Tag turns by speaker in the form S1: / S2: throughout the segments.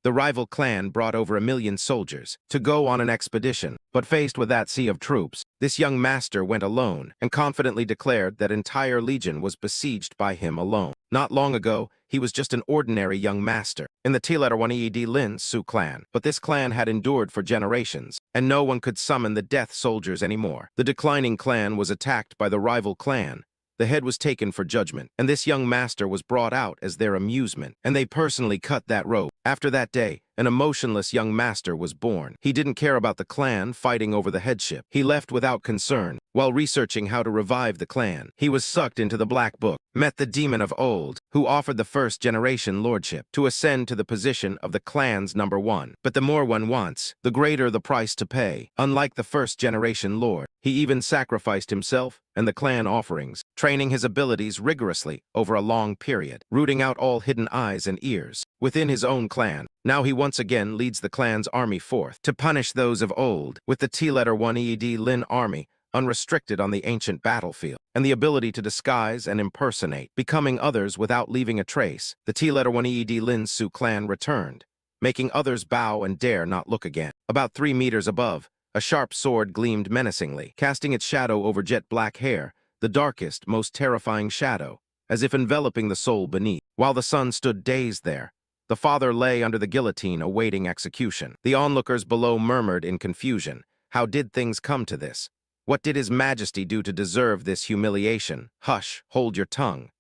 S1: The rival clan brought over 1,000,000 soldiers to go on an expedition, but faced with that sea of troops, this young master went alone and confidently declared that entire legion was besieged by him alone. Not long ago, he was just an ordinary young master in the TRAITORS clan, but this clan had endured for generations, and no one could summon the death soldiers anymore. The declining clan was attacked by the rival clan. The head was taken for judgment, and this young master was brought out as their amusement, and they personally cut that rope. After that day, an emotionless young master was born. He didn't care about the clan fighting over the headship. He left without concern. While researching how to revive the clan, he was sucked into the Black Book, met the demon of old, who offered the first-generation lordship to ascend to the position of the clan's #1. But the more one wants, the greater the price to pay. Unlike the first-generation lord, he even sacrificed himself and the clan offerings, training his abilities rigorously over a long period, rooting out all hidden eyes and ears within his own clan. Now he once again leads the clan's army forth to punish those of old, with the T-1 army unrestricted on the ancient battlefield, and the ability to disguise and impersonate, becoming others without leaving a trace. The T-1 clan returned, making others bow and dare not look again. About 3 meters above, a sharp sword gleamed menacingly, casting its shadow over jet black hair, the darkest, most terrifying shadow, as if enveloping the soul beneath. While the son stood dazed there, the father lay under the guillotine awaiting execution. The onlookers below murmured in confusion. How did things come to this? What did His Majesty do to deserve this humiliation? Hush, hold your tongue,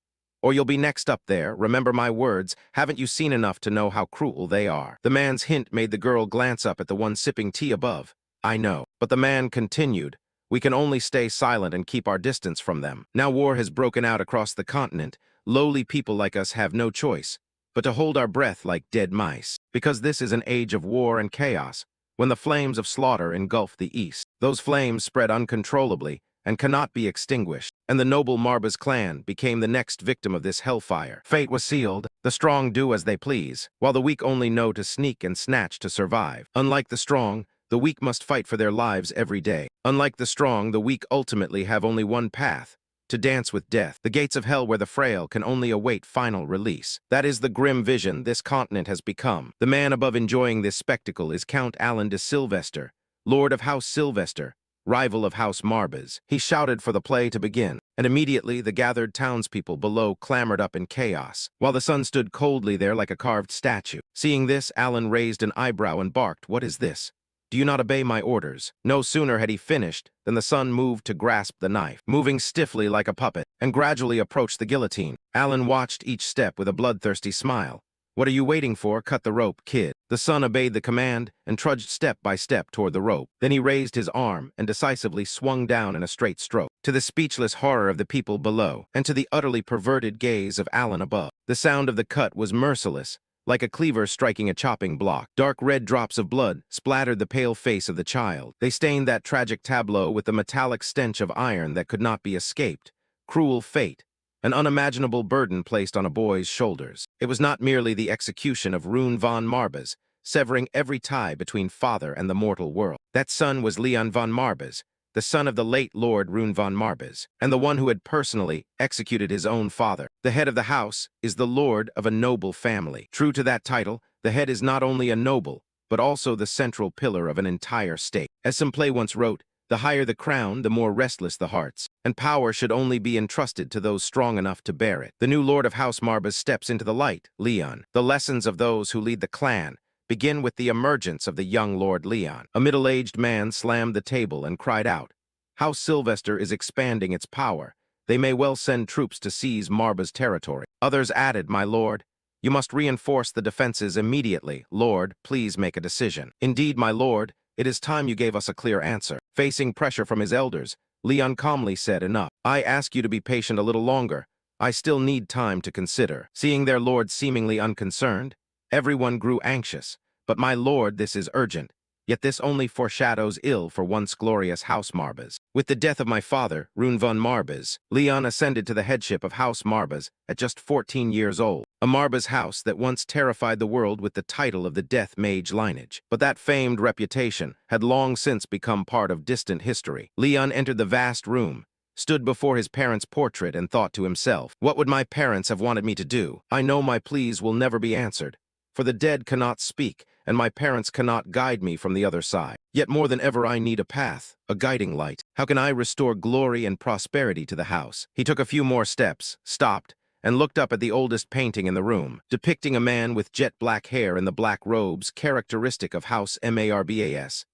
S1: or you'll be next up there. Remember my words. Haven't you seen enough to know how cruel they are? The man's hint made the girl glance up at the one sipping tea above. I know. But the man continued. We can only stay silent and keep our distance from them. Now war has broken out across the continent. Lowly people like us have no choice but to hold our breath like dead mice. Because this is an age of war and chaos, when the flames of slaughter engulf the east. Those flames spread uncontrollably and cannot be extinguished, and the noble Marba's clan became the next victim of this hellfire. Fate was sealed. The strong do as they please, while the weak only know to sneak and snatch to survive. Unlike the strong, the weak must fight for their lives every day. Unlike the strong, the weak ultimately have only one path: to dance with death, the gates of hell where the frail can only await final release. That is the grim vision this continent has become. The man above enjoying this spectacle is Count Alan de Sylvester, Lord of House Sylvester, rival of House Marbas. He shouted for the play to begin, and immediately the gathered townspeople below clamored up in chaos, while the son stood coldly there like a carved statue. Seeing this, Alan raised an eyebrow and barked, "What is this? Do you not obey my orders?" No sooner had he finished than the son moved to grasp the knife, moving stiffly like a puppet, and gradually approached the guillotine. Alan watched each step with a bloodthirsty smile. "What are you waiting for? Cut the rope, kid." The son obeyed the command and trudged step by step toward the rope. Then he raised his arm and decisively swung down in a straight stroke. To the speechless horror of the people below, and to the utterly perverted gaze of Alan above, the sound of the cut was merciless, like a cleaver striking a chopping block. Dark red drops of blood splattered the pale face of the child. They stained that tragic tableau with the metallic stench of iron that could not be escaped. Cruel fate, an unimaginable burden placed on a boy's shoulders. It was not merely the execution of Rune von Marbas, severing every tie between father and the mortal world. That son was Leon von Marbas, the son of the late Lord Rune von Marbas, and the one who had personally executed his own father. The head of the house is the lord of a noble family. True to that title, the head is not only a noble, but also the central pillar of an entire state. As some play once wrote, the higher the crown, the more restless the hearts, and power should only be entrusted to those strong enough to bear it. The new lord of House Marbas steps into the light, Leon. The lessons of those who lead the clan begin with the emergence of the young Lord Leon. A middle-aged man slammed the table and cried out, "House Sylvester is expanding its power. They may well send troops to seize Marba's territory." Others added, "My lord, you must reinforce the defenses immediately. Lord, please make a decision." "Indeed, my lord, it is time you gave us a clear answer." Facing pressure from his elders, Leon calmly said, "Enough. I ask you to be patient a little longer. I still need time to consider." Seeing their lord seemingly unconcerned, everyone grew anxious. "But my lord, this is urgent. Yet this only foreshadows ill for once glorious House Marbas. With the death of my father, Rune von Marbas, Leon ascended to the headship of House Marbas at just 14 years old. A Marbas house that once terrified the world with the title of the Death Mage lineage. But that famed reputation had long since become part of distant history. Leon entered the vast room, stood before his parents' portrait, and thought to himself, "What would my parents have wanted me to do? I know my pleas will never be answered. For the dead cannot speak, and my parents cannot guide me from the other side. Yet more than ever I need a path, a guiding light. How can I restore glory and prosperity to the house? He took a few more steps, stopped, and looked up at the oldest painting in the room, depicting a man with jet black hair and the black robes characteristic of House Marbas.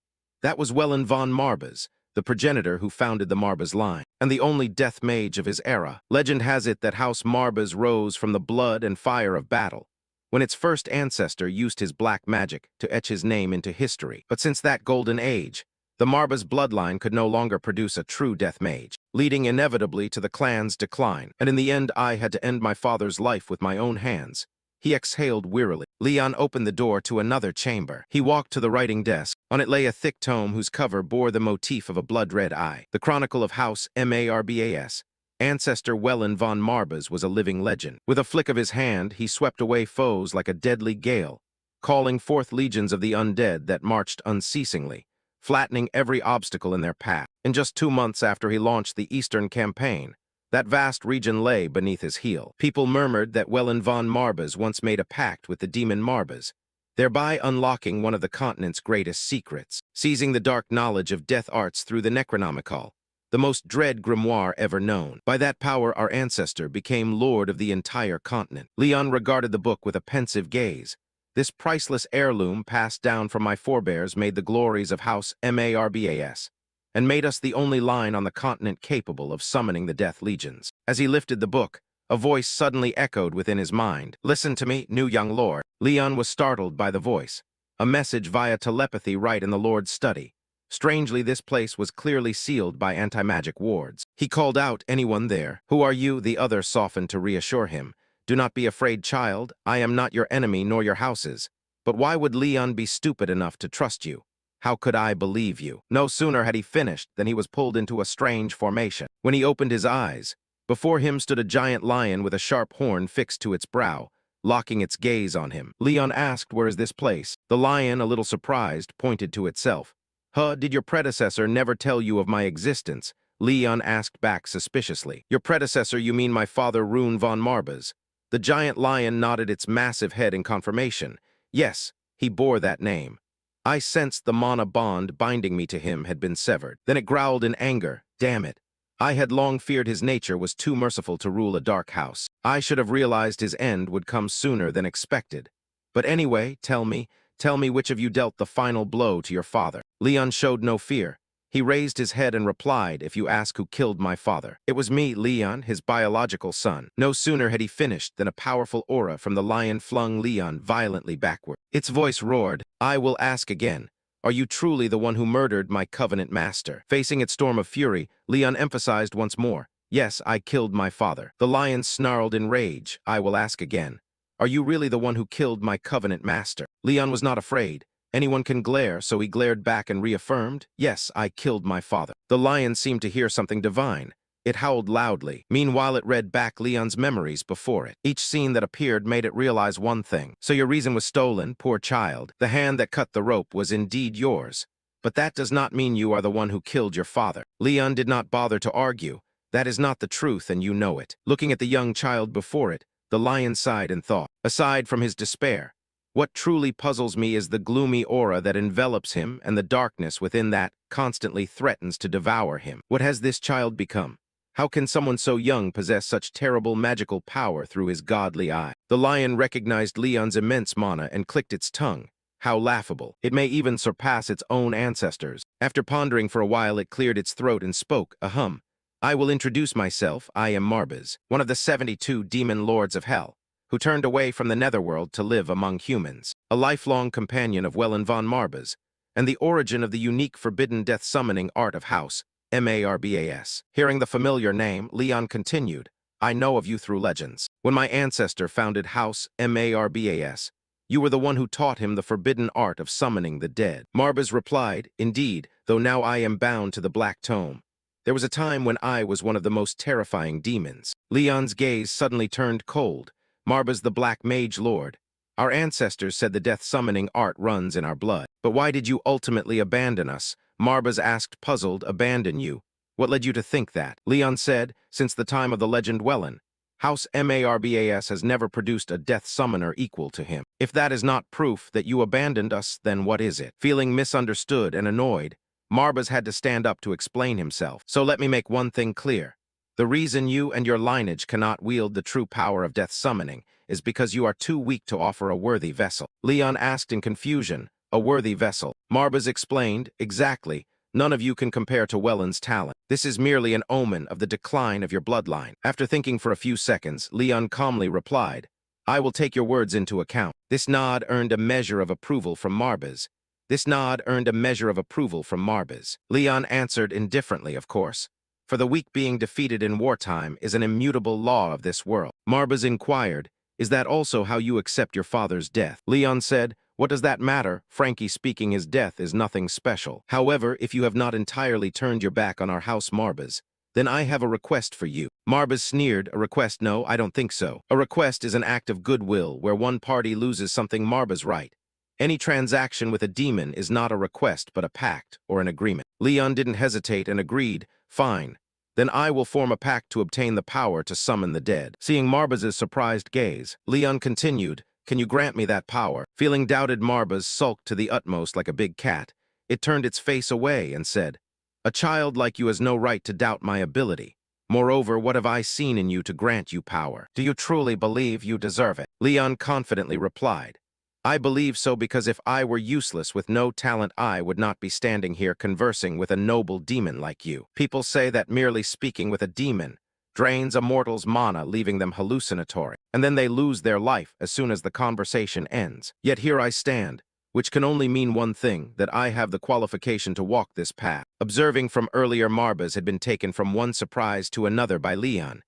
S1: That was Welland von Marbas, the progenitor who founded the Marbas line, and the only death mage of his era. Legend has it that House Marbas rose from the blood and fire of battle, when its first ancestor used his black magic to etch his name into history. But since that golden age, the Marbas bloodline could no longer produce a true death mage, leading inevitably to the clan's decline, and in the end I had to end my father's life with my own hands. He exhaled wearily. Leon opened the door to another chamber. He walked to the writing desk. On it lay a thick tome whose cover bore the motif of a blood-red eye. The Chronicle of House Marbas. Ancestor Welland von Marbas was a living legend. With a flick of his hand, he swept away foes like a deadly gale, calling forth legions of the undead that marched unceasingly, flattening every obstacle in their path. In just 2 months after he launched the Eastern Campaign, that vast region lay beneath his heel. People murmured that Welland von Marbas once made a pact with the demon Marbas, thereby unlocking one of the continent's greatest secrets, seizing the dark knowledge of death arts through the Necronomicon, the most dread grimoire ever known. By that power, our ancestor became lord of the entire continent. Leon regarded the book with a pensive gaze. This priceless heirloom passed down from my forebears made the glories of House Marbas, and made us the only line on the continent capable of summoning the Death Legions. As he lifted the book, a voice suddenly echoed within his mind. "Listen to me, new young lord." Leon was startled by the voice. A message via telepathy right in the lord's study. Strangely, this place was clearly sealed by anti-magic wards. He called out, "Anyone there?" "Who are you?" The other softened to reassure him. "Do not be afraid, child. I am not your enemy nor your house's. But why would Leon be stupid enough to trust you? How could I believe you?" No sooner had he finished than he was pulled into a strange formation. When he opened his eyes, before him stood a giant lion with a sharp horn fixed to its brow, locking its gaze on him. Leon asked, "Where is this place?" The lion, a little surprised, pointed to itself. "Huh, did your predecessor never tell you of my existence?" Leon asked back suspiciously. "Your predecessor, you mean my father Rune von Marbas?" The giant lion nodded its massive head in confirmation. Yes, he bore that name. I sensed the mana bond binding me to him had been severed. Then it growled in anger. Damn it. I had long feared his nature was too merciful to rule a dark house. I should have realized his end would come sooner than expected. But anyway, tell me which of you dealt the final blow to your father. Leon showed no fear. He raised his head and replied, "If you ask who killed my father." "It was me, Leon, his biological son." No sooner had he finished than a powerful aura from the lion flung Leon violently backward. Its voice roared, "I will ask again. Are you truly the one who murdered my covenant master?" Facing its storm of fury, Leon emphasized once more, "Yes, I killed my father." The lion snarled in rage, "I will ask again. Are you really the one who killed my covenant master?" Leon was not afraid. Anyone can glare, so he glared back and reaffirmed, "Yes, I killed my father." The lion seemed to hear something divine. It howled loudly. Meanwhile, it read back Leon's memories before it. Each scene that appeared made it realize one thing. "So your reason was stolen, poor child. The hand that cut the rope was indeed yours. But that does not mean you are the one who killed your father." Leon did not bother to argue. "That is not the truth, and you know it." Looking at the young child before it, the lion sighed and thought. Aside from his despair, what truly puzzles me is the gloomy aura that envelops him and the darkness within that constantly threatens to devour him. What has this child become? How can someone so young possess such terrible magical power through his godly eye? The lion recognized Leon's immense mana and clicked its tongue. How laughable. It may even surpass its own ancestors. After pondering for a while, it cleared its throat and spoke, ahem. "I will introduce myself. I am Marbas, one of the 72 demon lords of hell, who turned away from the netherworld to live among humans, a lifelong companion of Welland von Marbas, and the origin of the unique forbidden death summoning art of House Marbas." Hearing the familiar name, Leon continued, "I know of you through legends. When my ancestor founded House Marbas, you were the one who taught him the forbidden art of summoning the dead." Marbas replied, "Indeed, though now I am bound to the Black Tome. There was a time when I was one of the most terrifying demons." Leon's gaze suddenly turned cold. "Marbas the Black Mage Lord. Our ancestors said the death-summoning art runs in our blood. But why did you ultimately abandon us?" Marbas asked, puzzled. "Abandon you? What led you to think that?" Leon said, "Since the time of the legend Welland. House Marbas has never produced a death summoner equal to him. If that is not proof that you abandoned us, then what is it? Feeling misunderstood and annoyed, Marbas had to stand up to explain himself. So let me make one thing clear. The reason you and your lineage cannot wield the true power of death summoning is because you are too weak to offer a worthy vessel. Leon asked in confusion, a worthy vessel. Marbas explained, exactly. None of you can compare to Welland's talent. This is merely an omen of the decline of your bloodline. After thinking for a few seconds, Leon calmly replied, I will take your words into account. This nod earned a measure of approval from Marbas. Leon answered indifferently, of course. For the weak being defeated in wartime is an immutable law of this world. Marbas inquired, is that also how you accept your father's death? Leon said, what does that matter? Frankly speaking, his death is nothing special. However, if you have not entirely turned your back on our house Marbas, then I have a request for you. Marbas sneered, a request? No, I don't think so. A request is an act of goodwill where one party loses something Marbas right. Any transaction with a demon is not a request but a pact or an agreement. Leon didn't hesitate and agreed, fine. Then I will form a pact to obtain the power to summon the dead. Seeing Marbas' surprised gaze, Leon continued, can you grant me that power? Feeling doubted, Marbas sulked to the utmost like a big cat. It turned its face away and said, a child like you has no right to doubt my ability. Moreover, what have I seen in you to grant you power? Do you truly believe you deserve it? Leon confidently replied, I believe so because if I were useless with no talent, I would not be standing here conversing with a noble demon like you. People say that merely speaking with a demon drains a mortal's mana, leaving them hallucinatory, and then they lose their life as soon as the conversation ends. Yet here I stand, which can only mean one thing, that I have the qualification to walk this path. Observing from earlier, Marbas had been taken from one surprise to another by Leon.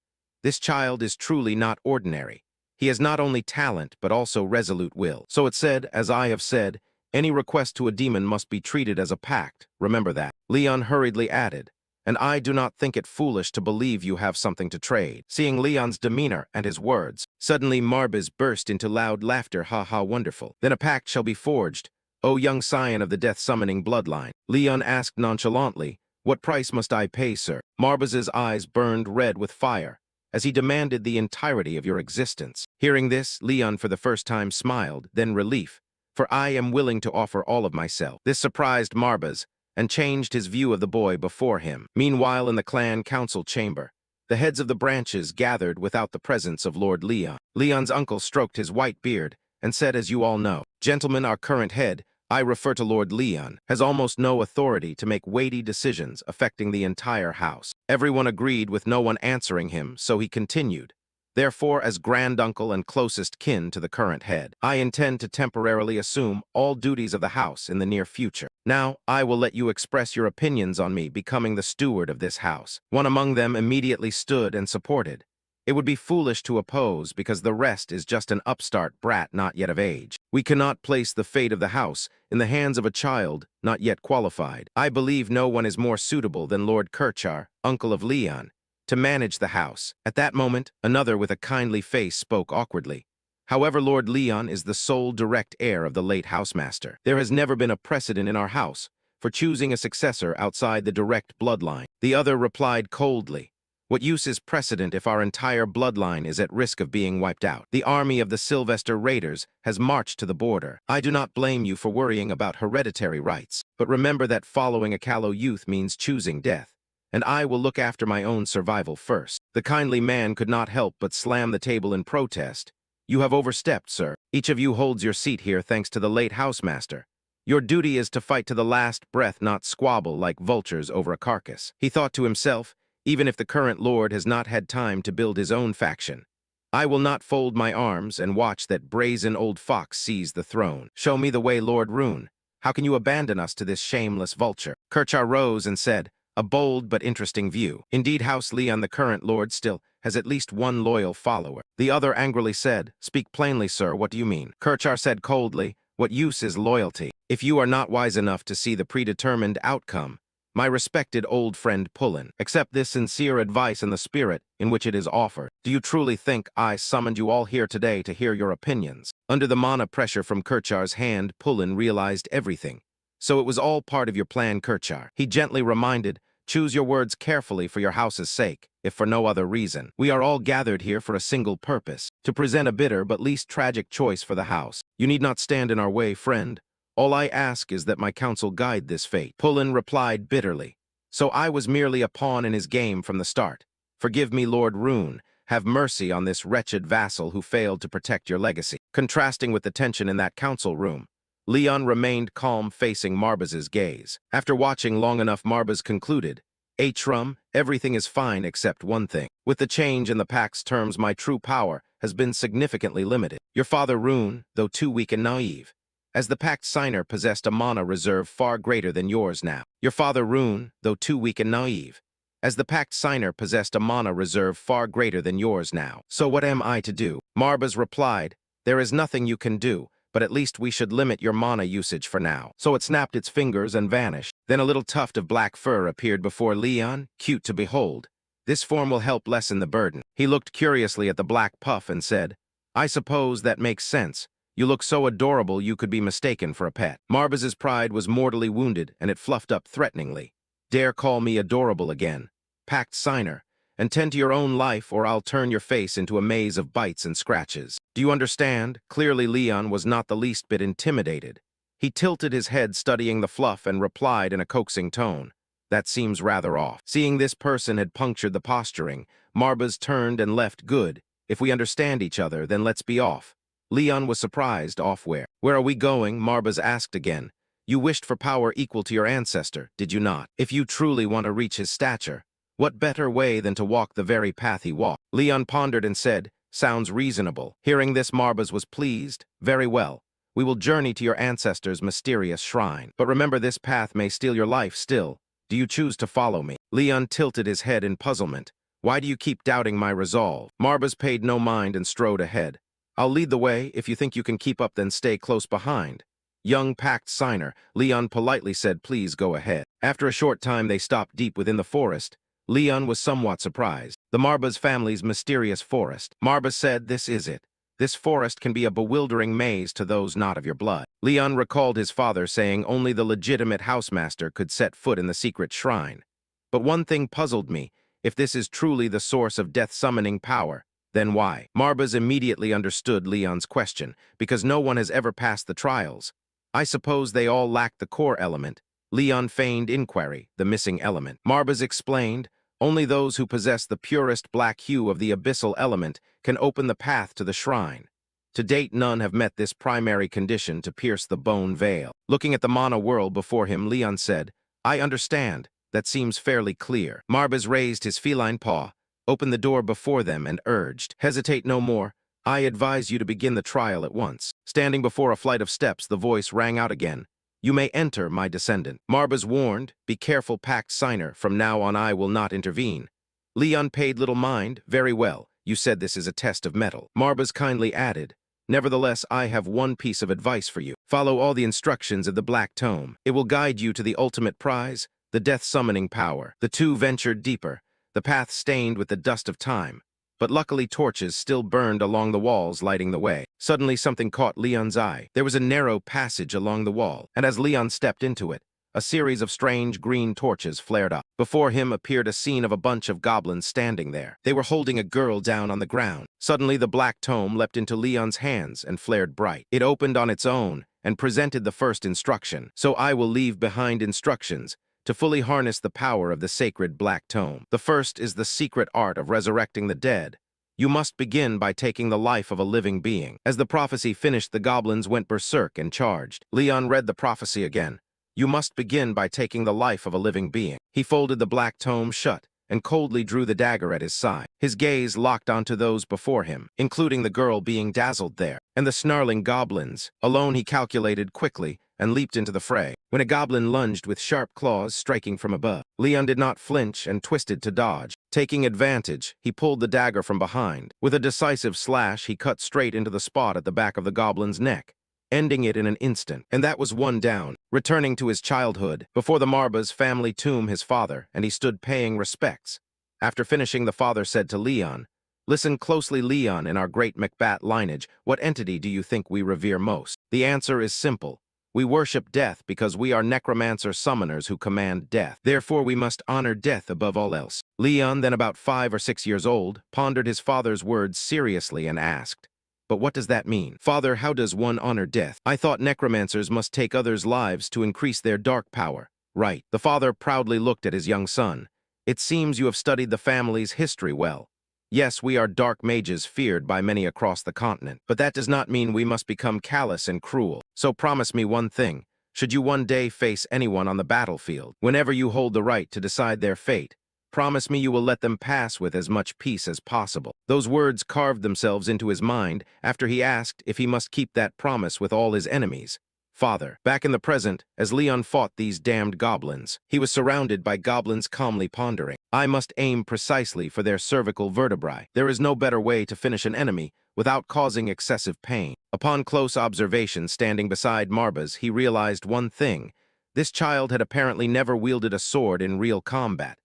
S1: This child is truly not ordinary. He has not only talent, but also resolute will. So it said, as I have said, any request to a demon must be treated as a pact. Remember that. Leon hurriedly added, and I do not think it foolish to believe you have something to trade. Seeing Leon's demeanor and his words, suddenly Marbas burst into loud laughter. Ha ha, wonderful. Then a pact shall be forged. O young scion of the death-summoning bloodline. Leon asked nonchalantly, what price must I pay, sir? Marbas's eyes burned red with fire, as he demanded the entirety of your existence. Hearing this, Leon for the first time smiled, then relief, for I am willing to offer all of myself. This surprised Marbas, and changed his view of the boy before him. Meanwhile, in the clan council chamber, the heads of the branches gathered without the presence of Lord Leon. Leon's uncle stroked his white beard, and said, as you all know, gentlemen, our current head, I refer to Lord Leon, has almost no authority to make weighty decisions affecting the entire house. Everyone agreed with no one answering him, so he continued. Therefore, as granduncle and closest kin to the current head, I intend to temporarily assume all duties of the house in the near future. Now, I will let you express your opinions on me becoming the steward of this house. One among them immediately stood and supported. It would be foolish to oppose because the rest is just an upstart brat not yet of age. We cannot place the fate of the house in the hands of a child not yet qualified. I believe no one is more suitable than Lord Kirchar, uncle of Leon, to manage the house. At that moment, another with a kindly face spoke awkwardly. However, Lord Leon is the sole direct heir of the late housemaster. There has never been a precedent in our house for choosing a successor outside the direct bloodline. The other replied coldly, what use is precedent if our entire bloodline is at risk of being wiped out? The army of the Sylvester Raiders has marched to the border. I do not blame you for worrying about hereditary rights, but remember that following a callow youth means choosing death, and I will look after my own survival first. The kindly man could not help but slam the table in protest. You have overstepped, sir. Each of you holds your seat here thanks to the late housemaster. Your duty is to fight to the last breath, not squabble like vultures over a carcass. He thought to himself, even if the current lord has not had time to build his own faction, I will not fold my arms and watch that brazen old fox seize the throne. Show me the way, Lord Rune. How can you abandon us to this shameless vulture? Kirchar rose and said, a bold but interesting view. Indeed, House Leon, the current lord, still has at least one loyal follower. The other angrily said, speak plainly, sir, what do you mean? Kirchar said coldly, what use is loyalty if you are not wise enough to see the predetermined outcome? My respected old friend Pullen, accept this sincere advice in the spirit in which it is offered. Do you truly think I summoned you all here today to hear your opinions? Under the mana pressure from Kirchar's hand, Pullen realized everything. So it was all part of your plan, Kirchar. He gently reminded, Choose your words carefully for your house's sake, if for no other reason. We are all gathered here for a single purpose, to present a bitter but least tragic choice for the house. You need not stand in our way, friend. All I ask is that my counsel guide this fate. Pullen replied bitterly. So I was merely a pawn in his game from the start. Forgive me, Lord Rune. Have mercy on this wretched vassal who failed to protect your legacy. Contrasting with the tension in that council room, Leon remained calm, facing Marbaz's gaze. After watching long enough, Marbaz concluded, Atrum, everything is fine except one thing. With the change in the Pact's terms, my true power has been significantly limited. Your father Rune, though too weak and naive, as the Pact signer, possessed a mana reserve far greater than yours now. Your father Rune, though too weak and naive, as the Pact signer, possessed a mana reserve far greater than yours now. So what am I to do? Marbaz replied, there is nothing you can do, but at least we should limit your mana usage for now. So it snapped its fingers and vanished. Then a little tuft of black fur appeared before Leon, cute to behold. This form will help lessen the burden. He looked curiously at the black puff and said, I suppose that makes sense. You look so adorable you could be mistaken for a pet. Marbaz's pride was mortally wounded, and it fluffed up threateningly. Dare call me adorable again. Pact signer, and tend to your own life or I'll turn your face into a maze of bites and scratches. Do you understand? Clearly Leon was not the least bit intimidated. He tilted his head, studying the fluff, and replied in a coaxing tone, that seems rather off. Seeing this person had punctured the posturing, Marbaz turned and left. Good. If we understand each other, then let's be off. Leon was surprised. Off where? Where are we going? Marbaz asked again. You wished for power equal to your ancestor, did you not? If you truly want to reach his stature, what better way than to walk the very path he walked? Leon pondered and said, sounds reasonable. Hearing this, Marbaz was pleased. Very well. We will journey to your ancestor's mysterious shrine. But remember, this path may steal your life still. Do you choose to follow me? Leon tilted his head in puzzlement. Why do you keep doubting my resolve? Marbaz paid no mind and strode ahead. I'll lead the way. If you think you can keep up, then stay close behind. Young Pact signer, Leon politely said, please go ahead. After a short time, they stopped deep within the forest. Leon was somewhat surprised. The Marbaz family's mysterious forest. Marbaz said, this is it. This forest can be a bewildering maze to those not of your blood. Leon recalled his father saying only the legitimate housemaster could set foot in the secret shrine. But one thing puzzled me. If this is truly the source of death-summoning power, then why? Marbaz immediately understood Leon's question, because no one has ever passed the trials. I suppose they all lack the core element. Leon feigned inquiry, the missing element. Marbaz explained, only those who possess the purest black hue of the abyssal element can open the path to the shrine. To date, none have met this primary condition to pierce the bone veil. Looking at the mana world before him, Leon said, I understand. That seems fairly clear. Marbaz raised his feline paw, opened the door before them, and urged, hesitate no more. I advise you to begin the trial at once. Standing before a flight of steps, the voice rang out again. You may enter, my descendant. Marbaz warned, be careful, Pact signer. From now on I will not intervene. Leon paid little mind. Very well. You said this is a test of metal. Marbaz kindly added, nevertheless, I have one piece of advice for you. Follow all the instructions of the Black Tome. It will guide you to the ultimate prize, the death-summoning power. The two ventured deeper, the path stained with the dust of time. But luckily torches still burned along the walls, lighting the way. Suddenly something caught Leon's eye. There was a narrow passage along the wall, and as Leon stepped into it, a series of strange green torches flared up. Before him appeared a scene of a bunch of goblins standing there. They were holding a girl down on the ground. Suddenly the Black Tome leapt into Leon's hands and flared bright. It opened on its own and presented the first instruction. So I will leave behind instructions to fully harness the power of the sacred Black Tome. The first is the secret art of resurrecting the dead. You must begin by taking the life of a living being. As the prophecy finished, the goblins went berserk and charged. Leon read the prophecy again. You must begin by taking the life of a living being. He folded the Black Tome shut and coldly drew the dagger at his side. His gaze locked onto those before him, including the girl being dazzled there, and the snarling goblins. Alone he calculated quickly and leaped into the fray. When a goblin lunged with sharp claws striking from above, Leon did not flinch and twisted to dodge. Taking advantage, he pulled the dagger from behind. With a decisive slash, he cut straight into the spot at the back of the goblin's neck, ending it in an instant. And that was one down. Returning to his childhood, before the Marbaz family tomb his father, and he stood paying respects. After finishing, the father said to Leon, listen closely, Leon. In our great Macbeth lineage, what entity do you think we revere most? The answer is simple. We worship death because we are necromancer summoners who command death. Therefore, we must honor death above all else. Leon, then about 5 or 6 years old, pondered his father's words seriously and asked, "But what does that mean? Father, how does one honor death? I thought necromancers must take others' lives to increase their dark power." "Right." The father proudly looked at his young son. "It seems you have studied the family's history well. Yes, we are dark mages feared by many across the continent, but that does not mean we must become callous and cruel. So promise me one thing. Should you one day face anyone on the battlefield, whenever you hold the right to decide their fate, promise me you will let them pass with as much peace as possible." Those words carved themselves into his mind after he asked if he must keep that promise with all his enemies. Father. Back in the present, as Leon fought these damned goblins, he was surrounded by goblins calmly pondering. "I must aim precisely for their cervical vertebrae. There is no better way to finish an enemy without causing excessive pain." Upon close observation standing beside Marbas, he realized one thing. This child had apparently never wielded a sword in real combat.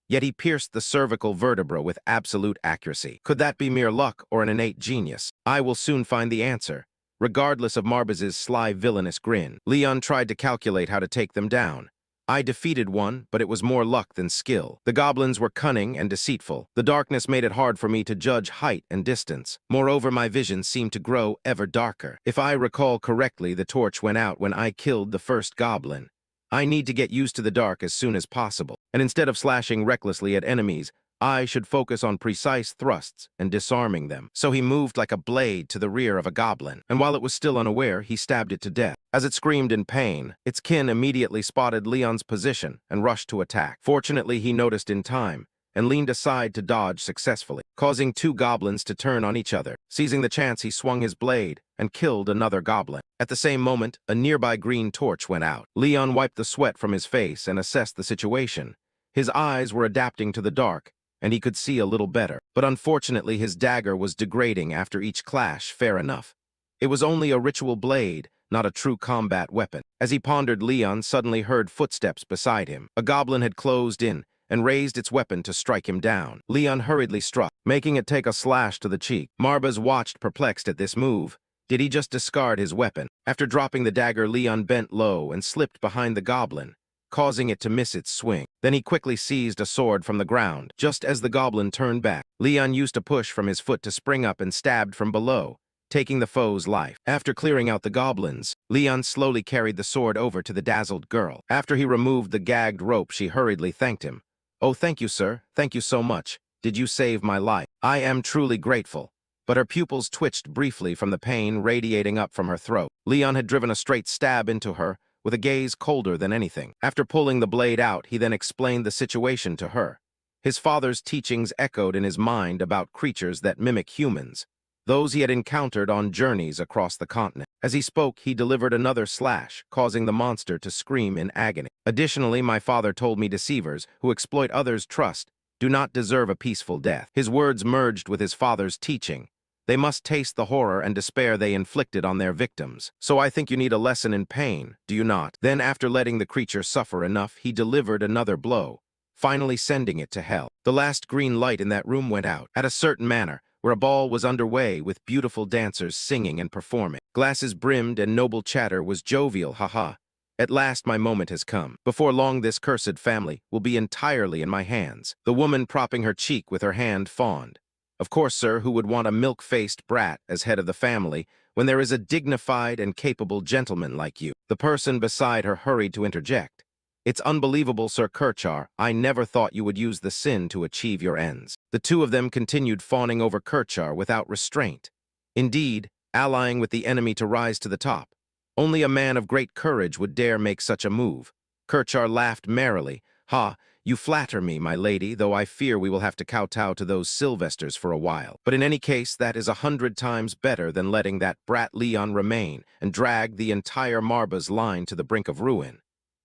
S1: Yet he pierced the cervical vertebra with absolute accuracy. Could that be mere luck or an innate genius? I will soon find the answer. Regardless of Marbas's sly villainous grin, Leon tried to calculate how to take them down. I defeated one, but it was more luck than skill. The goblins were cunning and deceitful. The darkness made it hard for me to judge height and distance. Moreover, my vision seemed to grow ever darker. If I recall correctly, the torch went out when I killed the first goblin. I need to get used to the dark as soon as possible, and instead of slashing recklessly at enemies, I should focus on precise thrusts and disarming them. So he moved like a blade to the rear of a goblin, and while it was still unaware, he stabbed it to death. As it screamed in pain, its kin immediately spotted Leon's position and rushed to attack. Fortunately, he noticed in time and leaned aside to dodge successfully, causing 2 goblins to turn on each other. Seizing the chance, he swung his blade and killed another goblin. At the same moment, a nearby green torch went out. Leon wiped the sweat from his face and assessed the situation. His eyes were adapting to the dark, and he could see a little better. But unfortunately, his dagger was degrading after each clash. Fair enough. It was only a ritual blade, not a true combat weapon. As he pondered, Leon suddenly heard footsteps beside him. A goblin had closed in and raised its weapon to strike him down. Leon hurriedly struck, making it take a slash to the cheek. Marbas watched perplexed at this move. Did he just discard his weapon? After dropping the dagger, Leon bent low and slipped behind the goblin, causing it to miss its swing. Then he quickly seized a sword from the ground. Just as the goblin turned back, Leon used a push from his foot to spring up and stabbed from below, taking the foe's life. After clearing out the goblins, Leon slowly carried the sword over to the dazzled girl. After he removed the gagged rope, she hurriedly thanked him. "Oh, thank you, sir. Thank you so much. Did you save my life?" "I am truly grateful." But her pupils twitched briefly from the pain radiating up from her throat. Leon had driven a straight stab into her, with a gaze colder than anything. After pulling the blade out, he then explained the situation to her. His father's teachings echoed in his mind about creatures that mimic humans, those he had encountered on journeys across the continent. As he spoke, he delivered another slash, causing the monster to scream in agony. Additionally, my father told me deceivers who exploit others' trust do not deserve a peaceful death. His words merged with his father's teaching. They must taste the horror and despair they inflicted on their victims. So I think you need a lesson in pain, do you not? Then, after letting the creature suffer enough, he delivered another blow, finally sending it to hell. The last green light in that room went out, at a certain manner, where a ball was underway with beautiful dancers singing and performing. Glasses brimmed and noble chatter was jovial, haha. At last my moment has come. Before long this cursed family will be entirely in my hands. The woman propping her cheek with her hand fawned. Of course, sir, who would want a milk-faced brat as head of the family when there is a dignified and capable gentleman like you? The person beside her hurried to interject. It's unbelievable, Sir Kirchar. I never thought you would use the sin to achieve your ends. The two of them continued fawning over Kirchar without restraint. Indeed, allying with the enemy to rise to the top. Only a man of great courage would dare make such a move. Kirchar laughed merrily. "Ha, you flatter me, my lady, though I fear we will have to kowtow to those Sylvesters for a while. But in any case, that is 100 times better than letting that brat Leon remain and drag the entire Marbas line to the brink of ruin.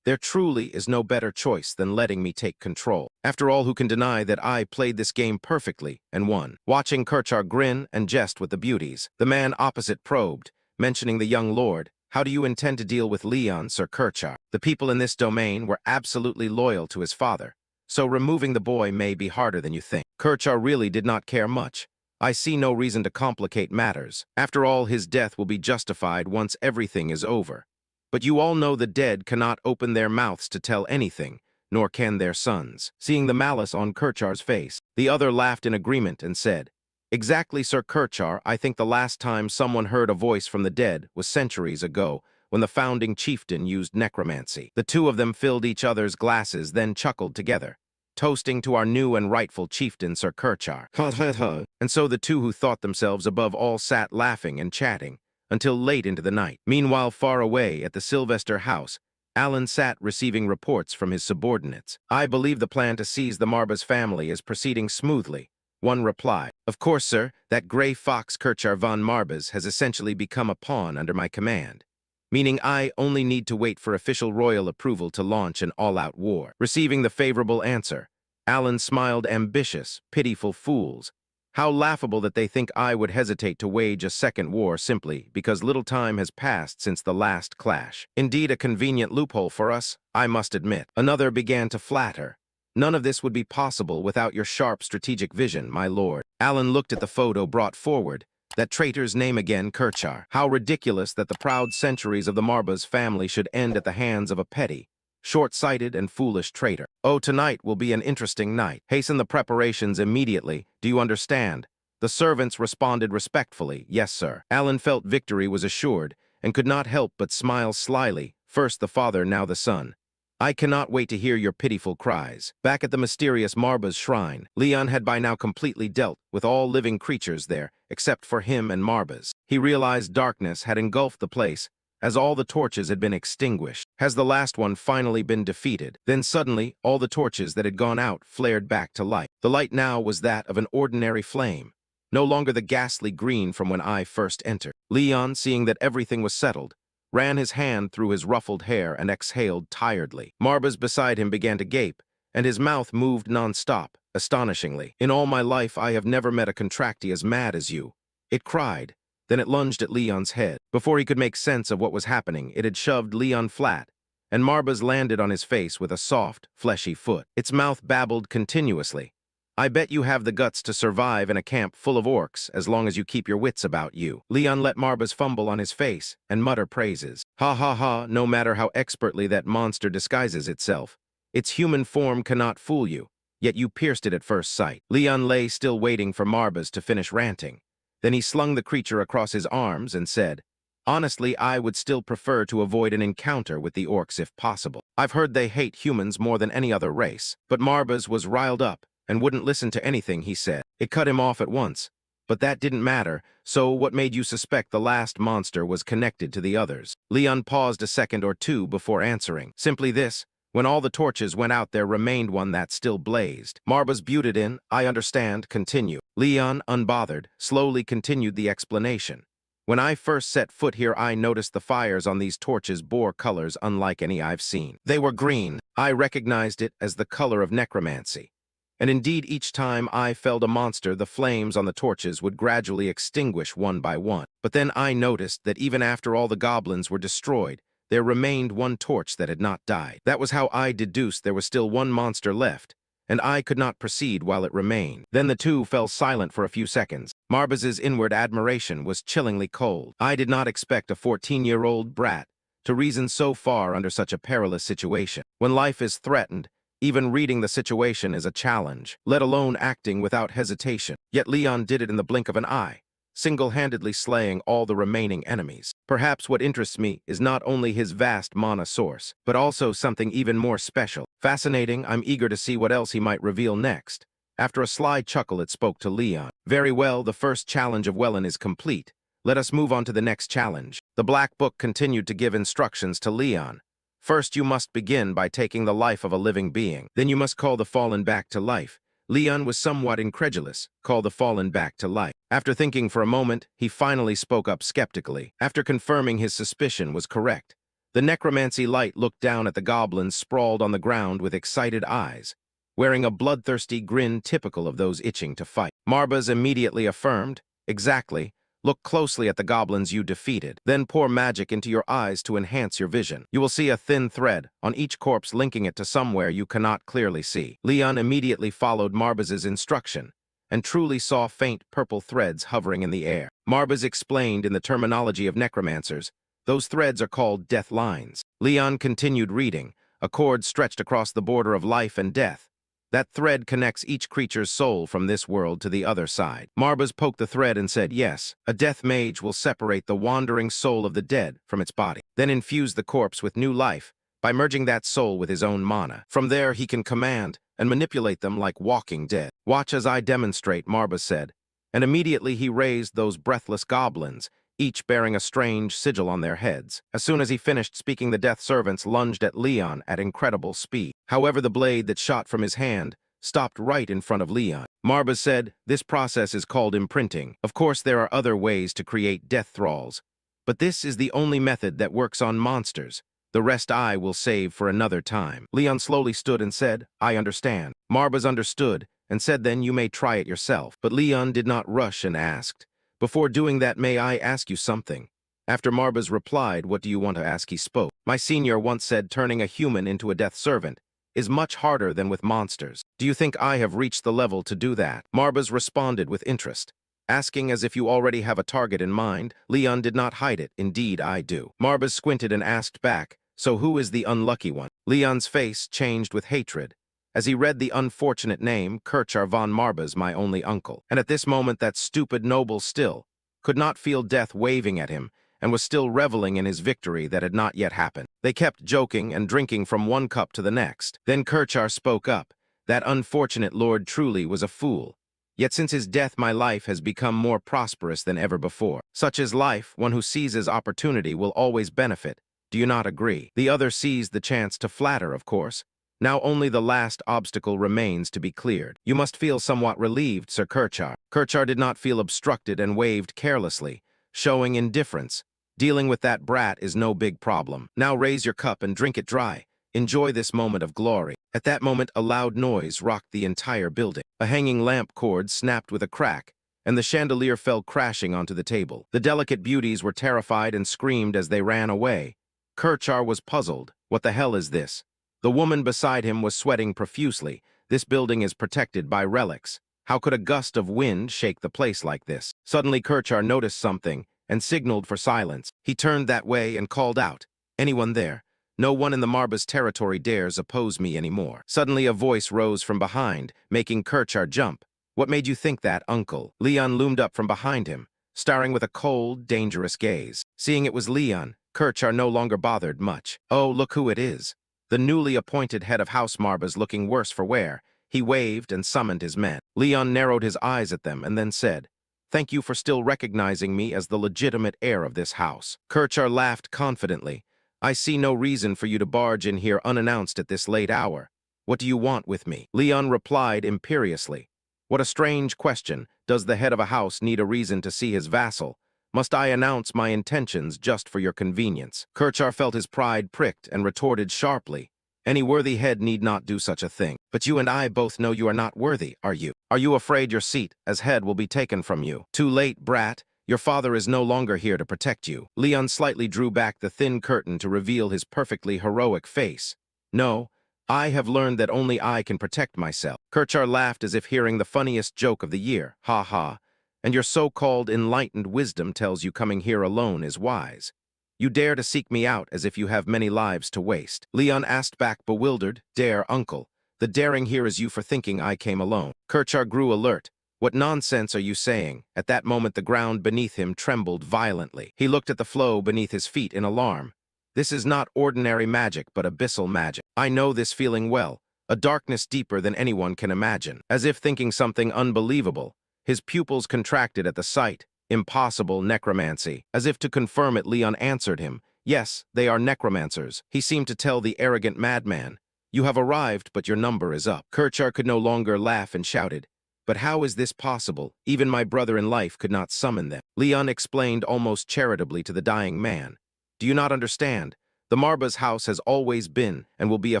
S1: There truly is no better choice than letting me take control. After all, who can deny that I played this game perfectly and won?" Watching Kirchar grin and jest with the beauties, the man opposite probed, mentioning the young lord. "How do you intend to deal with Leon, Sir Kirchar? The people in this domain were absolutely loyal to his father, so removing the boy may be harder than you think." Kirchar really did not care much. "I see no reason to complicate matters. After all, his death will be justified once everything is over. But you all know the dead cannot open their mouths to tell anything, nor can their sons. Seeing the malice on Kirchar's face, the other laughed in agreement and said, "Exactly, Sir Kirchar. I think the last time someone heard a voice from the dead was centuries ago, when the founding chieftain used necromancy." The two of them filled each other's glasses, then chuckled together, toasting to our new and rightful chieftain, Sir Kirchar. Ha ha ha. And so the two who thought themselves above all sat laughing and chatting until late into the night. Meanwhile, far away at the Sylvester house, Alan sat receiving reports from his subordinates. "I believe the plan to seize the Marbas family is proceeding smoothly," one replied. "Of course, sir, that gray fox Kirchar von Marbas has essentially become a pawn under my command, meaning I only need to wait for official royal approval to launch an all-out war." Receiving the favorable answer, Alan smiled. "Ambitious, pitiful fools. How laughable that they think I would hesitate to wage a second war simply because little time has passed since the last clash. Indeed, a convenient loophole for us, I must admit." Another began to flatter. "None of this would be possible without your sharp strategic vision, my lord." Alan looked at the photo brought forward. That traitor's name again, Kirchar. How ridiculous that the proud centuries of the Marbas family should end at the hands of a petty, short-sighted and foolish traitor. "Oh, tonight will be an interesting night. Hasten the preparations immediately. Do you understand?" The servants responded respectfully, "Yes, sir." Alan felt victory was assured and could not help but smile slyly, first the father, now the son. "I cannot wait to hear your pitiful cries." Back at the mysterious Marba's shrine, Leon had by now completely dealt with all living creatures there, except for him and Marbas. He realized darkness had engulfed the place, as all the torches had been extinguished. Has the last one finally been defeated? Then suddenly, all the torches that had gone out flared back to life. The light now was that of an ordinary flame, no longer the ghastly green from when I first entered. Leon, seeing that everything was settled, ran his hand through his ruffled hair and exhaled tiredly. Marbas beside him began to gape, and his mouth moved non-stop, astonishingly. "In all my life I have never met a contractee as mad as you," it cried. Then it lunged at Leon's head. Before he could make sense of what was happening, it had shoved Leon flat, and Marbas landed on his face with a soft, fleshy foot. Its mouth babbled continuously. "I bet you have the guts to survive in a camp full of orcs as long as you keep your wits about you." Leon let Marbas fumble on his face and mutter praises. "Ha ha ha, no matter how expertly that monster disguises itself, its human form cannot fool you, yet you pierced it at first sight." Leon lay still waiting for Marbas to finish ranting. Then he slung the creature across his arms and said, "Honestly, I would still prefer to avoid an encounter with the orcs if possible. I've heard they hate humans more than any other race." But Marbas was riled up and wouldn't listen to anything he said. It cut him off at once. But that didn't matter, so what made you suspect the last monster was connected to the others? Leon paused a second or two before answering. "Simply this. When all the torches went out, there remained one that still blazed." Marbas butted in. "I understand. Continue." Leon, unbothered, slowly continued the explanation. "When I first set foot here, I noticed the fires on these torches bore colors unlike any I've seen. They were green. I recognized it as the color of necromancy. And indeed, each time I felled a monster, the flames on the torches would gradually extinguish one by one. But then I noticed that even after all the goblins were destroyed, there remained one torch that had not died. That was how I deduced there was still one monster left, and I could not proceed while it remained." Then the two fell silent for a few seconds. Marbas's inward admiration was chillingly cold. I did not expect a 14-year-old brat to reason so far under such a perilous situation. When life is threatened, even reading the situation is a challenge, let alone acting without hesitation. Yet Leon did it in the blink of an eye, single-handedly slaying all the remaining enemies. Perhaps what interests me is not only his vast mana source, but also something even more special. Fascinating. I'm eager to see what else he might reveal next. After a sly chuckle, it spoke to Leon. "Very well, the first challenge of Wellen is complete. Let us move on to the next challenge." The Black Book continued to give instructions to Leon. "First, you must begin by taking the life of a living being. Then you must call the fallen back to life." Leon was somewhat incredulous. Call the fallen back to life. After thinking for a moment, he finally spoke up skeptically. After confirming his suspicion was correct, the necromancy light looked down at the goblins sprawled on the ground with excited eyes, wearing a bloodthirsty grin typical of those itching to fight. Marbas immediately affirmed, "Exactly. Look closely at the goblins you defeated. Then pour magic into your eyes to enhance your vision. You will see a thin thread on each corpse linking it to somewhere you cannot clearly see." Leon immediately followed Marbas's instruction and truly saw faint purple threads hovering in the air. Marbas explained in the terminology of necromancers, Those threads are called death lines. Leon continued reading. A cord stretched across the border of life and death. That thread connects each creature's soul from this world to the other side. Marbas poked the thread and said, yes, a death mage will separate the wandering soul of the dead from its body, then infuse the corpse with new life by merging that soul with his own mana. From there, he can command and manipulate them like walking dead. Watch as I demonstrate, Marbas said, and immediately he raised those breathless goblins, each bearing a strange sigil on their heads. As soon as he finished speaking, the death servants lunged at Leon at incredible speed. However, the blade that shot from his hand stopped right in front of Leon. Marbas said, this process is called imprinting. Of course, there are other ways to create death thralls, but this is the only method that works on monsters. The rest I will save for another time. Leon slowly stood and said, I understand. Marbas understood and said, then you may try it yourself. But Leon did not rush and asked, before doing that, may I ask you something? After Marbas replied, what do you want to ask? He spoke. My senior once said turning a human into a death servant is much harder than with monsters. Do you think I have reached the level to do that? Marbas responded with interest, asking as if you already have a target in mind. Leon did not hide it. Indeed, I do. Marbas squinted and asked back, so who is the unlucky one? Leon's face changed with hatred as he read the unfortunate name, Kirchar von Marbas, my only uncle. And at this moment, that stupid noble still could not feel death waving at him and was still reveling in his victory that had not yet happened. They kept joking and drinking from one cup to the next. Then Kirchar spoke up. That unfortunate lord truly was a fool. Yet since his death, my life has become more prosperous than ever before. Such is life. One who seizes opportunity will always benefit. Do you not agree? The other seized the chance to flatter, of course. Now only the last obstacle remains to be cleared. You must feel somewhat relieved, Sir Kirchar. Kirchar did not feel obstructed and waved carelessly, showing indifference. Dealing with that brat is no big problem. Now raise your cup and drink it dry. Enjoy this moment of glory. At that moment, a loud noise rocked the entire building. A hanging lamp cord snapped with a crack, and the chandelier fell crashing onto the table. The delicate beauties were terrified and screamed as they ran away. Kirchar was puzzled. What the hell is this? The woman beside him was sweating profusely. This building is protected by relics. How could a gust of wind shake the place like this? Suddenly, Kirchar noticed something and signaled for silence. He turned that way and called out, anyone there? No one in the Marbas territory dares oppose me anymore. Suddenly, a voice rose from behind, making Kirchar jump. What made you think that, uncle? Leon loomed up from behind him, staring with a cold, dangerous gaze. Seeing it was Leon, Kirchar no longer bothered much. Oh, look who it is. The newly appointed head of House Marbas, looking worse for wear. He waved and summoned his men. Leon narrowed his eyes at them and then said, thank you for still recognizing me as the legitimate heir of this house. Kirchar laughed confidently. I see no reason for you to barge in here unannounced at this late hour. What do you want with me? Leon replied imperiously. What a strange question. Does the head of a house need a reason to see his vassal? Must I announce my intentions just for your convenience? Kirchar felt his pride pricked and retorted sharply. Any worthy head need not do such a thing. But you and I both know you are not worthy, are you? Are you afraid your seat as head will be taken from you? Too late, brat. Your father is no longer here to protect you. Leon slightly drew back the thin curtain to reveal his perfectly heroic face. No, I have learned that only I can protect myself. Kirchar laughed as if hearing the funniest joke of the year. Ha ha. And your so-called enlightened wisdom tells you coming here alone is wise. You dare to seek me out as if you have many lives to waste. Leon asked back, bewildered. Dare, uncle. The daring here is you for thinking I came alone. Kirchar grew alert. What nonsense are you saying? At that moment, the ground beneath him trembled violently. He looked at the flow beneath his feet in alarm. This is not ordinary magic, but abyssal magic. I know this feeling well. A darkness deeper than anyone can imagine. As if thinking something unbelievable, his pupils contracted at the sight. Impossible necromancy. As if to confirm it, Leon answered him. Yes, they are necromancers. He seemed to tell the arrogant madman. You have arrived, but your number is up. Kirchar could no longer laugh and shouted. But how is this possible? Even my brother in life could not summon them. Leon explained almost charitably to the dying man. Do you not understand? The Marbas house has always been and will be a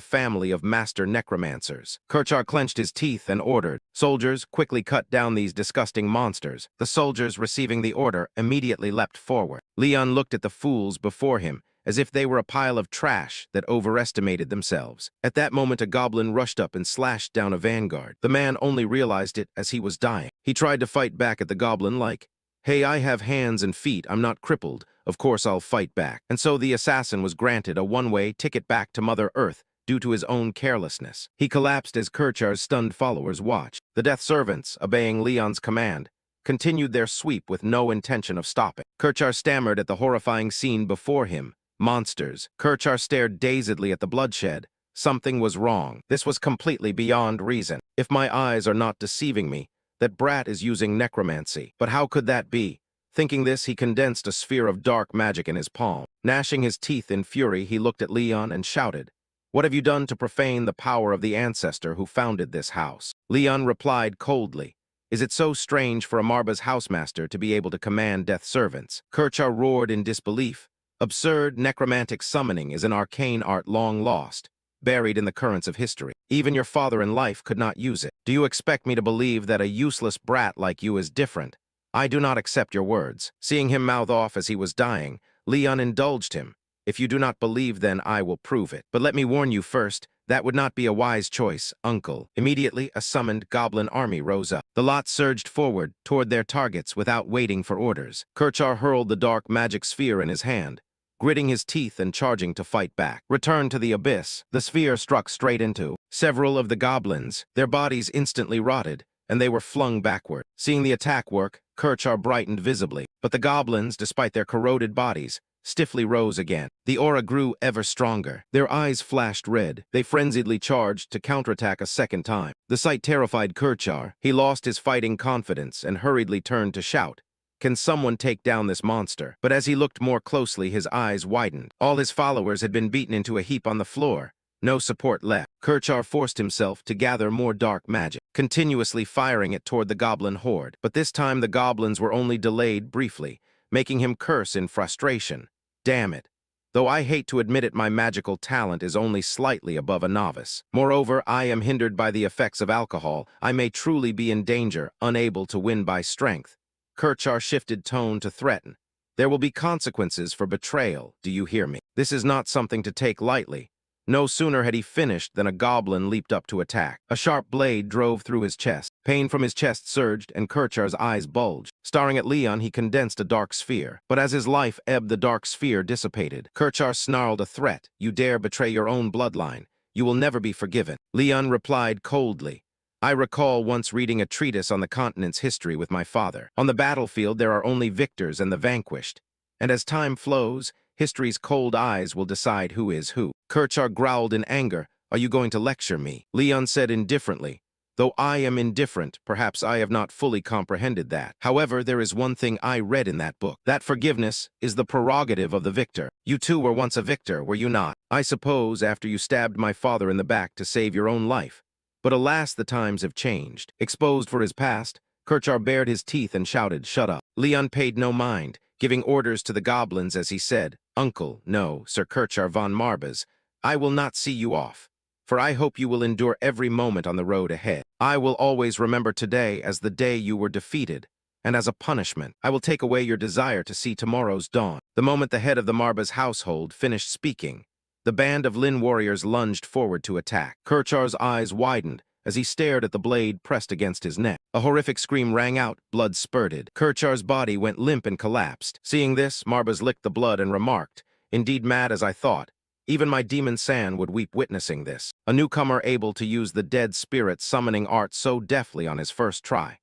S1: family of master necromancers. Kirchar clenched his teeth and ordered, soldiers, quickly cut down these disgusting monsters. The soldiers, receiving the order, immediately leapt forward. Leon looked at the fools before him as if they were a pile of trash that overestimated themselves. At that moment, a goblin rushed up and slashed down a vanguard. The man only realized it as he was dying. He tried to fight back at the goblin like, "Hey, I have hands and feet, I'm not crippled. Of course I'll fight back." And so the assassin was granted a one-way ticket back to Mother Earth due to his own carelessness. He collapsed as Kerchar's stunned followers watched. The death servants, obeying Leon's command, continued their sweep with no intention of stopping. Kerchar stammered at the horrifying scene before him. Monsters. Kerchar stared dazedly at the bloodshed. Something was wrong. This was completely beyond reason. If my eyes are not deceiving me, that brat is using necromancy. But how could that be? Thinking this, he condensed a sphere of dark magic in his palm. Gnashing his teeth in fury, he looked at Leon and shouted, "What have you done to profane the power of the ancestor who founded this house?" Leon replied coldly, "Is it so strange for a Marba's housemaster to be able to command death servants?" Kerchar roared in disbelief. "Absurd necromantic summoning is an arcane art long lost, buried in the currents of history. Even your father in life could not use it. Do you expect me to believe that a useless brat like you is different? I do not accept your words." Seeing him mouth off as he was dying, Leon indulged him. "If you do not believe, then I will prove it. But let me warn you first, that would not be a wise choice, uncle." Immediately, a summoned goblin army rose up. The lot surged forward toward their targets without waiting for orders. Kerchar hurled the dark magic sphere in his hand, gritting his teeth and charging to fight back. Return to the abyss. The sphere struck straight into several of the goblins. Their bodies instantly rotted, and they were flung backward. Seeing the attack work, Kerchar brightened visibly. But the goblins, despite their corroded bodies, stiffly rose again. The aura grew ever stronger. Their eyes flashed red. They frenziedly charged to counterattack a second time. The sight terrified Kerchar. He lost his fighting confidence and hurriedly turned to shout, "Can someone take down this monster?" But as he looked more closely, his eyes widened. All his followers had been beaten into a heap on the floor. No support left. Kerchar forced himself to gather more dark magic, continuously firing it toward the goblin horde. But this time the goblins were only delayed briefly, making him curse in frustration. "Damn it. Though I hate to admit it, my magical talent is only slightly above a novice. Moreover, I am hindered by the effects of alcohol. I may truly be in danger, unable to win by strength." Kerchar shifted tone to threaten. "There will be consequences for betrayal, do you hear me? This is not something to take lightly." No sooner had he finished than a goblin leaped up to attack. A sharp blade drove through his chest. Pain from his chest surged, and Kerchar's eyes bulged. Staring at Leon, he condensed a dark sphere. But as his life ebbed, the dark sphere dissipated. Kerchar snarled a threat. "You dare betray your own bloodline. You will never be forgiven." Leon replied coldly, "I recall once reading a treatise on the continent's history with my father. On the battlefield, there are only victors and the vanquished. And as time flows, history's cold eyes will decide who is who." Kerchar growled in anger. "Are you going to lecture me?" Leon said indifferently, "Though I am indifferent, perhaps I have not fully comprehended that. However, there is one thing I read in that book. That forgiveness is the prerogative of the victor. You too were once a victor, were you not? I suppose after you stabbed my father in the back to save your own life. But alas, the times have changed." Exposed for his past, Kerchar bared his teeth and shouted, "Shut up." Leon paid no mind, giving orders to the goblins as he said, "Uncle, no, Sir Kerchar von Marbas, I will not see you off, for I hope you will endure every moment on the road ahead. I will always remember today as the day you were defeated, and as a punishment, I will take away your desire to see tomorrow's dawn." The moment the head of the Marbas household finished speaking, the band of Lin warriors lunged forward to attack. Kerchar's eyes widened as he stared at the blade pressed against his neck. A horrific scream rang out, blood spurted. Kerchar's body went limp and collapsed. Seeing this, Marbas licked the blood and remarked, "Indeed mad as I thought. Even my demon San would weep witnessing this." A newcomer able to use the dead spirit summoning art so deftly on his first try.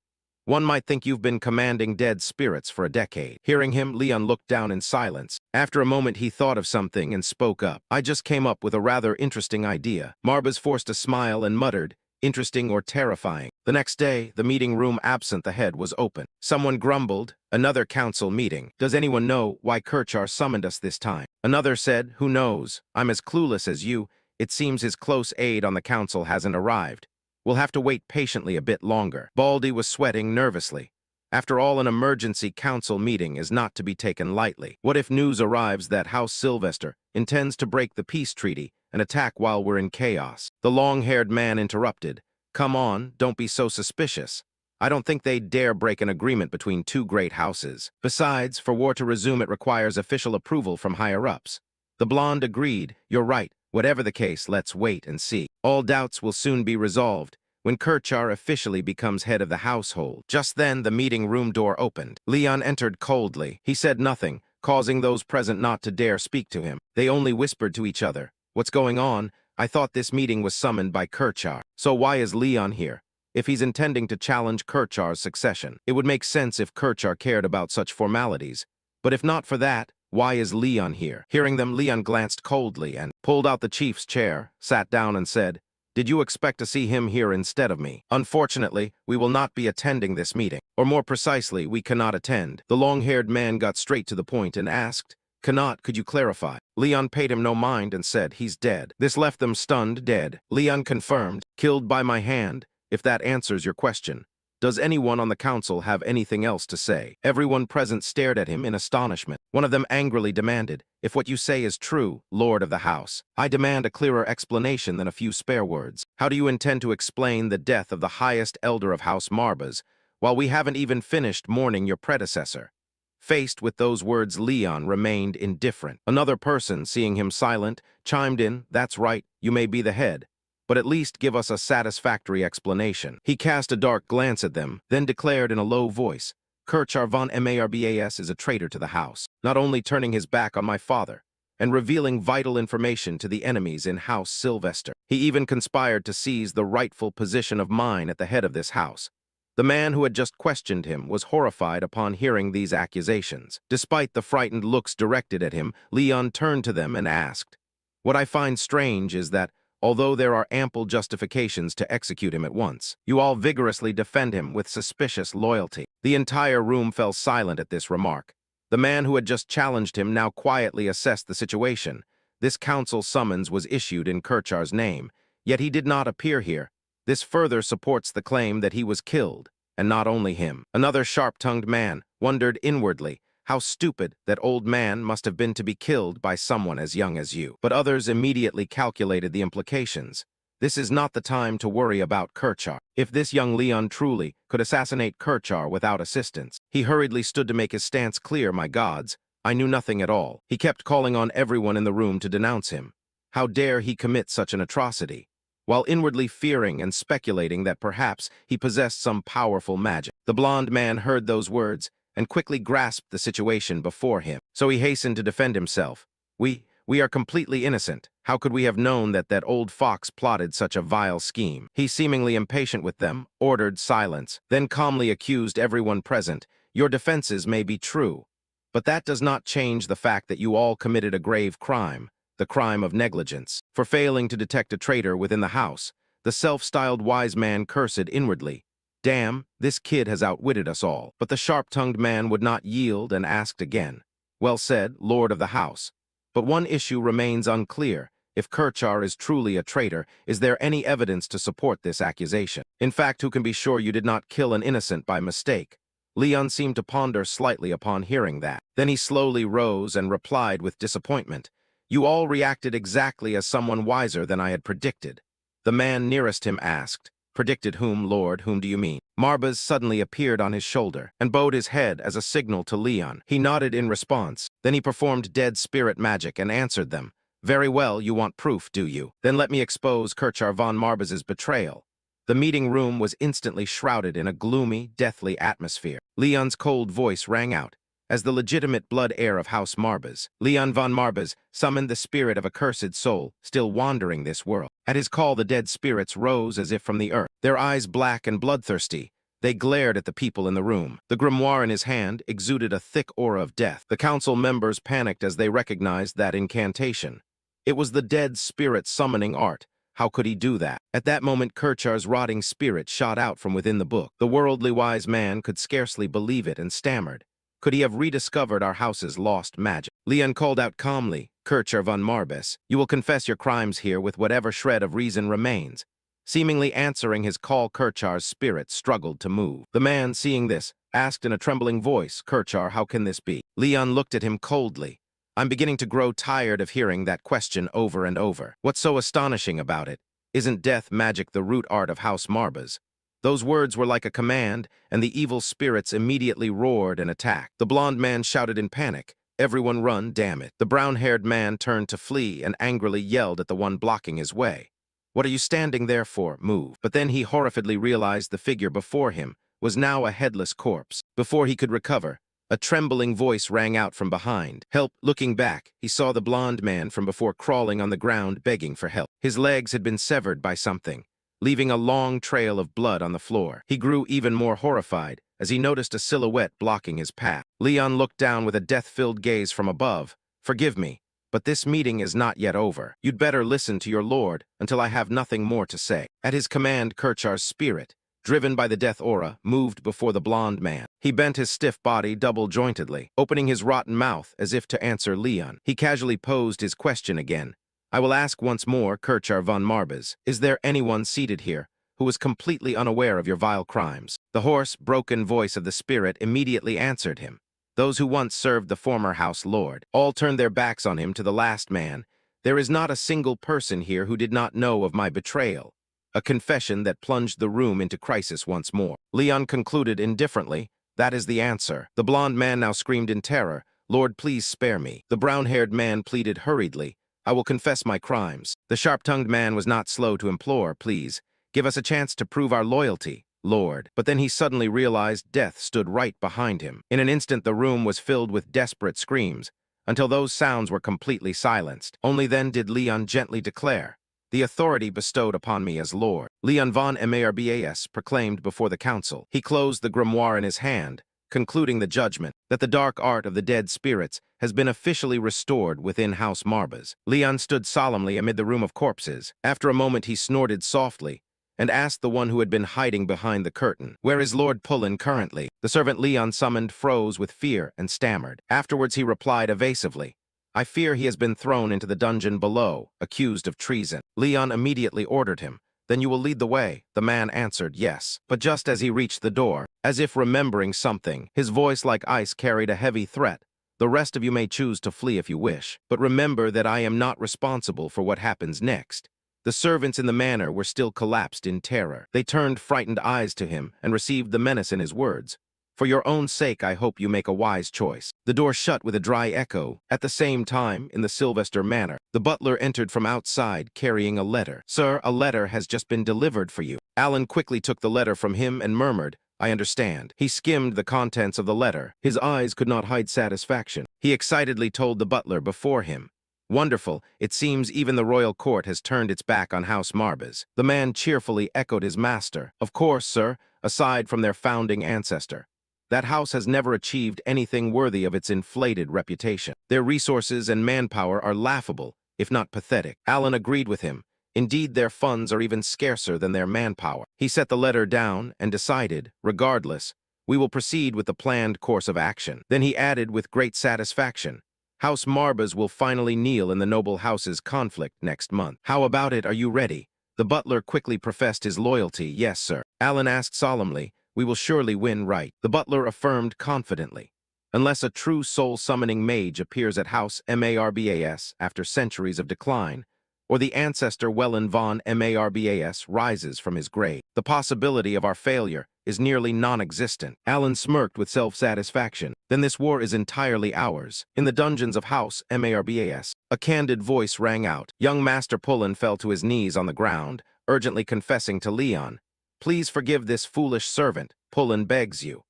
S1: "One might think you've been commanding dead spirits for a decade." Hearing him, Leon looked down in silence. After a moment, he thought of something and spoke up. "I just came up with a rather interesting idea." Marbas forced a smile and muttered, "Interesting or terrifying?" The next day, the meeting room absent the head was open. Someone grumbled, "Another council meeting. Does anyone know why Kerchar summoned us this time?" Another said, "Who knows? I'm as clueless as you. It seems his close aide on the council hasn't arrived. We'll have to wait patiently a bit longer." Baldy was sweating nervously. After all, an emergency council meeting is not to be taken lightly. What if news arrives that House Sylvester intends to break the peace treaty and attack while we're in chaos? The long-haired man interrupted, "Come on, don't be so suspicious. I don't think they'd dare break an agreement between two great houses. Besides, for war to resume, it requires official approval from higher-ups." The blonde agreed, "You're right. Whatever the case, let's wait and see. All doubts will soon be resolved. when Kerchar officially becomes head of the household. Just then, the meeting room door opened. Leon entered coldly. He said nothing, causing those present not to dare speak to him. They only whispered to each other, "What's going on? I thought this meeting was summoned by Kerchar. So why is Leon here? If he's intending to challenge Kerchar's succession, it would make sense if Kerchar cared about such formalities. But if not for that, why is Leon here?" Hearing them, Leon glanced coldly and pulled out the chief's chair, sat down and said, "Did you expect to see him here instead of me? Unfortunately, we will not be attending this meeting. Or more precisely, we cannot attend." The long-haired man got straight to the point and asked, "Cannot, could you clarify?" Leon paid him no mind and said, "He's dead." This left them stunned, dead. Leon confirmed, "Killed by my hand, if that answers your question. Does anyone on the council have anything else to say?" Everyone present stared at him in astonishment. One of them angrily demanded, "If what you say is true, Lord of the House, I demand a clearer explanation than a few spare words. How do you intend to explain the death of the highest elder of House Marbas, while we haven't even finished mourning your predecessor?" Faced with those words, Leon remained indifferent. Another person, seeing him silent, chimed in, "That's right, you may be the head, but at least give us a satisfactory explanation." He cast a dark glance at them, then declared in a low voice, "Kerchar von Marbas is a traitor to the house, not only turning his back on my father, and revealing vital information to the enemies in House Sylvester. He even conspired to seize the rightful position of mine at the head of this house." The man who had just questioned him was horrified upon hearing these accusations. Despite the frightened looks directed at him, Leon turned to them and asked, "What I find strange is that, although there are ample justifications to execute him at once, you all vigorously defend him with suspicious loyalty." The entire room fell silent at this remark. The man who had just challenged him now quietly assessed the situation. This council summons was issued in Kerchar's name, yet he did not appear here. This further supports the claim that he was killed, and not only him. Another sharp-tongued man wondered inwardly how stupid that old man must have been to be killed by someone as young as you. But others immediately calculated the implications. This is not the time to worry about Kerchar. If this young Leon truly could assassinate Kerchar without assistance, he hurriedly stood to make his stance clear. "My gods, I knew nothing at all." He kept calling on everyone in the room to denounce him. How dare he commit such an atrocity? While inwardly fearing and speculating that perhaps he possessed some powerful magic. The blond man heard those words and quickly grasped the situation before him. So he hastened to defend himself. We are completely innocent. How could we have known that that old fox plotted such a vile scheme?" He, seemingly impatient with them, ordered silence, then calmly accused everyone present, "Your defenses may be true, but that does not change the fact that you all committed a grave crime, the crime of negligence. For failing to detect a traitor within the house, the self-styled wise man cursed inwardly, 'Damn, this kid has outwitted us all.' But the sharp-tongued man would not yield and asked again, 'Well said, Lord of the House. But one issue remains unclear. If Kerchar is truly a traitor, is there any evidence to support this accusation? In fact, who can be sure you did not kill an innocent by mistake?' Leon seemed to ponder slightly upon hearing that. Then he slowly rose and replied with disappointment, 'You all reacted exactly as someone wiser than I had predicted.' The man nearest him asked, 'Predicted whom, Lord? Whom do you mean?' Marbas suddenly appeared on his shoulder and bowed his head as a signal to Leon. He nodded in response. Then he performed dead spirit magic and answered them, 'Very well, you want proof, do you? Then let me expose Kerchar von Marbas's betrayal.' The meeting room was instantly shrouded in a gloomy, deathly atmosphere. Leon's cold voice rang out. As the legitimate blood heir of House Marbas, Leon von Marbas summoned the spirit of a cursed soul, still wandering this world. At his call, the dead spirits rose as if from the earth. Their eyes black and bloodthirsty, they glared at the people in the room. The grimoire in his hand exuded a thick aura of death. The council members panicked as they recognized that incantation. It was the dead spirit summoning art. How could he do that? At that moment, Kerchar's rotting spirit shot out from within the book. The worldly wise man could scarcely believe it and stammered. Could he have rediscovered our house's lost magic? Leon called out calmly, "Kerchar von Marbas, you will confess your crimes here with whatever shred of reason remains." Seemingly answering his call, Kerchar's spirit struggled to move. The man, seeing this, asked in a trembling voice, "Kerchar, how can this be?" Leon looked at him coldly. "I'm beginning to grow tired of hearing that question over and over. What's so astonishing about it? Isn't death magic the root art of House Marbas?" Those words were like a command, and the evil spirits immediately roared and attacked. The blond man shouted in panic, "Everyone run, damn it." The brown-haired man turned to flee and angrily yelled at the one blocking his way, "What are you standing there for? Move." But then he horrifiedly realized the figure before him was now a headless corpse. Before he could recover, a trembling voice rang out from behind. "Help!" Looking back, he saw the blond man from before crawling on the ground begging for help. His legs had been severed by something, leaving a long trail of blood on the floor. He grew even more horrified as he noticed a silhouette blocking his path. Leon looked down with a death-filled gaze from above. "Forgive me, but this meeting is not yet over. You'd better listen to your lord until I have nothing more to say." At his command, Kirchar's spirit, driven by the death aura, moved before the blond man. He bent his stiff body double-jointedly, opening his rotten mouth as if to answer Leon. He casually posed his question again. "I will ask once more, Kirchar von Marbas, is there anyone seated here who is completely unaware of your vile crimes?" The hoarse, broken voice of the spirit immediately answered him. "Those who once served the former house lord." All turned their backs on him to the last man. "There is not a single person here who did not know of my betrayal." A confession that plunged the room into crisis once more. Leon concluded indifferently, "That is the answer." The blond man now screamed in terror, "Lord, please spare me." The brown-haired man pleaded hurriedly, "I will confess my crimes." The sharp-tongued man was not slow to implore, "Please, give us a chance to prove our loyalty, Lord." But then he suddenly realized death stood right behind him. In an instant, the room was filled with desperate screams, until those sounds were completely silenced. Only then did Leon gently declare, "The authority bestowed upon me as Lord." Leon von Marbas proclaimed before the council. He closed the grimoire in his hand, concluding the judgment that the dark art of the dead spirits has been officially restored within House Marbas. Leon stood solemnly amid the room of corpses. After a moment he snorted softly and asked the one who had been hiding behind the curtain, "Where is Lord Pullen currently?" The servant Leon summoned froze with fear and stammered. Afterwards he replied evasively, "I fear he has been thrown into the dungeon below, accused of treason." Leon immediately ordered him, "Then you will lead the way?" The man answered, "Yes." But just as he reached the door, as if remembering something, his voice like ice carried a heavy threat. "The rest of you may choose to flee if you wish, but remember that I am not responsible for what happens next." The servants in the manor were still collapsed in terror. They turned frightened eyes to him and received the menace in his words. "For your own sake, I hope you make a wise choice." The door shut with a dry echo. At the same time, in the Sylvester manor, the butler entered from outside carrying a letter. "Sir, a letter has just been delivered for you." Alan quickly took the letter from him and murmured, "I understand." He skimmed the contents of the letter. His eyes could not hide satisfaction. He excitedly told the butler before him, "Wonderful, it seems even the royal court has turned its back on House Marbas." The man cheerfully echoed his master. "Of course, sir, aside from their founding ancestor, that house has never achieved anything worthy of its inflated reputation. Their resources and manpower are laughable, if not pathetic." Alan agreed with him. "Indeed, their funds are even scarcer than their manpower." He set the letter down and decided, regardless, "We will proceed with the planned course of action." Then he added with great satisfaction, "House Marbas will finally kneel in the noble house's conflict next month. How about it? Are you ready?" The butler quickly professed his loyalty. "Yes, sir." Alan asked solemnly, "We will surely win right?" The butler affirmed confidently, "Unless a true soul-summoning mage appears at House Marbas after centuries of decline, or the ancestor Wellen von Marbas rises from his grave, the possibility of our failure is nearly non-existent." Alan smirked with self-satisfaction. "Then this war is entirely ours." In the dungeons of House Marbas, a candid voice rang out. Young Master Pullen fell to his knees on the ground, urgently confessing to Leon, "Please forgive this foolish servant. Pullen begs you.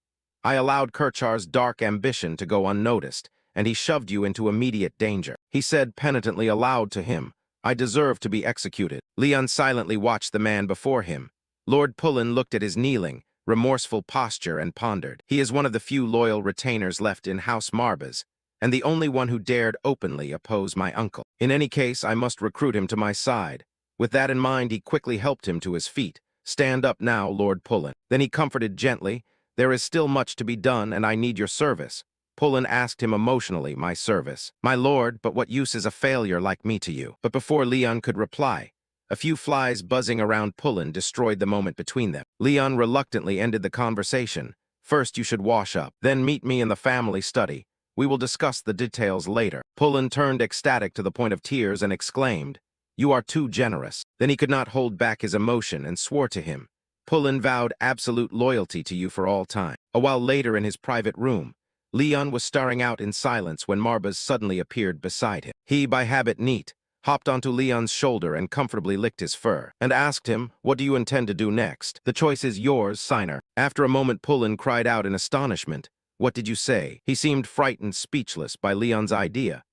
S1: I allowed Kirchar's dark ambition to go unnoticed, and he shoved you into immediate danger." He said penitently aloud to him, "I deserve to be executed." Leon silently watched the man before him. Lord Pullen looked at his kneeling, remorseful posture and pondered. "He is one of the few loyal retainers left in House Marbas, and the only one who dared openly oppose my uncle. In any case, I must recruit him to my side." With that in mind, he quickly helped him to his feet. "Stand up now, Lord Pullen." Then he comforted gently, "There is still much to be done, and I need your service." Pullen asked him emotionally, "My service?" "My lord, but what use is a failure like me to you?" But before Leon could reply, a few flies buzzing around Pullen destroyed the moment between them. Leon reluctantly ended the conversation. "First you should wash up, then meet me in the family study. We will discuss the details later." Pullen turned ecstatic to the point of tears and exclaimed, "You are too generous." Then he could not hold back his emotion and swore to him, "Pullen vowed absolute loyalty to you for all time." A while later in his private room, Leon was staring out in silence when Marbas suddenly appeared beside him. He, by habit neat, hopped onto Leon's shoulder and comfortably licked his fur, and asked him, "What do you intend to do next? The choice is yours, Signer." After a moment, Pullen cried out in astonishment, "What did you say?" He seemed frightened, speechless by Leon's idea.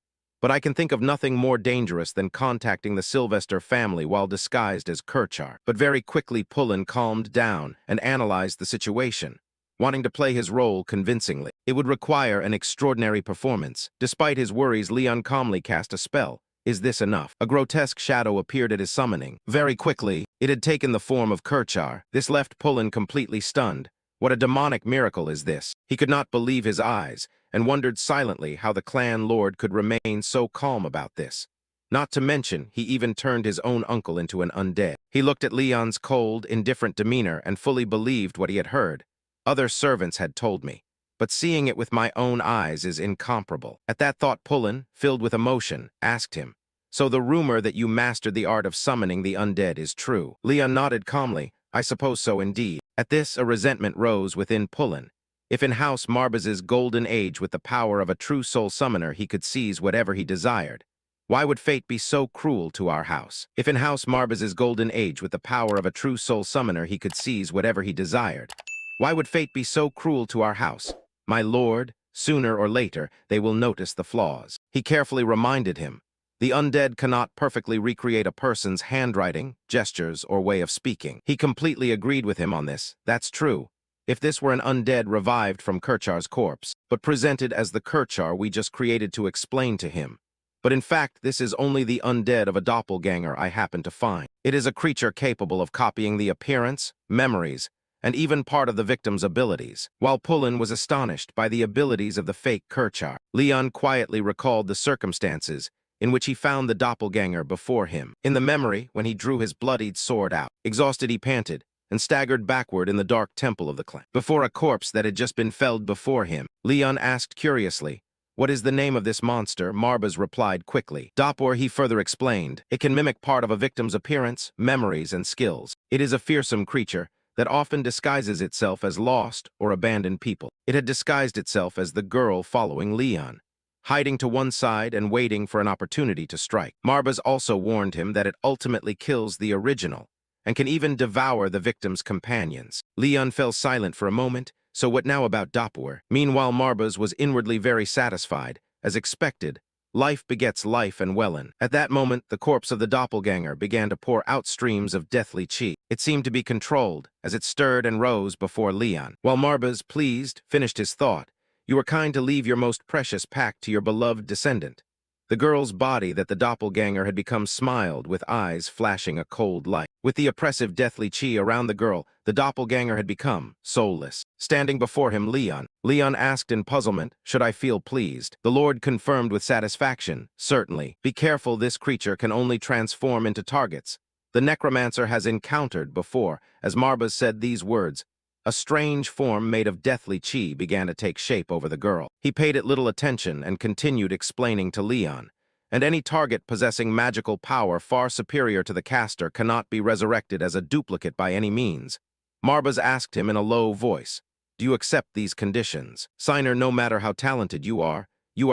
S1: But I can think of nothing more dangerous than contacting the Sylvester family while disguised as Kirchar. But very quickly Pullen calmed down and analyzed the situation, wanting to play his role convincingly. It would require an extraordinary performance. Despite his worries, Leon calmly cast a spell. Is this enough? A grotesque shadow appeared at his summoning. Very quickly, it had taken the form of Kirchar. This left Pullen completely stunned. What a demonic miracle is this? He could not believe his eyes, and wondered silently how the clan lord could remain so calm about this. Not to mention, he even turned his own uncle into an undead. He looked at Leon's cold, indifferent demeanor and fully believed what he had heard. Other servants had told me, but seeing it with my own eyes is incomparable. At that thought, Pullen, filled with emotion, asked him, "So the rumor that you mastered the art of summoning the undead is true?" Leon nodded calmly. "I suppose so indeed." At this, a resentment rose within Pullen. If in House Marbaz's golden age with the power of a true soul summoner he could seize whatever he desired, why would fate be so cruel to our house? If in House Marbaz's golden age with the power of a true soul summoner he could seize whatever he desired, why would fate be so cruel to our house? My lord, sooner or later they will notice the flaws. He carefully reminded him, the undead cannot perfectly recreate a person's handwriting, gestures, or way of speaking. He completely agreed with him on this. That's true. If this were an undead revived from Kirchar's corpse, but presented as the Kirchar we just created to explain to him. But in fact, this is only the undead of a doppelganger I happen to find. It is a creature capable of copying the appearance, memories, and even part of the victim's abilities. While Pullen was astonished by the abilities of the fake Kirchar, Leon quietly recalled the circumstances in which he found the doppelganger before him. In the memory, when he drew his bloodied sword out, exhausted he panted, and staggered backward in the dark temple of the clan. Before a corpse that had just been felled before him, Leon asked curiously, "What is the name of this monster?" Marbaz replied quickly. Doppor, he further explained. It can mimic part of a victim's appearance, memories, and skills. It is a fearsome creature that often disguises itself as lost or abandoned people. It had disguised itself as the girl following Leon, hiding to one side and waiting for an opportunity to strike. Marbaz also warned him that it ultimately kills the original, and can even devour the victim's companions. Leon fell silent for a moment. So what now about Doppor? Meanwhile, Marbaz was inwardly very satisfied. As expected, life begets life and Wellen. At that moment, the corpse of the doppelganger began to pour out streams of deathly chi. It seemed to be controlled, as it stirred and rose before Leon. While Marbaz, pleased, finished his thought, "You were kind to leave your most precious pack to your beloved descendant." The girl's body that the doppelganger had become smiled, with eyes flashing a cold light. With the oppressive deathly chi around the girl, the doppelganger had become soulless. Standing before him, Leon asked in puzzlement, "Should I feel pleased?" The Lord confirmed with satisfaction, "Certainly. Be careful, this creature can only transform into targets the necromancer has encountered before." As Marbaz said these words, a strange form made of deathly chi began to take shape over the girl. He paid it little attention and continued explaining to Leon, "And any target possessing magical power far superior to the caster cannot be resurrected as a duplicate by any means." Marbaz asked him in a low voice, "Do you accept these conditions? Signer, no matter how talented you are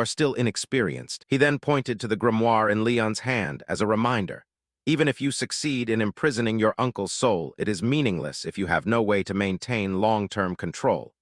S1: still inexperienced." He then pointed to the grimoire in Leon's hand as a reminder. Even if you succeed in imprisoning your uncle's soul, it is meaningless if you have no way to maintain long-term control.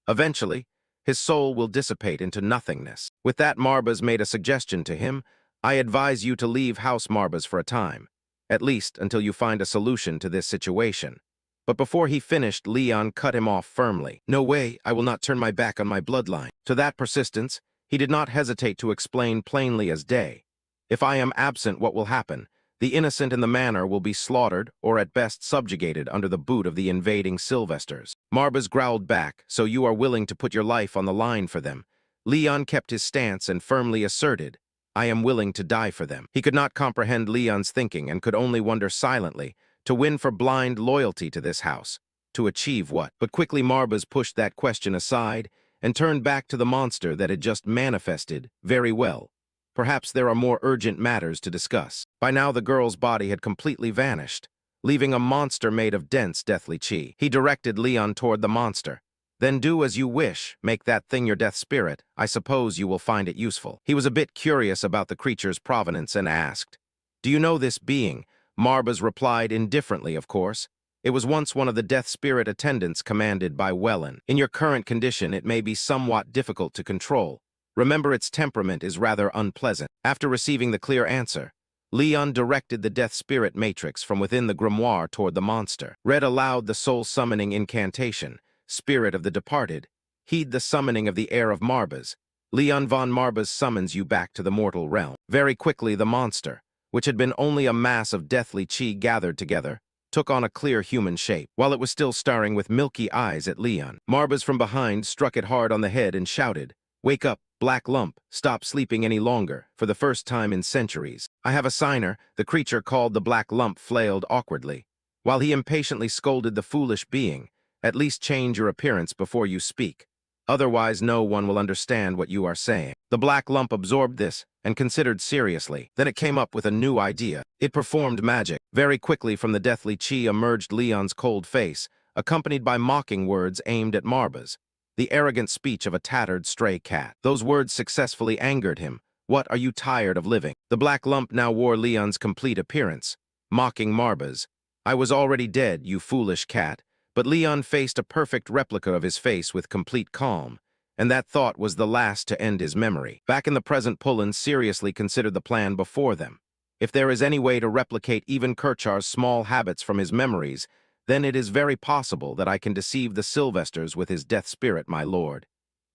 S1: Eventually, his soul will dissipate into nothingness. With that, Marbaz made a suggestion to him. "I advise you to leave House Marbaz for a time, at least until you find a solution to this situation." But before he finished, Leon cut him off firmly. "No way, I will not turn my back on my bloodline." To that persistence, he did not hesitate to explain plainly as day. "If I am absent, what will happen? The innocent in the manor will be slaughtered or at best subjugated under the boot of the invading Sylvesters." Marbaz growled back, "So you are willing to put your life on the line for them?" Leon kept his stance and firmly asserted, "I am willing to die for them." He could not comprehend Leon's thinking and could only wonder silently, to win for blind loyalty to this house. To achieve what? But quickly Marbaz pushed that question aside and turned back to the monster that had just manifested. "Very well. Perhaps there are more urgent matters to discuss." By now the girl's body had completely vanished, leaving a monster made of dense deathly chi. He directed Leon toward the monster. "Then do as you wish. Make that thing your death spirit. I suppose you will find it useful." He was a bit curious about the creature's provenance and asked, Do you know this being? Marbas replied indifferently, of course. It was once one of the death spirit attendants commanded by Wellen. In your current condition, it may be somewhat difficult to control. Remember, its temperament is rather unpleasant. After receiving the clear answer, Leon directed the death spirit matrix from within the grimoire toward the monster. Read aloud the soul-summoning incantation, Spirit of the Departed. Heed the summoning of the heir of Marbas. Leon von Marbas summons you back to the mortal realm. Very quickly, the monster, which had been only a mass of deathly chi gathered together, took on a clear human shape. While it was still staring with milky eyes at Leon, Marbas from behind struck it hard on the head and shouted, "Wake up, Black Lump, stop sleeping any longer," for the first time in centuries. "I have a signer," the creature called the Black Lump flailed awkwardly, while he impatiently scolded the foolish being. "At least change your appearance before you speak. Otherwise no one will understand what you are saying." The Black Lump absorbed this and considered seriously. Then it came up with a new idea. It performed magic. Very quickly from the deathly chi emerged Leon's cold face, accompanied by mocking words aimed at Marbas. The arrogant speech of a tattered stray cat. Those words successfully angered him. "What, are you tired of living?" The Black Lump now wore Leon's complete appearance, mocking Marbas. "I was already dead, you foolish cat." But Leon faced a perfect replica of his face with complete calm, and that thought was the last to end his memory. Back in the present, Pullen seriously considered the plan before them. If there is any way to replicate even Kirchar's small habits from his memories, then it is very possible that I can deceive the Sylvesters with his death spirit, my lord,"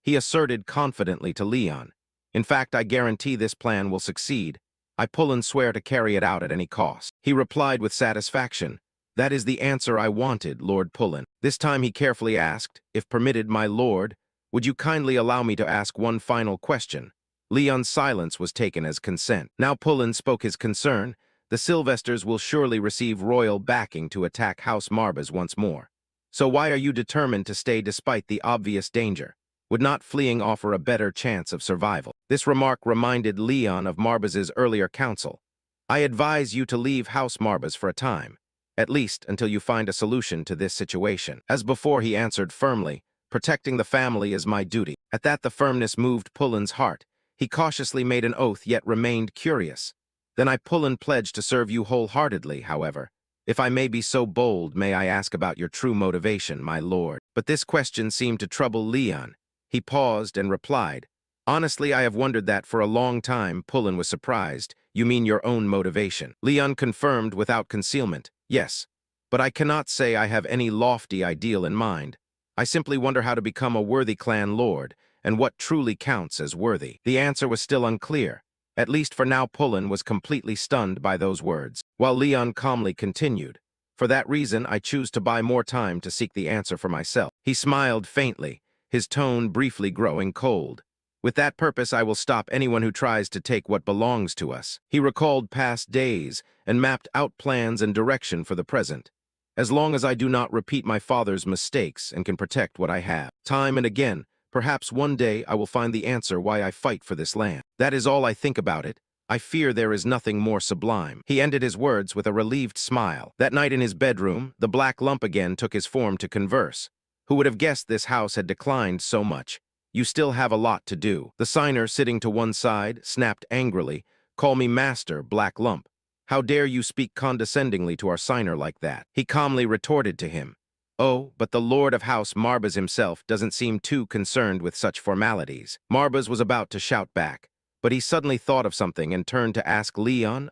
S1: he asserted confidently to Leon. "In fact, I guarantee this plan will succeed. I Pullen swear to carry it out at any cost." He replied with satisfaction, "That is the answer I wanted, Lord Pullen." This time he carefully asked, "If permitted, my lord, would you kindly allow me to ask one final question?" Leon's silence was taken as consent. Now Pullen spoke his concern. "The Sylvesters will surely receive royal backing to attack House Marbas once more. So why are you determined to stay despite the obvious danger? Would not fleeing offer a better chance of survival?" This remark reminded Leon of Marbas's earlier counsel. "I advise you to leave House Marbas for a time, at least until you find a solution to this situation." As before, he answered firmly, "Protecting the family is my duty." At that, the firmness moved Pullen's heart. He cautiously made an oath, yet remained curious. "Then I Pullen pledge to serve you wholeheartedly, however. If I may be so bold, may I ask about your true motivation, my lord?" But this question seemed to trouble Leon. He paused and replied, "Honestly, I have wondered that for a long time." Pullen was surprised. "You mean your own motivation?" Leon confirmed without concealment, "Yes, but I cannot say I have any lofty ideal in mind. I simply wonder how to become a worthy clan lord, and what truly counts as worthy." The answer was still unclear. At least for now, Pullen was completely stunned by those words, while Leon calmly continued, "For that reason, I choose to buy more time to seek the answer for myself." He smiled faintly, his tone briefly growing cold. "With that purpose, I will stop anyone who tries to take what belongs to us." He recalled past days and mapped out plans and direction for the present. "As long as I do not repeat my father's mistakes and can protect what I have. Time and again, perhaps one day I will find the answer why I fight for this land. That is all I think about it. I fear there is nothing more sublime." He ended his words with a relieved smile. That night in his bedroom, the Black Lump again took his form to converse. Who would have guessed this house had declined so much? "You still have a lot to do." The signer, sitting to one side, snapped angrily, "Call me Master, Black Lump. How dare you speak condescendingly to our signer like that?" He calmly retorted to him, "Oh, but the Lord of House Marbas himself doesn't seem too concerned with such formalities." Marbas was about to shout back, but he suddenly thought of something and turned to ask Leon,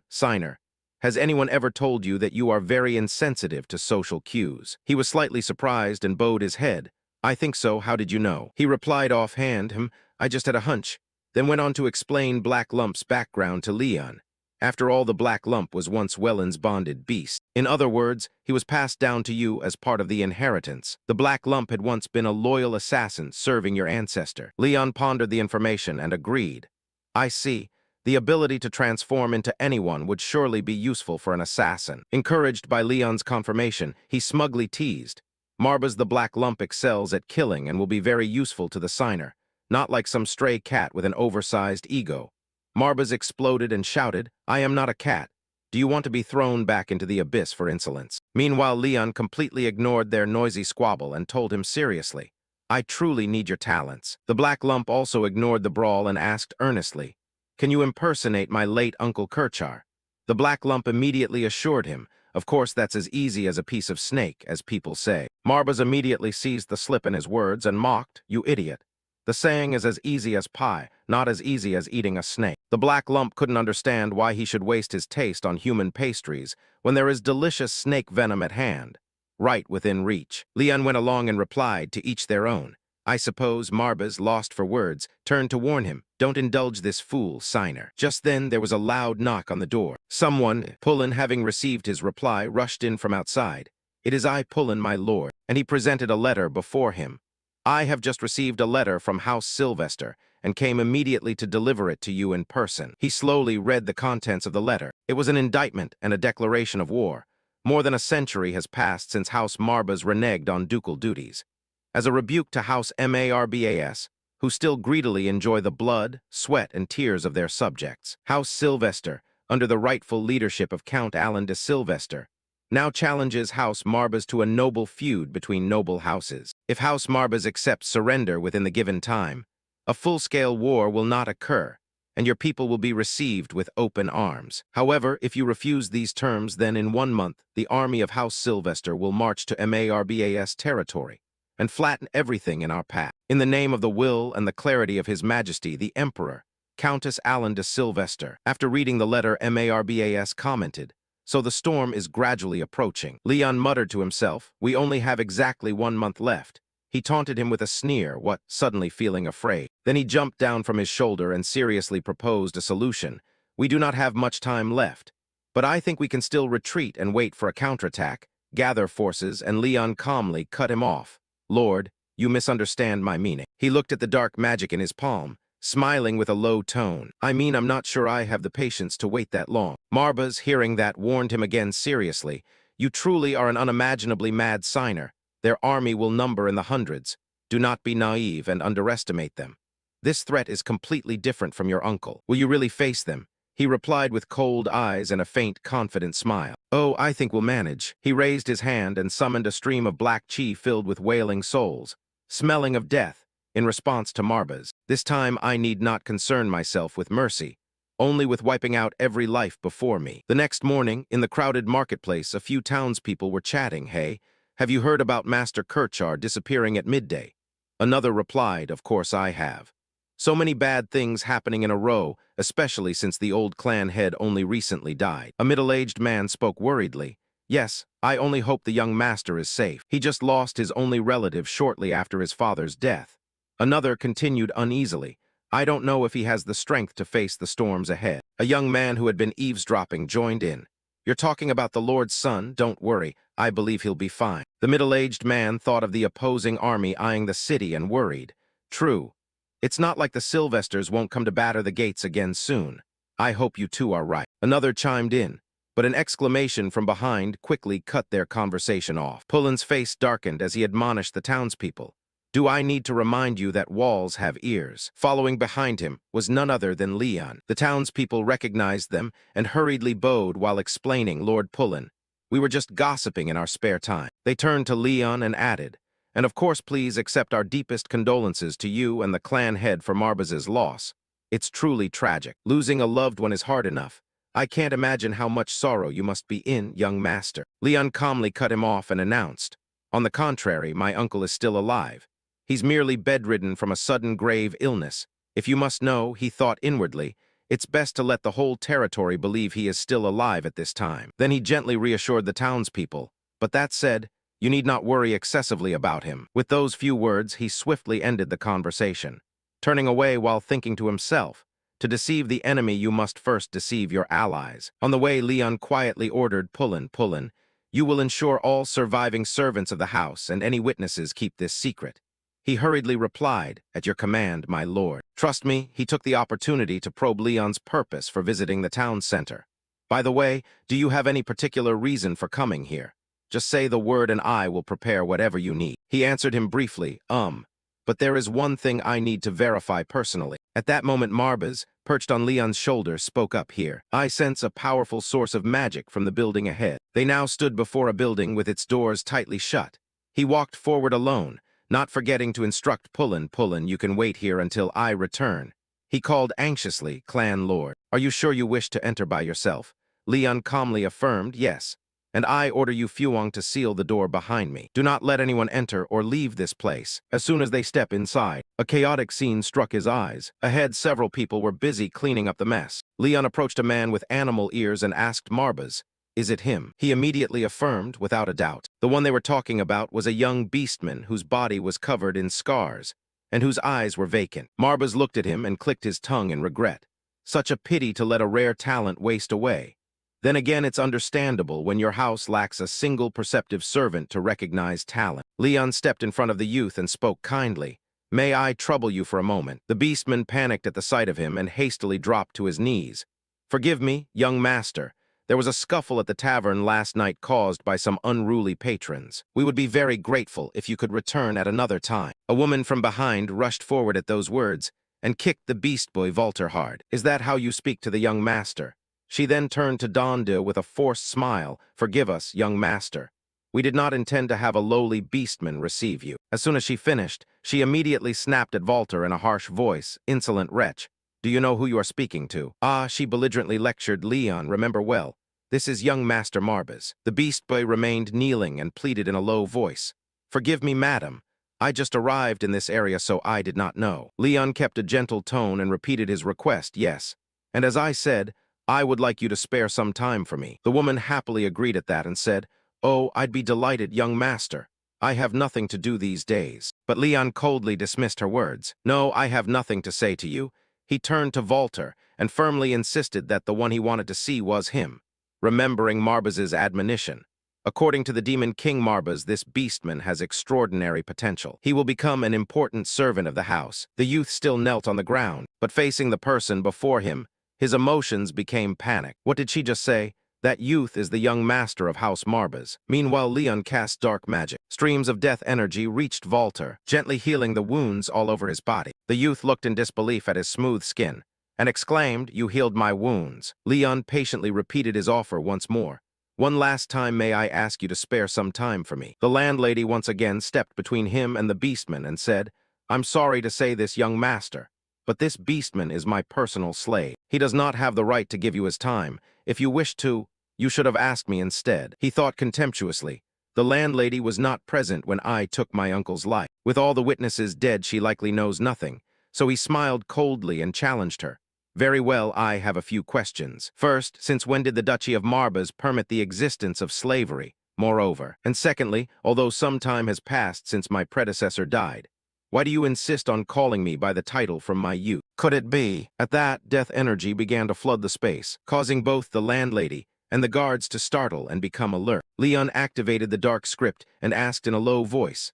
S1: signer, "Has anyone ever told you that you are very insensitive to social cues?" He was slightly surprised and bowed his head. "I think so, how did you know?" He replied offhand, "I just had a hunch," then went on to explain Black Lump's background to Leon. After all, the Black Lump was once Welland's bonded beast. In other words, he was passed down to you as part of the inheritance. The Black Lump had once been a loyal assassin serving your ancestor. Leon pondered the information and agreed. "I see. The ability to transform into anyone would surely be useful for an assassin." Encouraged by Leon's confirmation, he smugly teased, "Marbas the Black Lump excels at killing and will be very useful to the signer, not like some stray cat with an oversized ego." Marbas exploded and shouted, "I am not a cat. Do you want to be thrown back into the abyss for insolence?" Meanwhile, Leon completely ignored their noisy squabble and told him seriously, "I truly need your talents." The Black Lump also ignored the brawl and asked earnestly, "Can you impersonate my late Uncle Kirchar?" The black lump immediately assured him, of course that's as easy as a piece of snake, as people say. Marbas immediately seized the slip in his words and mocked, "You idiot. The saying is as easy as pie, not as easy as eating a snake." The black lump couldn't understand why he should waste his taste on human pastries when there is delicious snake venom at hand, right within reach. Leon went along and replied, "To each their own." I suppose Marbas, lost for words, turned to warn him, "Don't indulge this fool, signer." Just then there was a loud knock on the door. Someone, Pullen, having received his reply, rushed in from outside. "It is I, Pullen, my lord," and he presented a letter before him. "I have just received a letter from House Sylvester, and came immediately to deliver it to you in person." He slowly read the contents of the letter. It was an indictment and a declaration of war. More than a century has passed since House Marbas reneged on ducal duties. As a rebuke to House Marbas, who still greedily enjoy the blood, sweat, and tears of their subjects, House Sylvester, under the rightful leadership of Count Alan de Sylvester, now challenges House Marbas to a noble feud between noble houses. If House Marbas accepts surrender within the given time, a full-scale war will not occur, and your people will be received with open arms. However, if you refuse these terms, then in 1 month, the army of House Sylvester will march to Marbas territory and flatten everything in our path. In the name of the will and the clarity of His Majesty, the Emperor, Countess Alan de Sylvester. After reading the letter, Marbas commented, "So the storm is gradually approaching." Leon muttered to himself, "We only have exactly 1 month left." He taunted him with a sneer, suddenly feeling afraid. Then he jumped down from his shoulder and seriously proposed a solution. "We do not have much time left, but I think we can still retreat and wait for a counterattack, gather forces," and Leon calmly cut him off. "Lord, you misunderstand my meaning." He looked at the dark magic in his palm, smiling with a low tone. "I mean, I'm not sure I have the patience to wait that long." Marbas, hearing that, warned him again seriously. "You truly are an unimaginably mad signer. Their army will number in the hundreds. Do not be naive and underestimate them. This threat is completely different from your uncle. Will you really face them?" He replied with cold eyes and a faint, confident smile. "Oh, I think we'll manage." He raised his hand and summoned a stream of black chi filled with wailing souls, smelling of death, in response to Marbas. "This time I need not concern myself with mercy, only with wiping out every life before me." The next morning, in the crowded marketplace, a few townspeople were chatting. "Hey, have you heard about Master Kirchar disappearing at midday?" Another replied, "Of course I have. So many bad things happening in a row, especially since the old clan head only recently died." A middle-aged man spoke worriedly. "Yes, I only hope the young master is safe. He just lost his only relative shortly after his father's death." Another continued uneasily, "I don't know if he has the strength to face the storms ahead." A young man who had been eavesdropping joined in. "You're talking about the Lord's son? Don't worry, I believe he'll be fine." The middle-aged man thought of the opposing army eyeing the city and worried. "True. It's not like the Sylvesters won't come to batter the gates again soon. I hope you two are right." Another chimed in, but an exclamation from behind quickly cut their conversation off. Pullen's face darkened as he admonished the townspeople. "Do I need to remind you that walls have ears?" Following behind him was none other than Leon. The townspeople recognized them and hurriedly bowed while explaining, "Lord Pullen, we were just gossiping in our spare time." They turned to Leon and added, "And of course please accept our deepest condolences to you and the clan head for Marbas's loss. It's truly tragic. Losing a loved one is hard enough. I can't imagine how much sorrow you must be in, young master." Leon calmly cut him off and announced, "On the contrary, my uncle is still alive. He's merely bedridden from a sudden grave illness. If you must know," he thought inwardly, "it's best to let the whole territory believe he is still alive at this time." Then he gently reassured the townspeople, "But that said, you need not worry excessively about him." With those few words, he swiftly ended the conversation, turning away while thinking to himself, "To deceive the enemy, you must first deceive your allies." On the way, Leon quietly ordered, Pullen, you will ensure all surviving servants of the house and any witnesses keep this secret." He hurriedly replied, "At your command, my lord." Trust me, he took the opportunity to probe Leon's purpose for visiting the town center. "By the way, do you have any particular reason for coming here? Just say the word and I will prepare whatever you need." He answered him briefly, "But there is one thing I need to verify personally." At that moment, Marbas, perched on Leon's shoulder, spoke up here. "I sense a powerful source of magic from the building ahead." They now stood before a building with its doors tightly shut. He walked forward alone, not forgetting to instruct Pullen, "You can wait here until I return." He called anxiously, "Clan Lord, are you sure you wish to enter by yourself? Leon calmly affirmed, yes. And I order you Fuang to seal the door behind me. Do not let anyone enter or leave this place. As soon as they step inside, a chaotic scene struck his eyes. Ahead, several people were busy cleaning up the mess. Leon approached a man with animal ears and asked Marbas, "Is it him?" He immediately affirmed, without a doubt. The one they were talking about was a young beastman whose body was covered in scars and whose eyes were vacant. Marbas looked at him and clicked his tongue in regret. Such a pity to let a rare talent waste away. Then again, it's understandable when your house lacks a single perceptive servant to recognize talent. Leon stepped in front of the youth and spoke kindly. "May I trouble you for a moment?" The beastman panicked at the sight of him and hastily dropped to his knees. "Forgive me, young master. There was a scuffle at the tavern last night caused by some unruly patrons. We would be very grateful if you could return at another time." A woman from behind rushed forward at those words and kicked the beast boy Walter hard. "Is that how you speak to the young master?" She then turned to Donda with a forced smile. "Forgive us, young master. We did not intend to have a lowly beastman receive you." As soon as she finished, she immediately snapped at Walter in a harsh voice. "Insolent wretch. Do you know who you are speaking to?" "Ah," she belligerently lectured Leon. "Remember well. This is young Master Marbas." The beast boy remained kneeling and pleaded in a low voice. "Forgive me, madam. I just arrived in this area, so I did not know." Leon kept a gentle tone and repeated his request, "Yes. And as I said, I would like you to spare some time for me." The woman happily agreed at that and said, "Oh, I'd be delighted, young master. I have nothing to do these days." But Leon coldly dismissed her words. "No, I have nothing to say to you." He turned to Walter and firmly insisted that the one he wanted to see was him, remembering Marbas's admonition. According to the Demon King Marbas, this beastman has extraordinary potential. He will become an important servant of the house. The youth still knelt on the ground, but facing the person before him, his emotions became panic. What did she just say? That youth is the young master of House Marbas. Meanwhile, Leon cast dark magic. Streams of death energy reached Walter, gently healing the wounds all over his body. The youth looked in disbelief at his smooth skin and exclaimed, "You healed my wounds." Leon patiently repeated his offer once more. "One last time, may I ask you to spare some time for me?" The landlady once again stepped between him and the beastman and said, "I'm sorry to say this, young master, but this beastman is my personal slave. He does not have the right to give you his time. If you wish to, you should have asked me instead." He thought contemptuously. The landlady was not present when I took my uncle's life. With all the witnesses dead, she likely knows nothing. So he smiled coldly and challenged her. "Very well, I have a few questions. First, since when did the Duchy of Marbas permit the existence of slavery? Moreover, and secondly, although some time has passed since my predecessor died, why do you insist on calling me by the title from my youth? Could it be?" At that, death energy began to flood the space, causing both the landlady and the guards to startle and become alert. Leon activated the dark script and asked in a low voice,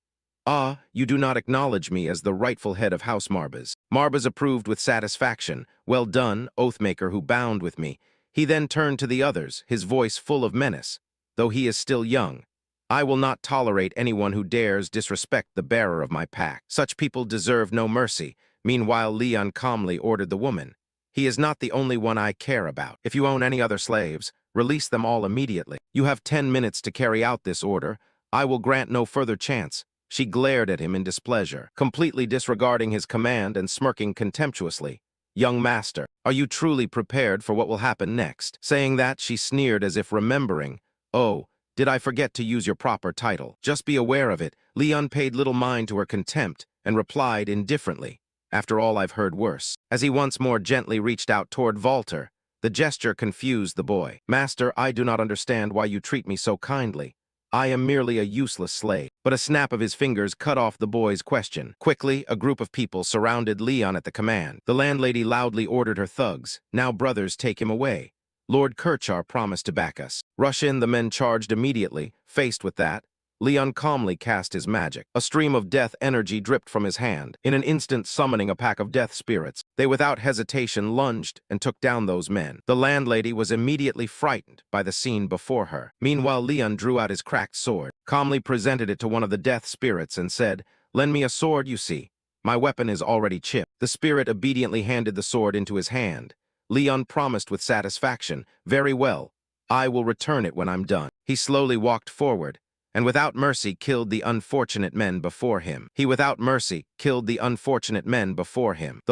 S1: "Ah, you do not acknowledge me as the rightful head of House Marbas." Marbas approved with satisfaction. "Well done, Oathmaker who bound with me." He then turned to the others, his voice full of menace. "Though he is still young, I will not tolerate anyone who dares disrespect the bearer of my pact. Such people deserve no mercy." Meanwhile, Leon calmly ordered the woman, "He is not the only one I care about. If you own any other slaves, release them all immediately. You have 10 minutes to carry out this order. I will grant no further chance." She glared at him in displeasure, completely disregarding his command and smirking contemptuously. "Young master, are you truly prepared for what will happen next?" Saying that, she sneered as if remembering, "Oh, did I forget to use your proper title? Just be aware of it." Leon paid little mind to her contempt and replied indifferently, "After all, I've heard worse." As he once more gently reached out toward Walter, the gesture confused the boy. "Master, I do not understand why you treat me so kindly. I am merely a useless slave." But a snap of his fingers cut off the boy's question. Quickly, a group of people surrounded Leon at the command. The landlady loudly ordered her thugs, "Now, brothers, take him away. Lord Kirchar promised to back us." "Rush in," the men charged immediately. Faced with that, Leon calmly cast his magic. A stream of death energy dripped from his hand, in an instant summoning a pack of death spirits. They without hesitation lunged and took down those men. The landlady was immediately frightened by the scene before her. Meanwhile, Leon drew out his cracked sword, calmly presented it to one of the death spirits and said, "Lend me a sword, you see. My weapon is already chipped." The spirit obediently handed the sword into his hand. Leon promised with satisfaction, "Very well. I will return it when I'm done." He slowly walked forward, and without mercy killed the unfortunate men before him. The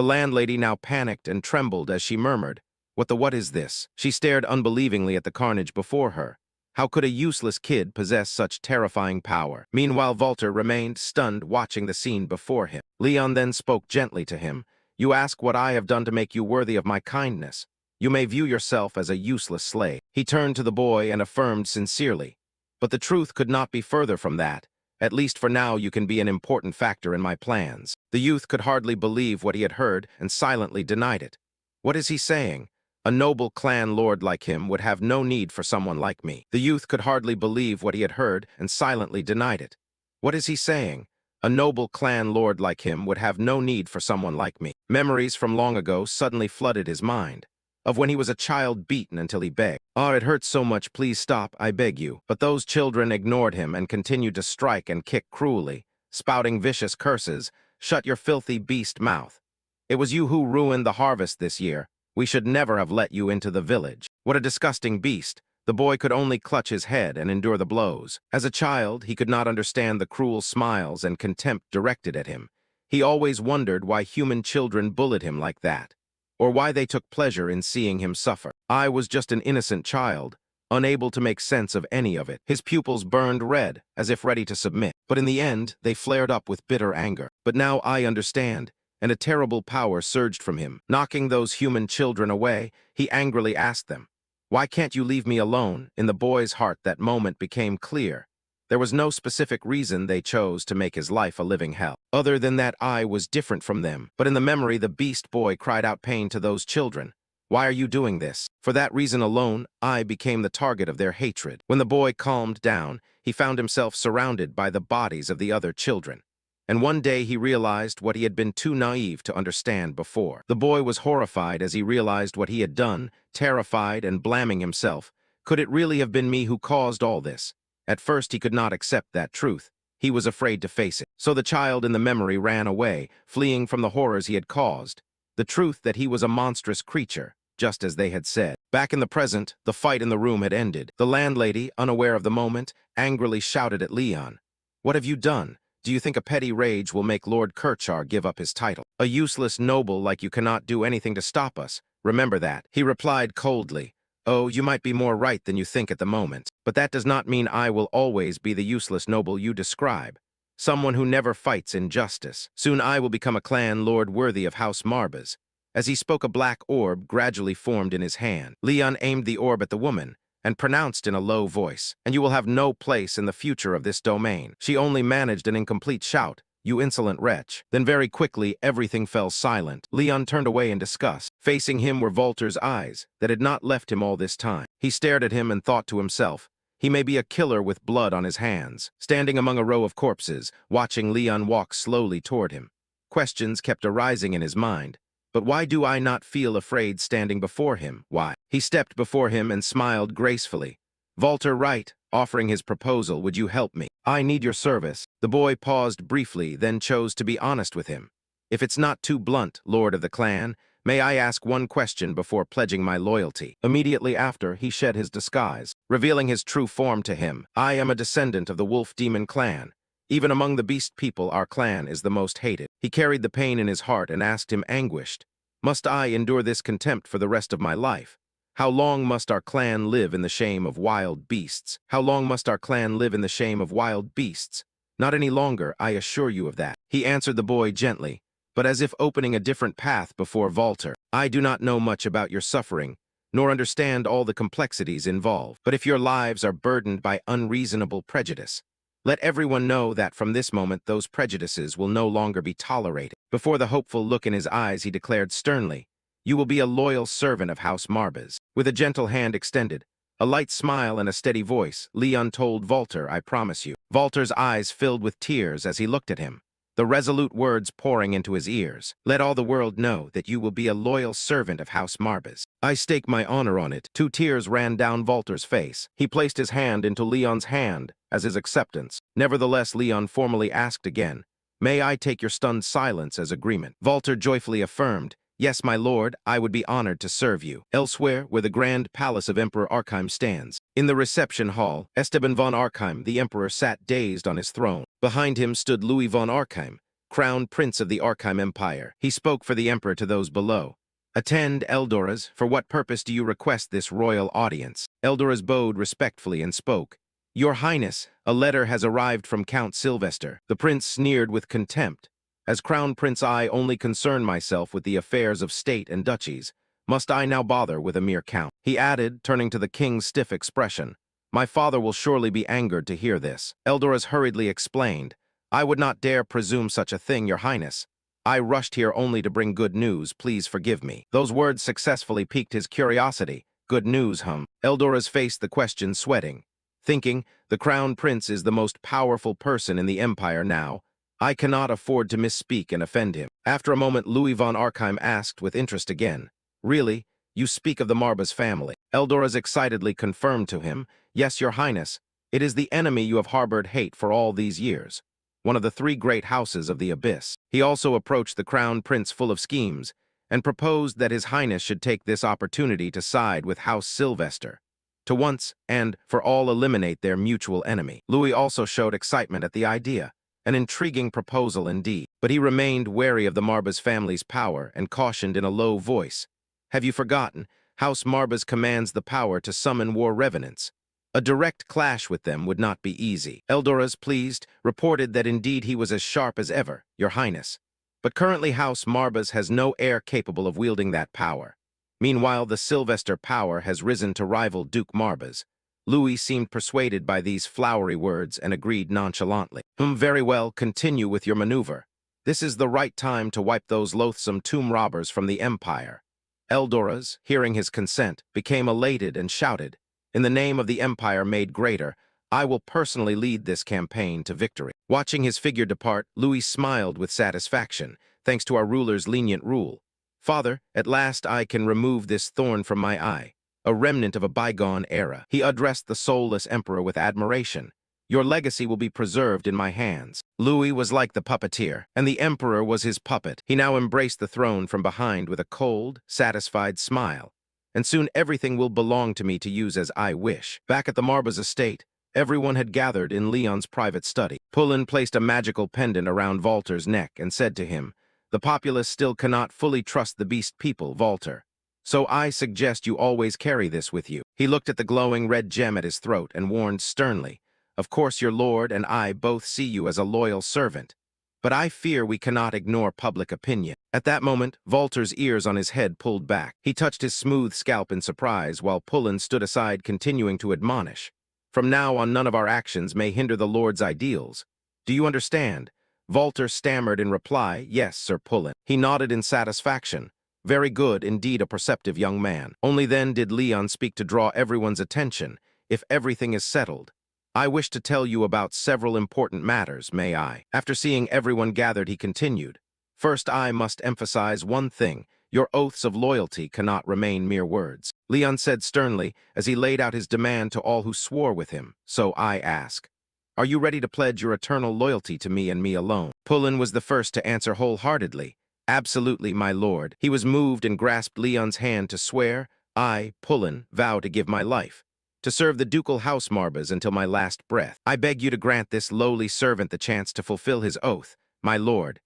S1: landlady now panicked and trembled as she murmured, What is this? She stared unbelievingly at the carnage before her. How could a useless kid possess such terrifying power? Meanwhile, Walter remained stunned watching the scene before him. Leon then spoke gently to him. You ask what I have done to make you worthy of my kindness. You may view yourself as a useless slave. He turned to the boy and affirmed sincerely. But the truth could not be further from that. At least for now you can be an important factor in my plans. The youth could hardly believe what he had heard and silently denied it. What is he saying? A noble clan lord like him would have no need for someone like me. The youth could hardly believe what he had heard and silently denied it. What is he saying? A noble clan lord like him would have no need for someone like me. Memories from long ago suddenly flooded his mind. Of when he was a child beaten until he begged. "Oh, it hurts so much, please stop, I beg you." But those children ignored him and continued to strike and kick cruelly, spouting vicious curses. "Shut your filthy beast mouth. It was you who ruined the harvest this year. We should never have let you into the village." What a disgusting beast. The boy could only clutch his head and endure the blows. As a child, he could not understand the cruel smiles and contempt directed at him. He always wondered why human children bullied him like that, or why they took pleasure in seeing him suffer. I was just an innocent child, unable to make sense of any of it. His pupils burned red, as if ready to submit. But in the end, they flared up with bitter anger. But now I understand. And a terrible power surged from him. Knocking those human children away, he angrily asked them, "Why can't you leave me alone?" In the boy's heart that moment became clear. There was no specific reason they chose to make his life a living hell. Other than that I was different from them. But in the memory, the beast boy cried out pain to those children. "Why are you doing this?" For that reason alone, I became the target of their hatred. When the boy calmed down, he found himself surrounded by the bodies of the other children. And one day he realized what he had been too naive to understand before. The boy was horrified as he realized what he had done, terrified and blaming himself. Could it really have been me who caused all this? At first he could not accept that truth. He was afraid to face it. So the child in the memory ran away, fleeing from the horrors he had caused. The truth that he was a monstrous creature, just as they had said. Back in the present, the fight in the room had ended. The landlady, unaware of the moment, angrily shouted at Leon. "What have you done? Do you think a petty rage will make Lord Kirchar give up his title? A useless noble like you cannot do anything to stop us. Remember that." He replied coldly, "Oh, you might be more right than you think at the moment. But that does not mean I will always be the useless noble you describe. Someone who never fights injustice. Soon I will become a clan lord worthy of House Marbas." As he spoke, a black orb gradually formed in his hand. Leon aimed the orb at the woman and pronounced in a low voice, "And you will have no place in the future of this domain." She only managed an incomplete shout, "You insolent wretch." Then very quickly everything fell silent. Leon turned away in disgust. Facing him were Walter's eyes that had not left him all this time. He stared at him and thought to himself, he may be a killer with blood on his hands. Standing among a row of corpses, watching Leon walk slowly toward him. Questions kept arising in his mind. But why do I not feel afraid standing before him? Why? He stepped before him and smiled gracefully. "Walter Wright, offering his proposal, would you help me? I need your service." The boy paused briefly, then chose to be honest with him. "If it's not too blunt, Lord of the Clan, may I ask one question before pledging my loyalty?" Immediately after, he shed his disguise, revealing his true form to him. "I am a descendant of the Wolf Demon clan. Even among the beast people, our clan is the most hated." He carried the pain in his heart and asked him anguished, "Must I endure this contempt for the rest of my life? How long must our clan live in the shame of wild beasts? How long must our clan live in the shame of wild beasts? Not any longer, I assure you of that." He answered the boy gently, but as if opening a different path before Walter. "I do not know much about your suffering, nor understand all the complexities involved. But if your lives are burdened by unreasonable prejudice, let everyone know that from this moment those prejudices will no longer be tolerated." Before the hopeful look in his eyes, he declared sternly, "You will be a loyal servant of House Marbas." With a gentle hand extended, a light smile and a steady voice, Leon told Walter, "I promise you." Walter's eyes filled with tears as he looked at him, the resolute words pouring into his ears. "Let all the world know that you will be a loyal servant of House Marbas. I stake my honor on it." 2 tears ran down Walter's face. He placed his hand into Leon's hand as his acceptance. Nevertheless, Leon formally asked again, "May I take your stunned silence as agreement?" Walter joyfully affirmed, "Yes, my lord, I would be honored to serve you." Elsewhere, where the grand palace of Emperor Arkheim stands. In the reception hall, Esteban von Arkheim, the emperor, sat dazed on his throne. Behind him stood Louis von Arkheim, crown prince of the Arkheim Empire. He spoke for the emperor to those below. Attend, Eldoras. For what purpose do you request this royal audience? Eldoras bowed respectfully and spoke. Your Highness, a letter has arrived from Count Sylvester. The prince sneered with contempt. As Crown Prince, I only concern myself with the affairs of state and duchies. Must I now bother with a mere count? He added, turning to the king's stiff expression. My father will surely be angered to hear this. Eldoras hurriedly explained. I would not dare presume such a thing, Your Highness. I rushed here only to bring good news, please forgive me. Those words successfully piqued his curiosity. Good news, hum. Eldoras faced the question sweating, thinking, the Crown Prince is the most powerful person in the Empire now. I cannot afford to misspeak and offend him. After a moment, Louis von Arkheim asked with interest again, Really? You speak of the Marbas family? Eldoras excitedly confirmed to him, Yes, Your Highness. It is the enemy you have harbored hate for all these years. One of the three great houses of the Abyss. He also approached the Crown Prince full of schemes, and proposed that His Highness should take this opportunity to side with House Sylvester, to once and for all eliminate their mutual enemy. Louis also showed excitement at the idea, an intriguing proposal indeed, but he remained wary of the Marbas family's power and cautioned in a low voice, Have you forgotten? House Marbas commands the power to summon war revenants. A direct clash with them would not be easy. Eldoras, pleased, reported that indeed he was as sharp as ever, Your Highness. But currently House Marbas has no heir capable of wielding that power. Meanwhile, the Sylvester power has risen to rival Duke Marbas. Louis seemed persuaded by these flowery words and agreed nonchalantly. Very well, continue with your maneuver. This is the right time to wipe those loathsome tomb robbers from the Empire. Eldoras, hearing his consent, became elated and shouted, In the name of the Empire made greater, I will personally lead this campaign to victory. Watching his figure depart, Louis smiled with satisfaction, thanks to our ruler's lenient rule. Father, at last I can remove this thorn from my eye, a remnant of a bygone era. He addressed the soulless emperor with admiration. Your legacy will be preserved in my hands. Louis was like the puppeteer, and the emperor was his puppet. He now embraced the throne from behind with a cold, satisfied smile. And soon everything will belong to me to use as I wish. Back at the Marbas estate, everyone had gathered in Leon's private study. Pullen placed a magical pendant around Walter's neck and said to him, The populace still cannot fully trust the beast people, Walter. So I suggest you always carry this with you. He looked at the glowing red gem at his throat and warned sternly, Of course your lord and I both see you as a loyal servant, but I fear we cannot ignore public opinion. At that moment, Walter's ears on his head pulled back. He touched his smooth scalp in surprise, while Pullen stood aside continuing to admonish. From now on, none of our actions may hinder the Lord's ideals. Do you understand? Walter stammered in reply, Yes, Sir Pullen. He nodded in satisfaction. Very good, indeed a perceptive young man. Only then did Leon speak to draw everyone's attention. If everything is settled, I wish to tell you about several important matters, may I? After seeing everyone gathered, he continued. First, I must emphasize one thing. Your oaths of loyalty cannot remain mere words. Leon said sternly as he laid out his demand to all who swore with him. So I ask, are you ready to pledge your eternal loyalty to me and me alone? Pullen was the first to answer wholeheartedly. Absolutely, my lord. He was moved and grasped Leon's hand to swear. I, Pullen, vow to give my life, to serve the ducal house Marbas until my last breath. I beg you to grant this lowly servant the chance to fulfill his oath, my lord.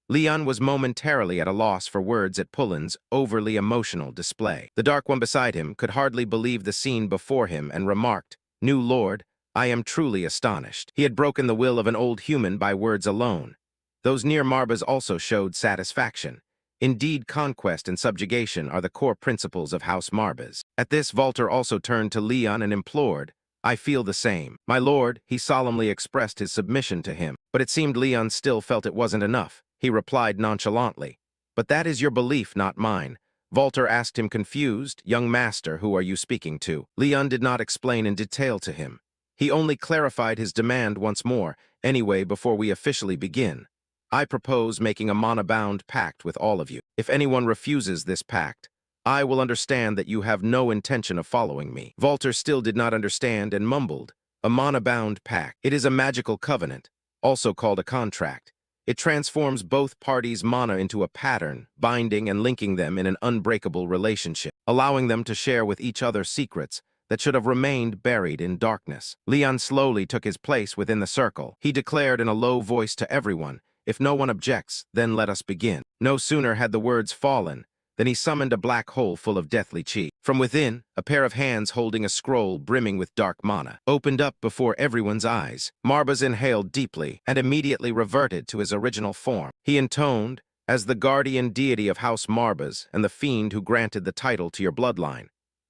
S1: Leon was momentarily at a loss for words at Pullen's overly emotional display. The Dark One beside him could hardly believe the scene before him and remarked, New lord, I am truly astonished. He had broken the will of an old human by words alone. Those near Marbas also showed satisfaction. Indeed, conquest and subjugation are the core principles of House Marbas. At this, Walter also turned to Leon and implored, I feel the same. My lord, he solemnly expressed his submission to him. But it seemed Leon still felt it wasn't enough. He replied nonchalantly, But that is your belief, not mine. Walter asked him confused, Young master, who are you speaking to? Leon did not explain in detail to him. He only clarified his demand once more. Anyway, before we officially begin, I propose making a mana-bound pact with all of you. If anyone refuses this pact, I will understand that you have no intention of following me. Walter still did not understand and mumbled, A mana-bound pact. It is a magical covenant, also called a contract. It transforms both parties' mana into a pattern, binding and linking them in an unbreakable relationship, allowing them to share with each other secrets that should have remained buried in darkness. Leon slowly took his place within the circle. He declared in a low voice to everyone, If no one objects, then let us begin. No sooner had the words fallen Then he summoned a black hole full of deathly chi. From within, a pair of hands holding a scroll brimming with dark mana opened up before everyone's eyes. Marbas inhaled deeply and immediately reverted to his original form. He intoned, as the guardian deity of House Marbas and the fiend who granted the title to your bloodline,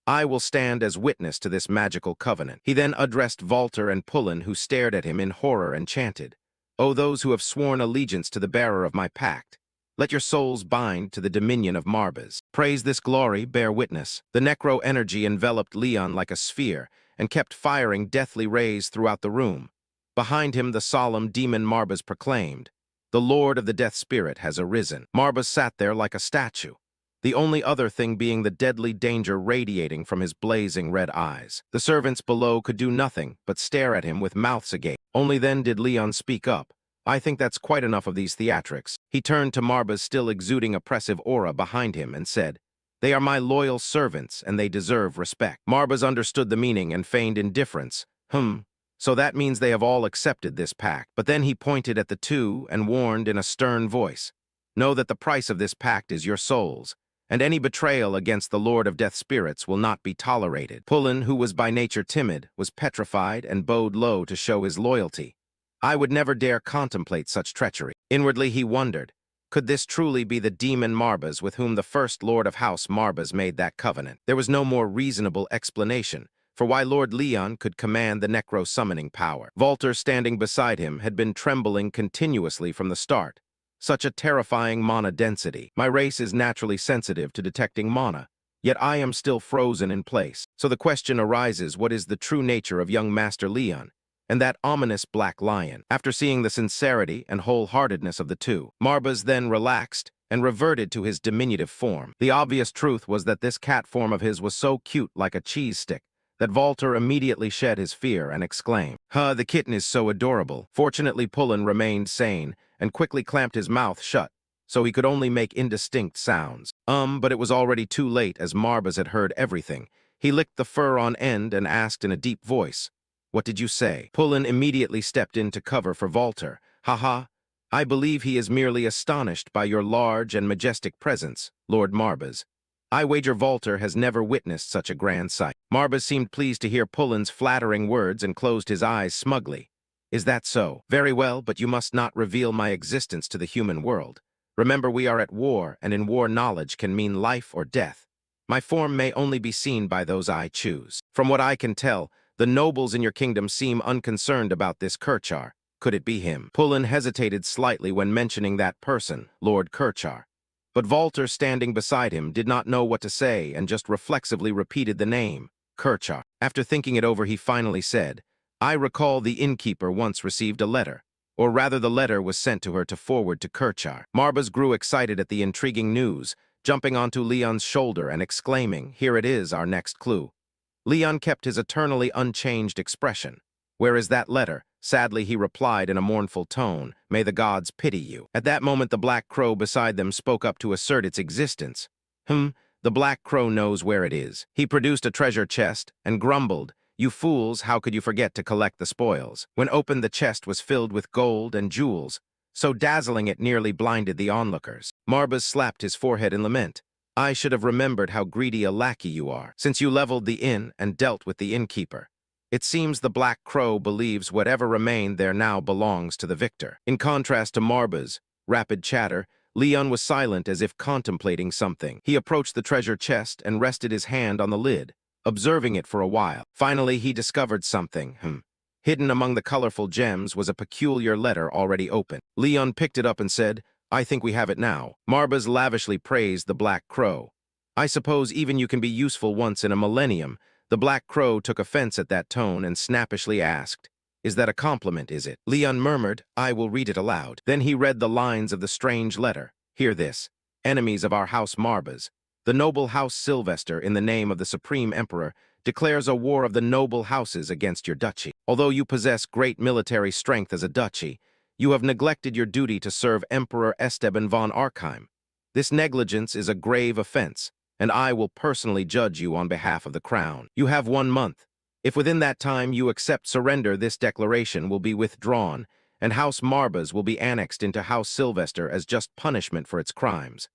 S1: I will stand as witness to this magical covenant. He then addressed Volter and Pullen, who stared at him in horror and chanted, O those who have sworn allegiance to the bearer of my pact, let your souls bind to the dominion of Marbas. Praise this glory, bear witness. The necro energy enveloped Leon like a sphere and kept firing deathly rays throughout the room. Behind him, the solemn demon Marbas proclaimed, the Lord of the Death Spirit has arisen. Marbas sat there like a statue, the only other thing being the deadly danger radiating from his blazing red eyes. The servants below could do nothing but stare at him with mouths agape. Only then did Leon speak up. I think that's quite enough of these theatrics. He turned to Marbas, still exuding oppressive aura behind him, and said, They are my loyal servants, and they deserve respect. Marbas understood the meaning and feigned indifference. So that means they have all accepted this pact. But then he pointed at the two and warned in a stern voice, Know that the price of this pact is your souls, and any betrayal against the Lord of Death Spirits will not be tolerated. Pullen, who was by nature timid, was petrified and bowed low to show his loyalty. I would never dare contemplate such treachery. Inwardly he wondered, could this truly be the demon Marbas with whom the first Lord of House Marbas made that covenant? There was no more reasonable explanation for why Lord Leon could command the necro-summoning power. Volter, standing beside him, had been trembling continuously from the start. Such a terrifying mana density. My race is naturally sensitive to detecting mana, yet I am still frozen in place. So the question arises, what is the true nature of young Master Leon and that ominous black lion? After seeing the sincerity and wholeheartedness of the two, Marbas then relaxed and reverted to his diminutive form. The obvious truth was that this cat form of his was so cute, like a cheese stick, that Volter immediately shed his fear and exclaimed, the kitten is so adorable. Fortunately, Pullen remained sane and quickly clamped his mouth shut, so he could only make indistinct sounds. But it was already too late, as Marbas had heard everything. He licked the fur on end and asked in a deep voice, What did you say? Pullen immediately stepped in to cover for Volter. I believe he is merely astonished by your large and majestic presence, Lord Marbas. I wager Volter has never witnessed such a grand sight. Marbas seemed pleased to hear Pullen's flattering words and closed his eyes smugly. Is that so? Very well, but you must not reveal my existence to the human world. Remember, we are at war, and in war knowledge can mean life or death. My form may only be seen by those I choose. From what I can tell, the nobles in your kingdom seem unconcerned about this Kirchar. Could it be him? Pullen hesitated slightly when mentioning that person, Lord Kirchar. But Volter, standing beside him, did not know what to say and just reflexively repeated the name, Kirchar. After thinking it over, he finally said, I recall the innkeeper once received a letter, or rather the letter was sent to her to forward to Kirchar. Marbas grew excited at the intriguing news, jumping onto Leon's shoulder and exclaiming, Here it is, our next clue. Leon kept his eternally unchanged expression. Where is that letter? Sadly, he replied in a mournful tone, May the gods pity you. At that moment, the black crow beside them spoke up to assert its existence. The black crow knows where it is. He produced a treasure chest and grumbled, You fools, how could you forget to collect the spoils? When opened, the chest was filled with gold and jewels, so dazzling it nearly blinded the onlookers. Marbas slapped his forehead in lament. I should have remembered how greedy a lackey you are, since you leveled the inn and dealt with the innkeeper. It seems the black crow believes whatever remained there now belongs to the victor. In contrast to Marbas' rapid chatter, Leon was silent, as if contemplating something. He approached the treasure chest and rested his hand on the lid, observing it for a while. Finally, he discovered something. Hidden among the colorful gems was a peculiar letter already open. Leon picked it up and said, I think we have it now. Marbas lavishly praised the black crow. I suppose even you can be useful once in a millennium. The black crow took offense at that tone and snappishly asked, Is that a compliment, is it? Leon murmured, I will read it aloud. Then he read the lines of the strange letter. Hear this. Enemies of our house Marbas. The noble house Sylvester, in the name of the Supreme Emperor, declares a war of the noble houses against your duchy. Although you possess great military strength as a duchy, you have neglected your duty to serve Emperor Esteban von Arkheim. This negligence is a grave offense, and I will personally judge you on behalf of the crown. You have 1 month. If within that time you accept surrender, this declaration will be withdrawn, and House Marbas will be annexed into House Sylvester as just punishment for its crimes.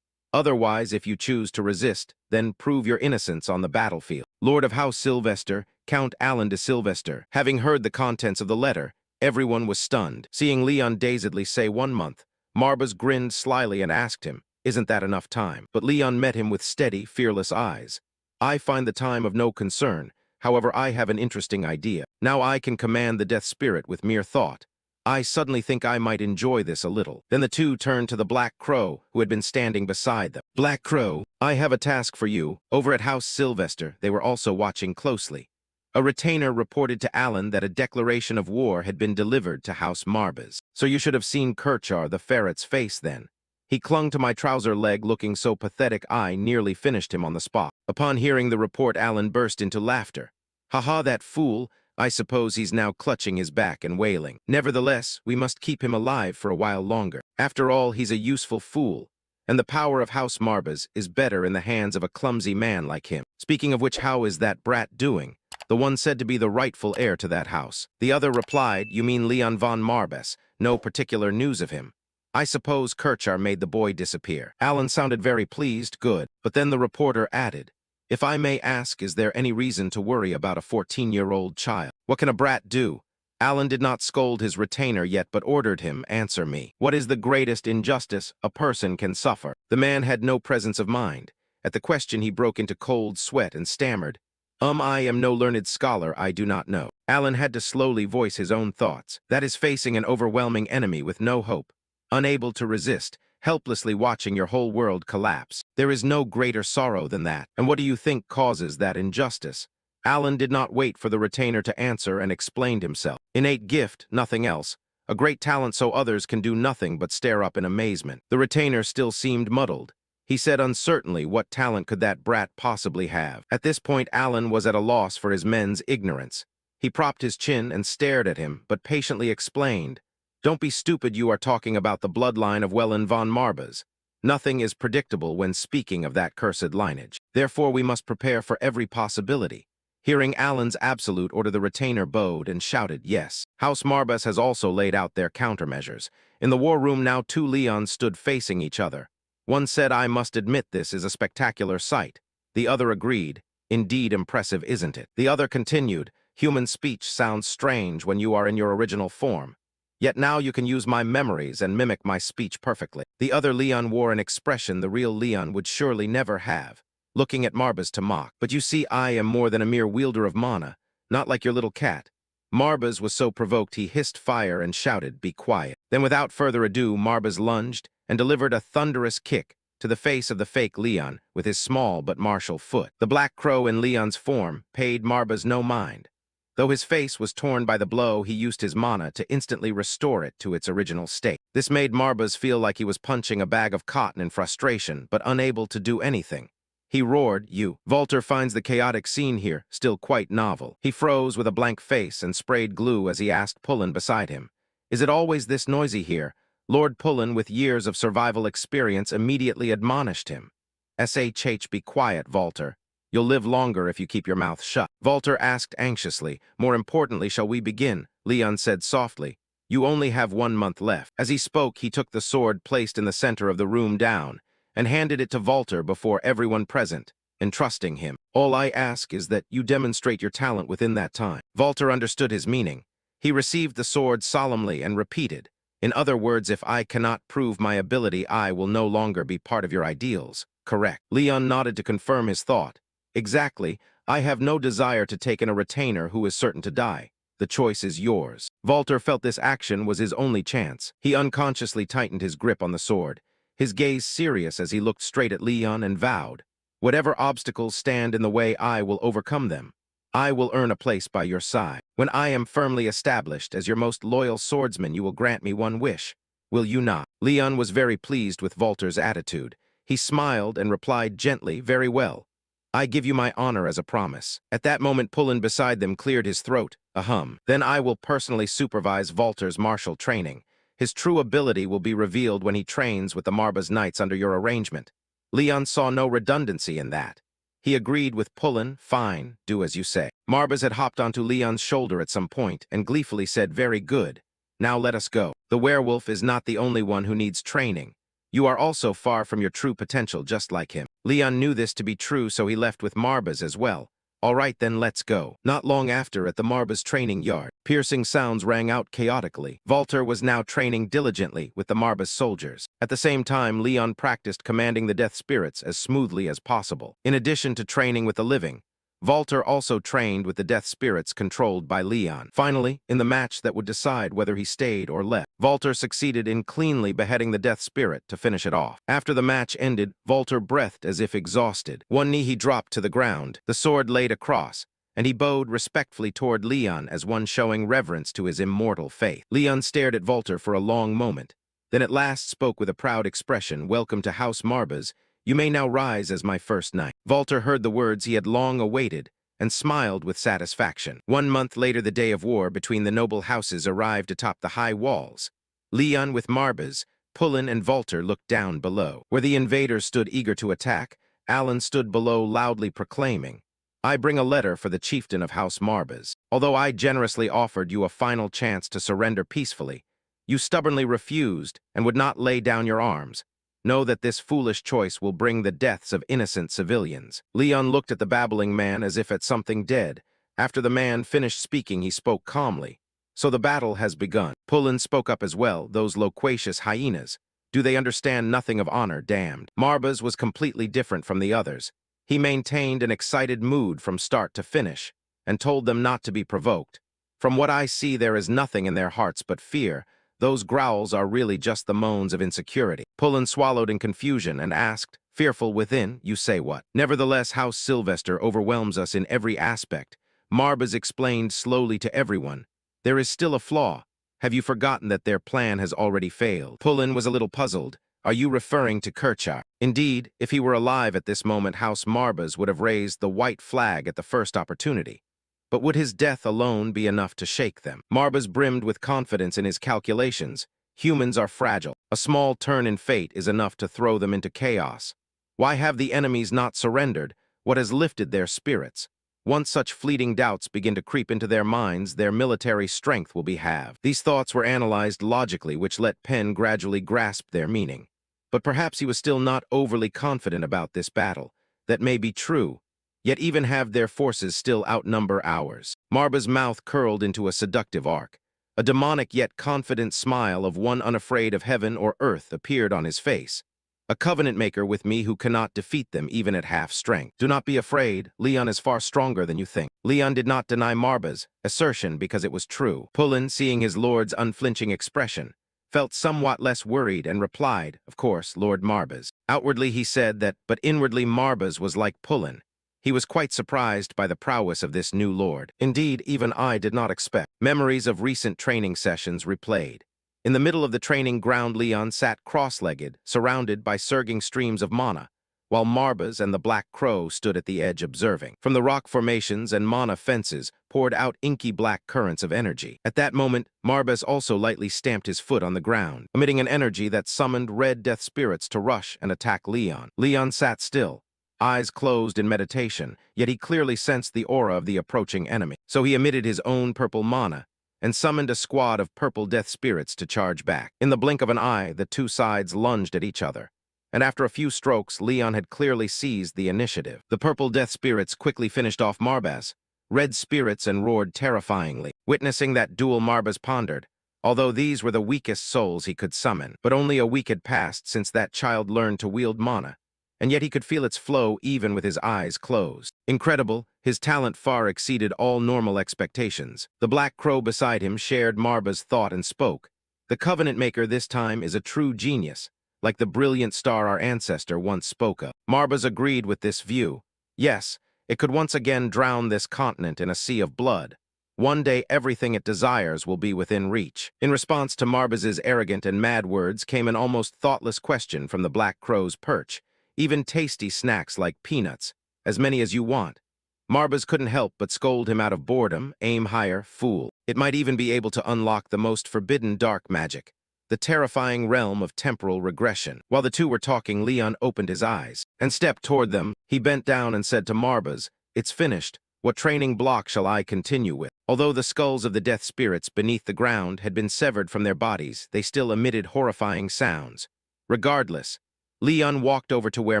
S1: Otherwise, if you choose to resist, then prove your innocence on the battlefield. Lord of House Sylvester, Count Alan de Sylvester. Having heard the contents of the letter, everyone was stunned. Seeing Leon dazedly say 1 month, Marbas grinned slyly and asked him, "Isn't that enough time?" But Leon met him with steady, fearless eyes. "I find the time of no concern. However, I have an interesting idea. Now I can command the death spirit with mere thought. I suddenly think I might enjoy this a little." Then the two turned to the Black Crow, who had been standing beside them. "Black Crow, I have a task for you." Over at House Sylvester, they were also watching closely. A retainer reported to Alan that a declaration of war had been delivered to House Marbas. So you should have seen Kirchar the ferret's face then. He clung to my trouser leg looking so pathetic I nearly finished him on the spot. Upon hearing the report, Alan burst into laughter. "Ha, that fool! I suppose he's now clutching his back and wailing. Nevertheless, we must keep him alive for a while longer. After all, he's a useful fool, and the power of House Marbas is better in the hands of a clumsy man like him. Speaking of which, how is that brat doing? The one said to be the rightful heir to that house." The other replied, "You mean Leon von Marbas. No particular news of him. I suppose Kirchar made the boy disappear." Alan sounded very pleased. "Good." But then the reporter added, "If I may ask, is there any reason to worry about a 14-year-old child? What can a brat do?" Alan did not scold his retainer yet, but ordered him, "Answer me. What is the greatest injustice a person can suffer?" The man had no presence of mind. At the question he broke into cold sweat and stammered, I am no learned scholar, I do not know." Alan had to slowly voice his own thoughts. That is facing an overwhelming enemy with no hope, unable to resist, helplessly watching your whole world collapse. There is no greater sorrow than that. And what do you think causes that injustice? Alan did not wait for the retainer to answer and explained himself. Innate gift, nothing else. A great talent so others can do nothing but stare up in amazement. The retainer still seemed muddled. He said uncertainly, what talent could that brat possibly have? At this point, Alan was at a loss for his men's ignorance. He propped his chin and stared at him, but patiently explained, "Don't be stupid, you are talking about the bloodline of Welland von Marbas. Nothing is predictable when speaking of that cursed lineage. Therefore we must prepare for every possibility." Hearing Alan's absolute order, the retainer bowed and shouted, "Yes." House Marbas has also laid out their countermeasures. In the war room now 2 Leons stood facing each other. One said, "I must admit this is a spectacular sight." The other agreed, "Indeed impressive, isn't it?" The other continued, "Human speech sounds strange when you are in your original form. Yet now you can use my memories and mimic my speech perfectly." The other Leon wore an expression the real Leon would surely never have, looking at Marbas to mock. "But you see, I am more than a mere wielder of mana, not like your little cat." Marbas was so provoked he hissed fire and shouted, "Be quiet." Then without further ado, Marbas lunged and delivered a thunderous kick to the face of the fake Leon with his small but martial foot. The Black Crow in Leon's form paid Marbas no mind. Though his face was torn by the blow, he used his mana to instantly restore it to its original state. This made Marbas feel like he was punching a bag of cotton in frustration, but unable to do anything. He roared, "You." Walter finds the chaotic scene here still quite novel. He froze with a blank face and sprayed glue as he asked Pullen beside him, "Is it always this noisy here?" Lord Pullen, with years of survival experience, immediately admonished him. "Shh, be quiet, Walter. You'll live longer if you keep your mouth shut." Walter asked anxiously, "More importantly, shall we begin?" Leon said softly, "You only have 1 month left." As he spoke, he took the sword placed in the center of the room down and handed it to Walter before everyone present, entrusting him. "All I ask is that you demonstrate your talent within that time." Walter understood his meaning. He received the sword solemnly and repeated, "In other words, if I cannot prove my ability, I will no longer be part of your ideals. Correct?" Leon nodded to confirm his thought. "Exactly. I have no desire to take in a retainer who is certain to die. The choice is yours." Walter felt this action was his only chance. He unconsciously tightened his grip on the sword, his gaze serious as he looked straight at Leon and vowed, "Whatever obstacles stand in the way, I will overcome them. I will earn a place by your side. When I am firmly established as your most loyal swordsman, you will grant me one wish. Will you not?" Leon was very pleased with Walter's attitude. He smiled and replied gently, "Very well. I give you my honor as a promise." At that moment, Pullen beside them cleared his throat. "Ahem. Then I will personally supervise Walter's martial training. His true ability will be revealed when he trains with the Marbas Knights under your arrangement." Leon saw no redundancy in that. He agreed with Pullen, "Fine, do as you say." Marbas had hopped onto Leon's shoulder at some point and gleefully said, "Very good. Now let us go. The werewolf is not the only one who needs training. You are also far from your true potential, just like him. Leon knew this to be true, so he left with Marbas as well. All right, then let's go. Not long after, at the Marbas training yard, piercing sounds rang out chaotically. Walter was now training diligently with the Marbas soldiers. At the same time, Leon practiced commanding the death spirits as smoothly as possible. In addition to training with the living, Walter also trained with the death spirits controlled by Leon. Finally, in the match that would decide whether he stayed or left, Walter succeeded in cleanly beheading the death spirit to finish it off. After the match ended, Walter breathed as if exhausted. One knee he dropped to the ground, the sword laid across, and he bowed respectfully toward Leon as one showing reverence to his immortal faith. Leon stared at Walter for a long moment, then at last spoke with a proud expression, "Welcome to House Marbas. You may now rise as my first knight." Walter heard the words he had long awaited and smiled with satisfaction. 1 month later, the day of war between the noble houses arrived atop the high walls. Leon with Marbas, Pullen and Walter looked down below. Where the invaders stood eager to attack, Alan stood below loudly proclaiming, "I bring a letter for the chieftain of House Marbas. Although I generously offered you a final chance to surrender peacefully, you stubbornly refused and would not lay down your arms. Know that this foolish choice will bring the deaths of innocent civilians." Leon looked at the babbling man as if at something dead. After the man finished speaking, he spoke calmly. "So the battle has begun." Pullen spoke up as well, "Those loquacious hyenas. Do they understand nothing of honor, damned?" Marbas was completely different from the others. He maintained an excited mood from start to finish, and told them not to be provoked. "From what I see, there is nothing in their hearts but fear. Those growls are really just the moans of insecurity." Pullen swallowed in confusion and asked, "Fearful within, you say what?" "Nevertheless, House Sylvester overwhelms us in every aspect." Marbas explained slowly to everyone, "There is still a flaw. Have you forgotten that their plan has already failed?" Pullen was a little puzzled. "Are you referring to Kirchar?" Indeed, if he were alive at this moment, House Marbas would have raised the white flag at the first opportunity. But would his death alone be enough to shake them? Marbas brimmed with confidence in his calculations. Humans are fragile. A small turn in fate is enough to throw them into chaos. Why have the enemies not surrendered? What has lifted their spirits? Once such fleeting doubts begin to creep into their minds, their military strength will be halved. These thoughts were analyzed logically, which let Penn gradually grasp their meaning. But perhaps he was still not overly confident about this battle. That may be true, yet even have their forces still outnumber ours. Marba's mouth curled into a seductive arc. A demonic yet confident smile of one unafraid of heaven or earth appeared on his face. "A covenant maker with me who cannot defeat them even at half strength. Do not be afraid. Leon is far stronger than you think." Leon did not deny Marba's assertion because it was true. Pullen, seeing his lord's unflinching expression, felt somewhat less worried and replied, "Of course, Lord Marbas." Outwardly he said that, but inwardly Marbas was like Pullen. He was quite surprised by the prowess of this new lord. Indeed, even I did not expect. Memories of recent training sessions replayed. In the middle of the training ground, Leon sat cross-legged, surrounded by surging streams of mana, while Marbas and the Black Crow stood at the edge observing. From the rock formations and mana fences poured out inky black currents of energy. At that moment, Marbas also lightly stamped his foot on the ground, emitting an energy that summoned red death spirits to rush and attack Leon. Leon sat still, eyes closed in meditation, yet he clearly sensed the aura of the approaching enemy. So he emitted his own purple mana and summoned a squad of purple death spirits to charge back. In the blink of an eye, the two sides lunged at each other, and after a few strokes, Leon had clearly seized the initiative. The purple death spirits quickly finished off Marbas, red spirits, and roared terrifyingly. Witnessing that duel, Marbas pondered. Although these were the weakest souls he could summon, but only a week had passed since that child learned to wield mana, and yet he could feel its flow even with his eyes closed. Incredible, his talent far exceeded all normal expectations. The Black Crow beside him shared Marba's thought and spoke. "The Covenant Maker this time is a true genius, like the brilliant star our ancestor once spoke of." Marbas agreed with this view. Yes, it could once again drown this continent in a sea of blood. One day everything it desires will be within reach. In response to Marbas's arrogant and mad words came an almost thoughtless question from the Black Crow's perch. "Even tasty snacks like peanuts, as many as you want." Marbas couldn't help but scold him out of boredom. "Aim higher, fool." It might even be able to unlock the most forbidden dark magic, the terrifying realm of temporal regression. While the two were talking, Leon opened his eyes and stepped toward them. He bent down and said to Marbas, "It's finished. What training block shall I continue with?" Although the skulls of the death spirits beneath the ground had been severed from their bodies, they still emitted horrifying sounds. Regardless, Leon walked over to where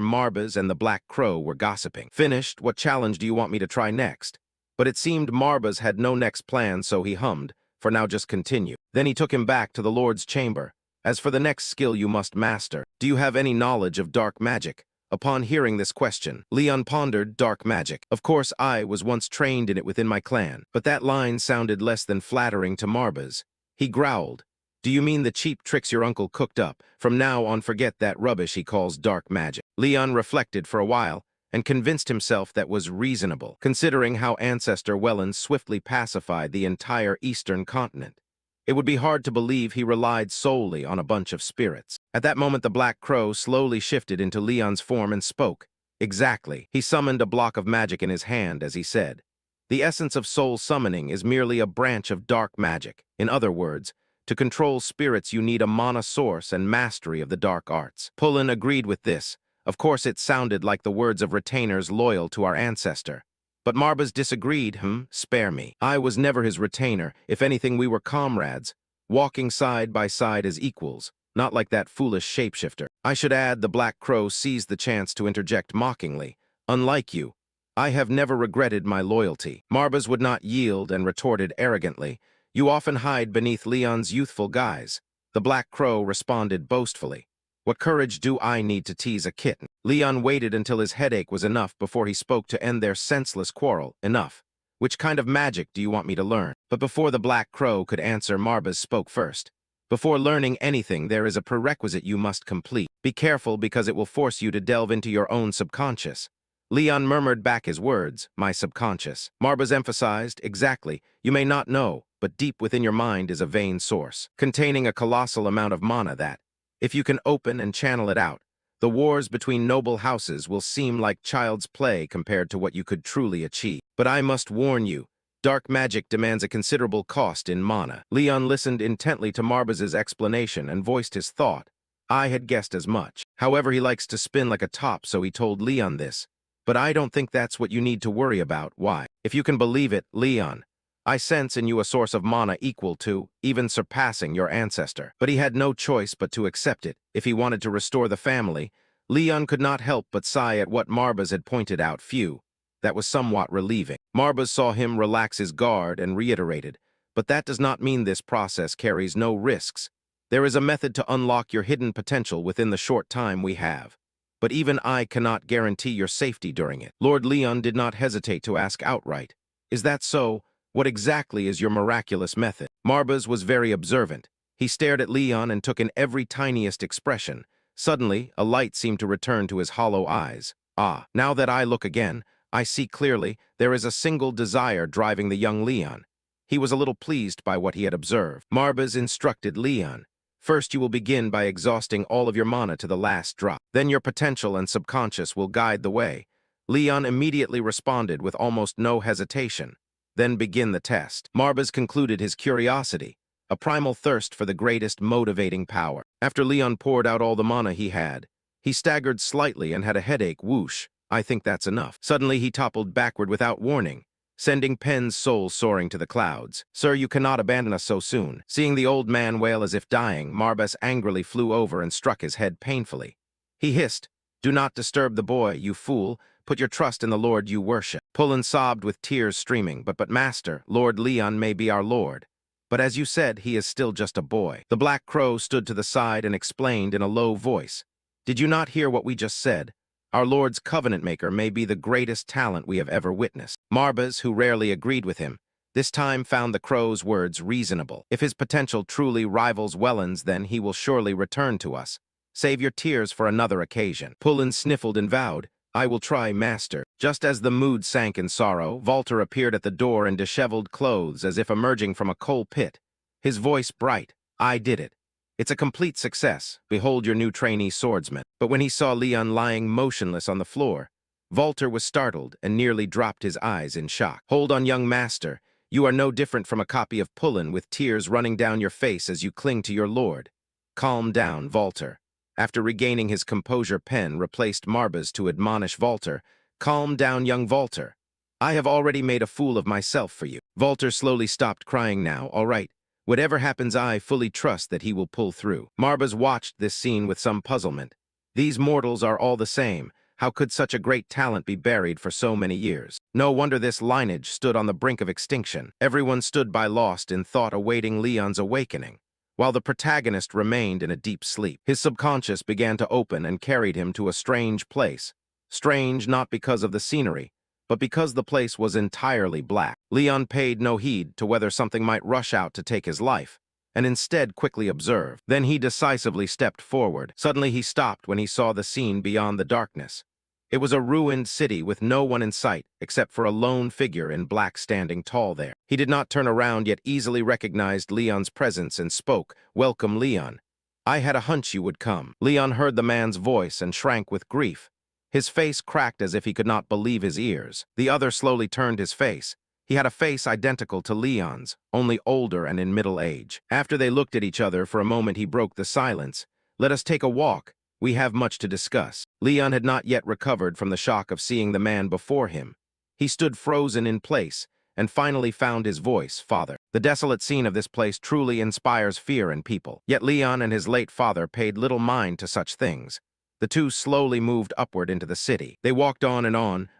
S1: Marbas and the Black Crow were gossiping. Finished, what challenge do you want me to try next? But it seemed Marbas had no next plan, so he hummed, for now just continue. Then he took him back to the Lord's chamber. As for the next skill you must master, do you have any knowledge of dark magic? Upon hearing this question, Leon pondered dark magic. Of course, I was once trained in it within my clan, but that line sounded less than flattering to Marbas. He growled, "Do you mean the cheap tricks your uncle cooked up? From now on, forget that rubbish he calls dark magic." Leon reflected for a while and convinced himself that was reasonable, considering how Ancestor Welland swiftly pacified the entire eastern continent. It would be hard to believe he relied solely on a bunch of spirits. At that moment, the Black Crow slowly shifted into Leon's form and spoke. Exactly. He summoned a block of magic in his hand as he said, "The essence of soul summoning is merely a branch of dark magic. In other words, to control spirits you need a mana source and mastery of the dark arts." Pullen agreed with this. Of course, it sounded like the words of retainers loyal to our ancestor. But Marbas disagreed. Spare me. I was never his retainer. If anything, we were comrades, walking side by side as equals, not like that foolish shapeshifter. I should add, the Black Crow seized the chance to interject mockingly. "Unlike you, I have never regretted my loyalty." Marbas would not yield and retorted arrogantly, "You often hide beneath Leon's youthful guise." The Black Crow responded boastfully, "What courage do I need to tease a kitten?" Leon waited until his headache was enough before he spoke to end their senseless quarrel. "Enough. Which kind of magic do you want me to learn?" But before the Black Crow could answer, Marbas spoke first. "Before learning anything, there is a prerequisite you must complete. Be careful because it will force you to delve into your own subconscious." Leon murmured back his words, "My subconscious." Marbas emphasized, "Exactly. You may not know, but deep within your mind is a vein source, containing a colossal amount of mana that, if you can open and channel it out, the wars between noble houses will seem like child's play compared to what you could truly achieve. But I must warn you, dark magic demands a considerable cost in mana." Leon listened intently to Marbas's explanation and voiced his thought. I had guessed as much. However, he likes to spin like a top, so he told Leon this. "But I don't think that's what you need to worry about." "Why?" "If you can believe it, Leon, I sense in you a source of mana equal to, even surpassing, your ancestor." But he had no choice but to accept it. If he wanted to restore the family, Leon could not help but sigh at what Marbas had pointed out. Phew, that was somewhat relieving. Marbas saw him relax his guard and reiterated, "But that does not mean this process carries no risks. There is a method to unlock your hidden potential within the short time we have. But even I cannot guarantee your safety during it." Lord Leon did not hesitate to ask outright, "Is that so? What exactly is your miraculous method?" Marbas was very observant. He stared at Leon and took in every tiniest expression. Suddenly, a light seemed to return to his hollow eyes. "Ah, now that I look again, I see clearly there is a single desire driving the young Leon." He was a little pleased by what he had observed. Marbas instructed Leon, "First you will begin by exhausting all of your mana to the last drop. Then your potential and subconscious will guide the way." Leon immediately responded with almost no hesitation. "Then begin the test." Marbas concluded his curiosity, a primal thirst for the greatest motivating power. After Leon poured out all the mana he had, he staggered slightly and had a headache. Whoosh, "I think that's enough." Suddenly he toppled backward without warning, sending Pen's soul soaring to the clouds. "Sir, you cannot abandon us so soon." Seeing the old man wail as if dying, Marbas angrily flew over and struck his head painfully. He hissed, "Do not disturb the boy, you fool. Put your trust in the Lord you worship." Pullen sobbed with tears streaming, But Master, Lord Leon may be our Lord. But as you said, he is still just a boy." The Black Crow stood to the side and explained in a low voice, "Did you not hear what we just said? Our Lord's covenant maker may be the greatest talent we have ever witnessed." Marbas, who rarely agreed with him, this time found the Crow's words reasonable. "If his potential truly rivals Welland's, then he will surely return to us. Save your tears for another occasion." Pullen sniffled and vowed, "I will try, Master." Just as the mood sank in sorrow, Walter appeared at the door in disheveled clothes as if emerging from a coal pit. His voice bright, "I did it. It's a complete success. Behold your new trainee swordsman." But when he saw Leon lying motionless on the floor, Walter was startled and nearly dropped his eyes in shock. "Hold on, young master. You are no different from a copy of Pullen with tears running down your face as you cling to your lord." "Calm down, Walter." After regaining his composure, Pen replaced Marbas to admonish Walter, "Calm down, young Walter. I have already made a fool of myself for you." Walter slowly stopped crying now. "All right, Whatever happens, I fully trust that he will pull through. Marbas watched this scene with some puzzlement. These mortals are all the same. How could such a great talent be buried for so many years? No wonder this lineage stood on the brink of extinction. Everyone stood by lost in thought, awaiting Leon's awakening, while the protagonist remained in a deep sleep. His subconscious began to open and carried him to a strange place. Strange not because of the scenery, but because the place was entirely black. Leon paid no heed to whether something might rush out to take his life, and instead quickly observed. Then he decisively stepped forward. Suddenly he stopped when he saw the scene beyond the darkness. It was a ruined city with no one in sight except for a lone figure in black standing tall there. He did not turn around, yet easily recognized Leon's presence and spoke, "Welcome, Leon. I had a hunch you would come." Leon heard the man's voice and shrank with grief. His face cracked as if he could not believe his ears. The other slowly turned his face. He had a face identical to Leon's, only older and in middle age. After they looked at each other for a moment, he broke the silence. "Let us take a walk. We have much to discuss." Leon had not yet recovered from the shock of seeing the man before him. He stood frozen in place and finally found his voice, "Father." The desolate scene of this place truly inspires fear in people. Yet Leon and his late father paid little mind to such things. The two slowly moved upward into the city. They walked on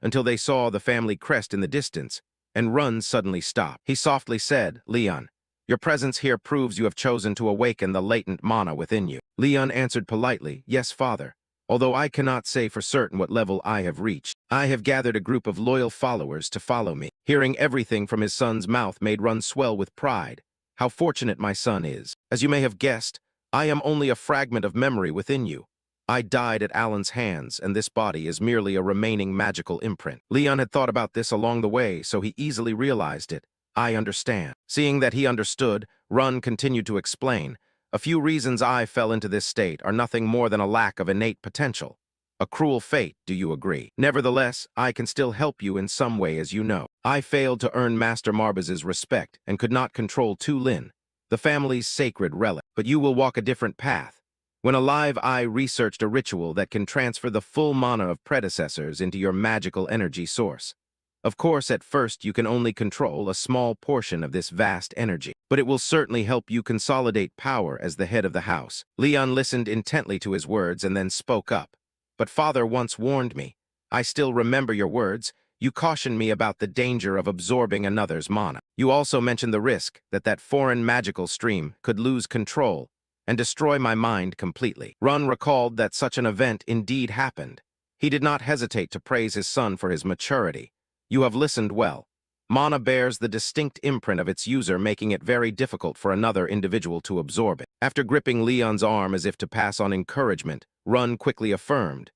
S1: until they saw the family crest in the distance, and Run suddenly stopped. He softly said, "Leon, your presence here proves you have chosen to awaken the latent mana within you." Leon answered politely, "Yes, father, although I cannot say for certain what level I have reached. I have gathered a group of loyal followers to follow me." Hearing everything from his son's mouth made Run swell with pride. "How fortunate my son is. As you may have guessed, I am only a fragment of memory within you. I died at Alan's hands, and this body is merely a remaining magical imprint." Leon had thought about this along the way, so he easily realized it. "I understand." Seeing that he understood, Run continued to explain, "A few reasons I fell into this state are nothing more than a lack of innate potential. A cruel fate, do you agree? Nevertheless, I can still help you in some way, as you know. I failed to earn Master Marbas's respect and could not control Tu Lin, the family's sacred relic. But you will walk a different path. When alive, I researched a ritual that can transfer the full mana of predecessors into your magical energy source. Of course, at first you can only control a small portion of this vast energy, but it will certainly help you consolidate power as the head of the house." Leon listened intently to his words and then spoke up. "But father once warned me. I still remember your words. You cautioned me about the danger of absorbing another's mana. You also mentioned the risk that foreign magical stream could lose control and destroy my mind completely." Run recalled that such an event indeed happened. He did not hesitate to praise his son for his maturity. "You have listened well. Mana bears the distinct imprint of its user, making it very difficult for another individual to absorb it." After gripping Leon's arm as if to pass on encouragement, Run quickly affirmed,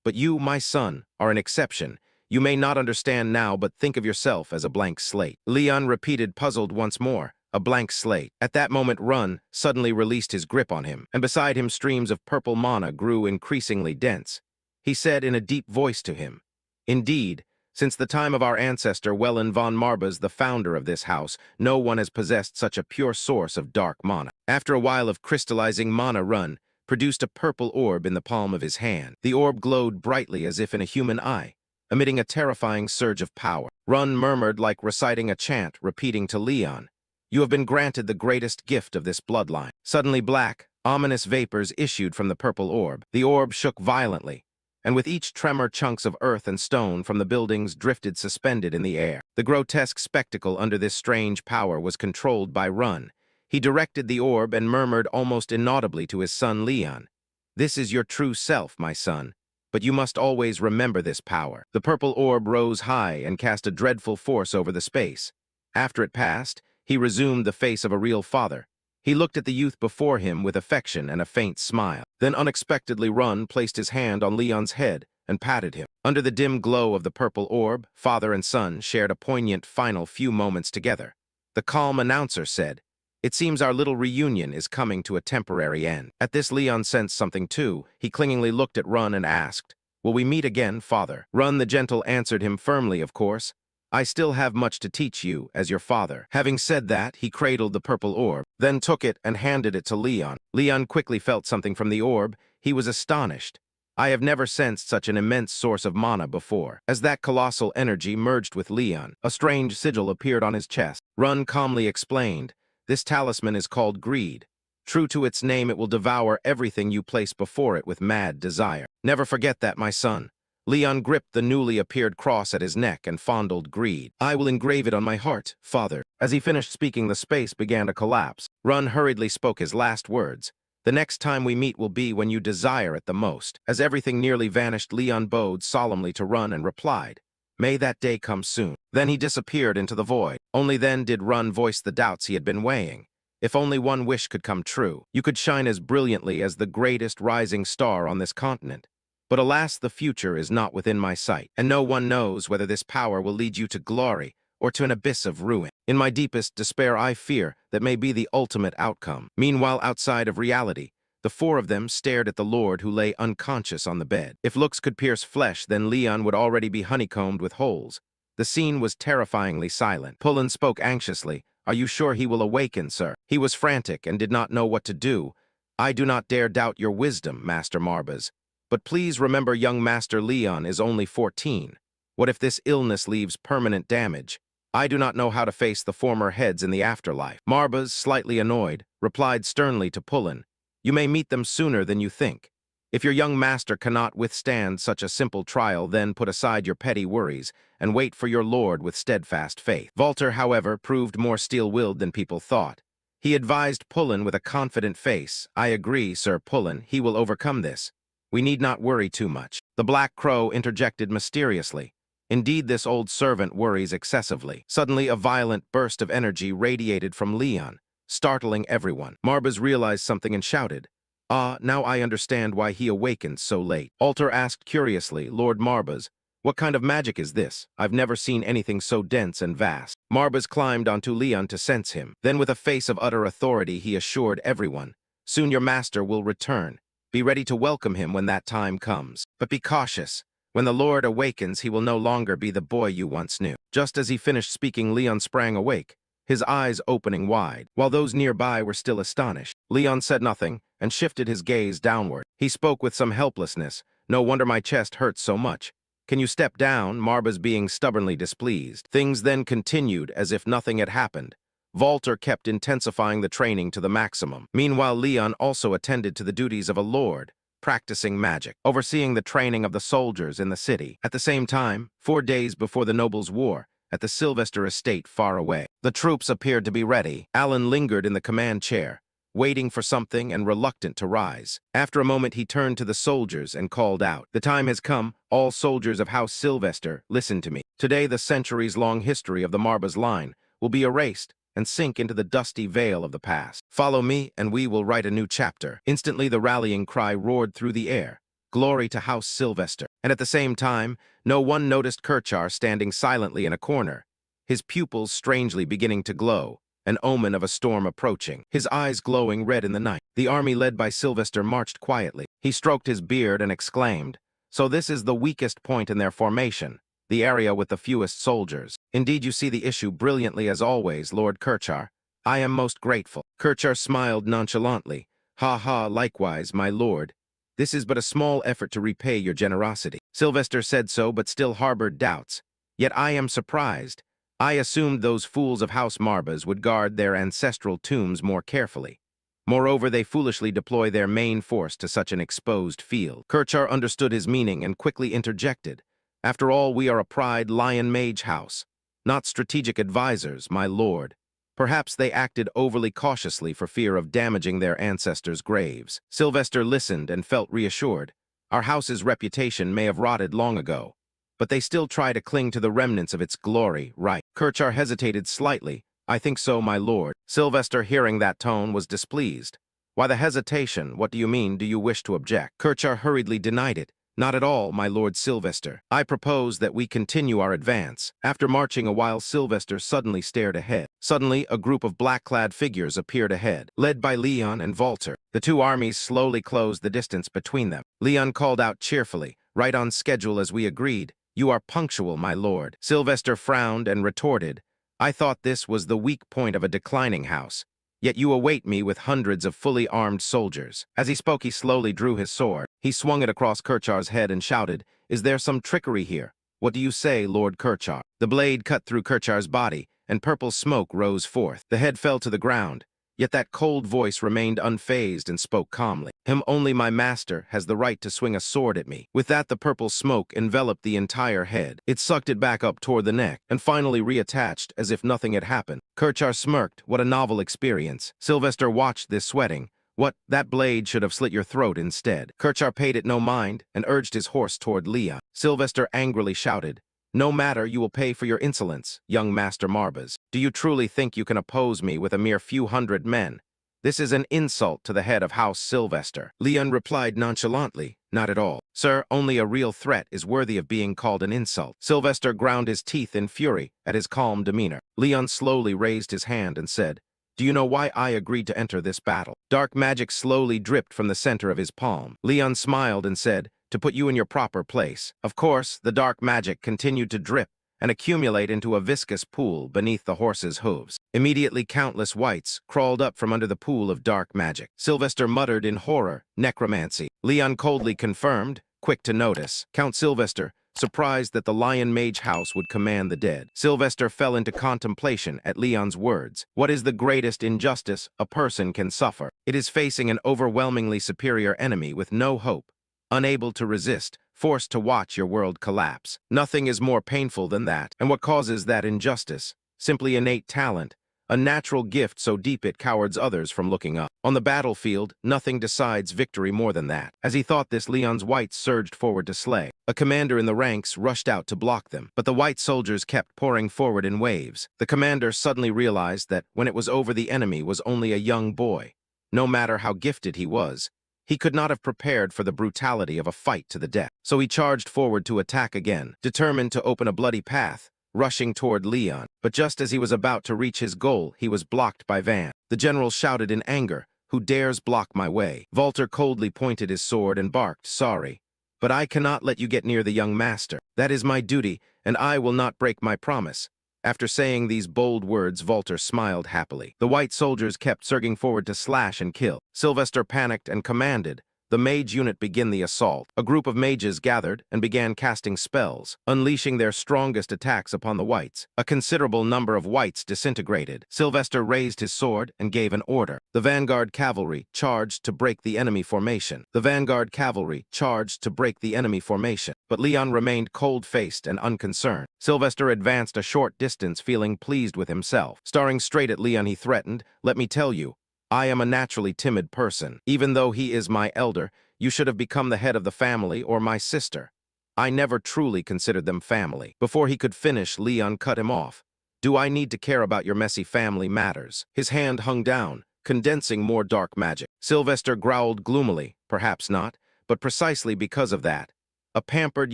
S1: "But you, my son, are an exception. You may not understand now, but think of yourself as a blank slate." Leon repeated, puzzled once more, "A blank slate." At that moment, Run suddenly released his grip on him, and beside him streams of purple mana grew increasingly dense. He said in a deep voice to him, "Indeed, since the time of our ancestor Wellen von Marbas, the founder of this house, no one has possessed such a pure source of dark mana." After a while of crystallizing mana, Run produced a purple orb in the palm of his hand. The orb glowed brightly as if in a human eye, emitting a terrifying surge of power. Run murmured like reciting a chant, repeating to Leon, "You have been granted the greatest gift of this bloodline." Suddenly black, ominous vapors issued from the purple orb. The orb shook violently, and with each tremor chunks of earth and stone from the buildings drifted suspended in the air. The grotesque spectacle under this strange power was controlled by Run. He directed the orb and murmured almost inaudibly to his son Leon, "This is your true self, my son, but you must always remember this power." The purple orb rose high and cast a dreadful force over the space. After it passed, he resumed the face of a real father. He looked at the youth before him with affection and a faint smile. Then unexpectedly Run placed his hand on Leon's head and patted him. Under the dim glow of the purple orb, father and son shared a poignant final few moments together. The calm announcer said, "It seems our little reunion is coming to a temporary end." At this, Leon sensed something too. He clingingly looked at Run and asked, "Will we meet again, father?" Run the Gentle answered him firmly, "Of course. I still have much to teach you as your father." Having said that, he cradled the purple orb, then took it and handed it to Leon. Leon quickly felt something from the orb. He was astonished. "I have never sensed such an immense source of mana before." As that colossal energy merged with Leon, a strange sigil appeared on his chest. Run calmly explained, This talisman is called greed. True to its name, it will devour everything you place before it with mad desire. Never forget that, my son. Leon gripped the newly appeared cross at his neck and fondled greed. I will engrave it on my heart, father. As he finished speaking, the space began to collapse. Run hurriedly spoke his last words. The next time we meet will be when you desire it the most. As everything nearly vanished, Leon bowed solemnly to Run and replied, May that day come soon. Then he disappeared into the void. Only then did Run voice the doubts he had been weighing. If only one wish could come true, you could shine as brilliantly as the greatest rising star on this continent. But alas, the future is not within my sight, and no one knows whether this power will lead you to glory or to an abyss of ruin. In my deepest despair, I fear that may be the ultimate outcome. Meanwhile, outside of reality, the four of them stared at the Lord who lay unconscious on the bed. If looks could pierce flesh, then Leon would already be honeycombed with holes. The scene was terrifyingly silent. Pullen spoke anxiously. Are you sure he will awaken, sir? He was frantic and did not know what to do. I do not dare doubt your wisdom, Master Marbas. But please remember young Master Leon is only 14. What if this illness leaves permanent damage? I do not know how to face the former heads in the afterlife. Marbas, slightly annoyed, replied sternly to Pullen, You may meet them sooner than you think. If your young master cannot withstand such a simple trial, then put aside your petty worries and wait for your lord with steadfast faith. Walter, however, proved more steel-willed than people thought. He advised Pullen with a confident face, I agree, Sir Pullen, he will overcome this. We need not worry too much. The Black Crow interjected mysteriously. Indeed, this old servant worries excessively. Suddenly, a violent burst of energy radiated from Leon, startling everyone. Marbas realized something and shouted, Ah, now I understand why he awakened so late. Alter asked curiously, Lord Marbas, what kind of magic is this? I've never seen anything so dense and vast. Marbas climbed onto Leon to sense him. Then with a face of utter authority, he assured everyone, Soon your master will return. Be ready to welcome him when that time comes. But be cautious. When the Lord awakens, he will no longer be the boy you once knew. Just as he finished speaking, Leon sprang awake, his eyes opening wide, while those nearby were still astonished. Leon said nothing and shifted his gaze downward. He spoke with some helplessness. No wonder my chest hurts so much. Can you step down? Marbas being stubbornly displeased. Things then continued as if nothing had happened. Walter kept intensifying the training to the maximum. Meanwhile, Leon also attended to the duties of a lord, practicing magic, overseeing the training of the soldiers in the city. At the same time, 4 days before the nobles' war, at the Sylvester estate far away, the troops appeared to be ready. Alan lingered in the command chair, waiting for something and reluctant to rise. After a moment, he turned to the soldiers and called out, The time has come, all soldiers of House Sylvester, listen to me. Today, the centuries-long history of the Marbas line will be erased and sink into the dusty veil of the past. Follow me, and we will write a new chapter. Instantly, the rallying cry roared through the air. Glory to House Sylvester. And at the same time, no one noticed Kirchar standing silently in a corner, his pupils strangely beginning to glow, an omen of a storm approaching, his eyes glowing red in the night. The army led by Sylvester marched quietly. He stroked his beard and exclaimed, So this is the weakest point in their formation, the area with the fewest soldiers. Indeed, you see the issue brilliantly as always, Lord Kirchar. I am most grateful. Kirchar smiled nonchalantly. Ha ha, likewise, my lord. This is but a small effort to repay your generosity. Sylvester said so, but still harbored doubts. Yet I am surprised. I assumed those fools of House Marbas would guard their ancestral tombs more carefully. Moreover, they foolishly deploy their main force to such an exposed field. Kirchar understood his meaning and quickly interjected. After all, we are a Pride Lion Mage house, not strategic advisors, my lord. Perhaps they acted overly cautiously for fear of damaging their ancestors' graves. Sylvester listened and felt reassured. Our house's reputation may have rotted long ago, but they still try to cling to the remnants of its glory, right? Kirchar hesitated slightly. I think so, my lord. Sylvester, hearing that tone, was displeased. Why the hesitation? What do you mean? Do you wish to object? Kirchar hurriedly denied it. Not at all, my lord Sylvester. I propose that we continue our advance. After marching a while, Sylvester suddenly stared ahead. Suddenly, a group of black-clad figures appeared ahead, led by Leon and Walter. The two armies slowly closed the distance between them. Leon called out cheerfully, right on schedule as we agreed. You are punctual, my lord. Sylvester frowned and retorted, I thought this was the weak point of a declining house. Yet you await me with hundreds of fully armed soldiers. As he spoke, he slowly drew his sword. He swung it across Kirchar's head and shouted, Is there some trickery here? What do you say, Lord Kirchar? The blade cut through Kirchar's body, and purple smoke rose forth. The head fell to the ground, yet that cold voice remained unfazed and spoke calmly. Only my master has the right to swing a sword at me. With that, the purple smoke enveloped the entire head. It sucked it back up toward the neck, and finally reattached as if nothing had happened. Kirchar smirked. What a novel experience. Sylvester watched this, sweating. What? That blade should have slit your throat instead. Kirchar paid it no mind and urged his horse toward Leon. Sylvester angrily shouted, "No matter, you will pay for your insolence, young Master Marbas. Do you truly think you can oppose me with a mere few hundred men? This is an insult to the head of House Sylvester." Leon replied nonchalantly, "Not at all. Sir, only a real threat is worthy of being called an insult." Sylvester ground his teeth in fury at his calm demeanor. Leon slowly raised his hand and said, "Do you know why I agreed to enter this battle?" Dark magic slowly dripped from the center of his palm. Leon smiled and said, "To put you in your proper place." Of course, the dark magic continued to drip and accumulate into a viscous pool beneath the horse's hooves. Immediately, countless wights crawled up from under the pool of dark magic. Sylvester muttered in horror, "Necromancy." Leon coldly confirmed, quick to notice. Count Sylvester, surprised that the Lion Mage House would command the dead. Sylvester fell into contemplation at Leon's words. What is the greatest injustice a person can suffer? It is facing an overwhelmingly superior enemy with no hope, unable to resist, forced to watch your world collapse. Nothing is more painful than that. And what causes that injustice? Simply innate talent, a natural gift so deep it cowards others from looking up. On the battlefield, nothing decides victory more than that. As he thought this, Leon's wights surged forward to slay. A commander in the ranks rushed out to block them, but the white soldiers kept pouring forward in waves. The commander suddenly realized that when it was over, the enemy was only a young boy. No matter how gifted he was, he could not have prepared for the brutality of a fight to the death. So he charged forward to attack again, determined to open a bloody path, rushing toward Leon. But just as he was about to reach his goal, he was blocked by Van. The general shouted in anger, "Who dares block my way?" Walter coldly pointed his sword and barked, "Sorry, but I cannot let you get near the young master. That is my duty, and I will not break my promise." After saying these bold words, Walter smiled happily. The white soldiers kept surging forward to slash and kill. Sylvester panicked and commanded, "The mage unit begin the assault." A group of mages gathered and began casting spells, unleashing their strongest attacks upon the whites. A considerable number of whites disintegrated. Sylvester raised his sword and gave an order. The vanguard cavalry charged to break the enemy formation. The vanguard cavalry charged to break the enemy formation. But Leon remained cold-faced and unconcerned. Sylvester advanced a short distance, feeling pleased with himself. Staring straight at Leon, he threatened, "Let me tell you, I am a naturally timid person. Even though he is my elder, you should have become the head of the family or my sister. I never truly considered them family." Before he could finish, Leon cut him off. "Do I need to care about your messy family matters?" His hand hung down, condensing more dark magic. Sylvester growled gloomily, "Perhaps not, but precisely because of that, a pampered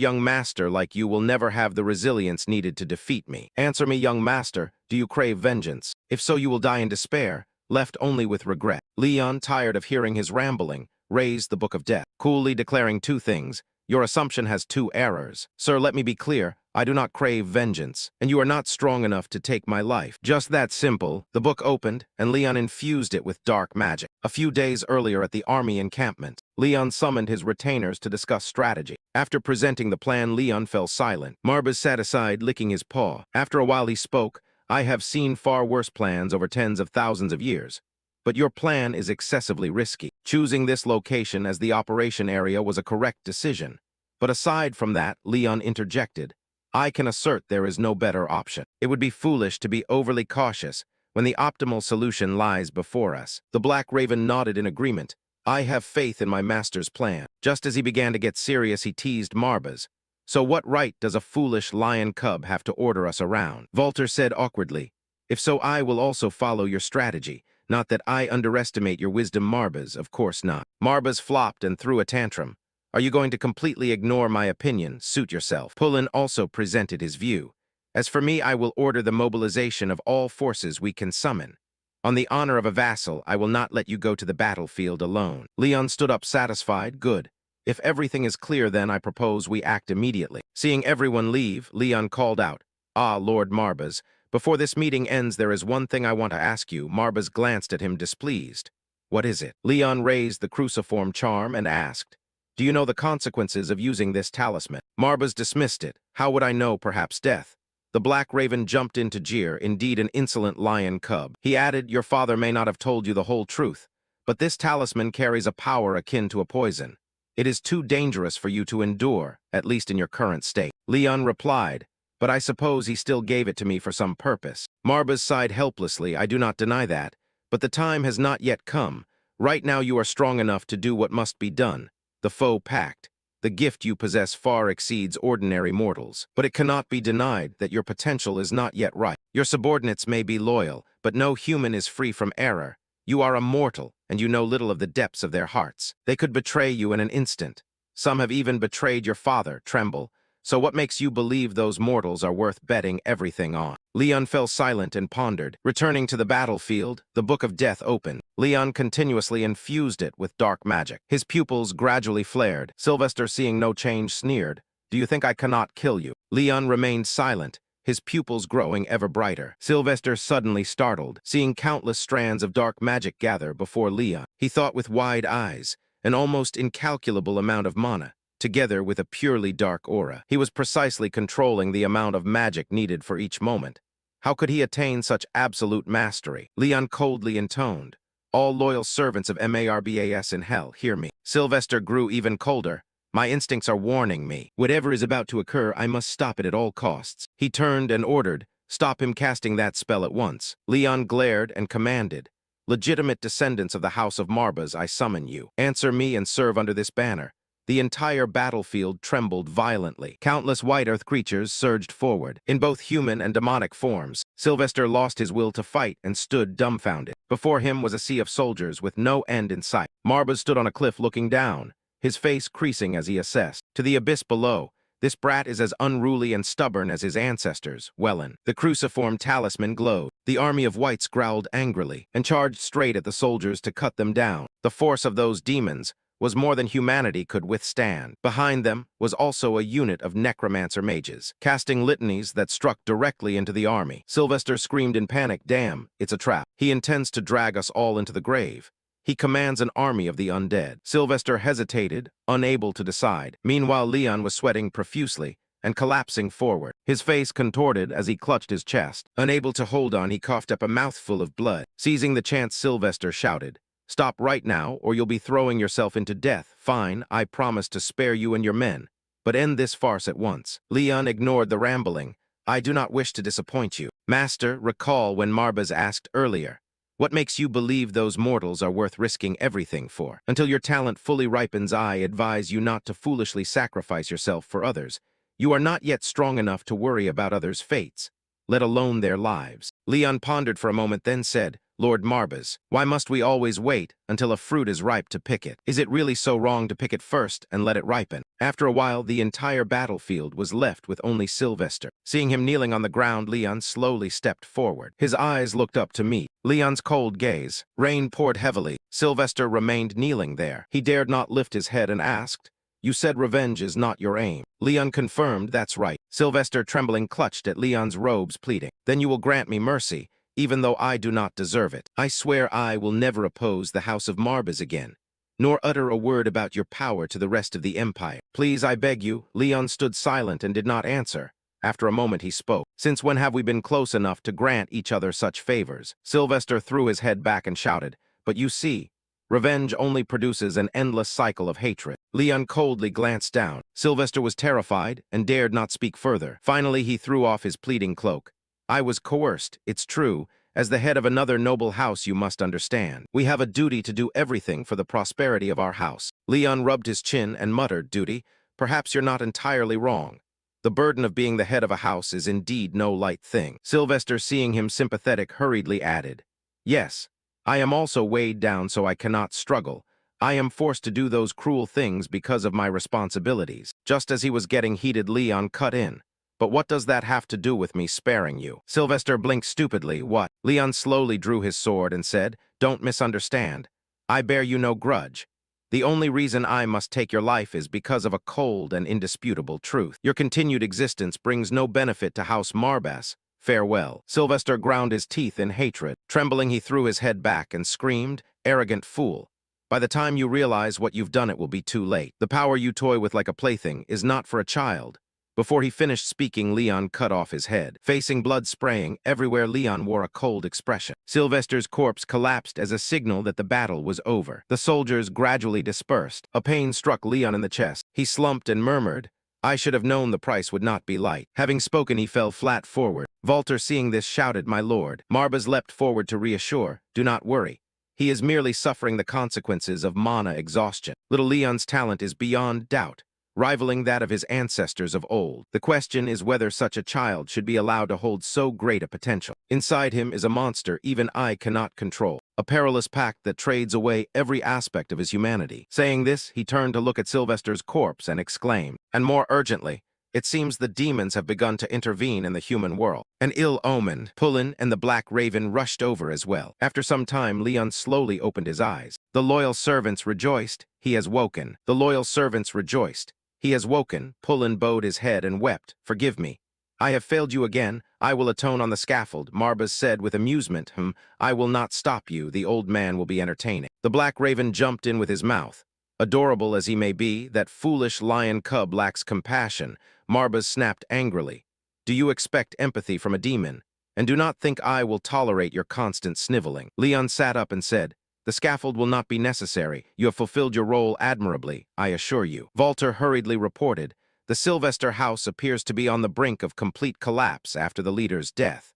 S1: young master like you will never have the resilience needed to defeat me. Answer me, young master, do you crave vengeance? If so, you will die in despair, left only with regret." Leon, tired of hearing his rambling, raised the Book of Death, coolly declaring two things. "Your assumption has two errors. Sir, let me be clear. I do not crave vengeance, and you are not strong enough to take my life. Just that simple." The book opened, and Leon infused it with dark magic. A few days earlier at the army encampment, Leon summoned his retainers to discuss strategy. After presenting the plan, Leon fell silent. Marbas sat aside, licking his paw. After a while he spoke, "I have seen far worse plans over tens of thousands of years. But your plan is excessively risky. Choosing this location as the operation area was a correct decision. But aside from that," Leon interjected, "I can assert there is no better option. It would be foolish to be overly cautious when the optimal solution lies before us." The Black Raven nodded in agreement. "I have faith in my master's plan." Just as he began to get serious, he teased Marbas. "So what right does a foolish lion cub have to order us around?" Walter said awkwardly, "If so, I will also follow your strategy. Not that I underestimate your wisdom, Marbas, of course not." Marbas flopped and threw a tantrum. "Are you going to completely ignore my opinion? Suit yourself." Pullen also presented his view. "As for me, I will order the mobilization of all forces we can summon. On the honor of a vassal, I will not let you go to the battlefield alone." Leon stood up satisfied. "Good. If everything is clear, then I propose we act immediately." Seeing everyone leave, Leon called out, "Ah, Lord Marbas, before this meeting ends, there is one thing I want to ask you." Marbas glanced at him displeased. "What is it?" Leon raised the cruciform charm and asked, "Do you know the consequences of using this talisman?" Marbas dismissed it. "How would I know? Perhaps death." The black raven jumped into jeer, indeed an insolent lion cub. He added, "Your father may not have told you the whole truth, but this talisman carries a power akin to a poison. It is too dangerous for you to endure, at least in your current state." Leon replied, "But I suppose he still gave it to me for some purpose." Marbas sighed helplessly. "I do not deny that, but the time has not yet come. Right now you are strong enough to do what must be done. The foe pact. The gift you possess far exceeds ordinary mortals, but it cannot be denied that your potential is not yet ripe. Your subordinates may be loyal, but no human is free from error. You are a mortal, and you know little of the depths of their hearts. They could betray you in an instant. Some have even betrayed your father, Tremble. So what makes you believe those mortals are worth betting everything on?" Leon fell silent and pondered. Returning to the battlefield, the Book of Death opened. Leon continuously infused it with dark magic. His pupils gradually flared. Sylvester, seeing no change, sneered, "Do you think I cannot kill you?" Leon remained silent, his pupils growing ever brighter. Sylvester, suddenly startled, seeing countless strands of dark magic gather before Leon. He thought with wide eyes, an almost incalculable amount of mana, together with a purely dark aura. He was precisely controlling the amount of magic needed for each moment. How could he attain such absolute mastery? Leon coldly intoned, "All loyal servants of Marbas in hell, hear me." Sylvester grew even colder. "My instincts are warning me. Whatever is about to occur, I must stop it at all costs." He turned and ordered, "Stop him casting that spell at once." Leon glared and commanded, "Legitimate descendants of the House of Marbas, I summon you. Answer me and serve under this banner." The entire battlefield trembled violently. Countless white earth creatures surged forward, in both human and demonic forms. Sylvester lost his will to fight and stood dumbfounded. Before him was a sea of soldiers with no end in sight. Marbas stood on a cliff looking down, his face creasing as he assessed. To the abyss below, this brat is as unruly and stubborn as his ancestors, Wellen. The cruciform talisman glowed. The army of whites growled angrily and charged straight at the soldiers to cut them down. The force of those demons was more than humanity could withstand. Behind them was also a unit of necromancer mages, casting litanies that struck directly into the army. Sylvester screamed in panic, "Damn, it's a trap. He intends to drag us all into the grave. He commands an army of the undead." Sylvester hesitated, unable to decide. Meanwhile, Leon was sweating profusely and collapsing forward. His face contorted as he clutched his chest. Unable to hold on, he coughed up a mouthful of blood. Seizing the chance, Sylvester shouted, "Stop right now, or you'll be throwing yourself into death." "Fine, I promise to spare you and your men, but end this farce at once." Leon ignored the rambling. "I do not wish to disappoint you. Master, recall when Marbas asked earlier, what makes you believe those mortals are worth risking everything for? Until your talent fully ripens, I advise you not to foolishly sacrifice yourself for others. You are not yet strong enough to worry about others' fates, let alone their lives." Leon pondered for a moment, then said, "Lord Marbas, why must we always wait until a fruit is ripe to pick it? Is it really so wrong to pick it first and let it ripen?" After a while, the entire battlefield was left with only Sylvester. Seeing him kneeling on the ground, Leon slowly stepped forward. His eyes looked up to meet Leon's cold gaze. Rain poured heavily. Sylvester remained kneeling there. He dared not lift his head and asked, "You said revenge is not your aim." Leon confirmed, "That's right." Sylvester, trembling, clutched at Leon's robes, pleading, "Then you will grant me mercy, even though I do not deserve it. I swear I will never oppose the House of Marbas again, nor utter a word about your power to the rest of the Empire. Please, I beg you." Leon stood silent and did not answer. After a moment he spoke, "Since when have we been close enough to grant each other such favors?" Sylvester threw his head back and shouted, "But you see, revenge only produces an endless cycle of hatred." Leon coldly glanced down. Sylvester was terrified and dared not speak further. Finally, he threw off his pleading cloak. "I was coerced, it's true. As the head of another noble house, you must understand. We have a duty to do everything for the prosperity of our house." Leon rubbed his chin and muttered, "Duty? Perhaps you're not entirely wrong. The burden of being the head of a house is indeed no light thing." Sylvester, seeing him sympathetic, hurriedly added, "Yes, I am also weighed down so I cannot struggle. I am forced to do those cruel things because of my responsibilities." Just as he was getting heated, Leon cut in. "But what does that have to do with me sparing you?" Sylvester blinked stupidly. "What?" Leon slowly drew his sword and said, "Don't misunderstand. I bear you no grudge. The only reason I must take your life is because of a cold and indisputable truth. Your continued existence brings no benefit to House Marbas. Farewell." Sylvester ground his teeth in hatred. Trembling, he threw his head back and screamed, "Arrogant fool. By the time you realize what you've done, it will be too late. The power you toy with like a plaything is not for a child. Before he finished speaking, Leon cut off his head. Facing blood spraying everywhere, Leon wore a cold expression. Sylvester's corpse collapsed as a signal that the battle was over. The soldiers gradually dispersed. A pain struck Leon in the chest. He slumped and murmured, "I should have known the price would not be light." Having spoken, he fell flat forward. Walter, seeing this, shouted, "My lord." Marbas leapt forward to reassure, "Do not worry. He is merely suffering the consequences of mana exhaustion. Little Leon's talent is beyond doubt, rivaling that of his ancestors of old. The question is whether such a child should be allowed to hold so great a potential. Inside him is a monster even I cannot control, a perilous pact that trades away every aspect of his humanity." Saying this, he turned to look at Sylvester's corpse and exclaimed, and more urgently, "It seems the demons have begun to intervene in the human world." An ill omen. Pullen and the Black Raven rushed over as well. After some time, Leon slowly opened his eyes. The loyal servants rejoiced. "He has woken." The loyal servants rejoiced. "He has woken." Pullen bowed his head and wept. "Forgive me. I have failed you again. I will atone on the scaffold." Marbas said with amusement, "I will not stop you. The old man will be entertaining." The Black Raven jumped in with his mouth. Adorable as he may be, that foolish lion cub lacks compassion. Marbas snapped angrily, "Do you expect empathy from a demon? And do not think I will tolerate your constant sniveling." Leon sat up and said, "The scaffold will not be necessary. You have fulfilled your role admirably, I assure you." Walter hurriedly reported, "The Sylvester house appears to be on the brink of complete collapse after the leader's death.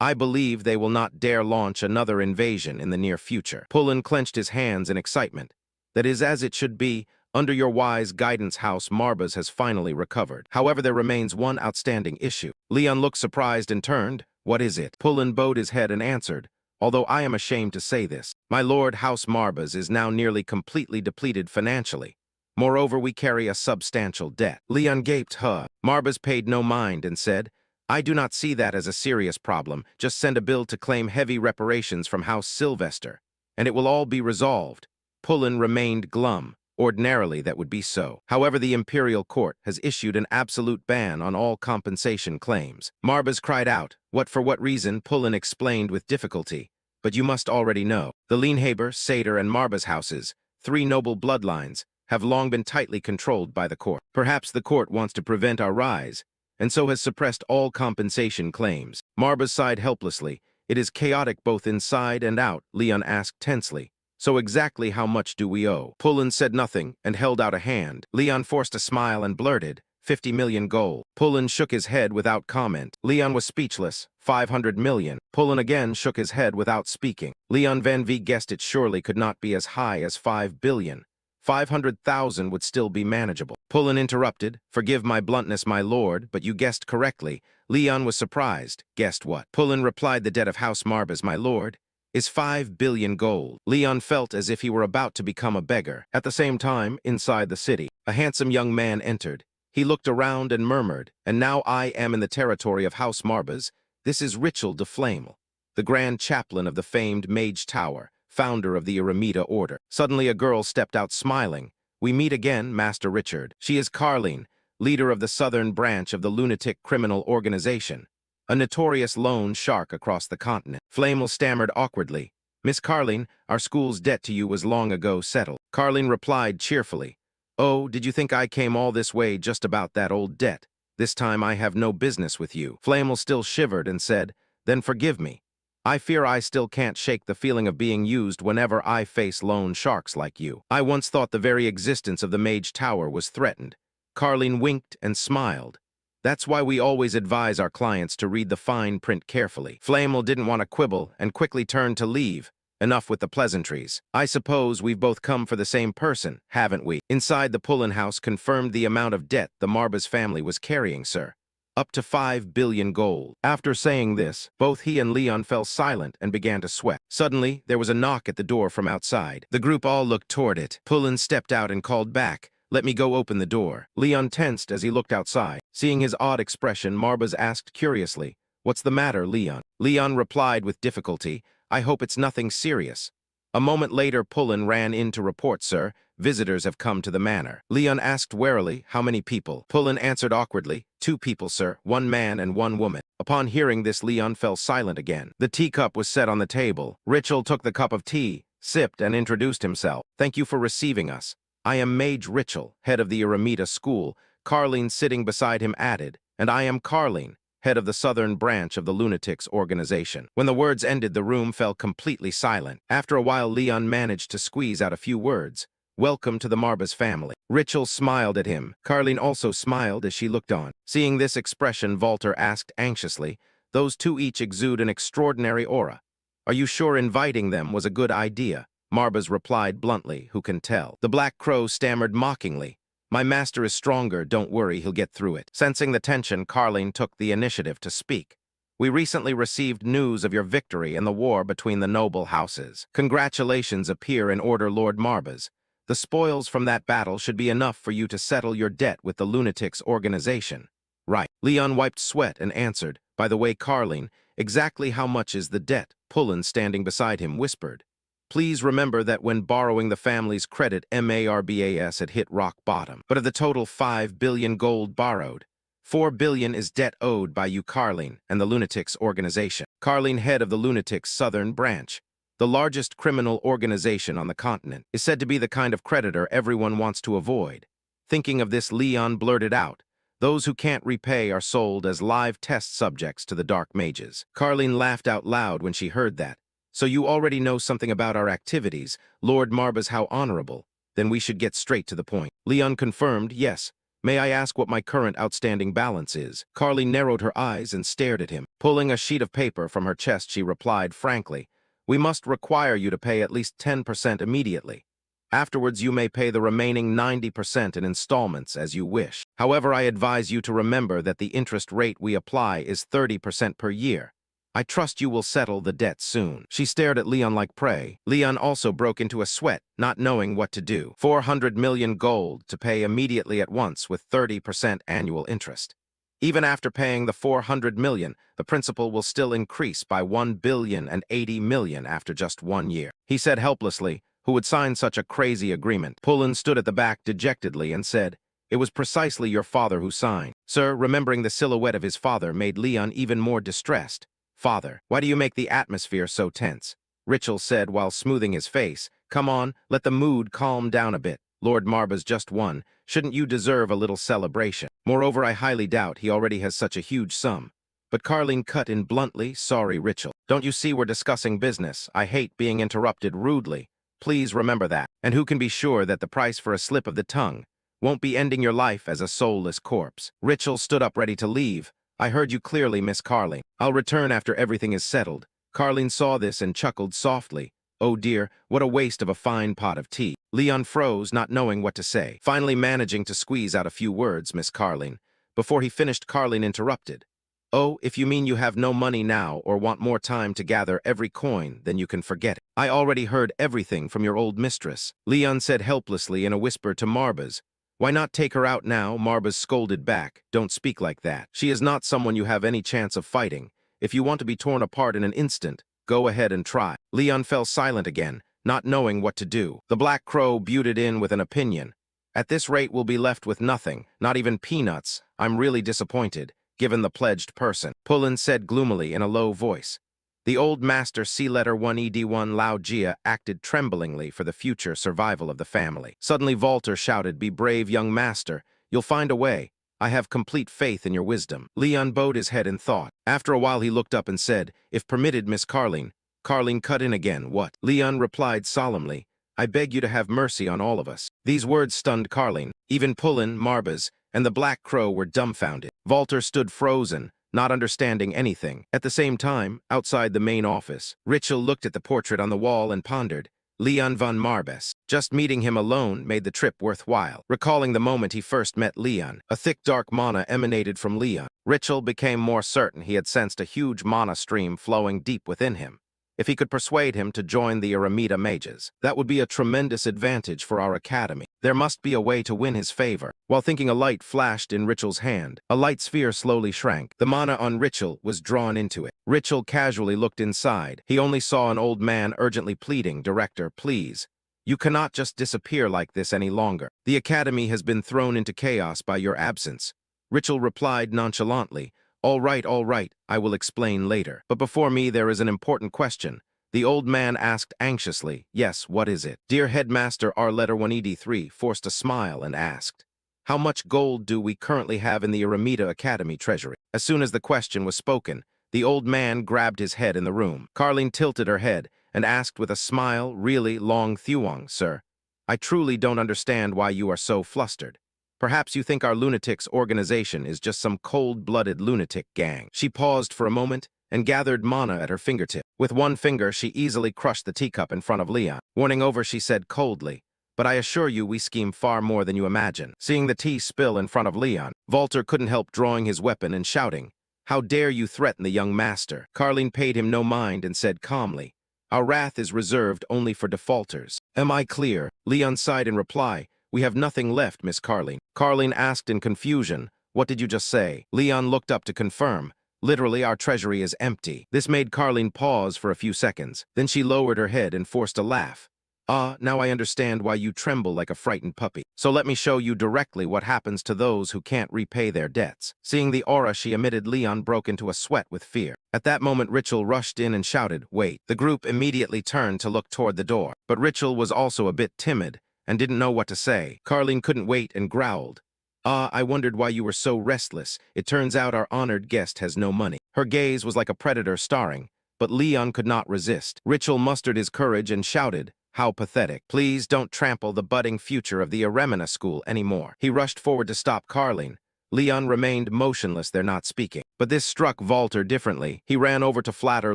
S1: I believe they will not dare launch another invasion in the near future." Pullen clenched his hands in excitement. "That is as it should be. Under your wise guidance, House Marbas has finally recovered. However, there remains one outstanding issue." Leon looked surprised and turned. "What is it?" Pullen bowed his head and answered, "Although I am ashamed to say this, my lord, House Marbas is now nearly completely depleted financially. Moreover, we carry a substantial debt." Leon gaped, "Huh." Marbas paid no mind and said, "I do not see that as a serious problem. Just send a bill to claim heavy reparations from House Sylvester, and it will all be resolved." Pullen remained glum. Ordinarily, that would be so. However, the imperial court has issued an absolute ban on all compensation claims. Marbas cried out. For what reason?" Pullen explained with difficulty. "But you must already know. The Lienhaber, Sater, and Marbas houses, 3 noble bloodlines, have long been tightly controlled by the court. Perhaps the court wants to prevent our rise, and so has suppressed all compensation claims." Marbas sighed helplessly. "It is chaotic both inside and out." Leon asked tensely, "So exactly how much do we owe?" Pullen said nothing and held out a hand. Leon forced a smile and blurted, 50 million gold. Pullen shook his head without comment. Leon was speechless. 500 million. Pullen again shook his head without speaking. Leon Van V guessed it surely could not be as high as 5 billion. 500,000 would still be manageable. Pullen interrupted, "Forgive my bluntness, my lord, but you guessed correctly." Leon was surprised. "Guessed what?" Pullen replied, "The debt of House Marbas, my lord, is 5 billion gold." Leon felt as if he were about to become a beggar. At the same time, inside the city, a handsome young man entered. He looked around and murmured, "And now I am in the territory of House Marbas. This is Richel de Flamel, the Grand Chaplain of the famed Mage Tower, founder of the Eremita Order." Suddenly a girl stepped out smiling. "We meet again, Master Richard." She is Carline, leader of the southern branch of the lunatic criminal organization, a notorious loan shark across the continent. Flamel stammered awkwardly, "Miss Carline, our school's debt to you was long ago settled." Carline replied cheerfully, "Oh, did you think I came all this way just about that old debt? This time I have no business with you." Flamel still shivered and said, "Then forgive me. I fear I still can't shake the feeling of being used whenever I face loan sharks like you. I once thought the very existence of the Mage Tower was threatened." Carline winked and smiled. "That's why we always advise our clients to read the fine print carefully." Flamel didn't want to quibble and quickly turned to leave. "Enough with the pleasantries. I suppose we've both come for the same person, haven't we?" Inside, the Pullen house confirmed the amount of debt the Marbas family was carrying, sir. Up to 5 billion gold. After saying this, both he and Leon fell silent and began to sweat. Suddenly, there was a knock at the door from outside. The group all looked toward it. Pullen stepped out and called back, "Let me go open the door." Leon tensed as he looked outside. Seeing his odd expression, Marbas asked curiously, "What's the matter, Leon?" Leon replied with difficulty, "I hope it's nothing serious." A moment later, Pullen ran in to report, "Sir, visitors have come to the manor." Leon asked warily, "How many people?" Pullen answered awkwardly, "2 people, sir, 1 man and 1 woman." Upon hearing this, Leon fell silent again. The teacup was set on the table. Richel took the cup of tea, sipped, and introduced himself. "Thank you for receiving us. I am Mage Richel, head of the Eremita School, Carleen, sitting beside him, added, "And I am Carleen, head of the southern branch of the Lunatics organization." When the words ended, the room fell completely silent. After a while, Leon managed to squeeze out a few words. "Welcome to the Marbas family." Richel smiled at him. Carleen also smiled as she looked on. Seeing this expression, Walter asked anxiously, "Those two each exude an extraordinary aura. Are you sure inviting them was a good idea?" Marbas replied bluntly, "Who can tell?" The Black Crow stammered mockingly, "My master is stronger, don't worry, he'll get through it." Sensing the tension, Carleen took the initiative to speak. "We recently received news of your victory in the war between the noble houses. Congratulations appear in order, Lord Marbas. The spoils from that battle should be enough for you to settle your debt with the Lunatics organization." "Right." Leon wiped sweat and answered, "By the way, Carleen, exactly how much is the debt?" Pullen, standing beside him, whispered, "Please remember that when borrowing the family's credit, MARBAS had hit rock bottom. But of the total 5 billion gold borrowed, 4 billion is debt owed by you, Carleen, and the Lunatics organization." Carleen, head of the Lunatics Southern Branch, the largest criminal organization on the continent, is said to be the kind of creditor everyone wants to avoid. Thinking of this, Leon blurted out, "Those who can't repay are sold as live test subjects to the Dark Mages." Carleen laughed out loud when she heard that. "So you already know something about our activities, Lord Marbas, how honorable. Then we should get straight to the point." Leon confirmed, "Yes. May I ask what my current outstanding balance is?" Carleen narrowed her eyes and stared at him. Pulling a sheet of paper from her chest, she replied frankly, "We must require you to pay at least 10% immediately. Afterwards, you may pay the remaining 90% in installments as you wish. However, I advise you to remember that the interest rate we apply is 30% per year. I trust you will settle the debt soon." She stared at Leon like prey. Leon also broke into a sweat, not knowing what to do. 400 million gold to pay immediately at once with 30% annual interest. Even after paying the 400 million, the principal will still increase by 1,080 million after just 1 year. He said helplessly, "Who would sign such a crazy agreement?" Pullen stood at the back dejectedly and said, "It was precisely your father who signed." Sir, remembering the silhouette of his father, made Leon even more distressed. "Father, why do you make the atmosphere so tense?" Richel said while smoothing his face. "Come on, let the mood calm down a bit. Lord Marbas just won. Shouldn't you deserve a little celebration? Moreover, I highly doubt he already has such a huge sum." But Carleen cut in bluntly, "Sorry, Richel. Don't you see we're discussing business? I hate being interrupted rudely. Please remember that. And who can be sure that the price for a slip of the tongue won't be ending your life as a soulless corpse?" Richel stood up ready to leave. "I heard you clearly, Miss Carleen. I'll return after everything is settled." Carleen saw this and chuckled softly. "Oh dear, what a waste of a fine pot of tea." Leon froze, not knowing what to say. Finally managing to squeeze out a few words, "Miss Carleen." Before he finished, Carleen interrupted. "Oh, if you mean you have no money now or want more time to gather every coin, then you can forget it. I already heard everything from your old mistress." Leon said helplessly in a whisper to Marbas. "Why not take her out now?" Marbas scolded back. "Don't speak like that. She is not someone you have any chance of fighting. If you want to be torn apart in an instant, go ahead and try." Leon fell silent again, not knowing what to do. The Black Crow butted in with an opinion. "At this rate, we'll be left with nothing, not even peanuts. I'm really disappointed, given the pledged person." Pullen said gloomily in a low voice. The old master, C-letter 1ED1 Lao Jia, acted tremblingly for the future survival of the family. Suddenly Walter shouted, "Be brave, young master. You'll find a way. I have complete faith in your wisdom." Leon bowed his head in thought. After a while he looked up and said, "If permitted, Miss Carleen." Carleen cut in again. "What?" Leon replied solemnly, "I beg you to have mercy on all of us." These words stunned Carleen. Even Pullen, Marbas, and the Black Crow were dumbfounded. Walter stood frozen, not understanding anything. At the same time, outside the main office, Richel looked at the portrait on the wall and pondered. Leon von Marbas. Just meeting him alone made the trip worthwhile. Recalling the moment he first met Leon, a thick dark mana emanated from Leon. Richel became more certain he had sensed a huge mana stream flowing deep within him. If he could persuade him to join the Eremita mages, that would be a tremendous advantage for our academy. There must be a way to win his favor. While thinking, a light flashed in Richel's hand. A light sphere slowly shrank. The mana on Richel was drawn into it. Richel casually looked inside. He only saw an old man urgently pleading, "Director, please. You cannot just disappear like this any longer. The academy has been thrown into chaos by your absence." Richel replied nonchalantly, all right, I will explain later. But before me there is an important question." The old man asked anxiously, "Yes, what is it?" Dear Headmaster, our letter 1ED3 forced a smile and asked, How much gold do we currently have in the Aramita Academy treasury? As soon as the question was spoken, the old man grabbed his head in the room. Carlene tilted her head and asked with a smile, really long Thuong, sir. I truly don't understand why you are so flustered. Perhaps you think our lunatics organization is just some cold-blooded lunatic gang. She paused for a moment and gathered mana at her fingertip. With one finger, she easily crushed the teacup in front of Leon. Warning over, she said coldly, but I assure you we scheme far more than you imagine. Seeing the tea spill in front of Leon, Walter couldn't help drawing his weapon and shouting, How dare you threaten the young master? Carlene paid him no mind and said calmly, Our wrath is reserved only for defaulters. Am I clear? Leon sighed in reply, We have nothing left, Miss Carlene. Carlene asked in confusion, What did you just say? Leon looked up to confirm, Literally, our treasury is empty. This made Carlene pause for a few seconds. Then she lowered her head and forced a laugh. Ah, now I understand why you tremble like a frightened puppy. So let me show you directly what happens to those who can't repay their debts. Seeing the aura she emitted, Leon broke into a sweat with fear. At that moment, Richel rushed in and shouted, Wait. The group immediately turned to look toward the door. But Richel was also a bit timid and didn't know what to say. Carlene couldn't wait and growled. Ah, I wondered why you were so restless. It turns out our honored guest has no money. Her gaze was like a predator starring, but Leon could not resist. Richel mustered his courage and shouted, How pathetic. Please don't trample the budding future of the Aremina school anymore. He rushed forward to stop Carlene. Leon remained motionless there, not speaking. But this struck Walter differently. He ran over to flatter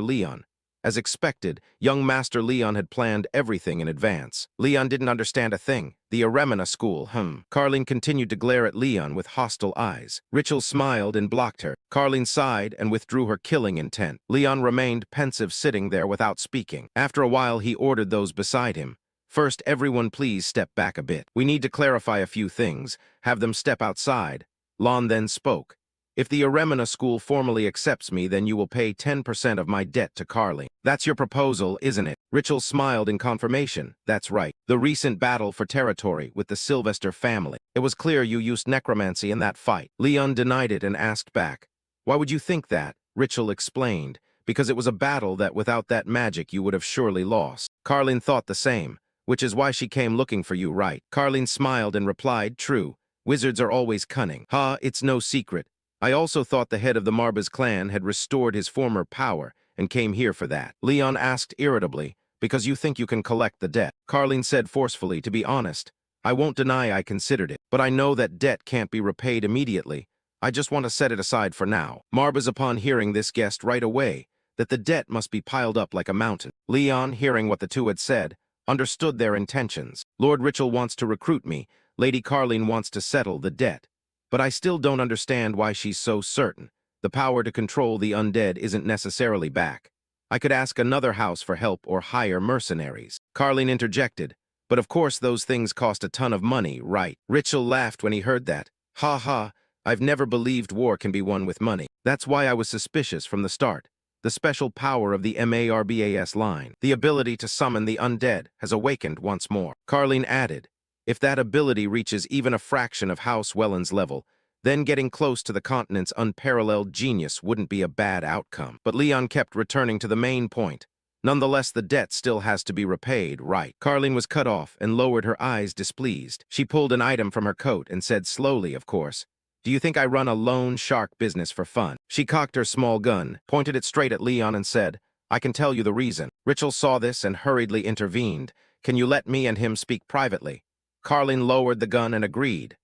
S1: Leon. As expected, young Master Leon had planned everything in advance. Leon didn't understand a thing. The Aremina school, Carlene continued to glare at Leon with hostile eyes. Richel smiled and blocked her. Carlene sighed and withdrew her killing intent. Leon remained pensive, sitting there without speaking. After a while, he ordered those beside him. First, everyone please step back a bit. We need to clarify a few things. Have them step outside. Lon then spoke. If the Aremina school formally accepts me, then you will pay 10% of my debt to Carlene. That's your proposal, isn't it? Richel smiled in confirmation. That's right. The recent battle for territory with the Sylvester family. It was clear you used necromancy in that fight. Leon denied it and asked back. Why would you think that? Richel explained. Because it was a battle that without that magic you would have surely lost. Carlene thought the same, which is why she came looking for you, right? Carlene smiled and replied, True. Wizards are always cunning. It's no secret. I also thought the head of the Marbas clan had restored his former power and came here for that. Leon asked irritably, Because you think you can collect the debt. Carlene said forcefully, To be honest, I won't deny I considered it, but I know that debt can't be repaid immediately. I just want to set it aside for now. Marbas, upon hearing this, guessed right away that the debt must be piled up like a mountain. Leon, hearing what the two had said, understood their intentions. Lord Richel wants to recruit me. Lady Carlene wants to settle the debt. But I still don't understand why she's so certain. The power to control the undead isn't necessarily back. I could ask another house for help or hire mercenaries. Carlene interjected, But of course those things cost a ton of money, right? Richel laughed when he heard that. Ha ha, I've never believed war can be won with money. That's why I was suspicious from the start. The special power of the Marbas line, the ability to summon the undead, has awakened once more. Carlene added, If that ability reaches even a fraction of House Welland's level, then getting close to the continent's unparalleled genius wouldn't be a bad outcome. But Leon kept returning to the main point. Nonetheless, the debt still has to be repaid, right? Carlene was cut off and lowered her eyes displeased. She pulled an item from her coat and said slowly, Of course, Do you think I run a loan shark business for fun? She cocked her small gun, pointed it straight at Leon and said, I can tell you the reason. Richel saw this and hurriedly intervened. Can you let me and him speak privately? Carlene lowered the gun and agreed.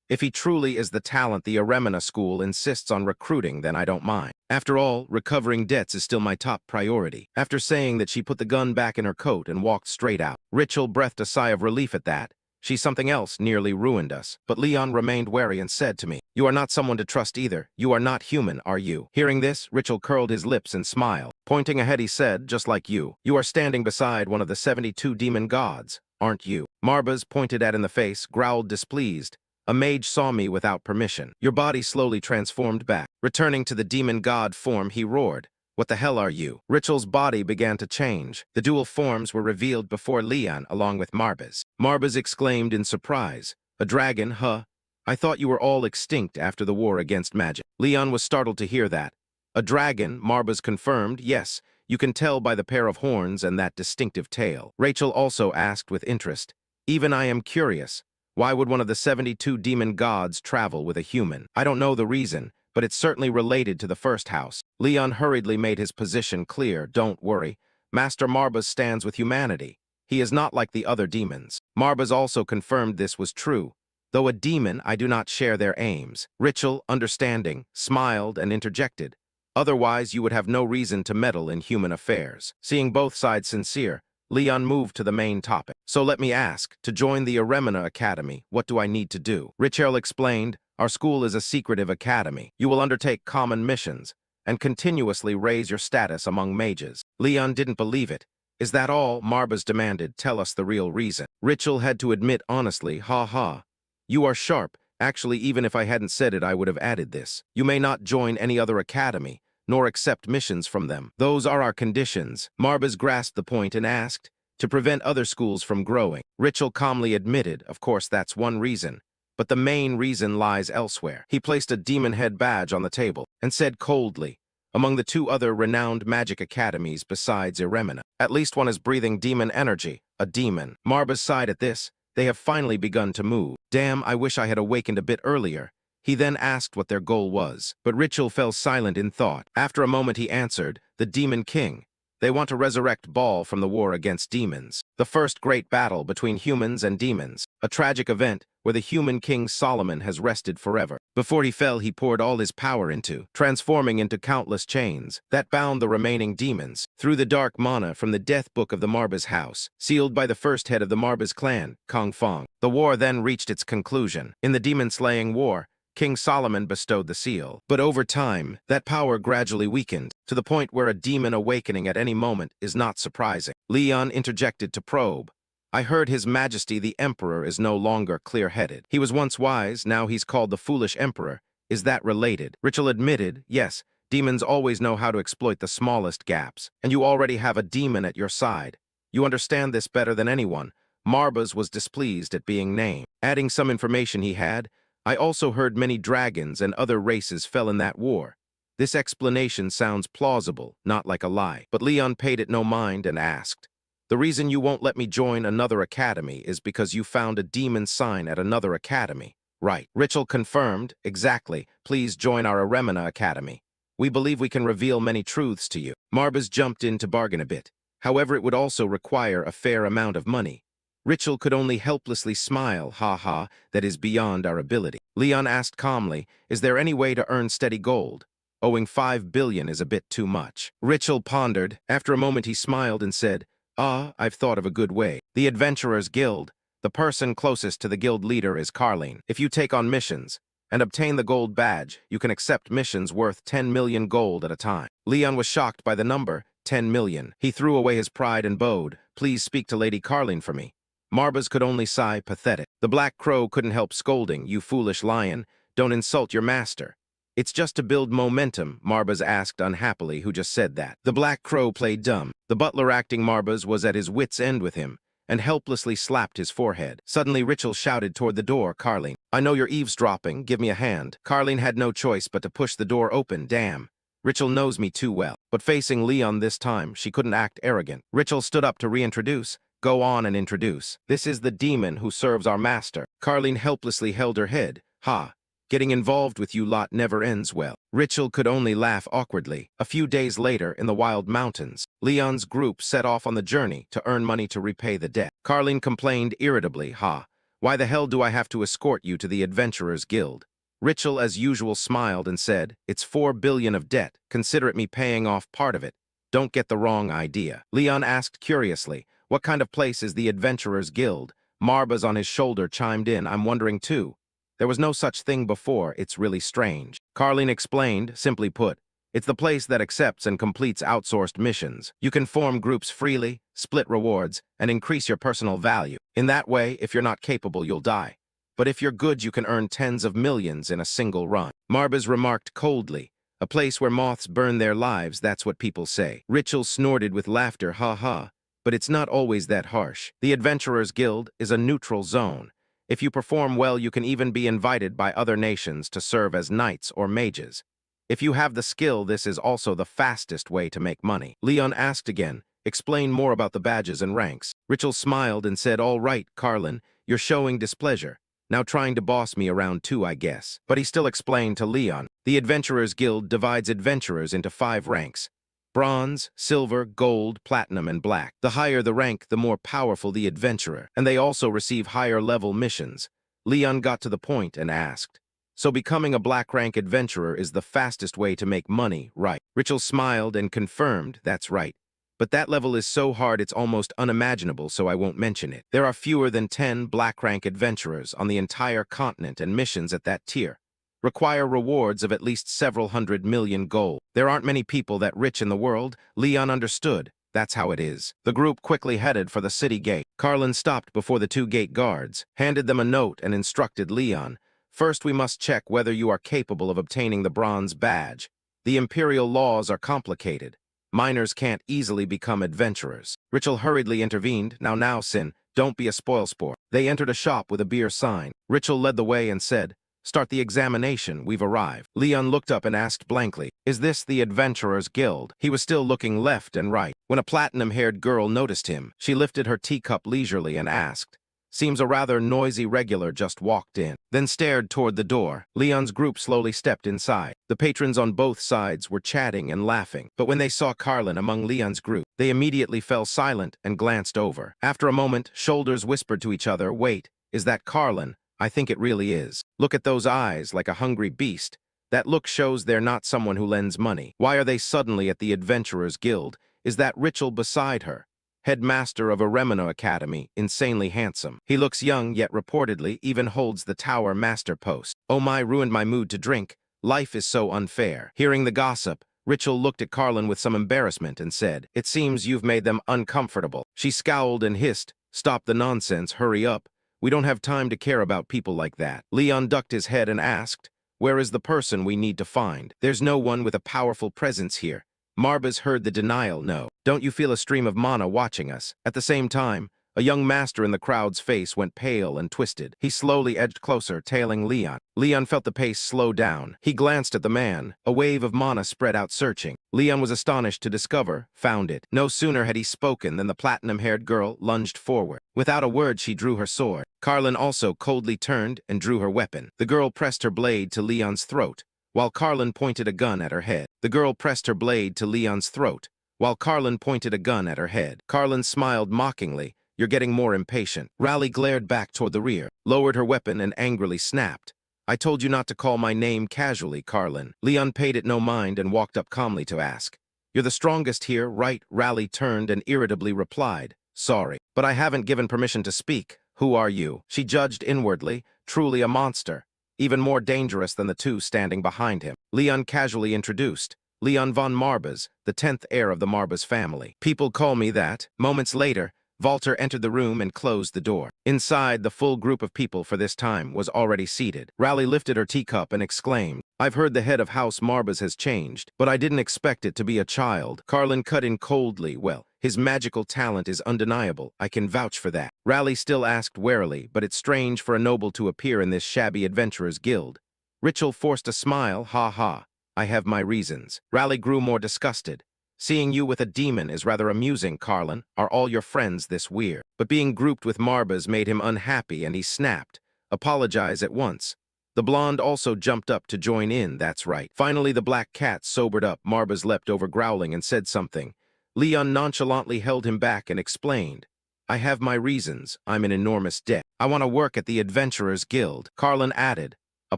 S1: If he truly is the talent the Aremina school insists on recruiting, then I don't mind. After all, recovering debts is still my top priority. After saying that, she put the gun back in her coat and walked straight out. Richel breathed a sigh of relief at that. She's something else nearly ruined us. But Leon remained wary and said to me, You are not someone to trust either. You are not human, are you? Hearing this, Richel curled his lips and smiled. Pointing ahead, he said, Just like you. You are standing beside one of the 72 demon gods, aren't you? Marbas, pointed at in the face, growled displeased. A mage saw me without permission. Your body slowly transformed back. Returning to the demon god form, he roared. What the hell are you? Richel's body began to change. The dual forms were revealed before Leon along with Marbas. Marbas exclaimed in surprise. A dragon, huh? I thought you were all extinct after the war against magic. Leon was startled to hear that. A dragon, Marbas confirmed, yes. You can tell by the pair of horns and that distinctive tail. Rachel also asked with interest. Even I am curious. Why would one of the 72 demon gods travel with a human? I don't know the reason, but it's certainly related to the first house. Leon hurriedly made his position clear. Don't worry. Master Marbas stands with humanity. He is not like the other demons. Marbas also confirmed this was true. Though a demon, I do not share their aims. Ritual, understanding, smiled and interjected. Otherwise, you would have no reason to meddle in human affairs. Seeing both sides sincere, Leon moved to the main topic. So let me ask, to join the Aremina Academy, what do I need to do? Richel explained, our school is a secretive academy. You will undertake common missions and continuously raise your status among mages. Leon didn't believe it. Is that all? Marbas demanded. Tell us the real reason. Richel had to admit honestly, ha ha. You are sharp. Actually, even if I hadn't said it, I would have added this. You may not join any other academy, nor accept missions from them. Those are our conditions. Marbas grasped the point and asked, to prevent other schools from growing. Richel calmly admitted, of course that's one reason, but the main reason lies elsewhere. He placed a demon head badge on the table and said coldly, among the two other renowned magic academies besides Aremina, at least one is breathing demon energy, a demon. Marbas sighed at this. They have finally begun to move. Damn, I wish I had awakened a bit earlier. He then asked what their goal was, but Richel fell silent in thought. After a moment he answered, the Demon King. They want to resurrect Baal from the war against demons. The first great battle between humans and demons. A tragic event where the human king Solomon has rested forever. Before he fell, he poured all his power into, transforming into countless chains that bound the remaining demons. Through the dark mana from the death book of the Marbas house, sealed by the first head of the Marbas clan, Kong Fong. The war then reached its conclusion. In the demon-slaying war, King Solomon bestowed the seal. But over time, that power gradually weakened, to the point where a demon awakening at any moment is not surprising. Leon interjected to probe. I heard His Majesty the Emperor is no longer clear-headed. He was once wise, now he's called the Foolish Emperor. Is that related? Richel admitted, yes, demons always know how to exploit the smallest gaps, and you already have a demon at your side. You understand this better than anyone. Marbas was displeased at being named. Adding some information he had, I also heard many dragons and other races fell in that war. This explanation sounds plausible, not like a lie. But Leon paid it no mind and asked, the reason you won't let me join another academy is because you found a demon sign at another academy. Right. Richel confirmed, exactly. Please join our Aremina Academy. We believe we can reveal many truths to you. Marbas jumped in to bargain a bit. However, it would also require a fair amount of money. Richel could only helplessly smile, ha ha, that is beyond our ability. Leon asked calmly, is there any way to earn steady gold? Owing 5 billion is a bit too much. Richel pondered. After a moment he smiled and said, I've thought of a good way. The Adventurers Guild. The person closest to the guild leader is Carleen. If you take on missions and obtain the gold badge, you can accept missions worth 10 million gold at a time. Leon was shocked by the number, 10 million. He threw away his pride and bowed. Please speak to Lady Carleen for me. Marbas could only sigh, pathetic. The Black Crow couldn't help scolding, you foolish lion, don't insult your master. It's just to build momentum, Marbas asked unhappily, who just said that. The Black Crow played dumb. The butler acting Marbas was at his wit's end with him, and helplessly slapped his forehead. Suddenly Richel shouted toward the door, Carleen, I know you're eavesdropping, give me a hand. Carleen had no choice but to push the door open, damn. Richel knows me too well. But facing Leon this time, she couldn't act arrogant. Richel stood up to reintroduce. Go on and introduce. This is the demon who serves our master. Carleen helplessly held her head. Ha. Getting involved with you lot never ends well. Richel could only laugh awkwardly. A few days later, in the wild mountains, Leon's group set off on the journey to earn money to repay the debt. Carleen complained irritably, Ha. Why the hell do I have to escort you to the Adventurers Guild? Richel, as usual, smiled and said, it's 4 billion of debt. Consider it me paying off part of it. Don't get the wrong idea. Leon asked curiously, what kind of place is the Adventurers Guild? Marbas on his shoulder chimed in, I'm wondering too. There was no such thing before, it's really strange. Carleen explained, simply put, it's the place that accepts and completes outsourced missions. You can form groups freely, split rewards, and increase your personal value. In that way, if you're not capable, you'll die. But if you're good, you can earn tens of millions in a single run. Marbas remarked coldly, a place where moths burn their lives, that's what people say. Richel snorted with laughter, ha ha. But it's not always that harsh. The Adventurers Guild is a neutral zone. If you perform well, you can even be invited by other nations to serve as knights or mages. If you have the skill, this is also the fastest way to make money. Leon asked again, explain more about the badges and ranks. Richel smiled and said, all right, Carleen, you're showing displeasure. Now trying to boss me around too, I guess. But he still explained to Leon, the Adventurers Guild divides adventurers into 5 ranks. Bronze, silver, gold, platinum, and black. The higher the rank, the more powerful the adventurer, and they also receive higher-level missions. Leon got to the point and asked, "So becoming a black rank adventurer is the fastest way to make money, right?" Richel smiled and confirmed, "That's right. But that level is so hard it's almost unimaginable, so I won't mention it. There are fewer than 10 black rank adventurers on the entire continent, and missions at that tier require rewards of at least several hundred million gold. There aren't many people that rich in the world." Leon understood. That's how it is. The group quickly headed for the city gate. Carlin stopped before the 2 gate guards, handed them a note, and instructed Leon, "First we must check whether you are capable of obtaining the bronze badge. The imperial laws are complicated. Minors can't easily become adventurers." Richel hurriedly intervened, Now, Sin, don't be a spoilsport." They entered a shop with a beer sign. Richel led the way and said, "Start the examination, we've arrived." Leon looked up and asked blankly, "Is this the Adventurers Guild?" He was still looking left and right when a platinum-haired girl noticed him. She lifted her teacup leisurely and asked, "Seems a rather noisy regular just walked in," then stared toward the door. Leon's group slowly stepped inside. The patrons on both sides were chatting and laughing, but when they saw Carlin among Leon's group, they immediately fell silent and glanced over. After a moment, shoulders whispered to each other, "Wait, is that Carlin? I think it really is. Look at those eyes, like a hungry beast. That look shows they're not someone who lends money. Why are they suddenly at the Adventurers Guild? Is that Richel beside her? Headmaster of a Remina Academy, insanely handsome. He looks young, yet reportedly even holds the tower master post. Oh my, ruined my mood to drink. Life is so unfair." Hearing the gossip, Richel looked at Carlin with some embarrassment and said, "It seems you've made them uncomfortable." She scowled and hissed, "Stop the nonsense, hurry up. We don't have time to care about people like that." Leon ducked his head and asked, "Where is the person we need to find?" "There's no one with a powerful presence here." Marbas heard the denial. "No. Don't you feel a stream of mana watching us?" At the same time, a young master in the crowd's face went pale and twisted. He slowly edged closer, tailing Leon. Leon felt the pace slow down. He glanced at the man. A wave of mana spread out searching. Leon was astonished to discover, found it. No sooner had he spoken than the platinum-haired girl lunged forward. Without a word, she drew her sword. Carlin also coldly turned and drew her weapon. The girl pressed her blade to Leon's throat, while Carlin pointed a gun at her head. The girl pressed her blade to Leon's throat, while Carlin pointed a gun at her head. Carlin smiled mockingly. "You're getting more impatient." Raleigh glared back toward the rear, lowered her weapon, and angrily snapped, "I told you not to call my name casually, Carlin." Leon paid it no mind and walked up calmly to ask, "You're the strongest here, right?" Raleigh turned and irritably replied, "Sorry, but I haven't given permission to speak. Who are you?" She judged inwardly, truly a monster, even more dangerous than the 2 standing behind him. Leon casually introduced, "Leon von Marbas, the 10th heir of the Marbas family." "People call me that." Moments later, Walter entered the room and closed the door. Inside, the full group of people for this time was already seated. Raleigh lifted her teacup and exclaimed, "I've heard the head of House Marbas has changed, but I didn't expect it to be a child." Carlin cut in coldly, "Well, his magical talent is undeniable. I can vouch for that." Raleigh still asked warily, "But it's strange for a noble to appear in this shabby adventurers' guild." Richel forced a smile, "Ha ha. I have my reasons." Raleigh grew more disgusted. "Seeing you with a demon is rather amusing, Carlin. Are all your friends this weird?" But being grouped with Marbas made him unhappy, and he snapped, "Apologize at once." The blonde also jumped up to join in, "That's right." Finally, the black cat sobered up. Marbas leapt over growling and said something. Leon nonchalantly held him back and explained, "I have my reasons. I'm in enormous debt. I want to work at the Adventurers Guild." Carlin added, "A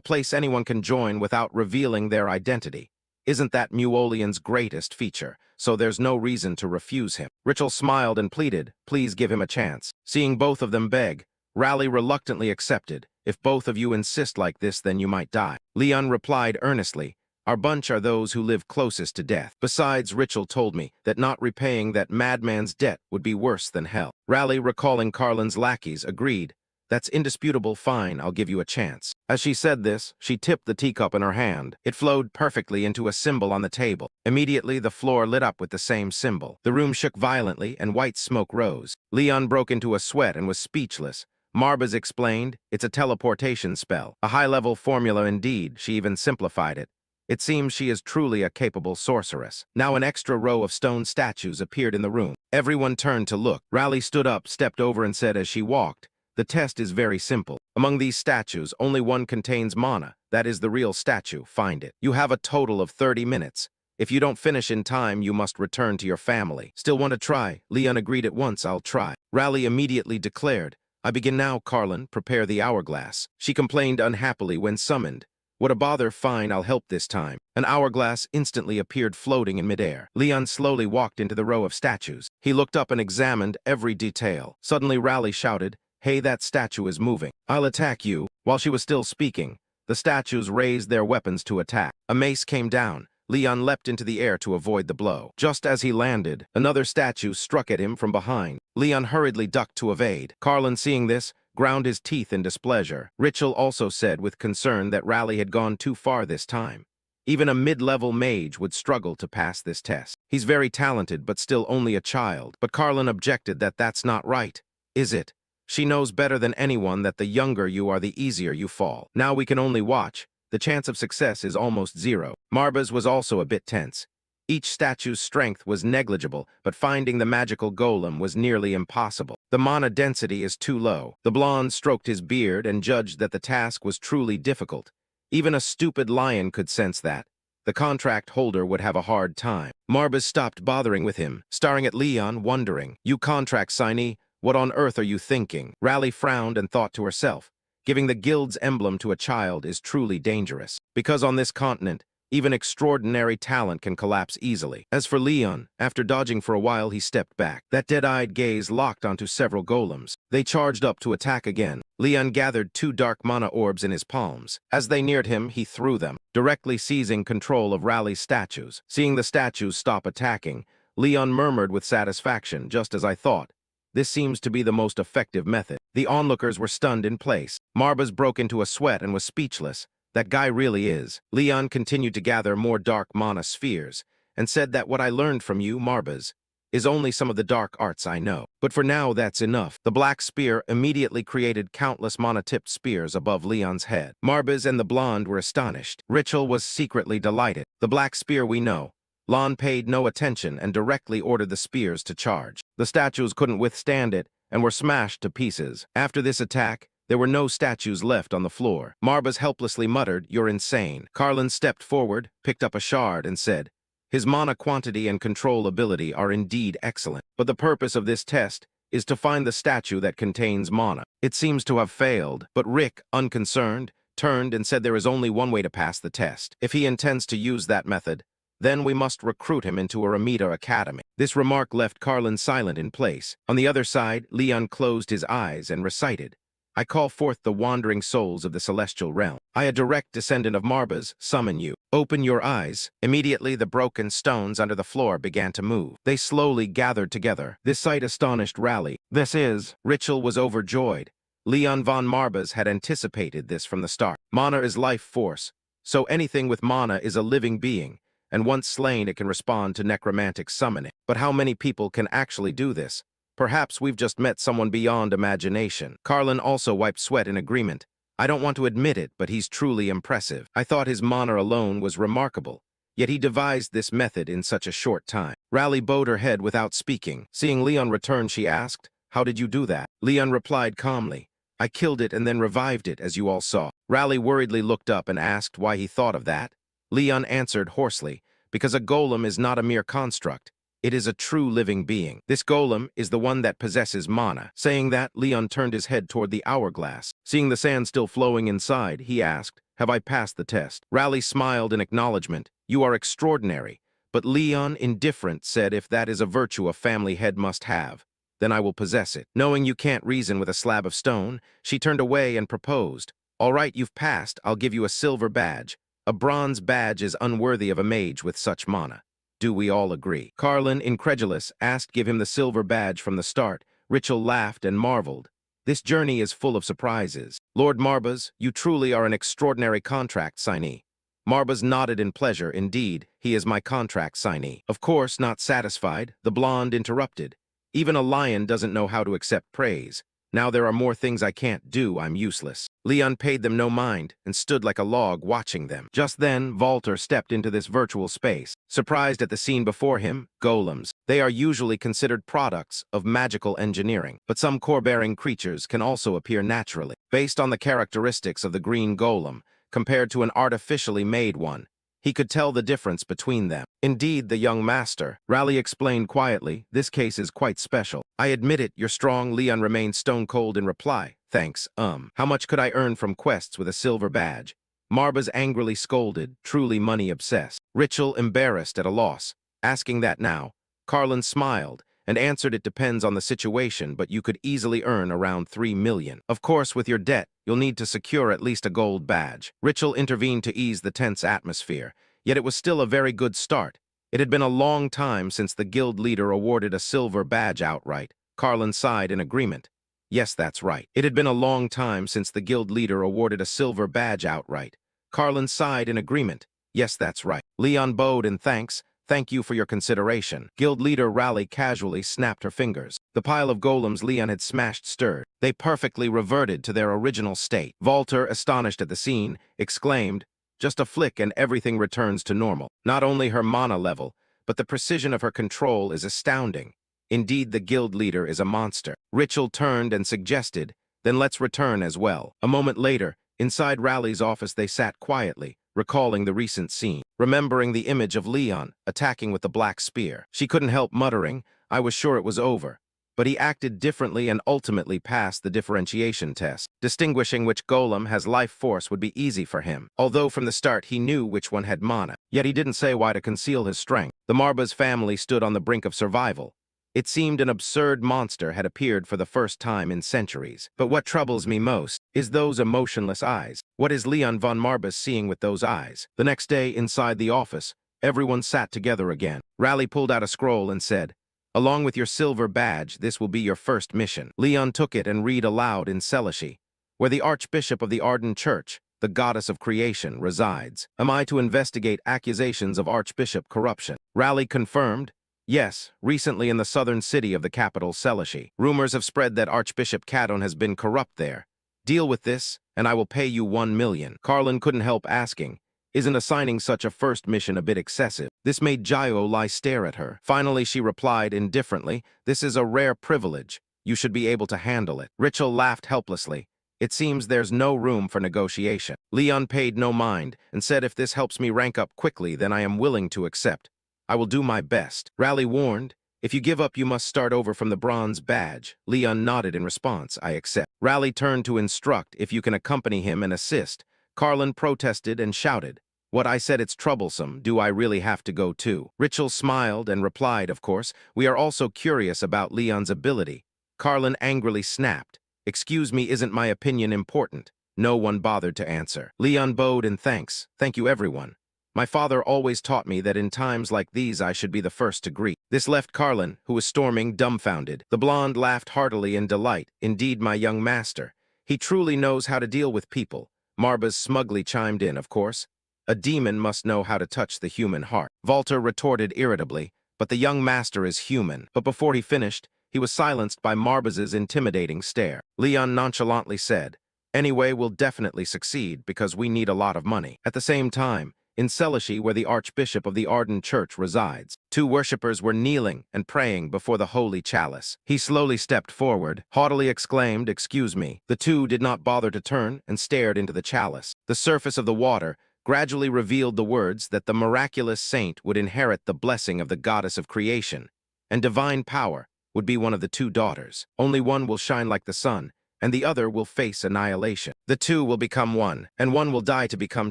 S1: place anyone can join without revealing their identity. Isn't that Muolian's greatest feature? So there's no reason to refuse him." Richel smiled and pleaded, "Please give him a chance." Seeing both of them beg, Raleigh reluctantly accepted. "If both of you insist like this, then you might die." Leon replied earnestly, "Our bunch are those who live closest to death. Besides, Richel told me that not repaying that madman's debt would be worse than hell." Raleigh, recalling Carlin's lackeys, agreed, "That's indisputable. Fine, I'll give you a chance." As she said this, she tipped the teacup in her hand. It flowed perfectly into a symbol on the table. Immediately, the floor lit up with the same symbol. The room shook violently, and white smoke rose. Leon broke into a sweat and was speechless. Marbas explained, "It's a teleportation spell. A high-level formula indeed." She even simplified it. "It seems she is truly a capable sorceress." Now an extra row of stone statues appeared in the room. Everyone turned to look. Raleigh stood up, stepped over, and said as she walked, "The test is very simple. Among these statues, only one contains mana. That is the real statue. Find it. You have a total of 30 minutes. If you don't finish in time, you must return to your family. Still want to try? Leon agreed at once. I'll try. Raleigh immediately declared, I begin now, Carlin. Prepare the hourglass. She complained unhappily when summoned. What a bother. Fine, I'll help this time. An hourglass instantly appeared floating in midair. Leon slowly walked into the row of statues. He looked up and examined every detail. Suddenly Raleigh shouted, Hey, that statue is moving. I'll attack you. While she was still speaking, the statues raised their weapons to attack. A mace came down. Leon leapt into the air to avoid the blow. Just as he landed, another statue struck at him from behind. Leon hurriedly ducked to evade. Carlin, seeing this, ground his teeth in displeasure. Richel also said with concern that Raleigh had gone too far this time. Even a mid-level mage would struggle to pass this test. He's very talented, but still only a child. But Carlin objected that that's not right. Is it? She knows better than anyone that the younger you are, the easier you fall. Now we can only watch. The chance of success is almost zero. Marbas was also a bit tense. Each statue's strength was negligible, but finding the magical golem was nearly impossible. The mana density is too low. The blonde stroked his beard and judged that the task was truly difficult. Even a stupid lion could sense that. The contract holder would have a hard time. Marbas stopped bothering with him, staring at Leon, wondering, You contract signee, what on earth are you thinking? Raleigh frowned and thought to herself, Giving the guild's emblem to a child is truly dangerous. Because on this continent, even extraordinary talent can collapse easily. As for Leon, after dodging for a while, he stepped back. That dead-eyed gaze locked onto several golems. They charged up to attack again. Leon gathered 2 dark mana orbs in his palms. As they neared him, he threw them, directly seizing control of Raleigh's statues. Seeing the statues stop attacking, Leon murmured with satisfaction, just as I thought. This seems to be the most effective method. The onlookers were stunned in place. Marbas broke into a sweat and was speechless. That guy really is. Leon continued to gather more dark mana spheres and said that what I learned from you, Marbas, is only some of the dark arts I know. But for now, that's enough. The black spear immediately created countless mana-tipped spears above Leon's head. Marbas and the blonde were astonished. Richel was secretly delighted. The black spear we know. Lon paid no attention and directly ordered the spears to charge. The statues couldn't withstand it and were smashed to pieces. After this attack, there were no statues left on the floor. Marbas helplessly muttered, You're insane. Carlin stepped forward, picked up a shard, and said, His mana quantity and control ability are indeed excellent, but the purpose of this test is to find the statue that contains mana. It seems to have failed, but Rick, unconcerned, turned and said there is only one way to pass the test. If he intends to use that method, then we must recruit him into a Ramita Academy. This remark left Carlin silent in place. On the other side, Leon closed his eyes and recited, I call forth the wandering souls of the celestial realm. I, a direct descendant of Marbas, summon you. Open your eyes. Immediately, the broken stones under the floor began to move. They slowly gathered together. This sight astonished Raleigh. Richel was overjoyed. Leon von Marbas had anticipated this from the start. Mana is life force, so anything with mana is a living being, and once slain it can respond to necromantic summoning. But how many people can actually do this? Perhaps we've just met someone beyond imagination. Carlin also wiped sweat in agreement. I don't want to admit it, but he's truly impressive. I thought his mana alone was remarkable, yet he devised this method in such a short time. Raleigh bowed her head without speaking. Seeing Leon return, she asked, How did you do that? Leon replied calmly, I killed it and then revived it, as you all saw. Raleigh worriedly looked up and asked why he thought of that. Leon answered hoarsely, Because a golem is not a mere construct. It is a true living being. This golem is the one that possesses mana. Saying that, Leon turned his head toward the hourglass. Seeing the sand still flowing inside, he asked, Have I passed the test? Raleigh smiled in acknowledgement. You are extraordinary. But Leon, indifferent, said if that is a virtue a family head must have, then I will possess it. Knowing you can't reason with a slab of stone, she turned away and proposed, All right, you've passed. I'll give you a silver badge. A bronze badge is unworthy of a mage with such mana. Do we all agree? Carlin, incredulous, asked give him the silver badge from the start. Richel laughed and marveled. This journey is full of surprises. Lord Marbas, you truly are an extraordinary contract signee. Marbas nodded in pleasure. Indeed, he is my contract signee. Of course, not satisfied, the blonde interrupted. Even a lion doesn't know how to accept praise. Now there are more things I can't do, I'm useless. Leon paid them no mind and stood like a log watching them. Just then, Walter stepped into this virtual space. Surprised at the scene before him, golems. They are usually considered products of magical engineering, but some core-bearing creatures can also appear naturally. Based on the characteristics of the green golem, compared to an artificially made one, he could tell the difference between them. Indeed, the young master, Raleigh explained quietly, this case is quite special. I admit it, you're strong. Leon remained stone-cold in reply. Thanks, How much could I earn from quests with a silver badge? Marbas angrily scolded, truly money-obsessed. Richel embarrassed at a loss. Asking that now, Carlin smiled and answered it depends on the situation, but you could easily earn around 3 million. Of course, with your debt, you'll need to secure at least a gold badge. Richel intervened to ease the tense atmosphere, yet it was still a very good start. It had been a long time since the guild leader awarded a silver badge outright. Carlin sighed in agreement. Yes, that's right. It had been a long time since the guild leader awarded a silver badge outright. Carlin sighed in agreement. Yes, that's right. Leon bowed in thanks. Thank you for your consideration. Guild leader Raleigh casually snapped her fingers. The pile of golems Leon had smashed stirred. They perfectly reverted to their original state. Walter, astonished at the scene, exclaimed, just a flick and everything returns to normal. Not only her mana level, but the precision of her control is astounding. Indeed, the guild leader is a monster. Richel turned and suggested, then let's return as well. A moment later, inside Raleigh's office they sat quietly, recalling the recent scene, remembering the image of Leon attacking with the black spear. She couldn't help muttering, I was sure it was over. But he acted differently and ultimately passed the differentiation test. Distinguishing which golem has life force would be easy for him, although from the start he knew which one had mana. Yet he didn't say why to conceal his strength. The Marbas family stood on the brink of survival. It seemed an absurd monster had appeared for the first time in centuries. But what troubles me most is those emotionless eyes. What is Leon von Marbas seeing with those eyes? The next day, inside the office, everyone sat together again. Raleigh pulled out a scroll and said, along with your silver badge, this will be your first mission. Leon took it and read aloud in Celici, where the Archbishop of the Arden Church, the goddess of creation, resides. Am I to investigate accusations of Archbishop corruption? Raleigh confirmed, yes, recently in the southern city of the capital, Celici. Rumors have spread that Archbishop Cadon has been corrupt there. Deal with this, and I will pay you 1 million. Carlin couldn't help asking, isn't assigning such a first mission a bit excessive? This made Jaiolai stare at her. Finally, she replied indifferently, this is a rare privilege. You should be able to handle it. Richel laughed helplessly. It seems there's no room for negotiation. Leon paid no mind and said if this helps me rank up quickly, then I am willing to accept. I will do my best. Raleigh warned, if you give up, you must start over from the bronze badge. Leon nodded in response, I accept. Raleigh turned to instruct if you can accompany him and assist. Carlin protested and shouted, what I said, it's troublesome. Do I really have to go too? Richel smiled and replied, of course, we are also curious about Leon's ability. Carlin angrily snapped, excuse me, isn't my opinion important? No one bothered to answer. Leon bowed in thanks. Thank you, everyone. My father always taught me that in times like these I should be the first to greet. This left Carlin, who was storming, dumbfounded. The blonde laughed heartily in delight. Indeed, my young master. He truly knows how to deal with people. Marbas smugly chimed in, of course. A demon must know how to touch the human heart. Walter retorted irritably, but the young master is human. But before he finished, he was silenced by Marbas's intimidating stare. Leon nonchalantly said, anyway, we'll definitely succeed because we need a lot of money. At the same time, in Celici, where the Archbishop of the Arden Church resides, 2 worshippers were kneeling and praying before the holy chalice. He slowly stepped forward, haughtily exclaimed, excuse me. The 2 did not bother to turn and stared into the chalice. The surface of the water gradually revealed the words that the miraculous saint would inherit the blessing of the goddess of creation, and divine power would be one of the 2 daughters. Only one will shine like the sun, and the other will face annihilation. The 2 will become one, and one will die to become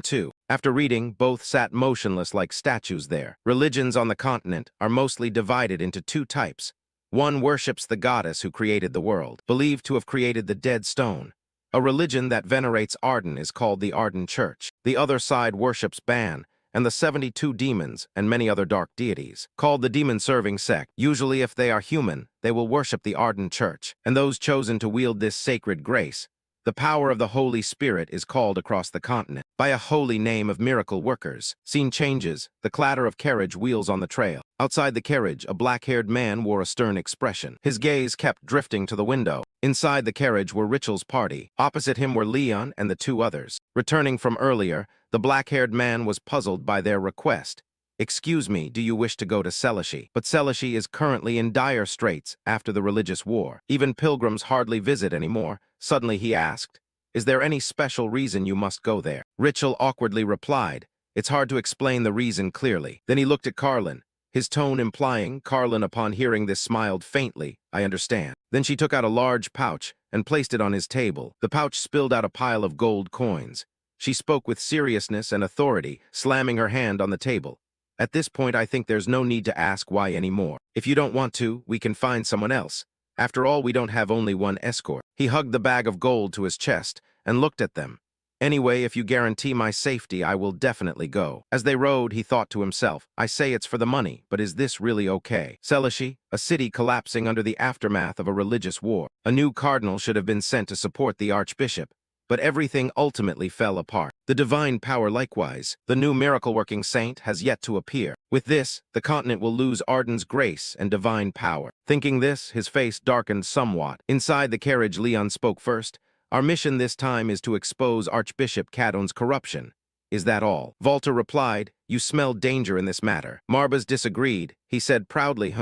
S1: 2. After reading, both sat motionless like statues there. Religions on the continent are mostly divided into 2 types. One worships the goddess who created the world, believed to have created the dead stone. A religion that venerates Arden is called the Arden Church. The other side worships Ban and the 72 demons and many other dark deities, called the demon-serving sect. Usually, if they are human, they will worship the Arden Church, and those chosen to wield this sacred grace, The power of the Holy Spirit is called across the continent by a holy name of miracle workers. Scene changes, the clatter of carriage wheels on the trail. Outside the carriage, a black-haired man wore a stern expression. His gaze kept drifting to the window. Inside the carriage were Richel's party. Opposite him were Leon and the two others. Returning from earlier, the black-haired man was puzzled by their request. "Excuse me, do you wish to go to Selashi?" But Selashi is currently in dire straits after the religious war. Even pilgrims hardly visit anymore. Suddenly he asked, "Is there any special reason you must go there?" Richel awkwardly replied, "It's hard to explain the reason clearly." Then he looked at Carlin, his tone implying. Carlin, upon hearing this, smiled faintly. "I understand." Then she took out a large pouch and placed it on his table. The pouch spilled out a pile of gold coins. She spoke with seriousness and authority, slamming her hand on the table. "At this point, I think there's no need to ask why anymore. If you don't want to, we can find someone else. After all, we don't have only one escort." He hugged the bag of gold to his chest and looked at them. "Anyway, if you guarantee my safety, I will definitely go." As they rode, he thought to himself, "I say it's for the money, but is this really okay?" Selashi, a city collapsing under the aftermath of a religious war. A new cardinal should have been sent to support the archbishop, but everything ultimately fell apart. The divine power likewise, the new miracle-working saint, has yet to appear. With this, the continent will lose Arden's grace and divine power. Thinking this, his face darkened somewhat. Inside the carriage, Leon spoke first. "Our mission this time is to expose Archbishop Cadon's corruption. Is that all?" Walter replied, "You smell danger in this matter." Marbas disagreed. He said proudly,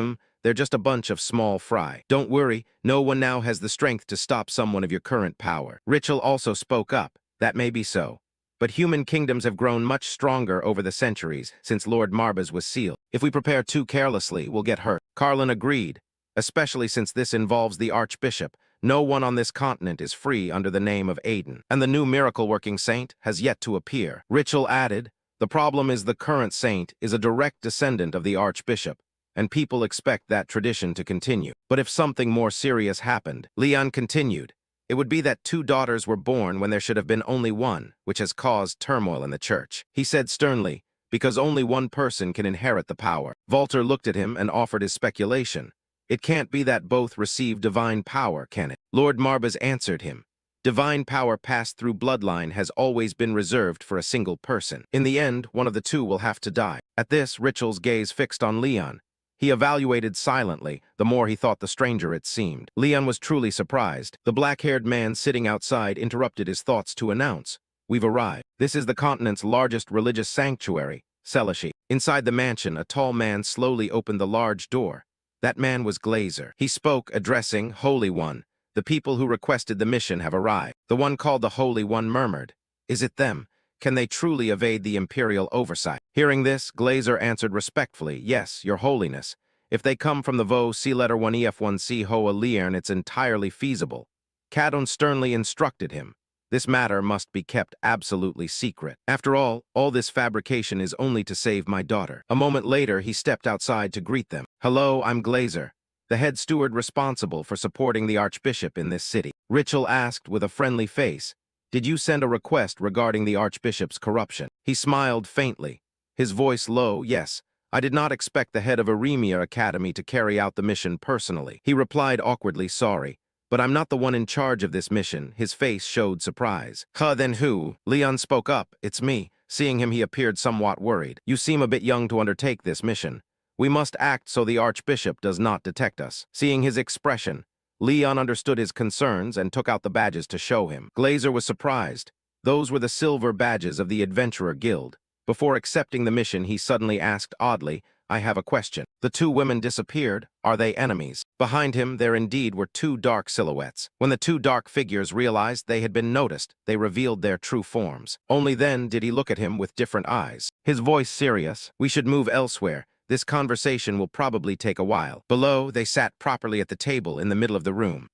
S1: "They're just a bunch of small fry. Don't worry, no one now has the strength to stop someone of your current power." Richel also spoke up. "That may be so, but human kingdoms have grown much stronger over the centuries since Lord Marbas was sealed. If we prepare too carelessly, we'll get hurt." Carlin agreed, "Especially since this involves the archbishop. No one on this continent is free under the name of Aiden, and the new miracle-working saint has yet to appear." Richel added, "The problem is the current saint is a direct descendant of the archbishop, and people expect that tradition to continue. But if something more serious happened," Leon continued, "it would be that two daughters were born when there should have been only one, which has caused turmoil in the church." He said sternly, "Because only one person can inherit the power." Walter looked at him and offered his speculation. "It can't be that both receive divine power, can it?" Lord Marbas answered him, "Divine power passed through bloodline has always been reserved for a single person. In the end, one of the two will have to die." At this, Richel's gaze fixed on Leon. He evaluated silently. The more he thought, the stranger it seemed. Leon was truly surprised. The black-haired man sitting outside interrupted his thoughts to announce, "We've arrived. This is the continent's largest religious sanctuary, Selashi." Inside the mansion, a tall man slowly opened the large door. That man was Glazer. He spoke, addressing Holy One. "The people who requested the mission have arrived." The one called the Holy One murmured, "Is it them? Can they truly evade the imperial oversight?" Hearing this, Glazer answered respectfully, "Yes, your holiness. If they come from the Vo C1EF1C Hoa Liern, it's entirely feasible." Cadon sternly instructed him, "This matter must be kept absolutely secret. After all this fabrication is only to save my daughter." A moment later, he stepped outside to greet them. "Hello, I'm Glazer, the head steward responsible for supporting the archbishop in this city." Richel asked with a friendly face, "Did you send a request regarding the archbishop's corruption?" He smiled faintly, his voice low. "Yes, I did not expect the head of Eremia Academy to carry out the mission personally." He replied awkwardly, "Sorry, but I'm not the one in charge of this mission." His face showed surprise. Then who?" Leon spoke up, "It's me." Seeing him, he appeared somewhat worried. "You seem a bit young to undertake this mission. We must act so the archbishop does not detect us." Seeing his expression, Leon understood his concerns and took out the badges to show him. Glazer was surprised. Those were the silver badges of the Adventurer Guild. Before accepting the mission, he suddenly asked oddly, "I have a question." The two women disappeared. Are they enemies? Behind him, there indeed were two dark silhouettes. When the two dark figures realized they had been noticed, they revealed their true forms. Only then did he look at him with different eyes. His voice serious, "We should move elsewhere. This conversation will probably take a while." Below, they sat properly at the table in the middle of the room.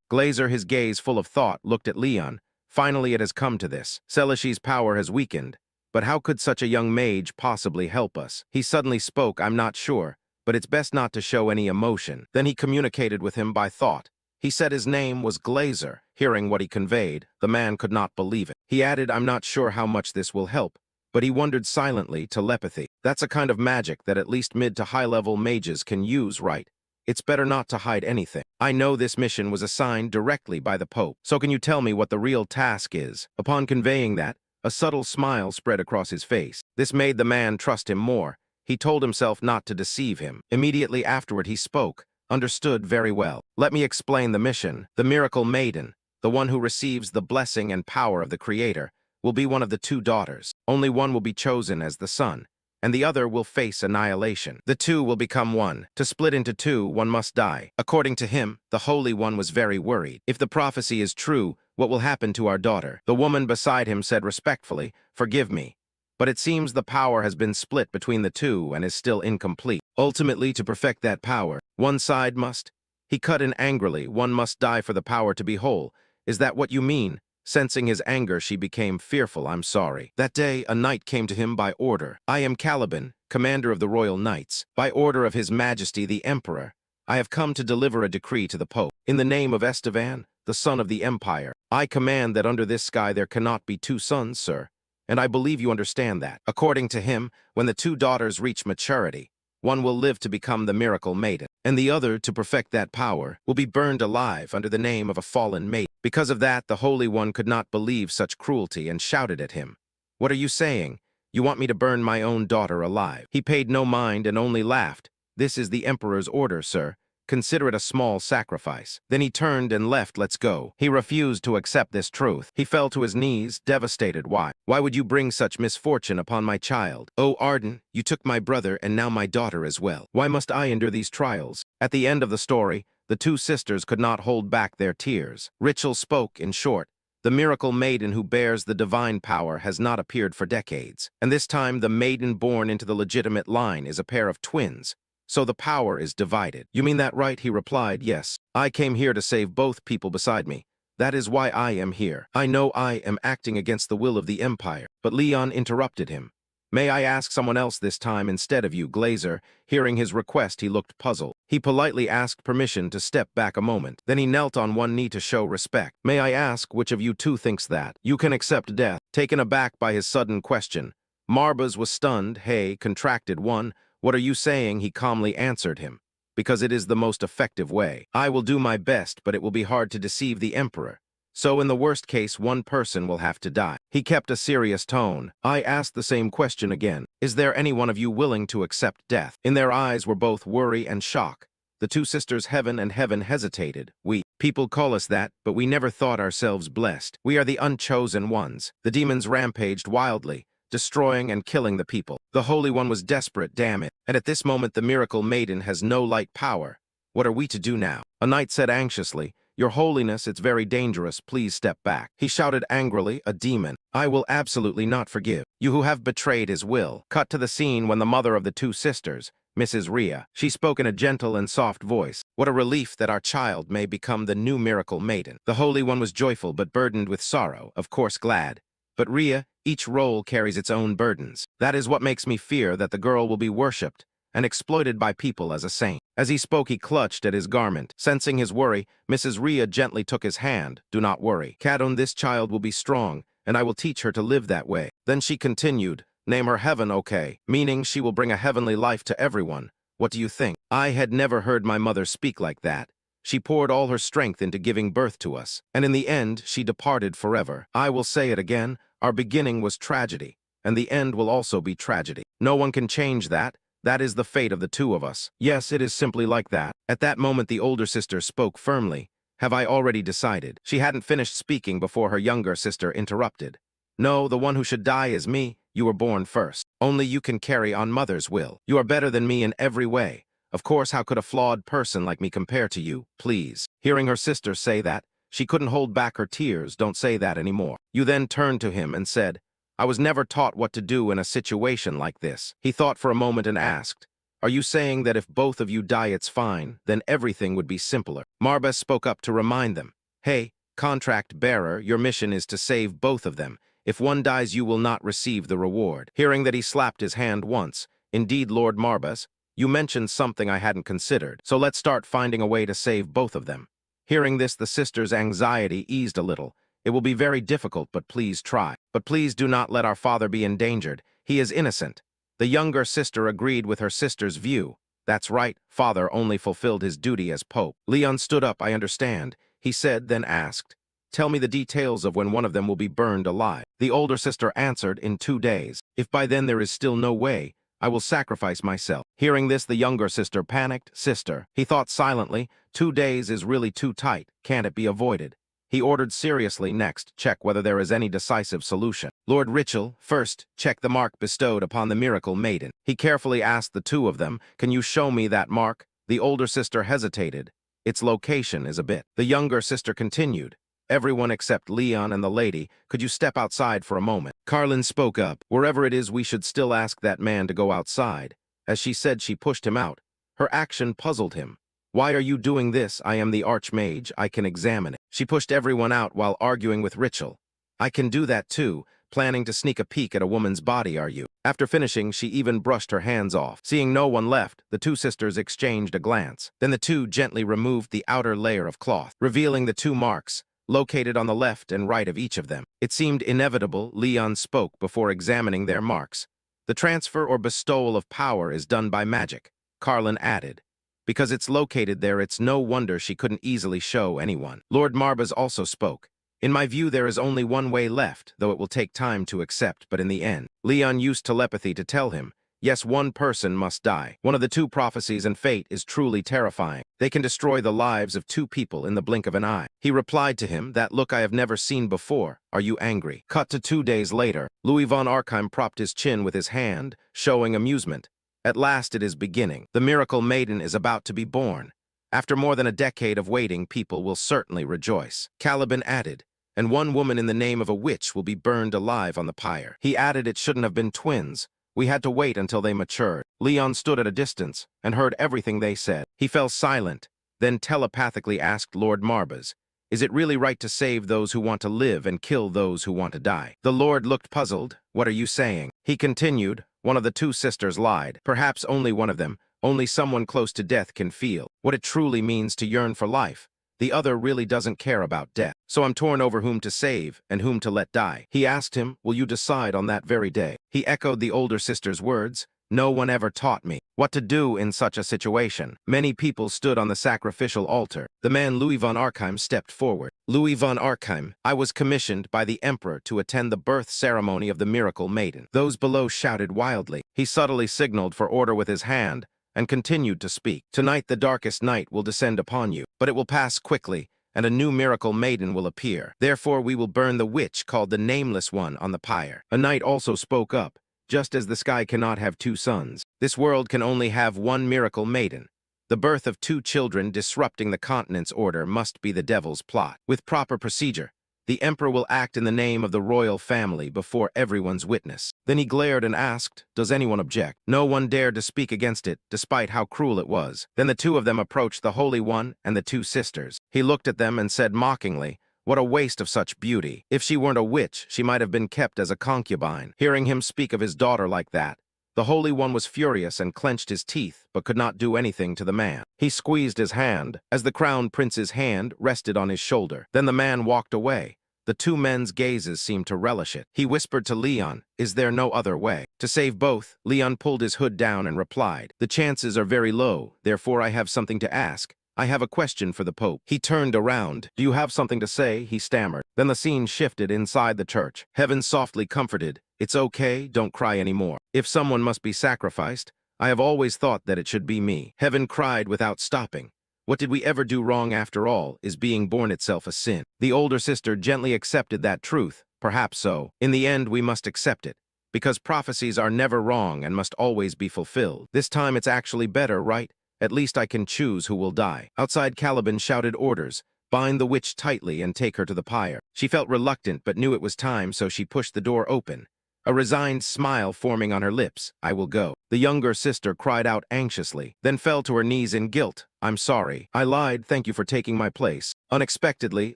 S1: Glazer, his gaze full of thought, looked at Leon. "Finally, it has come to this. Selashi's power has weakened. But how could such a young mage possibly help us?" He suddenly spoke, "I'm not sure, but it's best not to show any emotion." Then he communicated with him by thought. He said his name was Glazer. Hearing what he conveyed, the man could not believe it. He added, "I'm not sure how much this will help." But he wondered silently, telepathy. That's a kind of magic that at least mid to high-level mages can use, right? It's better not to hide anything. I know this mission was assigned directly by the Pope, so can you tell me what the real task is? Upon conveying that, a subtle smile spread across his face. This made the man trust him more. He told himself not to deceive him. Immediately afterward he spoke, understood very well. Let me explain the mission. The miracle maiden, the one who receives the blessing and power of the Creator, will be one of the two daughters. Only one will be chosen as the son, and the other will face annihilation. The two will become one. To split into two, one must die. According to him, the Holy One was very worried. If the prophecy is true, what will happen to our daughter? The woman beside him said respectfully, "Forgive me, but it seems the power has been split between the two and is still incomplete. Ultimately, to perfect that power, one side must..." He cut in angrily, "One must die for the power to be whole. Is that what you mean?" Sensing his anger, she became fearful. "I'm sorry." That day, a knight came to him by order. "I am Caliban, commander of the royal knights. By order of His Majesty the Emperor, I have come to deliver a decree to the Pope. In the name of Estevan, the son of the Empire, I command that under this sky there cannot be two sons, sir. And I believe you understand that." According to him, when the two daughters reach maturity, one will live to become the miracle maiden, and the other, to perfect that power, will be burned alive under the name of a fallen maiden. Because of that, the Holy One could not believe such cruelty and shouted at him, "What are you saying? You want me to burn my own daughter alive?" He paid no mind and only laughed. "This is the Emperor's order, sir. Consider it a small sacrifice." Then he turned and left. "Let's go." He refused to accept this truth. He fell to his knees, devastated. Why would you bring such misfortune upon my child? Oh, Arden, you took my brother and now my daughter as well. Why must I endure these trials? At the end of the story, the two sisters could not hold back their tears. Rachel spoke, in short. The miracle maiden who bears the divine power has not appeared for decades. And this time the maiden born into the legitimate line is a pair of twins. So the power is divided. "You mean that right?" He replied, "Yes. I came here to save both people beside me. That is why I am here. I know I am acting against the will of the Empire." But Leon interrupted him. "May I ask someone else this time instead of you?" Glazer, hearing his request, he looked puzzled. He politely asked permission to step back a moment. Then he knelt on one knee to show respect. "May I ask which of you two thinks that you can accept death?" Taken aback by his sudden question, Marbas was stunned. Hay contracted one. "What are you saying?" He calmly answered him. "Because it is the most effective way. I will do my best, but it will be hard to deceive the Emperor. So in the worst case, one person will have to die." He kept a serious tone. "I asked the same question again. Is there any one of you willing to accept death?" In their eyes were both worry and shock. The two sisters Heaven and Heaven hesitated. People call us that, but we never thought ourselves blessed. We are the unchosen ones." The demons rampaged wildly, destroying and killing the people. The Holy One was desperate, damn it. And at this moment the miracle maiden has no light power. What are we to do now? A knight said anxiously, "Your Holiness, it's very dangerous. Please step back." He shouted angrily, "A demon. I will absolutely not forgive you who have betrayed his will." Cut to the scene when the mother of the two sisters, Mrs. Rhea, she spoke in a gentle and soft voice. "What a relief that our child may become the new miracle maiden." The Holy One was joyful but burdened with sorrow, of course glad. "But Rhea, each role carries its own burdens. That is what makes me fear that the girl will be worshipped and exploited by people as a saint." As he spoke, he clutched at his garment. Sensing his worry, Mrs. Rhea gently took his hand. "Do not worry. Kadon, this child will be strong, and I will teach her to live that way." Then she continued, "Name her Heaven, okay? Meaning she will bring a heavenly life to everyone. What do you think?" I had never heard my mother speak like that. She poured all her strength into giving birth to us, and in the end, she departed forever. I will say it again. Our beginning was tragedy, and the end will also be tragedy. No one can change that. That is the fate of the two of us. Yes, it is simply like that. At that moment, the older sister spoke firmly. "Have I already decided?" She hadn't finished speaking before her younger sister interrupted. "No, the one who should die is me. You were born first. Only you can carry on mother's will. You are better than me in every way. Of course, how could a flawed person like me compare to you? Please." Hearing her sister say that, she couldn't hold back her tears. "Don't say that anymore." You then turned to him and said, "I was never taught what to do in a situation like this." He thought for a moment and asked, "Are you saying that if both of you die it's fine, then everything would be simpler?" Marbas spoke up to remind them, "Hey, contract bearer, your mission is to save both of them. If one dies, you will not receive the reward." Hearing that, he slapped his hand once. "Indeed, Lord Marbas, you mentioned something I hadn't considered, so let's start finding a way to save both of them." Hearing this, the sister's anxiety eased a little. "It will be very difficult, but please try. But please do not let our father be endangered. He is innocent." The younger sister agreed with her sister's view. That's right, father only fulfilled his duty as pope. Leon stood up. I understand, he said, then asked, tell me the details of when one of them will be burned alive. The older sister answered, in 2 days. If by then there is still no way, I will sacrifice myself. Hearing this, the younger sister panicked. Sister, he thought silently, 2 days is really too tight. Can't it be avoided? He ordered seriously. Next, check whether there is any decisive solution. Lord Richel, first, check the mark bestowed upon the miracle maiden. He carefully asked the two of them, can you show me that mark? The older sister hesitated. Its location is a bit. The younger sister continued. Everyone except Leon and the lady, could you step outside for a moment? Carlin spoke up. Wherever it is, we should still ask that man to go outside. As she said, she pushed him out. Her action puzzled him. Why are you doing this? I am the archmage. I can examine it. She pushed everyone out while arguing with Richel. I can do that too. Planning to sneak a peek at a woman's body, are you? After finishing, she even brushed her hands off. Seeing no one left, the two sisters exchanged a glance. Then the two gently removed the outer layer of cloth, revealing the 2 marks, located on the left and right of each of them. It seemed inevitable. Leon spoke before examining their marks. The transfer or bestowal of power is done by magic, Carlin added. Because it's located there, it's no wonder she couldn't easily show anyone. Lord Marbas also spoke. In my view, there is only one way left, though it will take time to accept, but in the end, Leon used telepathy to tell him, yes, one person must die. One of the 2 prophecies and fate is truly terrifying. They can destroy the lives of 2 people in the blink of an eye. He replied to him, that look I have never seen before. Are you angry? Cut to 2 days later. Louis von Arkham propped his chin with his hand, showing amusement. At last it is beginning. The miracle maiden is about to be born. After more than a decade of waiting, people will certainly rejoice. Caliban added, and one woman in the name of a witch will be burned alive on the pyre. He added it shouldn't have been twins. We had to wait until they matured. Leon stood at a distance and heard everything they said. He fell silent, then telepathically asked Lord Marbas, is it really right to save those who want to live and kill those who want to die? The Lord looked puzzled. What are you saying? He continued, one of the 2 sisters lied. Perhaps only one of them, only someone close to death can feel what it truly means to yearn for life. The other really doesn't care about death. So I'm torn over whom to save and whom to let die. He asked him, will you decide on that very day? He echoed the older sister's words. No one ever taught me what to do in such a situation. Many people stood on the sacrificial altar. The man Louis von Arkham stepped forward. Louis von Arkham, I was commissioned by the Emperor to attend the birth ceremony of the miracle maiden. Those below shouted wildly. He subtly signaled for order with his hand and continued to speak. Tonight the darkest night will descend upon you, but it will pass quickly, and a new miracle maiden will appear. Therefore we will burn the witch called the Nameless One on the pyre. A knight also spoke up. Just as the sky cannot have 2 suns, this world can only have one miracle maiden. The birth of 2 children disrupting the continent's order must be the devil's plot. With proper procedure, the emperor will act in the name of the royal family before everyone's witness. Then he glared and asked, does anyone object? No one dared to speak against it, despite how cruel it was. Then the 2 of them approached the Holy One and the 2 sisters. He looked at them and said mockingly, what a waste of such beauty. If she weren't a witch, she might have been kept as a concubine. Hearing him speak of his daughter like that, the Holy One was furious and clenched his teeth, but could not do anything to the man. He squeezed his hand, as the crown prince's hand rested on his shoulder. Then the man walked away. The 2 men's gazes seemed to relish it. He whispered to Leon, is there no other way? To save both, Leon pulled his hood down and replied, the chances are very low, therefore I have something to ask. I have a question for the Pope. He turned around. Do you have something to say? He stammered. Then the scene shifted inside the church. Heaven softly comforted. It's okay, don't cry anymore. If someone must be sacrificed, I have always thought that it should be me. Heaven cried without stopping. What did we ever do wrong after all? Is being born itself a sin? The older sister gently accepted that truth. Perhaps so. In the end, we must accept it. Because prophecies are never wrong and must always be fulfilled. This time it's actually better, right? At least I can choose who will die. Outside, Caliban shouted orders. Bind the witch tightly and take her to the pyre. She felt reluctant but knew it was time, so she pushed the door open. A resigned smile forming on her lips. I will go. The younger sister cried out anxiously, then fell to her knees in guilt. I'm sorry. I lied. Thank you for taking my place. Unexpectedly,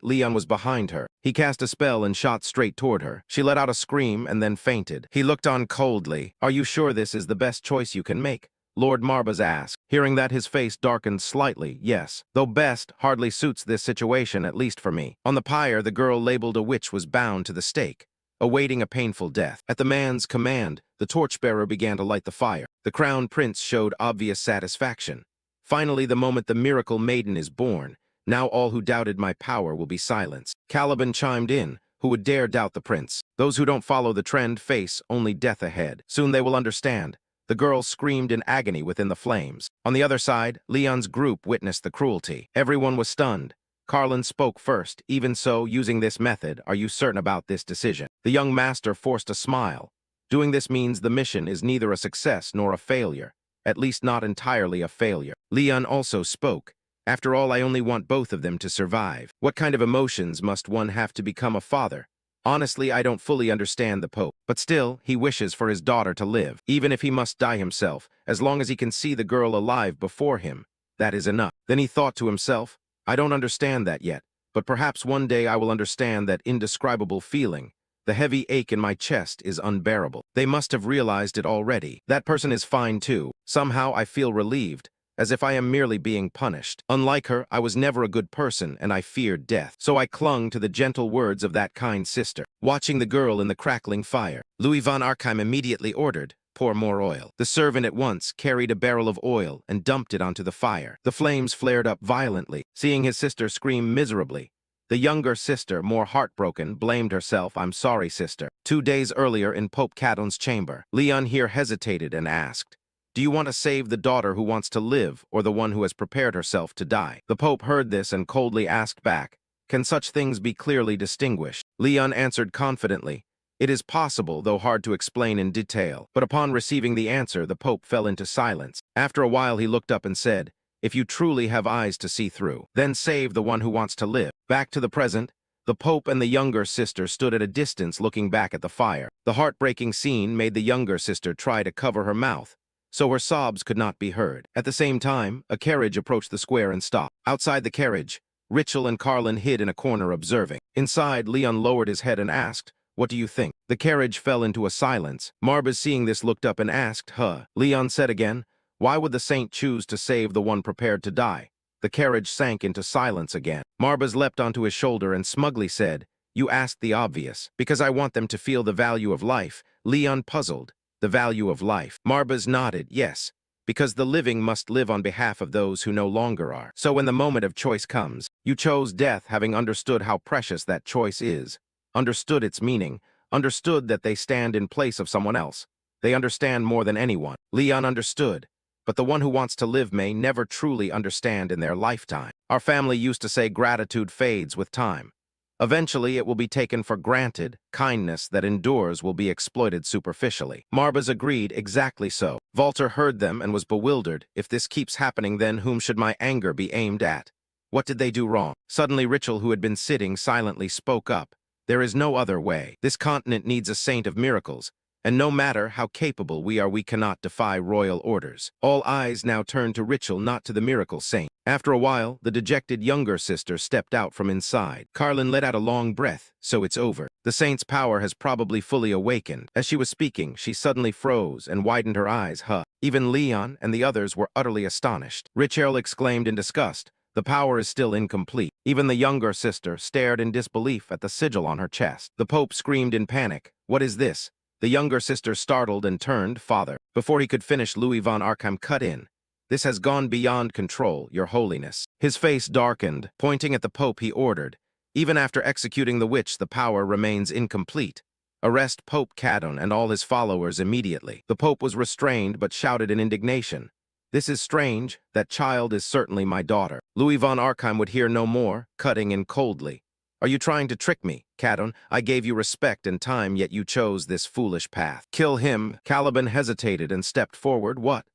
S1: Leon was behind her. He cast a spell and shot straight toward her. She let out a scream and then fainted. He looked on coldly. Are you sure this is the best choice you can make? Lord Marbas asked. Hearing that, his face darkened slightly. Yes, though best hardly suits this situation, at least for me. On the pyre, the girl labeled a witch was bound to the stake, awaiting a painful death. At the man's command, The torchbearer began to light the fire. The crown prince showed obvious satisfaction. Finally, the moment the miracle maiden is born, now all who doubted my power will be silenced. Caliban chimed in. Who would dare doubt the prince? Those who don't follow the trend face only death ahead. Soon they will understand. The girl screamed in agony within the flames. On the other side, Leon's group witnessed the cruelty. Everyone was stunned. Carlin spoke first. Even so, using this method, are you certain about this decision? The young master forced a smile. Doing this means the mission is neither a success nor a failure. At least not entirely a failure. Leon also spoke. After all, I only want both of them to survive. What kind of emotions must one have to become a father? Honestly, I don't fully understand the Pope, but still, he wishes for his daughter to live, even if he must die himself, as long as he can see the girl alive before him. That is enough. Then he thought to himself, I don't understand that yet, but perhaps one day I will understand that indescribable feeling. The heavy ache in my chest is unbearable. They must have realized it already. That person is fine too. Somehow I feel relieved, as if I am merely being punished. Unlike her, I was never a good person, and I feared death. So I clung to the gentle words of that kind sister. Watching the girl in the crackling fire, Louis von Archheim immediately ordered, pour more oil. The servant at once carried a barrel of oil and dumped it onto the fire. The flames flared up violently. Seeing his sister scream miserably, the younger sister, more heartbroken, blamed herself. I'm sorry, sister. 2 days earlier in Pope Cadon's chamber, Leon here hesitated and asked, do you want to save the daughter who wants to live or the one who has prepared herself to die? The Pope heard this and coldly asked back, can such things be clearly distinguished? Leon answered confidently, it is possible, though hard to explain in detail. But upon receiving the answer, the Pope fell into silence. After a while, he looked up and said, if you truly have eyes to see through, then save the one who wants to live. Back to the present, the Pope and the younger sister stood at a distance looking back at the fire. The heartbreaking scene made the younger sister try to cover her mouth, so her sobs could not be heard. At the same time, a carriage approached the square and stopped. Outside the carriage, Richel and Carlin hid in a corner observing. Inside, Leon lowered his head and asked, what do you think? The carriage fell into a silence. Marbas, seeing this, looked up and asked, huh? Leon said again, why would the saint choose to save the one prepared to die? The carriage sank into silence again. Marbas leapt onto his shoulder and smugly said, you asked the obvious. Because I want them to feel the value of life. Leon puzzled. The value of life. Marbas nodded, yes, because the living must live on behalf of those who no longer are. So when the moment of choice comes, you chose death, having understood how precious that choice is, understood its meaning, understood that they stand in place of someone else. They understand more than anyone. Leon understood, but the one who wants to live may never truly understand in their lifetime. Our family used to say gratitude fades with time. Eventually, it will be taken for granted. Kindness that endures will be exploited superficially. Marbas agreed, exactly so. Walter heard them and was bewildered. If this keeps happening, then whom should my anger be aimed at? What did they do wrong? Suddenly, Richel, who had been sitting silently, spoke up. There is no other way. This continent needs a saint of miracles, and no matter how capable we are, we cannot defy royal orders. All eyes now turned to Richel, not to the miracle saint. After a while, the dejected younger sister stepped out from inside. Carlin let out a long breath. So it's over. The saint's power has probably fully awakened. As she was speaking, she suddenly froze and widened her eyes. Huh. Even Leon and the others were utterly astonished. Richel exclaimed in disgust, the power is still incomplete. Even the younger sister stared in disbelief at the sigil on her chest. The Pope screamed in panic, what is this? The younger sister startled and turned, Father. Before he could finish, Louis von Archheim cut in. This has gone beyond control, Your Holiness. His face darkened. Pointing at the Pope, he ordered, even after executing the witch, the power remains incomplete. Arrest Pope Cadon and all his followers immediately. The Pope was restrained but shouted in indignation. This is strange. That child is certainly my daughter. Louis von Archheim would hear no more, cutting in coldly. Are you trying to trick me, Cadon? I gave you respect and time, yet you chose this foolish path. Kill him. Caliban hesitated and stepped forward. What?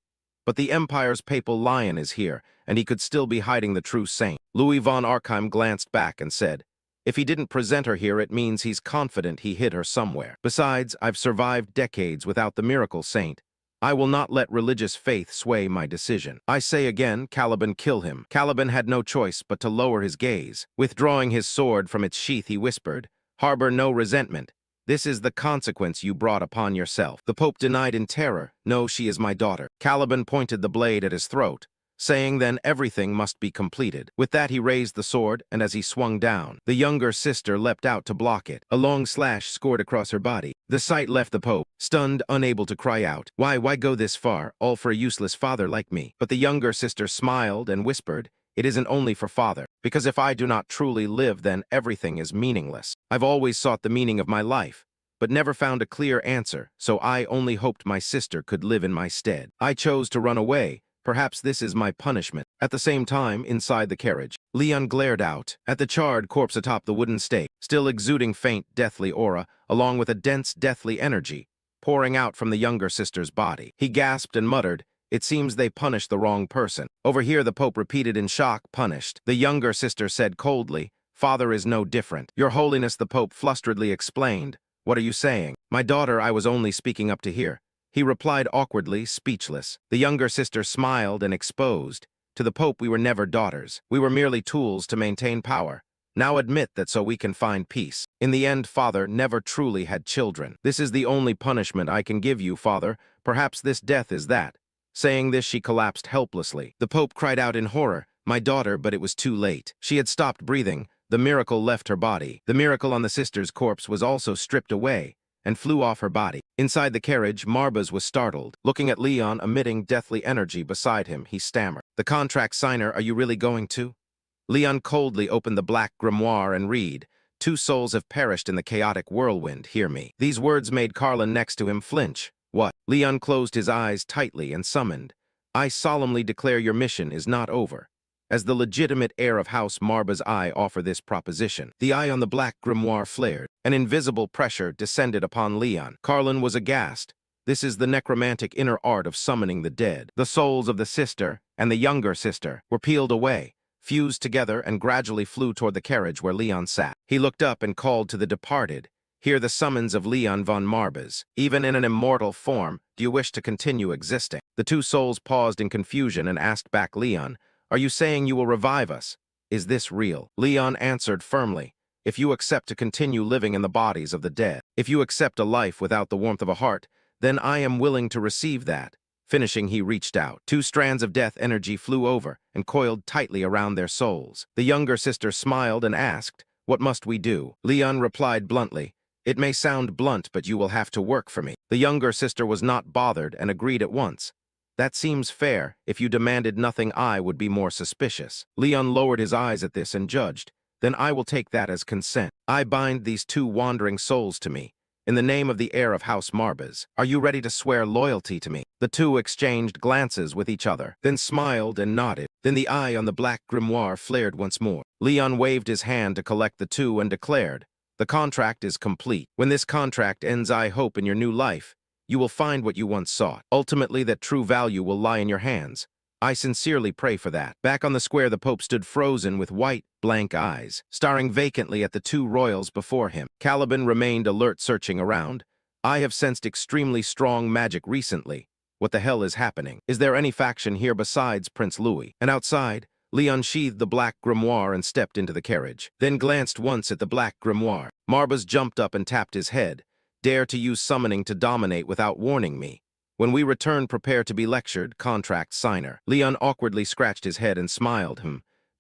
S1: But the Empire's papal lion is here, and he could still be hiding the true saint. Louis von Archheim glanced back and said, if he didn't present her here, it means he's confident he hid her somewhere. Besides, I've survived decades without the miracle saint. I will not let religious faith sway my decision. I say again, Caliban, kill him. Caliban had no choice but to lower his gaze. Withdrawing his sword from its sheath, he whispered, harbor no resentment. This is the consequence you brought upon yourself. The Pope denied in terror, no, she is my daughter. Caliban pointed the blade at his throat, saying then everything must be completed. With that, he raised the sword, and as he swung down, the younger sister leapt out to block it. A long slash scored across her body. The sight left the Pope, stunned, unable to cry out. Why go this far, all for a useless father like me? But the younger sister smiled and whispered, it isn't only for father, because if I do not truly live, then everything is meaningless. I've always sought the meaning of my life, but never found a clear answer, so I only hoped my sister could live in my stead. I chose to run away. Perhaps this is my punishment. At the same time, inside the carriage, Leon glared out at the charred corpse atop the wooden stake, still exuding faint, deathly aura, along with a dense, deathly energy, pouring out from the younger sister's body. He gasped and muttered, it seems they punished the wrong person. Over here, the Pope repeated in shock, punished. The younger sister said coldly, Father is no different. Your Holiness, the Pope flusteredly explained. What are you saying? My daughter, I was only speaking up to hear. He replied awkwardly, speechless. The younger sister smiled and exposed. To the Pope, we were never daughters. We were merely tools to maintain power. Now admit that so we can find peace. In the end, Father never truly had children. This is the only punishment I can give you, Father. Perhaps this death is that. Saying this, she collapsed helplessly. The Pope cried out in horror, my daughter, but it was too late. She had stopped breathing. The miracle left her body. The miracle on the sister's corpse was also stripped away and flew off her body. Inside the carriage, Marbas was startled. Looking at Leon emitting deathly energy beside him, he stammered. The contract signer, are you really going to? Leon coldly opened the black grimoire and read, 2 souls have perished in the chaotic whirlwind, hear me. These words made Carlin next to him flinch. What? Leon closed his eyes tightly and summoned. I solemnly declare your mission is not over. As the legitimate heir of House Marba's, I offer this proposition. The eye on the black grimoire flared. An invisible pressure descended upon Leon. Carlin was aghast. This is the necromantic inner art of summoning the dead. The souls of the sister and the younger sister were peeled away, fused together, and gradually flew toward the carriage where Leon sat. He looked up and called to the departed. Hear the summons of Leon von Marbas. Even in an immortal form, do you wish to continue existing? The 2 souls paused in confusion and asked back Leon, are you saying you will revive us? Is this real? Leon answered firmly, if you accept to continue living in the bodies of the dead, if you accept a life without the warmth of a heart, then I am willing to receive that. Finishing, he reached out. 2 strands of death energy flew over and coiled tightly around their souls. The younger sister smiled and asked, what must we do? Leon replied bluntly, it may sound blunt, but you will have to work for me. The younger sister was not bothered and agreed at once. That seems fair. If you demanded nothing, I would be more suspicious. Leon lowered his eyes at this and judged. Then I will take that as consent. I bind these 2 wandering souls to me. In the name of the heir of House Marbas, are you ready to swear loyalty to me? The 2 exchanged glances with each other, then smiled and nodded. Then the eye on the black grimoire flared once more. Leon waved his hand to collect the 2 and declared, the contract is complete. When this contract ends, I hope in your new life, you will find what you once sought. Ultimately, that true value will lie in your hands. I sincerely pray for that. Back on the square, the Pope stood frozen with white, blank eyes, staring vacantly at the 2 royals before him. Caliban remained alert, searching around. I have sensed extremely strong magic recently. What the hell is happening? Is there any faction here besides Prince Louis? And outside, Leon sheathed the black grimoire and stepped into the carriage, then glanced once at the black grimoire. Marbas jumped up and tapped his head. Dare to use summoning to dominate without warning me. When we return, prepare to be lectured, contract signer. Leon awkwardly scratched his head and smiled.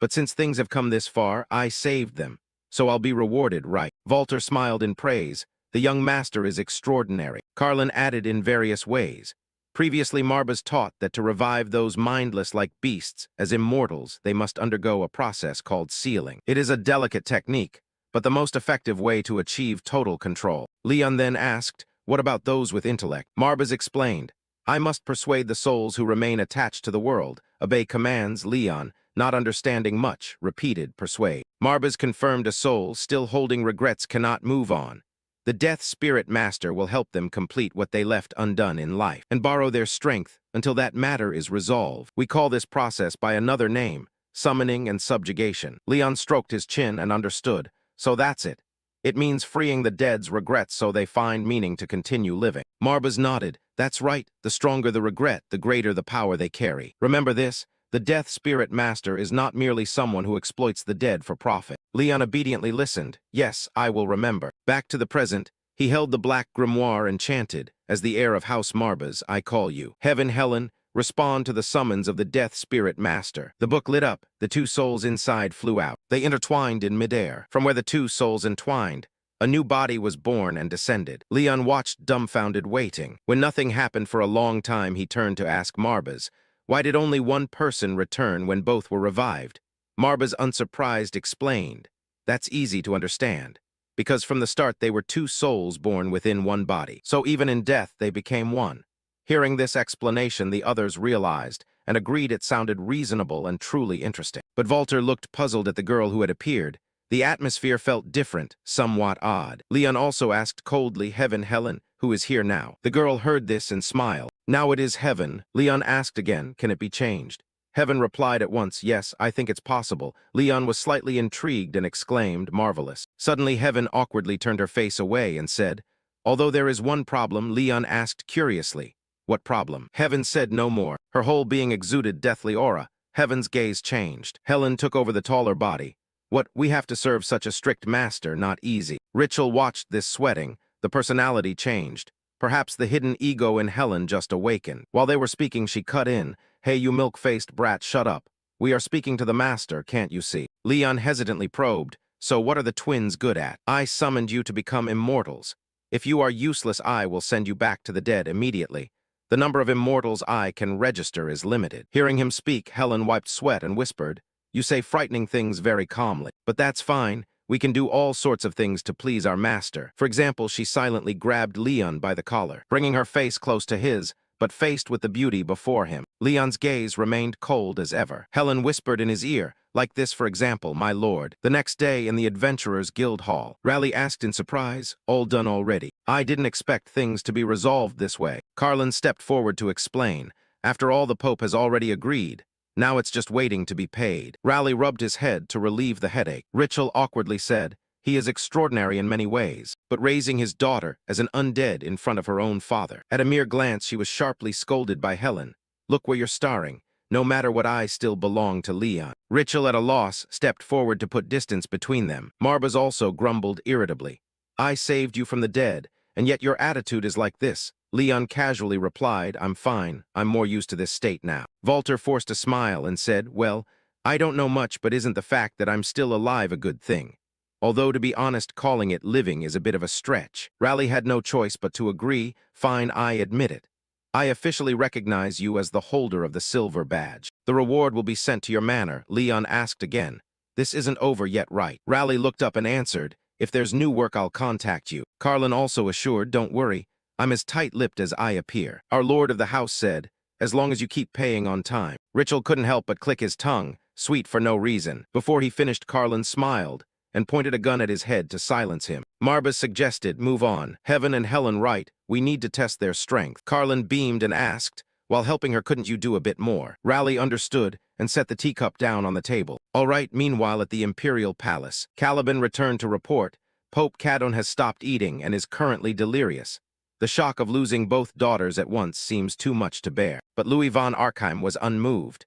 S1: But since things have come this far, I saved them. So I'll be rewarded, right? Walter smiled in praise. The young master is extraordinary. Carlin added in various ways. Previously, Marbas taught that to revive those mindless like beasts as immortals, they must undergo a process called sealing. It is a delicate technique, but the most effective way to achieve total control. Leon then asked, what about those with intellect? Marbas explained, I must persuade the souls who remain attached to the world. Obey commands. Leon, not understanding much, repeated, persuade. Marbas confirmed a soul still holding regrets cannot move on. The Death Spirit Master will help them complete what they left undone in life and borrow their strength until that matter is resolved. We call this process by another name, summoning and subjugation. Leon stroked his chin and understood. So that's it. It means freeing the dead's regrets so they find meaning to continue living. Marbas nodded. That's right. The stronger the regret, the greater the power they carry. Remember this, the Death Spirit Master is not merely someone who exploits the dead for profit. Leon obediently listened. Yes, I will remember. Back to the present, he held the black grimoire and chanted, as the heir of House Marbas, I call you. Heaven, Helen, respond to the summons of the Death Spirit Master. The book lit up. The 2 souls inside flew out. They intertwined in midair. From where the 2 souls entwined, A new body was born and descended. Leon watched dumbfounded, waiting. When nothing happened for a long time, he turned to ask Marbas, why did only one person return when both were revived? Marbas, unsurprised, explained, that's easy to understand. Because from the start they were two souls born within one body, so even in death they became one. Hearing this explanation, the others realized and agreed it sounded reasonable and truly interesting. But Walter looked puzzled at the girl who had appeared. The atmosphere felt different, somewhat odd. Leon also asked coldly, Heaven, Helen, who is here now? The girl heard this and smiled. Now it is Heaven. Leon asked again, can it be changed? Heaven replied at once, yes, I think it's possible. Leon was slightly intrigued and exclaimed, marvelous. Suddenly Heaven awkwardly turned her face away and said, although there is one problem, Leon asked curiously. What problem? Heaven said no more. Her whole being exuded deathly aura. Heaven's gaze changed. Helen took over the taller body. What, we have to serve such a strict master, not easy. Rachel watched this sweating. The personality changed. Perhaps the hidden ego in Helen just awakened. While they were speaking, she cut in. Hey, you milk-faced brat, shut up. We are speaking to the master, can't you see? Leon hesitantly probed. So what are the twins good at? I summoned you to become immortals. If you are useless, I will send you back to the dead immediately. The number of immortals I can register is limited. Hearing him speak, Helen wiped sweat and whispered, you say frightening things very calmly. But that's fine. We can do all sorts of things to please our master. For example, she silently grabbed Leon by the collar, bringing her face close to his, but faced with the beauty before him. Leon's gaze remained cold as ever. Helen whispered in his ear, like this, for example, my lord. The next day in the Adventurers' Guild Hall, Raleigh asked in surprise, all done already? I didn't expect things to be resolved this way. Carlin stepped forward to explain. After all, the Pope has already agreed. Now it's just waiting to be paid. Raleigh rubbed his head to relieve the headache. Rachel awkwardly said, he is extraordinary in many ways, but raising his daughter as an undead in front of her own father. At a mere glance, she was sharply scolded by Helen. Look where you're starring. No matter what, I still belong to Leon. Rachel, at a loss, stepped forward to put distance between them. Marbas also grumbled irritably. I saved you from the dead, and yet your attitude is like this. Leon casually replied, I'm fine. I'm more used to this state now. Walter forced a smile and said, well, I don't know much, but isn't the fact that I'm still alive a good thing? Although, to be honest, calling it living is a bit of a stretch. Raleigh had no choice but to agree. Fine, I admit it. I officially recognize you as the holder of the silver badge. The reward will be sent to your manor. Leon asked again. This isn't over yet, right? Raleigh looked up and answered, if there's new work, I'll contact you. Carlin also assured, don't worry. I'm as tight-lipped as I appear. Our lord of the house said, as long as you keep paying on time. Rachel couldn't help but click his tongue, sweet for no reason. Before he finished, Carlin smiled and pointed a gun at his head to silence him. Marbas suggested, move on. Heaven and Helen right, we need to test their strength. Carlin beamed and asked, while helping her, couldn't you do a bit more? Raleigh understood and set the teacup down on the table. All right, meanwhile at the Imperial Palace, Caliban returned to report, Pope Cadon has stopped eating and is currently delirious. The shock of losing both daughters at once seems too much to bear. But Louis von Arkham was unmoved.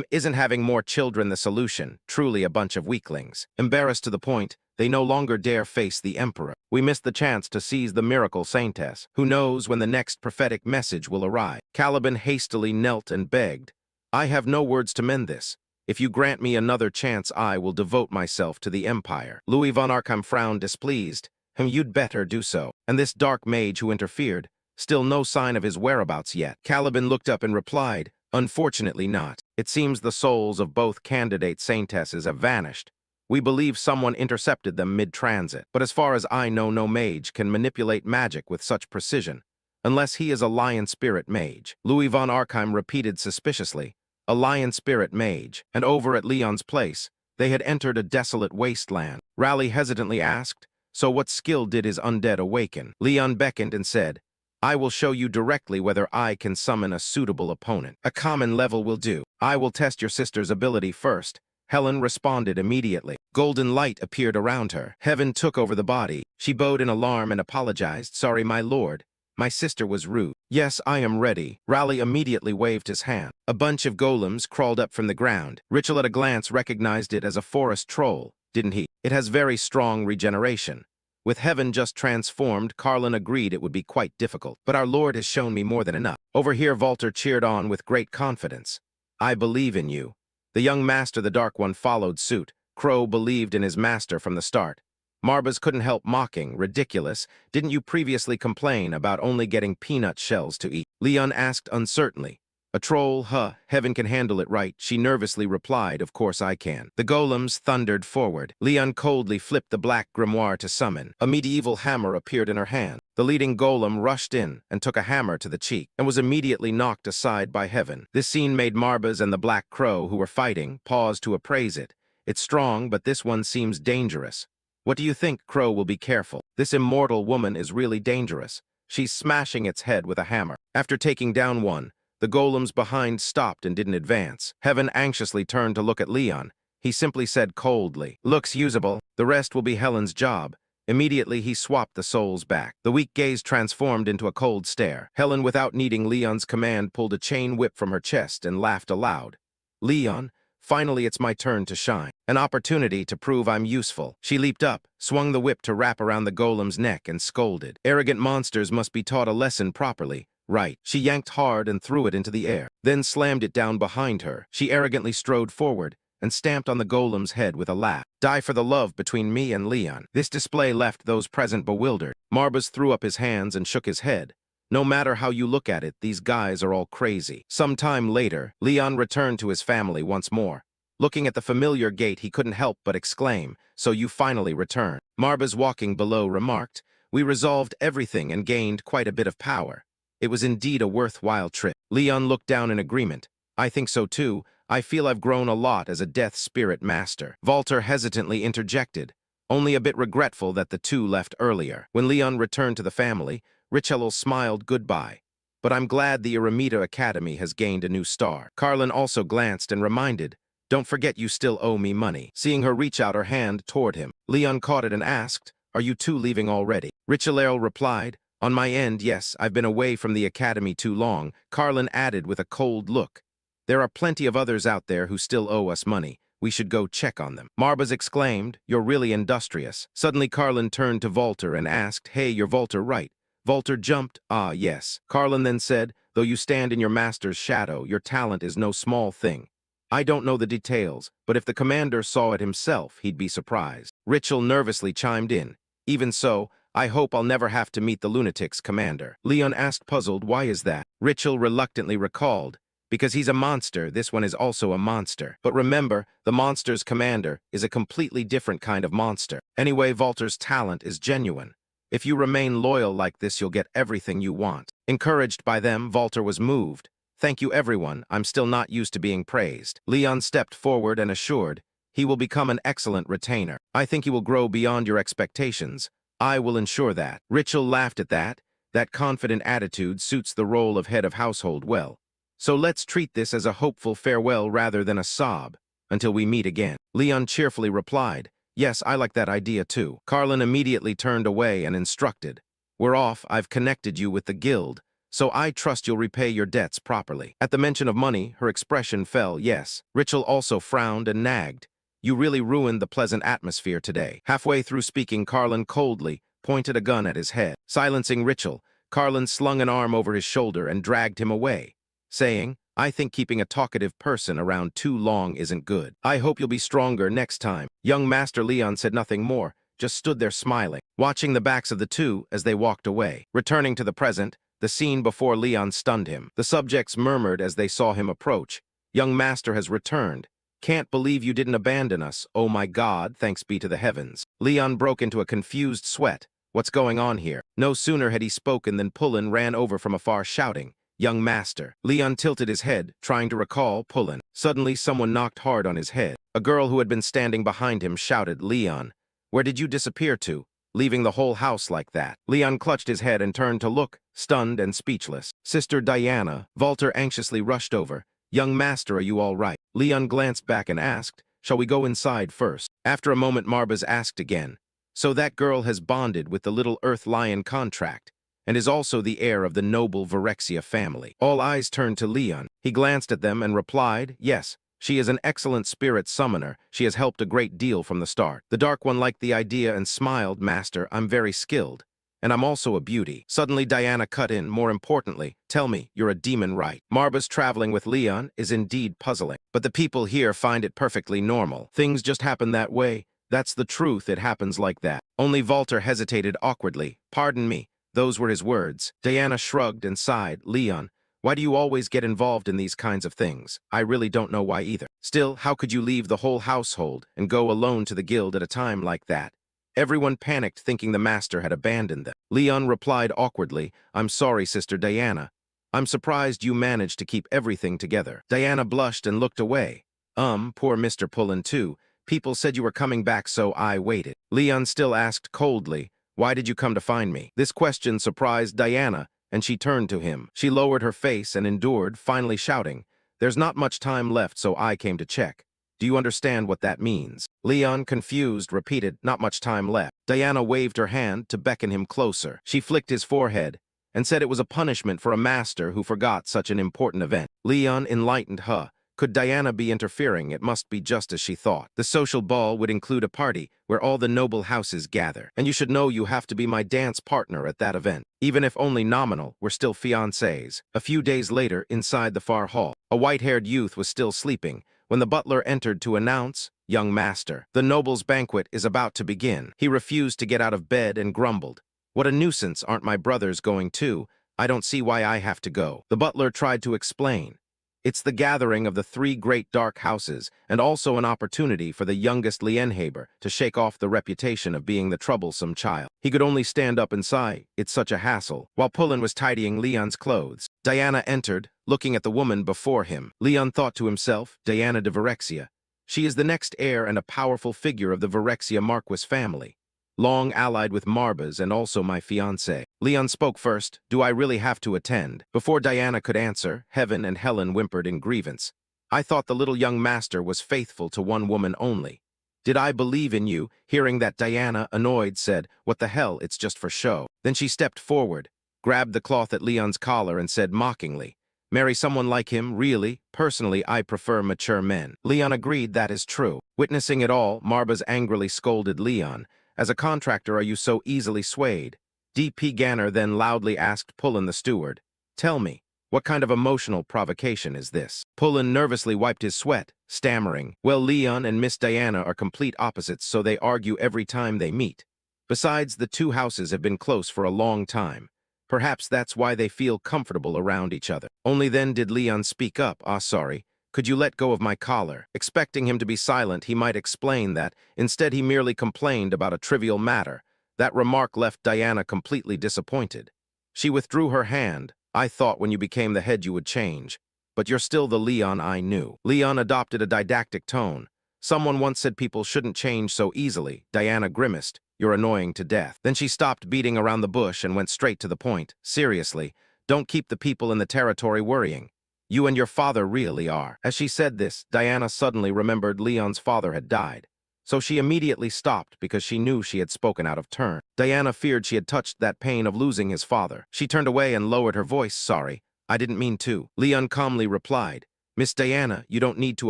S1: Isn't having more children the solution? Truly a bunch of weaklings. Embarrassed to the point, they no longer dare face the Emperor. We missed the chance to seize the miracle saintess. Who knows when the next prophetic message will arrive? Caliban hastily knelt and begged, I have no words to mend this. If you grant me another chance, I will devote myself to the Empire. Louis von Arkham frowned displeased. You'd better do so. And this dark mage who interfered, still no sign of his whereabouts yet. Caliban looked up and replied, unfortunately not. It seems the souls of both candidate saintesses have vanished. We believe someone intercepted them mid-transit. But as far as I know, no mage can manipulate magic with such precision, unless he is a lion spirit mage. Louis von Arkham repeated suspiciously, a lion spirit mage. And over at Leon's place, they had entered a desolate wasteland. Raleigh hesitantly asked, so what skill did his undead awaken? Leon beckoned and said, I will show you directly whether I can summon a suitable opponent. A common level will do. I will test your sister's ability first. Helen responded immediately. Golden light appeared around her. Heaven took over the body. She bowed in alarm and apologized. Sorry, my lord. My sister was rude. Yes, I am ready. Raleigh immediately waved his hand. A bunch of golems crawled up from the ground. Rachel at a glance recognized it as a forest troll, didn't he? It has very strong regeneration. With Heaven just transformed, Carlin agreed it would be quite difficult. But our lord has shown me more than enough. Over here, Walter cheered on with great confidence. I believe in you. The young master, the Dark One, followed suit. Crow believed in his master from the start. Marbas couldn't help mocking. Ridiculous. Didn't you previously complain about only getting peanut shells to eat? Leon asked uncertainly. A troll, huh? Heaven can handle it, right? She nervously replied, of course I can. The golems thundered forward. Leon coldly flipped the black grimoire to summon. A medieval hammer appeared in her hand. The leading golem rushed in and took a hammer to the cheek and was immediately knocked aside by Heaven. This scene made Marbas and the Black Crow, who were fighting, pause to appraise it. It's strong, but this one seems dangerous. What do you think? Crow will be careful. This immortal woman is really dangerous. She's smashing its head with a hammer. After taking down one, the golems behind stopped and didn't advance. Heaven anxiously turned to look at Leon. He simply said coldly, "Looks usable. The rest will be Helen's job." Immediately, he swapped the souls back. The weak gaze transformed into a cold stare. Helen, without needing Leon's command, pulled a chain whip from her chest and laughed aloud. "Leon, finally it's my turn to shine. An opportunity to prove I'm useful." She leaped up, swung the whip to wrap around the golem's neck, and scolded. "Arrogant monsters must be taught a lesson properly." Right. She yanked hard and threw it into the air, then slammed it down behind her. She arrogantly strode forward and stamped on the golem's head with a laugh. "Die for the love between me and Leon." This display left those present bewildered. Marbas threw up his hands and shook his head. "No matter how you look at it, these guys are all crazy." Some time later, Leon returned to his family once more. Looking at the familiar gate, he couldn't help but exclaim, "So you finally returned." Marbas, walking below, remarked, "We resolved everything and gained quite a bit of power. It was indeed a worthwhile trip." Leon looked down in agreement. "I think so too. I feel I've grown a lot as a death spirit master." Walter hesitantly interjected, only a bit regretful that the two left earlier. When Leon returned to the family, Richello smiled goodbye. "But I'm glad the Eremita Academy has gained a new star." Carlin also glanced and reminded, "Don't forget you still owe me money." Seeing her reach out her hand toward him, Leon caught it and asked, "Are you two leaving already?" Richello replied, "On my end, yes, I've been away from the academy too long." Carlin added with a cold look, "There are plenty of others out there who still owe us money. We should go check on them." Marbas exclaimed, "You're really industrious." Suddenly Carlin turned to Walter and asked, "Hey, you're Walter, right?" Walter jumped, "Ah, yes." Carlin then said, "Though you stand in your master's shadow, your talent is no small thing. I don't know the details, but if the commander saw it himself, he'd be surprised." Richel nervously chimed in, "Even so, I hope I'll never have to meet the lunatics, Commander." Leon asked, puzzled, "Why is that?" Richel reluctantly recalled, "Because he's a monster, this one is also a monster. But remember, the monster's commander is a completely different kind of monster. Anyway, Walter's talent is genuine. If you remain loyal like this, you'll get everything you want." Encouraged by them, Walter was moved. "Thank you, everyone. I'm still not used to being praised." Leon stepped forward and assured, "He will become an excellent retainer. I think he will grow beyond your expectations. I will ensure that." Richel laughed at that. That confident attitude suits the role of head of household well. "So let's treat this as a hopeful farewell rather than a sob, until we meet again." Leon cheerfully replied, "Yes, I like that idea too." Carlin immediately turned away and instructed, "We're off. I've connected you with the guild, so I trust you'll repay your debts properly." At the mention of money, her expression fell. Yes. Richel also frowned and nagged, "You really ruined the pleasant atmosphere today." Halfway through speaking, Carlin coldly pointed a gun at his head. Silencing Richel, Carlin slung an arm over his shoulder and dragged him away, saying, "I think keeping a talkative person around too long isn't good. I hope you'll be stronger next time." Young Master Leon said nothing more, just stood there smiling, watching the backs of the two as they walked away. Returning to the present, the scene before Leon stunned him. The subjects murmured as they saw him approach. "Young Master has returned. Can't believe you didn't abandon us. Oh my God, thanks be to the heavens." Leon broke into a confused sweat. "What's going on here?" No sooner had he spoken than Pullen ran over from afar shouting, "Young Master." Leon tilted his head, trying to recall Pullen. Suddenly, someone knocked hard on his head. A girl who had been standing behind him shouted, "Leon, where did you disappear to? Leaving the whole house like that?" Leon clutched his head and turned to look, stunned and speechless. "Sister Diana." Walter anxiously rushed over. "Young Master, are you all right?" Leon glanced back and asked, "Shall we go inside first?" After a moment, Marbas asked again, "So that girl has bonded with the little Earth Lion contract, and is also the heir of the noble Virexia family?" All eyes turned to Leon. He glanced at them and replied, "Yes, she is an excellent spirit summoner. She has helped a great deal from the start." The Dark One liked the idea and smiled, "Master, I'm very skilled. And I'm also a beauty." Suddenly Diana cut in, "More importantly, tell me, you're a demon, right?" Marbas traveling with Leon is indeed puzzling, but the people here find it perfectly normal. Things just happen that way. That's the truth, it happens like that. Only Walter hesitated awkwardly. Pardon me. Those were his words. Diana shrugged and sighed. Leon, why do you always get involved in these kinds of things? I really don't know why either. Still, how could you leave the whole household and go alone to the guild at a time like that? Everyone panicked, thinking the master had abandoned them. Leon replied awkwardly, I'm sorry, Sister Diana. I'm surprised you managed to keep everything together. Diana blushed and looked away. Poor Mr. Pullen too. People said you were coming back, so I waited. Leon still asked coldly, why did you come to find me? This question surprised Diana, and she turned to him. She lowered her face and endured, finally shouting, there's not much time left, so I came to check. Do you understand what that means? Leon, confused, repeated, not much time left. Diana waved her hand to beckon him closer. She flicked his forehead and said it was a punishment for a master who forgot such an important event. Leon enlightened her. Could Diana be interfering? It must be just as she thought. The social ball would include a party where all the noble houses gather. And you should know you have to be my dance partner at that event. Even if only nominal, we're still fiancés. A few days later, inside the far hall, a white-haired youth was still sleeping when the butler entered to announce, young master, the noble's banquet is about to begin. He refused to get out of bed and grumbled, what a nuisance, aren't my brothers going too? I don't see why I have to go. The butler tried to explain. It's the gathering of the three great dark houses, and also an opportunity for the youngest Lienhaber to shake off the reputation of being the troublesome child. He could only stand up and sigh, it's such a hassle. While Pullen was tidying Leon's clothes, Diana entered, looking at the woman before him. Leon thought to himself, Diana de Virexia. She is the next heir and a powerful figure of the Virexia Marquis family, long allied with Marbas and also my fiancé. Leon spoke first, do I really have to attend? Before Diana could answer, Heaven and Helen whimpered in grievance. I thought the little young master was faithful to one woman only. Did I believe in you? Hearing that, Diana, annoyed, said, what the hell, it's just for show. Then she stepped forward, grabbed the cloth at Leon's collar and said mockingly, marry someone like him, really? Personally, I prefer mature men. Leon agreed that is true. Witnessing it all, Marbas angrily scolded Leon. As a contractor, are you so easily swayed? D.P. Ganner then loudly asked Pullen the steward, tell me, what kind of emotional provocation is this? Pullen nervously wiped his sweat, stammering, well, Leon and Miss Diana are complete opposites, so they argue every time they meet. Besides, the two houses have been close for a long time. Perhaps that's why they feel comfortable around each other. Only then did Leon speak up, sorry. Could you let go of my collar? Expecting him to be silent, he might explain that. Instead, he merely complained about a trivial matter. That remark left Diana completely disappointed. She withdrew her hand. I thought when you became the head you would change. But you're still the Leon I knew. Leon adopted a didactic tone. Someone once said people shouldn't change so easily. Diana grimaced. You're annoying to death. Then she stopped beating around the bush and went straight to the point. Seriously, don't keep the people in the territory worrying. You and your father really are. As she said this, Diana suddenly remembered Leon's father had died. So she immediately stopped because she knew she had spoken out of turn. Diana feared she had touched that pain of losing his father. She turned away and lowered her voice. Sorry, I didn't mean to. Leon calmly replied, Miss Diana, you don't need to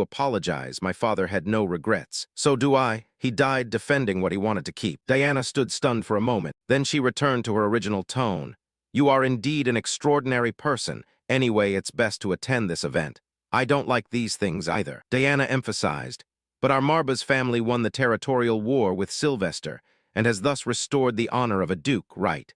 S1: apologize. My father had no regrets. So do I. He died defending what he wanted to keep. Diana stood stunned for a moment. Then she returned to her original tone. You are indeed an extraordinary person. Anyway, it's best to attend this event. I don't like these things either. Diana emphasized, but our Marbas family won the territorial war with Sylvester and has thus restored the honor of a duke, right?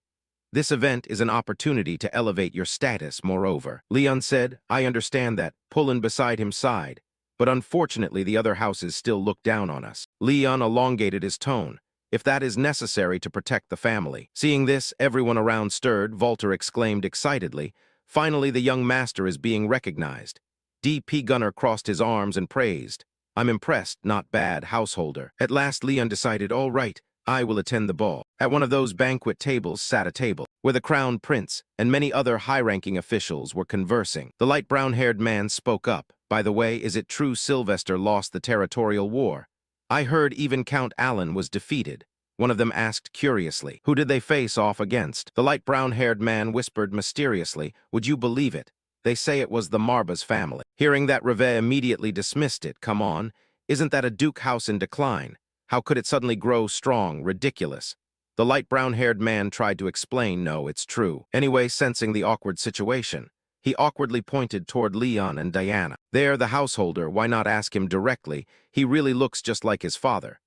S1: This event is an opportunity to elevate your status, moreover. Leon said, I understand that. Pullen beside him sighed, but unfortunately the other houses still look down on us. Leon elongated his tone. If that is necessary to protect the family. Seeing this, everyone around stirred. Walter exclaimed excitedly, finally, the young master is being recognized. D.P. Gunner crossed his arms and praised. I'm impressed, not bad, householder. At last, Leon decided, all right, I will attend the ball. At one of those banquet tables sat a table, where the crown prince and many other high-ranking officials were conversing. The light brown-haired man spoke up. By the way, is it true Sylvester lost the territorial war? I heard even Count Allen was defeated. One of them asked curiously, who did they face off against? The light brown-haired man whispered mysteriously, would you believe it? They say it was the Marbas family. Hearing that, Revet immediately dismissed it. Come on, isn't that a duke house in decline? How could it suddenly grow strong? Ridiculous. The light brown-haired man tried to explain, no, it's true. Anyway, sensing the awkward situation, he awkwardly pointed toward Leon and Diana. There, the householder, why not ask him directly? He really looks just like his father.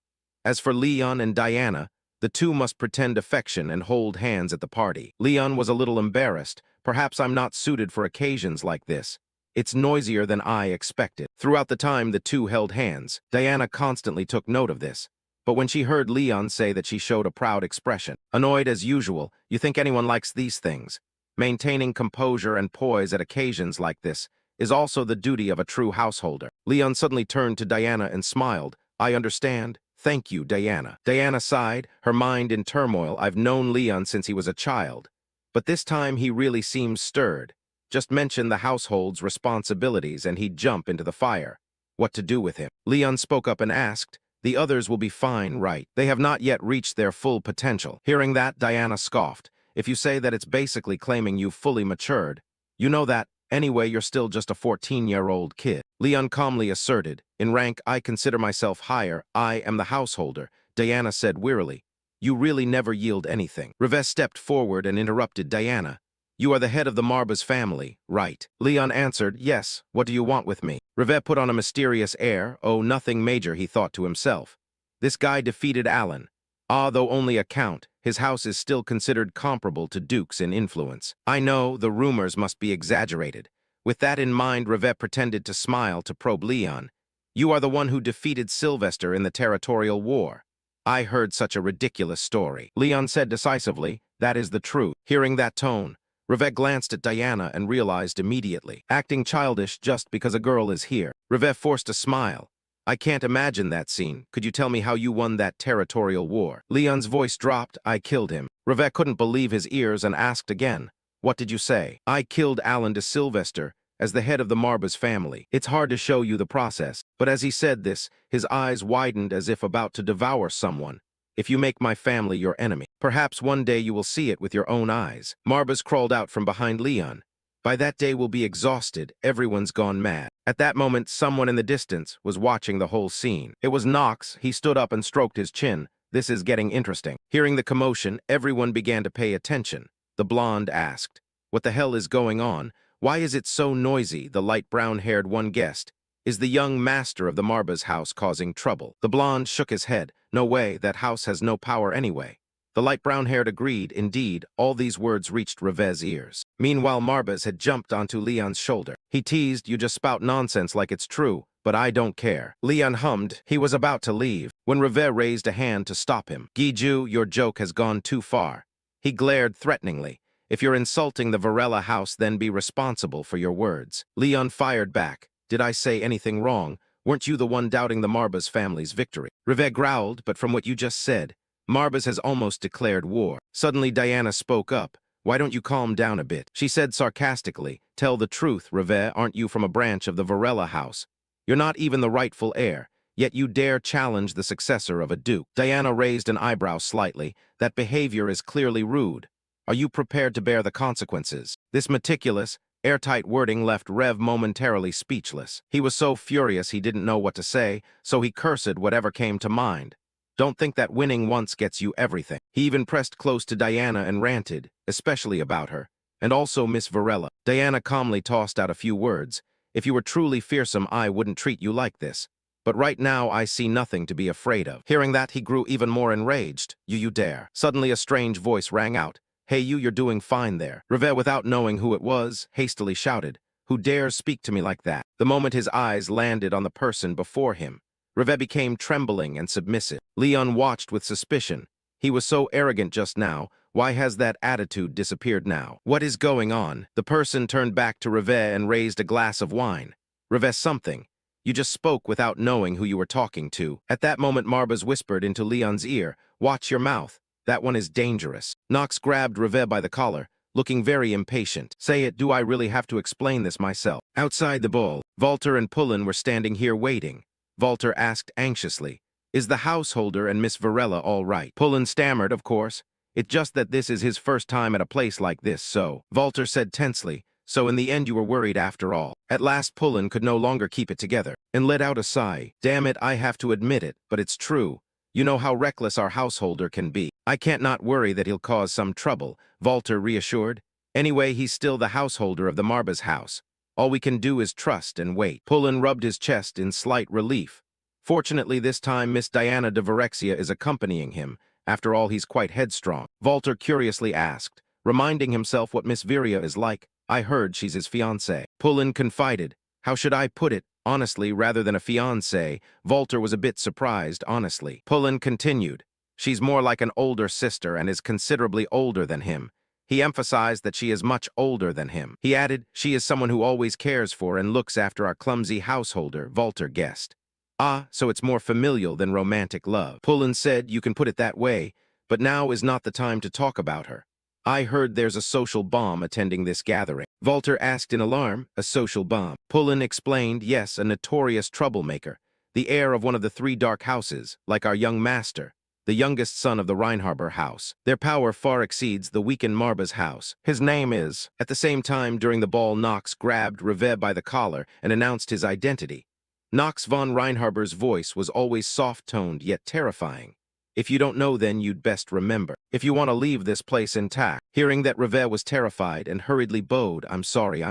S1: As for Leon and Diana, the two must pretend affection and hold hands at the party. Leon was a little embarrassed. Perhaps I'm not suited for occasions like this. It's noisier than I expected. Throughout the time the two held hands, Diana constantly took note of this. But when she heard Leon say that, she showed a proud expression. Annoyed as usual, you think anyone likes these things? Maintaining composure and poise at occasions like this is also the duty of a true householder. Leon suddenly turned to Diana and smiled. I understand. Thank you, Diana. Diana sighed, her mind in turmoil. I've known Leon since he was a child. But this time he really seems stirred. Just mention the household's responsibilities and he'd jump into the fire. What to do with him? Leon spoke up and asked, the others will be fine, right? They have not yet reached their full potential. Hearing that, Diana scoffed. If you say that, it's basically claiming you've fully matured. You know that, anyway, you're still just a 14-year-old kid. Leon calmly asserted, in rank, I consider myself higher. I am the householder. Diana said wearily, you really never yield anything. Reves stepped forward and interrupted Diana. You are the head of the Marba's family, right? Leon answered, yes. What do you want with me? Reves put on a mysterious air. Oh, nothing major, he thought to himself. This guy defeated Alan. Ah, though only a count, his house is still considered comparable to Duke's in influence. I know, the rumors must be exaggerated. With that in mind, Reves pretended to smile to probe Leon. You are the one who defeated Sylvester in the territorial war. I heard such a ridiculous story. Leon said decisively, that is the truth. Hearing that tone, Reves glanced at Diana and realized immediately, acting childish just because a girl is here. Reves forced a smile. I can't imagine that scene. Could you tell me how you won that territorial war? Leon's voice dropped. I killed him. Reves couldn't believe his ears and asked again, what did you say? I killed Alan de Sylvester as the head of the Marba's family. It's hard to show you the process, but as he said this, his eyes widened as if about to devour someone. If you make my family your enemy, perhaps one day you will see it with your own eyes. Marba's crawled out from behind Leon. By that day we'll be exhausted. Everyone's gone mad. At that moment, someone in the distance was watching the whole scene. It was Knox. He stood up and stroked his chin. This is getting interesting. Hearing the commotion, everyone began to pay attention. The blonde asked, what the hell is going on? Why is it so noisy? The light brown-haired one guessed. Is the young master of the Marba's house causing trouble? The blonde shook his head. No way, that house has no power anyway. The light brown-haired agreed. Indeed, all these words reached Reves' ears. Meanwhile, Marba's had jumped onto Leon's shoulder. He teased, you just spout nonsense like it's true, but I don't care. Leon hummed. He was about to leave, when Reves raised a hand to stop him. Giju, your joke has gone too far. He glared threateningly. If you're insulting the Varela house, then be responsible for your words. Leon fired back. Did I say anything wrong? Weren't you the one doubting the Marba's family's victory? Reves growled, but from what you just said, Marba's has almost declared war. Suddenly Diana spoke up. Why don't you calm down a bit? She said sarcastically, tell the truth, Reves, aren't you from a branch of the Varela house? You're not even the rightful heir, yet you dare challenge the successor of a duke. Diana raised an eyebrow slightly. That behavior is clearly rude. Are you prepared to bear the consequences? This meticulous, airtight wording left Rev momentarily speechless. He was so furious he didn't know what to say, so he cursed whatever came to mind. Don't think that winning once gets you everything. He even pressed close to Diana and ranted, especially about her, and also Miss Varela. Diana calmly tossed out a few words. If you were truly fearsome, I wouldn't treat you like this. But right now, I see nothing to be afraid of. Hearing that, he grew even more enraged. You dare. Suddenly, a strange voice rang out. Hey, you're doing fine there. Reves, without knowing who it was, hastily shouted. Who dares speak to me like that? The moment his eyes landed on the person before him, Reves became trembling and submissive. Leon watched with suspicion. He was so arrogant just now. Why has that attitude disappeared now? What is going on? The person turned back to Reves and raised a glass of wine. Reves, something. You just spoke without knowing who you were talking to. At that moment, Marba's whispered into Leon's ear, watch your mouth. That one is dangerous. Knox grabbed Reves by the collar, looking very impatient. Say it, do I really have to explain this myself? Outside the ball, Walter and Pullen were standing here waiting. Walter asked anxiously, is the householder and Miss Varela all right? Pullen stammered, of course. It's just that this is his first time at a place like this, so. Walter said tensely, so in the end you were worried after all. At last Pullen could no longer keep it together, and let out a sigh. Damn it, I have to admit it, but it's true. You know how reckless our householder can be. I can't not worry that he'll cause some trouble, Walter reassured. Anyway, he's still the householder of the Marba's house. All we can do is trust and wait. Pullen rubbed his chest in slight relief. Fortunately, this time Miss Diana de Varexia is accompanying him. After all, he's quite headstrong. Walter curiously asked, reminding himself what Miss Viria is like. I heard she's his fiancée. Pullen confided, how should I put it? Honestly, rather than a fiancée, Walter was a bit surprised, honestly. Pullen continued, she's more like an older sister and is considerably older than him. He emphasized that she is much older than him. He added, she is someone who always cares for and looks after our clumsy householder, Walter guessed. Ah, so it's more familial than romantic love. Pullen said, you can put it that way, but now is not the time to talk about her. I heard there's a social bomb attending this gathering. Walter asked in alarm, a social bomb. Pullen explained, yes, a notorious troublemaker, the heir of one of the 3 dark houses, like our young master, the youngest son of the Reinharber house. Their power far exceeds the weakened Marba's house. His name is... At the same time, during the ball, Knox grabbed Revé by the collar and announced his identity. Knox von Reinharber's voice was always soft-toned yet terrifying. If you don't know, then you'd best remember. If you want to leave this place intact. Hearing that Revé was terrified and hurriedly bowed, I'm sorry.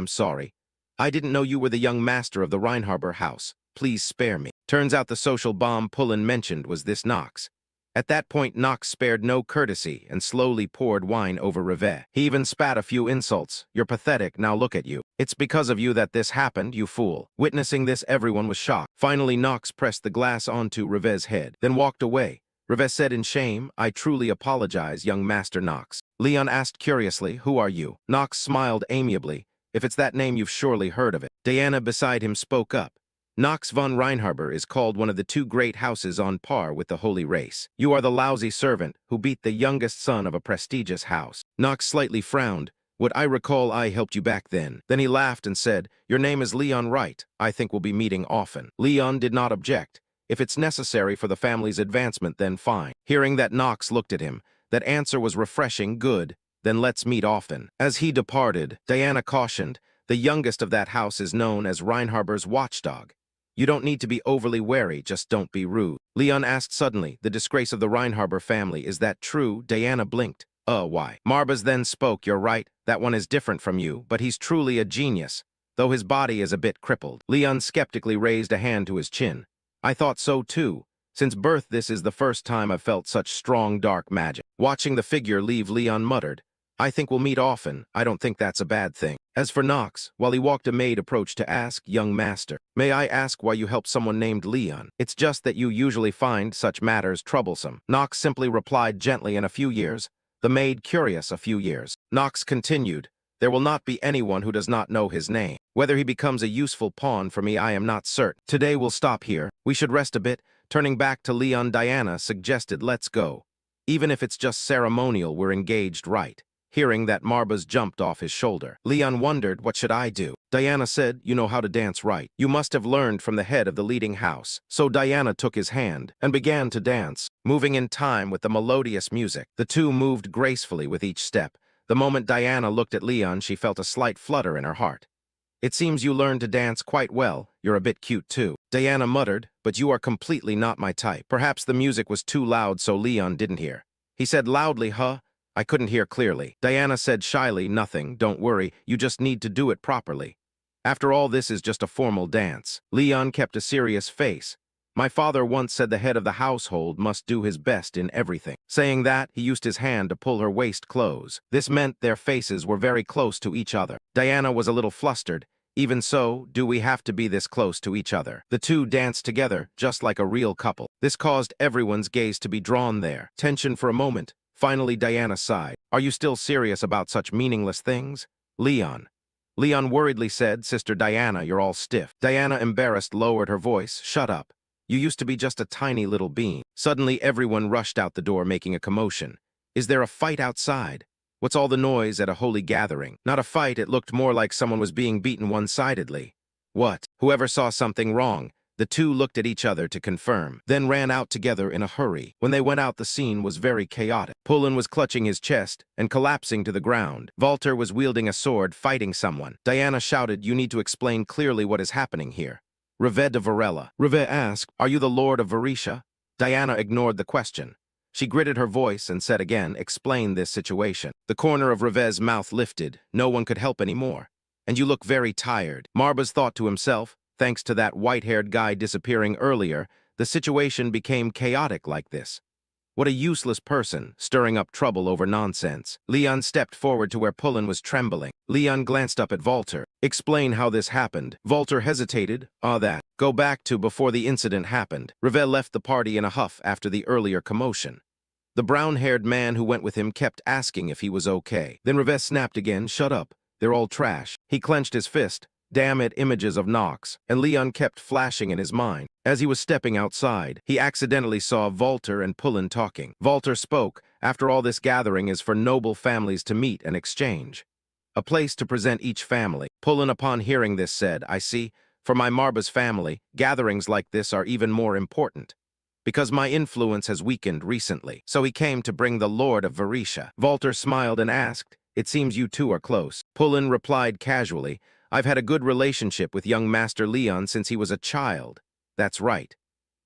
S1: I didn't know you were the young master of the Reinharber house. Please spare me. Turns out the social bomb Pullen mentioned was this Knox. At that point, Knox spared no courtesy and slowly poured wine over Revé. He even spat a few insults. You're pathetic, now look at you. It's because of you that this happened, you fool. Witnessing this, everyone was shocked. Finally, Knox pressed the glass onto Revé's head, then walked away. Revé said in shame, I truly apologize, young Master Knox. Leon asked curiously, who are you? Knox smiled amiably. If it's that name, you've surely heard of it. Diana beside him spoke up. Knox von Reinharber is called one of the 2 great houses on par with the holy race. You are the lousy servant who beat the youngest son of a prestigious house. Knox slightly frowned. Would I recall I helped you back then? Then he laughed and said, your name is Leon Wright. I think we'll be meeting often. Leon did not object. If it's necessary for the family's advancement, then fine. Hearing that, Knox looked at him. That answer was refreshing. Good. Then let's meet often. As he departed, Diana cautioned, the youngest of that house is known as Reinharber's watchdog. You don't need to be overly wary, just don't be rude. Leon asked suddenly, the disgrace of the Reinharber family, is that true? Diana blinked. Why? Marbas then spoke, you're right, that one is different from you, but he's truly a genius, though his body is a bit crippled. Leon skeptically raised a hand to his chin. I thought so too. Since birth, this is the first time I've felt such strong dark magic. Watching the figure leave, Leon muttered, I think we'll meet often. I don't think that's a bad thing. As for Knox, while he walked, a maid approached to ask, young master, may I ask why you helped someone named Leon? It's just that you usually find such matters troublesome. Knox simply replied gently, in a few years. The maid curious, a few years. Knox continued, there will not be anyone who does not know his name. Whether he becomes a useful pawn for me, I am not certain. Today we'll stop here. We should rest a bit. Turning back to Leon, Diana suggested, let's go. Even if it's just ceremonial, we're engaged, right? Hearing that, Marbas jumped off his shoulder. Leon wondered, what should I do? Diana said, you know how to dance, right? You must have learned from the head of the leading house. So Diana took his hand and began to dance, moving in time with the melodious music. The 2 moved gracefully with each step. The moment Diana looked at Leon, she felt a slight flutter in her heart. It seems you learned to dance quite well. You're a bit cute too. Diana muttered, but you are completely not my type. Perhaps the music was too loud so Leon didn't hear. He said loudly, huh? I couldn't hear clearly. Diana said shyly, nothing, don't worry, you just need to do it properly. After all, this is just a formal dance. Leon kept a serious face. My father once said the head of the household must do his best in everything. Saying that, he used his hand to pull her waist close. This meant their faces were very close to each other. Diana was a little flustered. Even so, do we have to be this close to each other? The 2 danced together, just like a real couple. This caused everyone's gaze to be drawn there. Tension for a moment. Finally, Diana sighed. Are you still serious about such meaningless things? Leon worriedly said, Sister Diana, you're all stiff. Diana, embarrassed, lowered her voice. Shut up. You used to be just a tiny little bean. Suddenly, everyone rushed out the door, making a commotion. Is there a fight outside? What's all the noise at a holy gathering? Not a fight, it looked more like someone was being beaten one-sidedly. What? Whoever saw something wrong? The 2 looked at each other to confirm, then ran out together in a hurry. When they went out, the scene was very chaotic. Pullen was clutching his chest and collapsing to the ground. Walter was wielding a sword, fighting someone. Diana shouted, you need to explain clearly what is happening here. Revé de Varela. Revé asked, are you the Lord of Varisha? Diana ignored the question. She gritted her voice and said again, explain this situation. The corner of Revé's mouth lifted. No one could help anymore. And you look very tired. Marbas thought to himself, thanks to that white-haired guy disappearing earlier, The situation became chaotic like this. What a useless person, stirring up trouble over nonsense. Leon stepped forward to where Pullen was trembling. Leon glanced up at Walter. Explain how this happened. Walter hesitated. That. Go back to before the incident happened. Revel left the party in a huff after the earlier commotion. The brown-haired man who went with him kept asking if he was okay. Then Revel snapped again, shut up. They're all trash. He clenched his fist. Damn it, images of Knox. And Leon kept flashing in his mind. As he was stepping outside, he accidentally saw Walter and Pullen talking. Walter spoke, after all, this gathering is for noble families to meet and exchange. A place to present each family. Pullen, upon hearing this, said, I see, for my Marba's family, gatherings like this are even more important. Because my influence has weakened recently. So he came to bring the Lord of Varisha. Walter smiled and asked, it seems you two are close. Pullen replied casually, I've had a good relationship with young Master Leon since he was a child. That's right.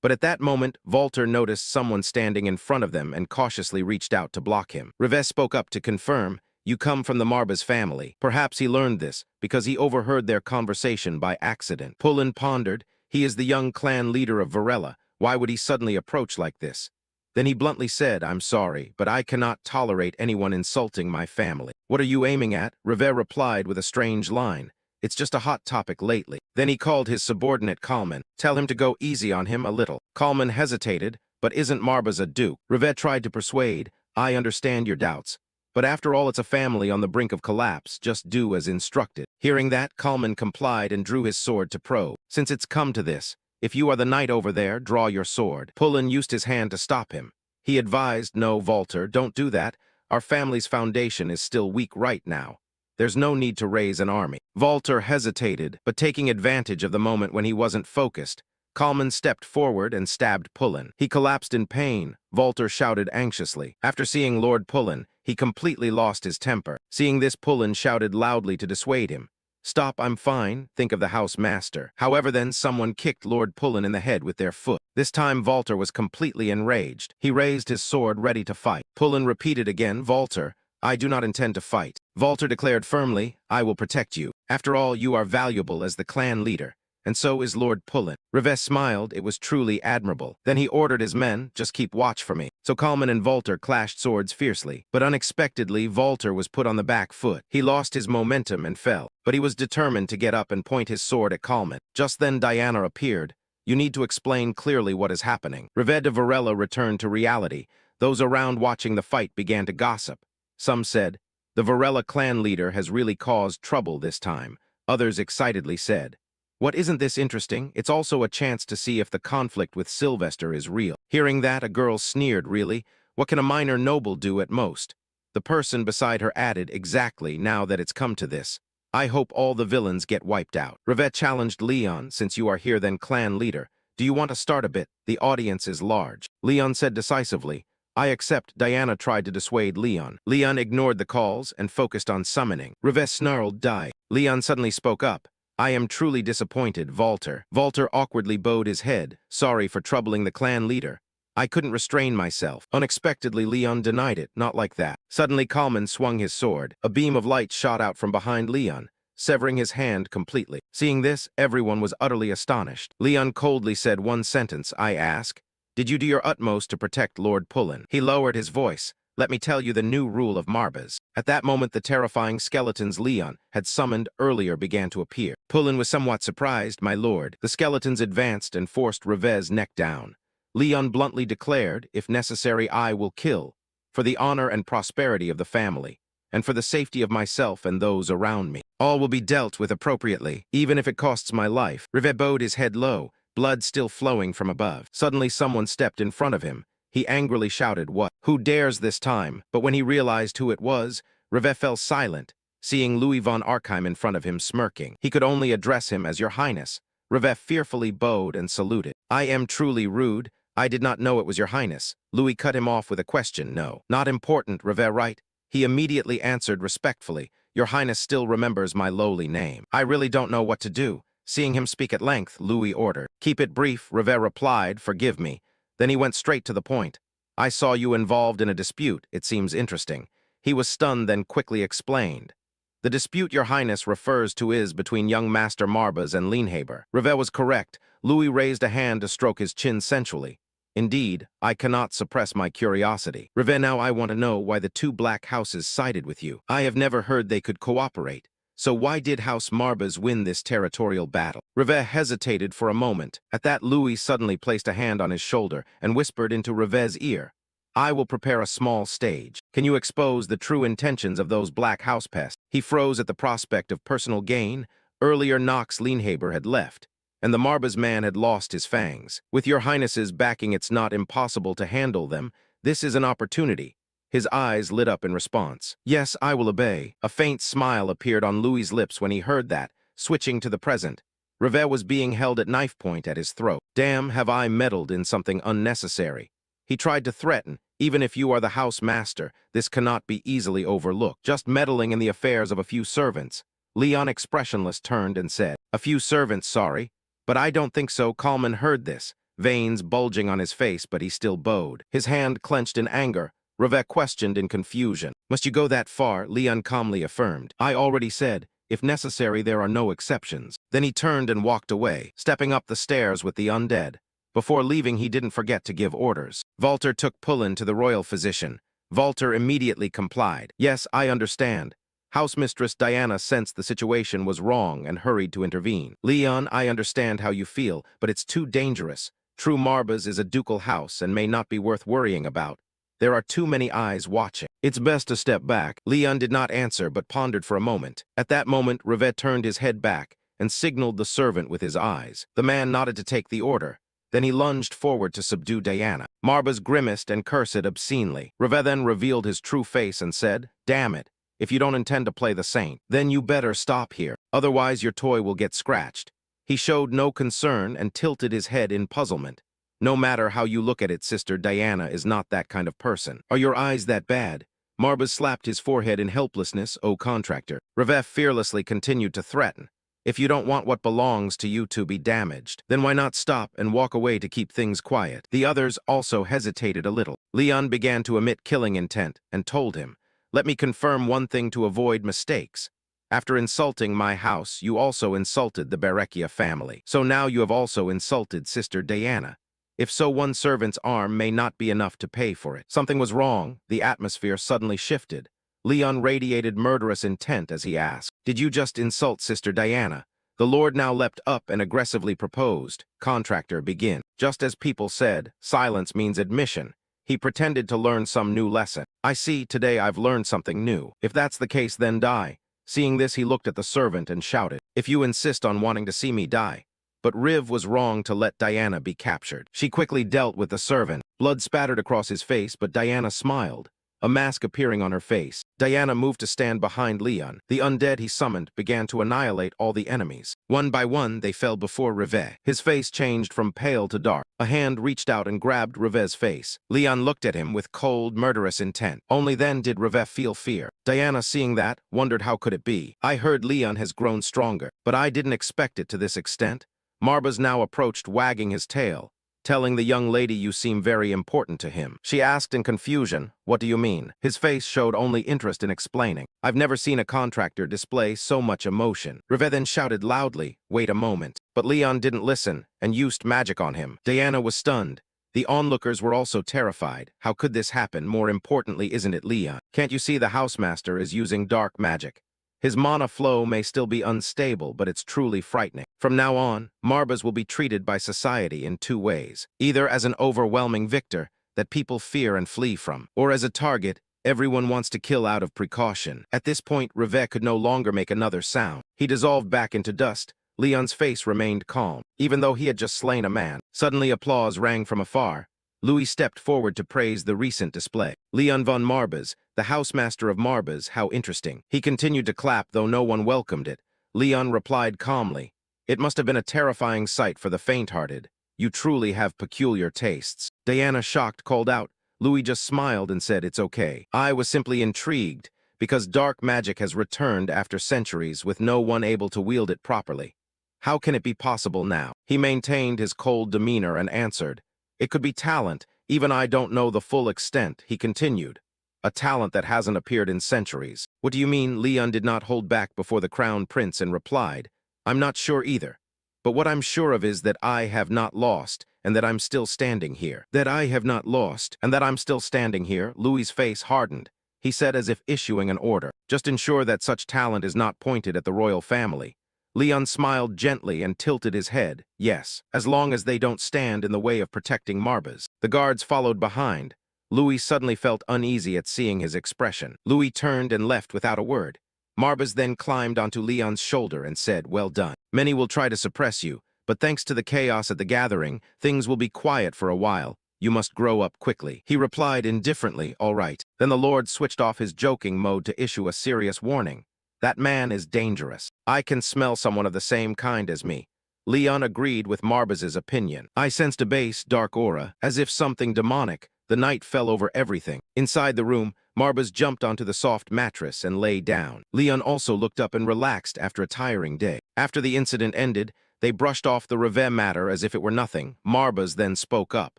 S1: But at that moment, Walter noticed someone standing in front of them and cautiously reached out to block him. Reves spoke up to confirm, you come from the Marba's family. Perhaps he learned this because he overheard their conversation by accident. Pullen pondered, he is the young clan leader of Varela. Why would he suddenly approach like this? Then he bluntly said, I'm sorry, but I cannot tolerate anyone insulting my family. What are you aiming at? Reves replied with a strange line. It's just a hot topic lately. Then he called his subordinate Kalman. Tell him to go easy on him a little. Kalman hesitated, but isn't Marba's a duke? Revet tried to persuade, I understand your doubts. But after all, it's a family on the brink of collapse. Just do as instructed. Hearing that, Kalman complied and drew his sword to probe. Since it's come to this, if you are the knight over there, draw your sword. Pullen used his hand to stop him. He advised, no, Walter, don't do that. Our family's foundation is still weak right now. There's no need to raise an army. Walter hesitated, but taking advantage of the moment when he wasn't focused, Kalman stepped forward and stabbed Pullen. He collapsed in pain. Walter shouted anxiously. After seeing Lord Pullen, he completely lost his temper. Seeing this, Pullen shouted loudly to dissuade him. Stop, I'm fine. Think of the house master. However, then someone kicked Lord Pullen in the head with their foot. This time, Walter was completely enraged. He raised his sword, ready to fight. Pullen repeated again, Walter, I do not intend to fight. Walter declared firmly, I will protect you. After all, you are valuable as the clan leader. And so is Lord Pullen. Reves smiled. It was truly admirable. Then he ordered his men, just keep watch for me. So Kalman and Walter clashed swords fiercely. But unexpectedly, Walter was put on the back foot. He lost his momentum and fell. But he was determined to get up and point his sword at Kalman. Just then Diana appeared. You need to explain clearly what is happening. Reved de Varela returned to reality. Those around watching the fight began to gossip. Some said, the Varela clan leader has really caused trouble this time. Others excitedly said, what, isn't this interesting? It's also a chance to see if the conflict with Sylvester is real. Hearing that, a girl sneered, really? What can a minor noble do at most? The person beside her added, exactly, now that it's come to this. I hope all the villains get wiped out. Revet challenged Leon, since you are here then clan leader. Do you want to start a bit? The audience is large. Leon said decisively, I accept. Diana tried to dissuade Leon. Leon ignored the calls and focused on summoning. Reves snarled, die. Leon suddenly spoke up. I am truly disappointed, Walter. Walter awkwardly bowed his head, sorry for troubling the clan leader. I couldn't restrain myself. Unexpectedly, Leon denied it, not like that. Suddenly, Kalman swung his sword. A beam of light shot out from behind Leon, severing his hand completely. Seeing this, everyone was utterly astonished. Leon coldly said one sentence, I ask, did you do your utmost to protect Lord Pullen? He lowered his voice. Let me tell you the new rule of Marbas. At that moment, the terrifying skeletons Leon had summoned earlier began to appear. Pullen was somewhat surprised, my lord. The skeletons advanced and forced Reves' neck down. Leon bluntly declared, if necessary, I will kill, for the honor and prosperity of the family, and for the safety of myself and those around me. All will be dealt with appropriately, even if it costs my life. Reves bowed his head low, blood still flowing from above. Suddenly, someone stepped in front of him. He angrily shouted, what? Who dares this time? But when he realized who it was, Reves fell silent, seeing Louis von Arkheim in front of him smirking. He could only address him as Your Highness. Reves fearfully bowed and saluted. I am truly rude. I did not know it was Your Highness. Louis cut him off with a question. No, not important, Reves, right? He immediately answered respectfully, Your Highness still remembers my lowly name. I really don't know what to do. Seeing him speak at length, Louis ordered. Keep it brief, Reves replied, forgive me. Then he went straight to the point. I saw you involved in a dispute. It seems interesting. He was stunned, then quickly explained. The dispute your highness refers to is between young Master Marbas and Lienhaber. Rivet was correct. Louis raised a hand to stroke his chin sensually. Indeed, I cannot suppress my curiosity. Rivet, now I want to know why the two black houses sided with you. I have never heard they could cooperate. So why did House Marbas win this territorial battle? Rivet hesitated for a moment. At that, Louis suddenly placed a hand on his shoulder and whispered into Rivet's ear, I will prepare a small stage. Can you expose the true intentions of those black house pests? He froze at the prospect of personal gain. Earlier, Knox Lienhaber had left, and the Marbas man had lost his fangs. With your highness's backing, it's not impossible to handle them. This is an opportunity. His eyes lit up in response. Yes, I will obey. A faint smile appeared on Louis's lips when he heard that, switching to the present. Rivet was being held at knife point at his throat. Damn, have I meddled in something unnecessary? He tried to threaten, even if you are the house master, this cannot be easily overlooked. Just meddling in the affairs of a few servants. Leon, expressionless, turned and said, A few servants, sorry. But I don't think so. Kallman heard this, veins bulging on his face, but he still bowed. His hand clenched in anger. Rivet questioned in confusion. Must you go that far? Leon calmly affirmed. I already said, if necessary, there are no exceptions. Then he turned and walked away, stepping up the stairs with the undead. Before leaving, he didn't forget to give orders. Walter took Pullen to the royal physician. Walter immediately complied. Yes, I understand. Housemistress Diana sensed the situation was wrong and hurried to intervene. Leon, I understand how you feel, but it's too dangerous. True Marbas is a ducal house and may not be worth worrying about. There are too many eyes watching. It's best to step back. Leon did not answer, but pondered for a moment. At that moment, Rivet turned his head back and signaled the servant with his eyes. The man nodded to take the order. Then he lunged forward to subdue Diana. Marbas grimaced and cursed obscenely. Rivet then revealed his true face and said, Damn it, if you don't intend to play the saint, then you better stop here. Otherwise your toy will get scratched. He showed no concern and tilted his head in puzzlement. No matter how you look at it, Sister Diana is not that kind of person. Are your eyes that bad? Marbas slapped his forehead in helplessness, O contractor. Rivet fearlessly continued to threaten. If you don't want what belongs to you to be damaged, then why not stop and walk away to keep things quiet? The others also hesitated a little. Leon began to emit killing intent and told him, Let me confirm one thing to avoid mistakes. After insulting my house, you also insulted the Berecchia family. So now you have also insulted Sister Diana. If so, one servant's arm may not be enough to pay for it. Something was wrong. The atmosphere suddenly shifted. Leon radiated murderous intent as he asked, Did you just insult Sister Diana? The Lord now leapt up and aggressively proposed, Contractor, begin. Just as people said, silence means admission. He pretended to learn some new lesson. I see, today I've learned something new. If that's the case, then die. Seeing this, he looked at the servant and shouted, If you insist on wanting to see me die. But Riv was wrong to let Diana be captured. She quickly dealt with the servant. Blood spattered across his face, but Diana smiled, a mask appearing on her face. Diana moved to stand behind Leon. The undead he summoned began to annihilate all the enemies. One by one, they fell before Rivet. His face changed from pale to dark. A hand reached out and grabbed Rivet's face. Leon looked at him with cold, murderous intent. Only then did Rivet feel fear. Diana, seeing that, wondered how could it be. I heard Leon has grown stronger, but I didn't expect it to this extent. Marbas now approached, wagging his tail, telling the young lady you seem very important to him. She asked in confusion, What do you mean? His face showed only interest in explaining. I've never seen a contractor display so much emotion. Rivet then shouted loudly, Wait a moment. But Leon didn't listen and used magic on him. Diana was stunned. The onlookers were also terrified. How could this happen? More importantly, isn't it Leon? Can't you see the housemaster is using dark magic? His mana flow may still be unstable, but it's truly frightening. From now on, Marbas will be treated by society in two ways. Either as an overwhelming victor that people fear and flee from, or as a target everyone wants to kill out of precaution. At this point, Rivet could no longer make another sound. He dissolved back into dust. Leon's face remained calm, even though he had just slain a man. Suddenly, applause rang from afar. Louis stepped forward to praise the recent display. Leon von Marbas, the housemaster of Marbas, how interesting. He continued to clap, though no one welcomed it. Leon replied calmly, It must have been a terrifying sight for the faint-hearted. You truly have peculiar tastes. Diana, shocked, called out. Louis just smiled and said, It's okay. I was simply intrigued, because dark magic has returned after centuries with no one able to wield it properly. How can it be possible now? He maintained his cold demeanor and answered, It could be talent. Even I don't know the full extent, he continued. A talent that hasn't appeared in centuries. What do you mean? Leon did not hold back before the crown prince and replied, I'm not sure either. But what I'm sure of is that I have not lost, and that I'm still standing here. That I have not lost, and that I'm still standing here. Louis's face hardened. He said as if issuing an order. Just ensure that such talent is not pointed at the royal family. Leon smiled gently and tilted his head. Yes, as long as they don't stand in the way of protecting Marbas. The guards followed behind. Louis suddenly felt uneasy at seeing his expression. Louis turned and left without a word. Marbas then climbed onto Leon's shoulder and said, well done. Many will try to suppress you, but thanks to the chaos at the gathering, things will be quiet for a while. You must grow up quickly. He replied indifferently, all right. Then the Lord switched off his joking mode to issue a serious warning. That man is dangerous. I can smell someone of the same kind as me. Leon agreed with Marbas's opinion. I sensed a base, dark aura, as if something demonic. The night fell over everything. Inside the room, Marbas jumped onto the soft mattress and lay down. Leon also looked up and relaxed after a tiring day. After the incident ended, they brushed off the Revet matter as if it were nothing. Marbas then spoke up.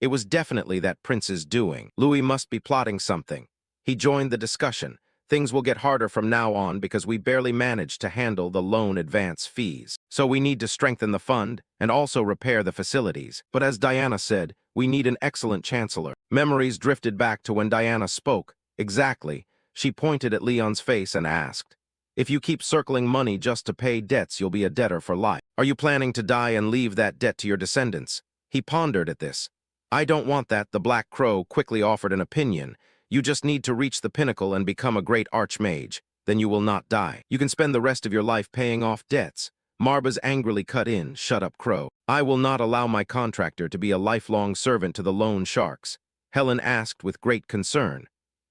S1: It was definitely that prince's doing. Louis must be plotting something. He joined the discussion. Things will get harder from now on because we barely managed to handle the loan advance fees. So we need to strengthen the fund and also repair the facilities. But as Diana said, we need an excellent chancellor. Memories drifted back to when Diana spoke. Exactly. She pointed at Leon's face and asked, if you keep circling money just to pay debts, you'll be a debtor for life. Are you planning to die and leave that debt to your descendants? He pondered at this. I don't want that, the Black Crow quickly offered an opinion. You just need to reach the pinnacle and become a great archmage. Then you will not die. You can spend the rest of your life paying off debts. Marbas angrily cut in, shut up, Crow. I will not allow my contractor to be a lifelong servant to the loan sharks. Helen asked with great concern.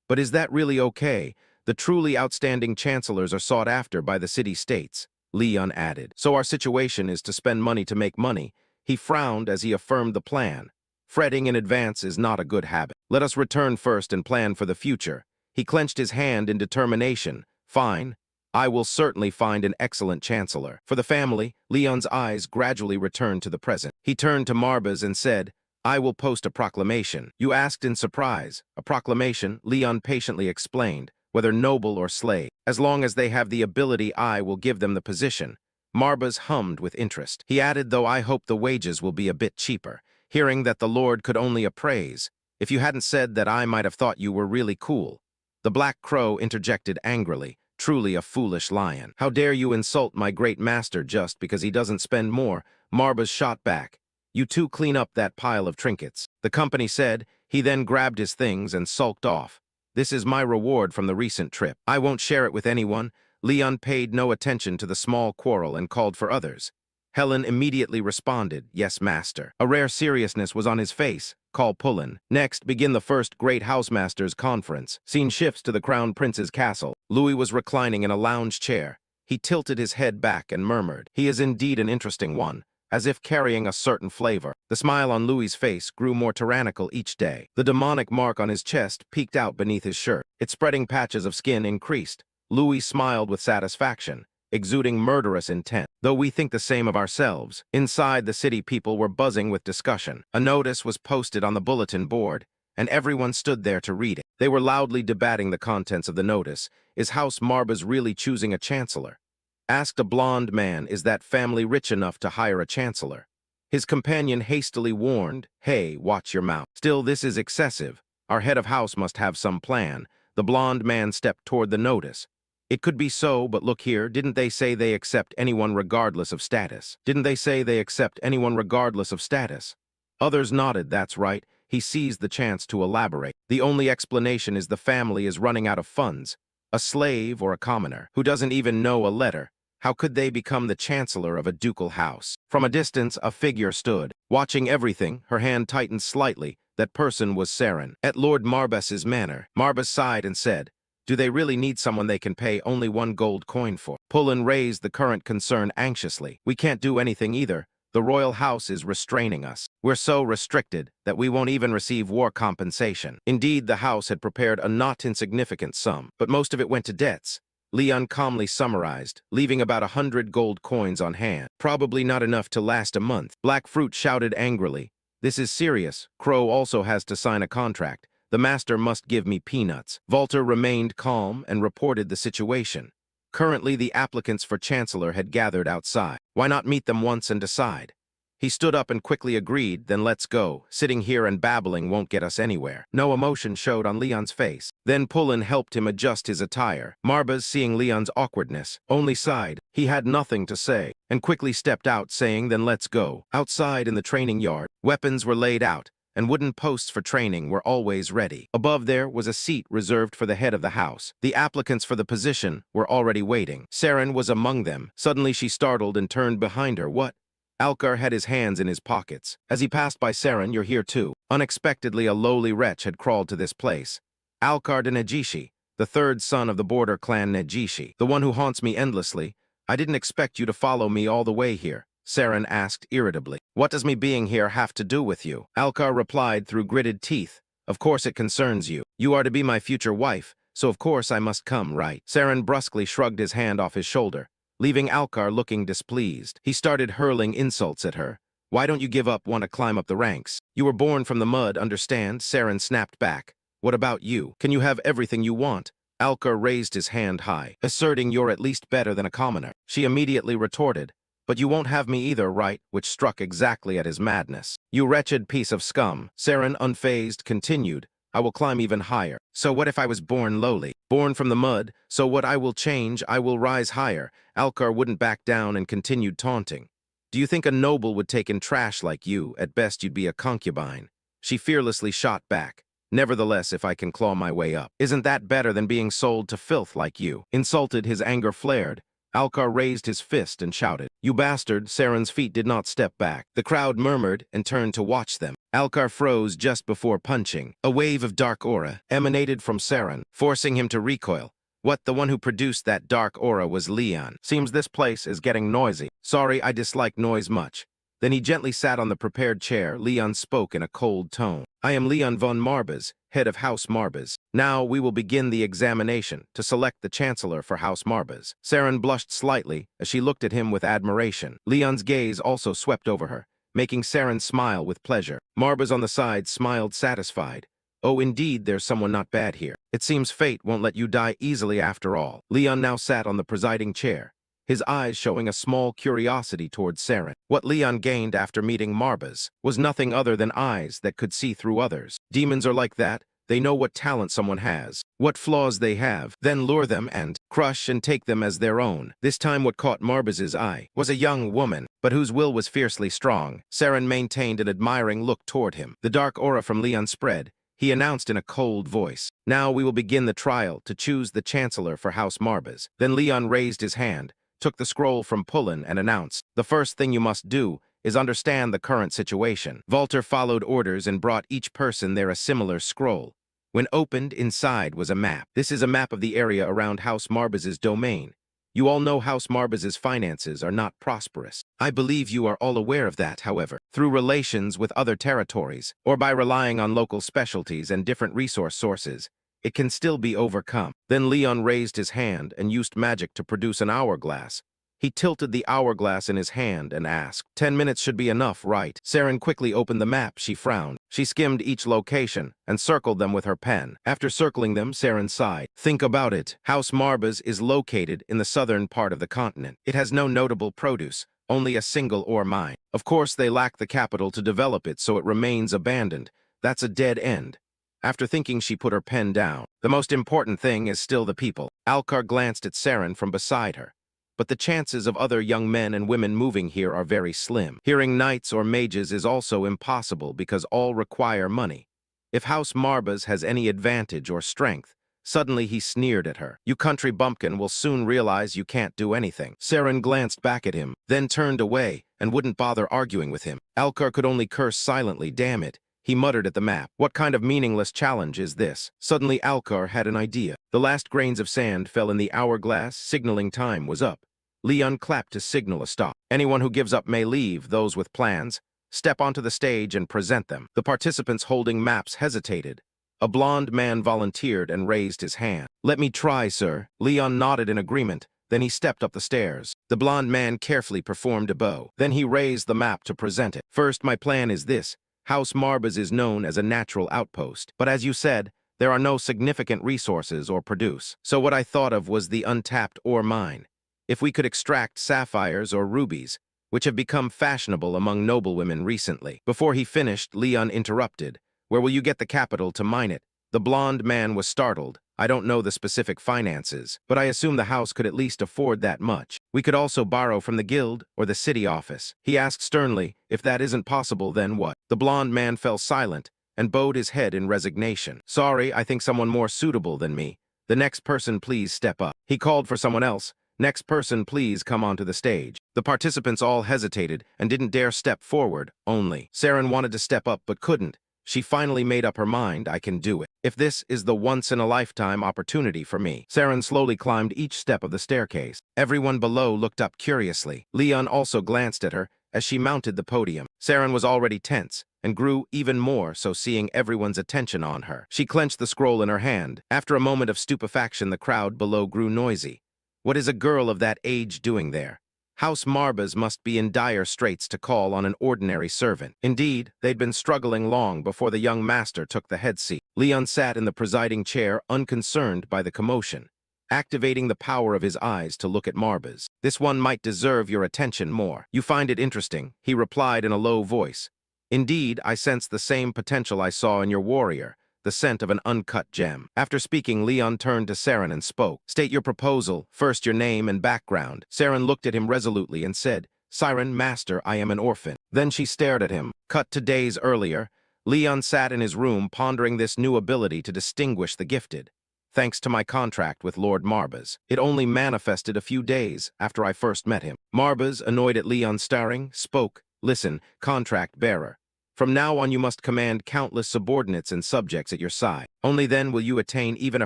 S1: But is that really okay? The truly outstanding chancellors are sought after by the city-states. Leon added. So our situation is to spend money to make money. He frowned as he affirmed the plan. Fretting in advance is not a good habit. Let us return first and plan for the future. He clenched his hand in determination. Fine. I will certainly find an excellent chancellor. For the family, Leon's eyes gradually returned to the present. He turned to Marbas and said, I will post a proclamation. You asked in surprise. A proclamation, Leon patiently explained, whether noble or slave. As long as they have the ability, I will give them the position. Marbas hummed with interest. He added, though I hope the wages will be a bit cheaper. Hearing that the Lord could only appraise. If you hadn't said that, I might have thought you were really cool. The Black Crow interjected angrily, truly a foolish lion. How dare you insult my great master just because he doesn't spend more? Marbas shot back. You two clean up that pile of trinkets. The company said. He then grabbed his things and sulked off. This is my reward from the recent trip. I won't share it with anyone. Leon paid no attention to the small quarrel and called for others. Helen immediately responded, yes, master. A rare seriousness was on his face. Call Pullen. Next, begin the first Great Housemasters Conference. Scene shifts to the Crown Prince's castle. Louis was reclining in a lounge chair. He tilted his head back and murmured, he is indeed an interesting one, as if carrying a certain flavor. The smile on Louis's face grew more tyrannical each day. The demonic mark on his chest peeked out beneath his shirt. Its spreading patches of skin increased. Louis smiled with satisfaction, exuding murderous intent. Though we think the same of ourselves. Inside, the city people were buzzing with discussion. A notice was posted on the bulletin board, and everyone stood there to read it. They were loudly debating the contents of the notice. Is House Marbas really choosing a chancellor? Asked a blond man, is that family rich enough to hire a chancellor? His companion hastily warned, hey, watch your mouth. Still, this is excessive. Our head of house must have some plan. The blond man stepped toward the notice. It could be so, but look here, didn't they say they accept anyone regardless of status? Didn't they say they accept anyone regardless of status? Others nodded, that's right. He seized the chance to elaborate. The only explanation is the family is running out of funds. A slave or a commoner who doesn't even know a letter. How could they become the chancellor of a ducal house? From a distance, a figure stood, watching everything. Her hand tightened slightly. That person was Saren. At Lord Marbas's manor, Marbas sighed and said, do they really need someone they can pay only 1 gold coin for? Pullen raised the current concern anxiously. We can't do anything either. The royal house is restraining us. We're so restricted that we won't even receive war compensation. Indeed, the house had prepared a not insignificant sum, but most of it went to debts. Leon calmly summarized, leaving about 100 gold coins on hand. Probably not enough to last a month. Black Fruit shouted angrily, this is serious. Crow also has to sign a contract. The master must give me peanuts. Walter remained calm and reported the situation. Currently, the applicants for chancellor had gathered outside. Why not meet them once and decide? He stood up and quickly agreed, then let's go. Sitting here and babbling won't get us anywhere. No emotion showed on Leon's face. Then Pullen helped him adjust his attire. Marbas, seeing Leon's awkwardness, only sighed. He had nothing to say, and quickly stepped out, saying, then let's go. Outside in the training yard, weapons were laid out, and wooden posts for training were always ready. Above there was a seat reserved for the head of the house. The applicants for the position were already waiting. Saren was among them. Suddenly she startled and turned behind her. What? Alcar had his hands in his pockets. As he passed by Saren, you're here too. Unexpectedly, a lowly wretch had crawled to this place. Alcar de Negishi, the third son of the border clan Negishi, the one who haunts me endlessly. I didn't expect you to follow me all the way here, Saren asked irritably. What does me being here have to do with you? Alcar replied through gritted teeth. Of course it concerns you. You are to be my future wife, so of course I must come, right? Saren brusquely shrugged his hand off his shoulder, leaving Alcar looking displeased. He started hurling insults at her. Why don't you give up, want to climb up the ranks? You were born from the mud, understand? Saren snapped back. What about you? Can you have everything you want? Alcar raised his hand high, asserting you're at least better than a commoner. She immediately retorted, but you won't have me either, right? Which struck exactly at his madness. You wretched piece of scum. Saren, unfazed, continued, I will climb even higher. So what if I was born lowly? Born from the mud, so what? I will change, I will rise higher. Alcar wouldn't back down and continued taunting. Do you think a noble would take in trash like you? At best you'd be a concubine. She fearlessly shot back. Nevertheless, if I can claw my way up. Isn't that better than being sold to filth like you? Insulted, his anger flared. Alcar raised his fist and shouted, You bastard! Saren's feet did not step back. The crowd murmured and turned to watch them. Alcar froze just before punching. A wave of dark aura emanated from Saren, forcing him to recoil. What? The one who produced that dark aura was Leon. Seems this place is getting noisy. Sorry, I dislike noise much. Then he gently sat on the prepared chair. Leon spoke in a cold tone. I am Leon von Marbas, head of House Marbas. Now we will begin the examination to select the chancellor for House Marbas. Saren blushed slightly as she looked at him with admiration. Leon's gaze also swept over her, making Saren smile with pleasure. Marbas on the side smiled satisfied. Oh, indeed, there's someone not bad here. It seems fate won't let you die easily after all. Leon now sat on the presiding chair, his eyes showing a small curiosity towards Saren. What Leon gained after meeting Marbas was nothing other than eyes that could see through others. Demons are like that. They know what talent someone has, what flaws they have, then lure them and crush and take them as their own. This time what caught Marbas's eye was a young woman, but whose will was fiercely strong. Saren maintained an admiring look toward him. The dark aura from Leon spread. He announced in a cold voice, Now we will begin the trial to choose the chancellor for House Marbas. Then Leon raised his hand, took the scroll from Pullen and announced, The first thing you must do is understand the current situation. Walter followed orders and brought each person there a similar scroll. When opened, inside was a map. This is a map of the area around House Marbas's domain. You all know House Marbas's finances are not prosperous. I believe you are all aware of that, however. Through relations with other territories, or by relying on local specialties and different resource sources, it can still be overcome. Then Leon raised his hand and used magic to produce an hourglass. He tilted the hourglass in his hand and asked, 10 minutes should be enough, right? Saren quickly opened the map. She frowned. She skimmed each location and circled them with her pen. After circling them, Saren sighed. Think about it. House Marbas is located in the southern part of the continent. It has no notable produce, only a single ore mine. Of course, they lack the capital to develop it, so it remains abandoned. That's a dead end. After thinking, she put her pen down. The most important thing is still the people. Alcar glanced at Saren from beside her. But the chances of other young men and women moving here are very slim. Hearing knights or mages is also impossible because all require money. If House Marbas has any advantage or strength, suddenly he sneered at her. You country bumpkin will soon realize you can't do anything. Saren glanced back at him, then turned away and wouldn't bother arguing with him. Alcar could only curse silently. Damn it. He muttered at the map. What kind of meaningless challenge is this? Suddenly Alcar had an idea. The last grains of sand fell in the hourglass, signaling time was up. Leon clapped to signal a stop. Anyone who gives up may leave. Those with plans step onto the stage and present them. The participants holding maps hesitated. A blond man volunteered and raised his hand. Let me try, sir. Leon nodded in agreement. Then he stepped up the stairs. The blond man carefully performed a bow. Then he raised the map to present it. First, my plan is this. House Marbas is known as a natural outpost, but as you said, there are no significant resources or produce. So what I thought of was the untapped ore mine. If we could extract sapphires or rubies, which have become fashionable among noblewomen recently. Before he finished, Leon interrupted. Where will you get the capital to mine it? The blonde man was startled. I don't know the specific finances, but I assume the house could at least afford that much. We could also borrow from the guild or the city office. He asked sternly, if that isn't possible, then what? The blonde man fell silent and bowed his head in resignation. Sorry, I think someone more suitable than me. The next person please step up. He called for someone else. Next person please come onto the stage. The participants all hesitated and didn't dare step forward, only. Saren wanted to step up but couldn't. She finally made up her mind, I can do it. If this is the once-in-a-lifetime opportunity for me. Saren slowly climbed each step of the staircase. Everyone below looked up curiously. Leon also glanced at her as she mounted the podium. Saren was already tense and grew even more so seeing everyone's attention on her. She clenched the scroll in her hand. After a moment of stupefaction, the crowd below grew noisy. What is a girl of that age doing there? House Marbas must be in dire straits to call on an ordinary servant. Indeed, they'd been struggling long before the young master took the head seat. Leon sat in the presiding chair, unconcerned by the commotion, activating the power of his eyes to look at Marbas. This one might deserve your attention more. You find it interesting, he replied in a low voice. Indeed, I sense the same potential I saw in your warrior, the scent of an uncut gem. After speaking, Leon turned to Saren and spoke. State your proposal, first your name and background. Saren looked at him resolutely and said, Siren, master, I am an orphan. Then she stared at him. Cut to days earlier, Leon sat in his room pondering this new ability to distinguish the gifted. Thanks to my contract with Lord Marbas, it only manifested a few days after I first met him. Marbas, annoyed at Leon's staring, spoke. Listen, contract bearer. From now on you must command countless subordinates and subjects at your side. Only then will you attain even a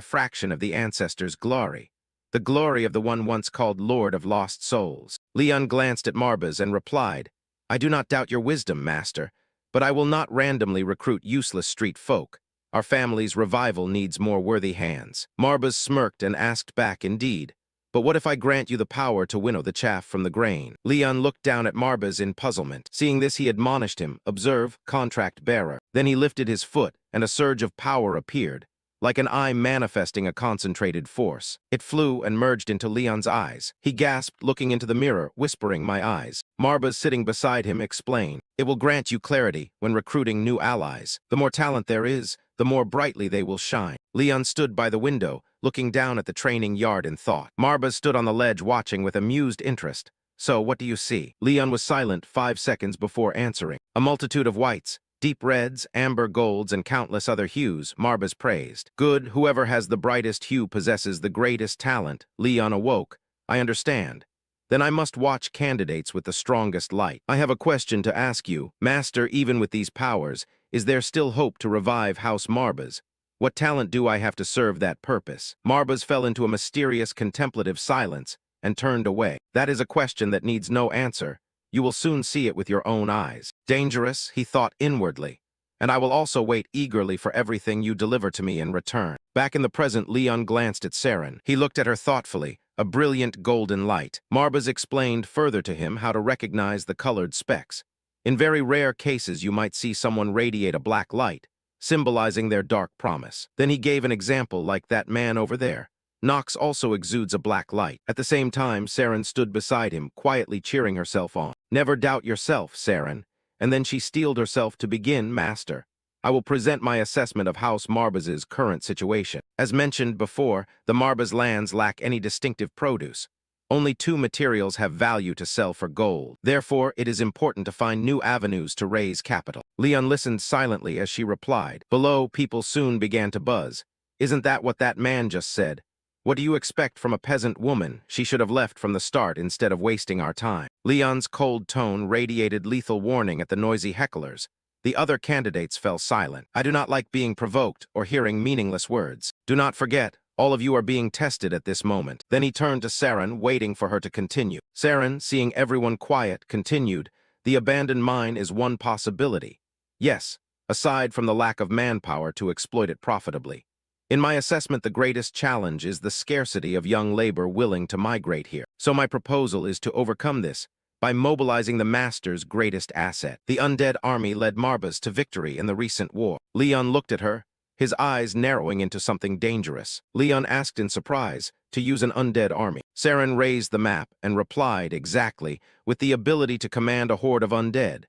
S1: fraction of the ancestors' glory. The glory of the one once called Lord of Lost Souls. Leon glanced at Marbas and replied, I do not doubt your wisdom, master, but I will not randomly recruit useless street folk. Our family's revival needs more worthy hands. Marbas smirked and asked back, indeed. But what if I grant you the power to winnow the chaff from the grain? Leon looked down at Marbas in puzzlement. Seeing this, he admonished him, observe, contract bearer. Then he lifted his foot, and a surge of power appeared, like an eye manifesting a concentrated force. It flew and merged into Leon's eyes. He gasped, looking into the mirror, whispering, my eyes. Marbas, sitting beside him, explained, it will grant you clarity when recruiting new allies. The more talent there is, the more brightly they will shine. Leon stood by the window, looking down at the training yard in thought. Marbas stood on the ledge watching with amused interest. So, what do you see? Leon was silent 5 seconds before answering. A multitude of whites, deep reds, amber golds, and countless other hues, Marbas praised. Good, whoever has the brightest hue possesses the greatest talent. Leon awoke. I understand. Then I must watch candidates with the strongest light. I have a question to ask you. Master, even with these powers, is there still hope to revive House Marbas? What talent do I have to serve that purpose? Marbas fell into a mysterious contemplative silence and turned away. That is a question that needs no answer. You will soon see it with your own eyes. Dangerous, he thought inwardly. And I will also wait eagerly for everything you deliver to me in return. Back in the present, Leon glanced at Saren. He looked at her thoughtfully, a brilliant golden light. Marbas explained further to him how to recognize the colored specks. In very rare cases, you might see someone radiate a black light, symbolizing their dark promise. Then he gave an example like that man over there. Nox also exudes a black light. At the same time, Saren stood beside him, quietly cheering herself on. Never doubt yourself, Saren. And then she steeled herself to begin, Master. I will present my assessment of House Marbas's current situation. As mentioned before, the Marbas lands lack any distinctive produce. Only 2 materials have value to sell for gold. Therefore, it is important to find new avenues to raise capital. Leon listened silently as she replied. Below, people soon began to buzz. Isn't that what that man just said? What do you expect from a peasant woman? She should have left from the start instead of wasting our time. Leon's cold tone radiated lethal warning at the noisy hecklers. The other candidates fell silent. I do not like being provoked or hearing meaningless words. Do not forget, all of you are being tested at this moment. Then he turned to Saren, waiting for her to continue. Saren, seeing everyone quiet, continued, the abandoned mine is one possibility. Yes, aside from the lack of manpower to exploit it profitably. In my assessment, the greatest challenge is the scarcity of young labor willing to migrate here. So my proposal is to overcome this by mobilizing the Master's greatest asset. The undead army led Marbas to victory in the recent war. Leon looked at her, his eyes narrowing into something dangerous. Leon asked in surprise to use an undead army. Saren raised the map and replied exactly, with the ability to command a horde of undead.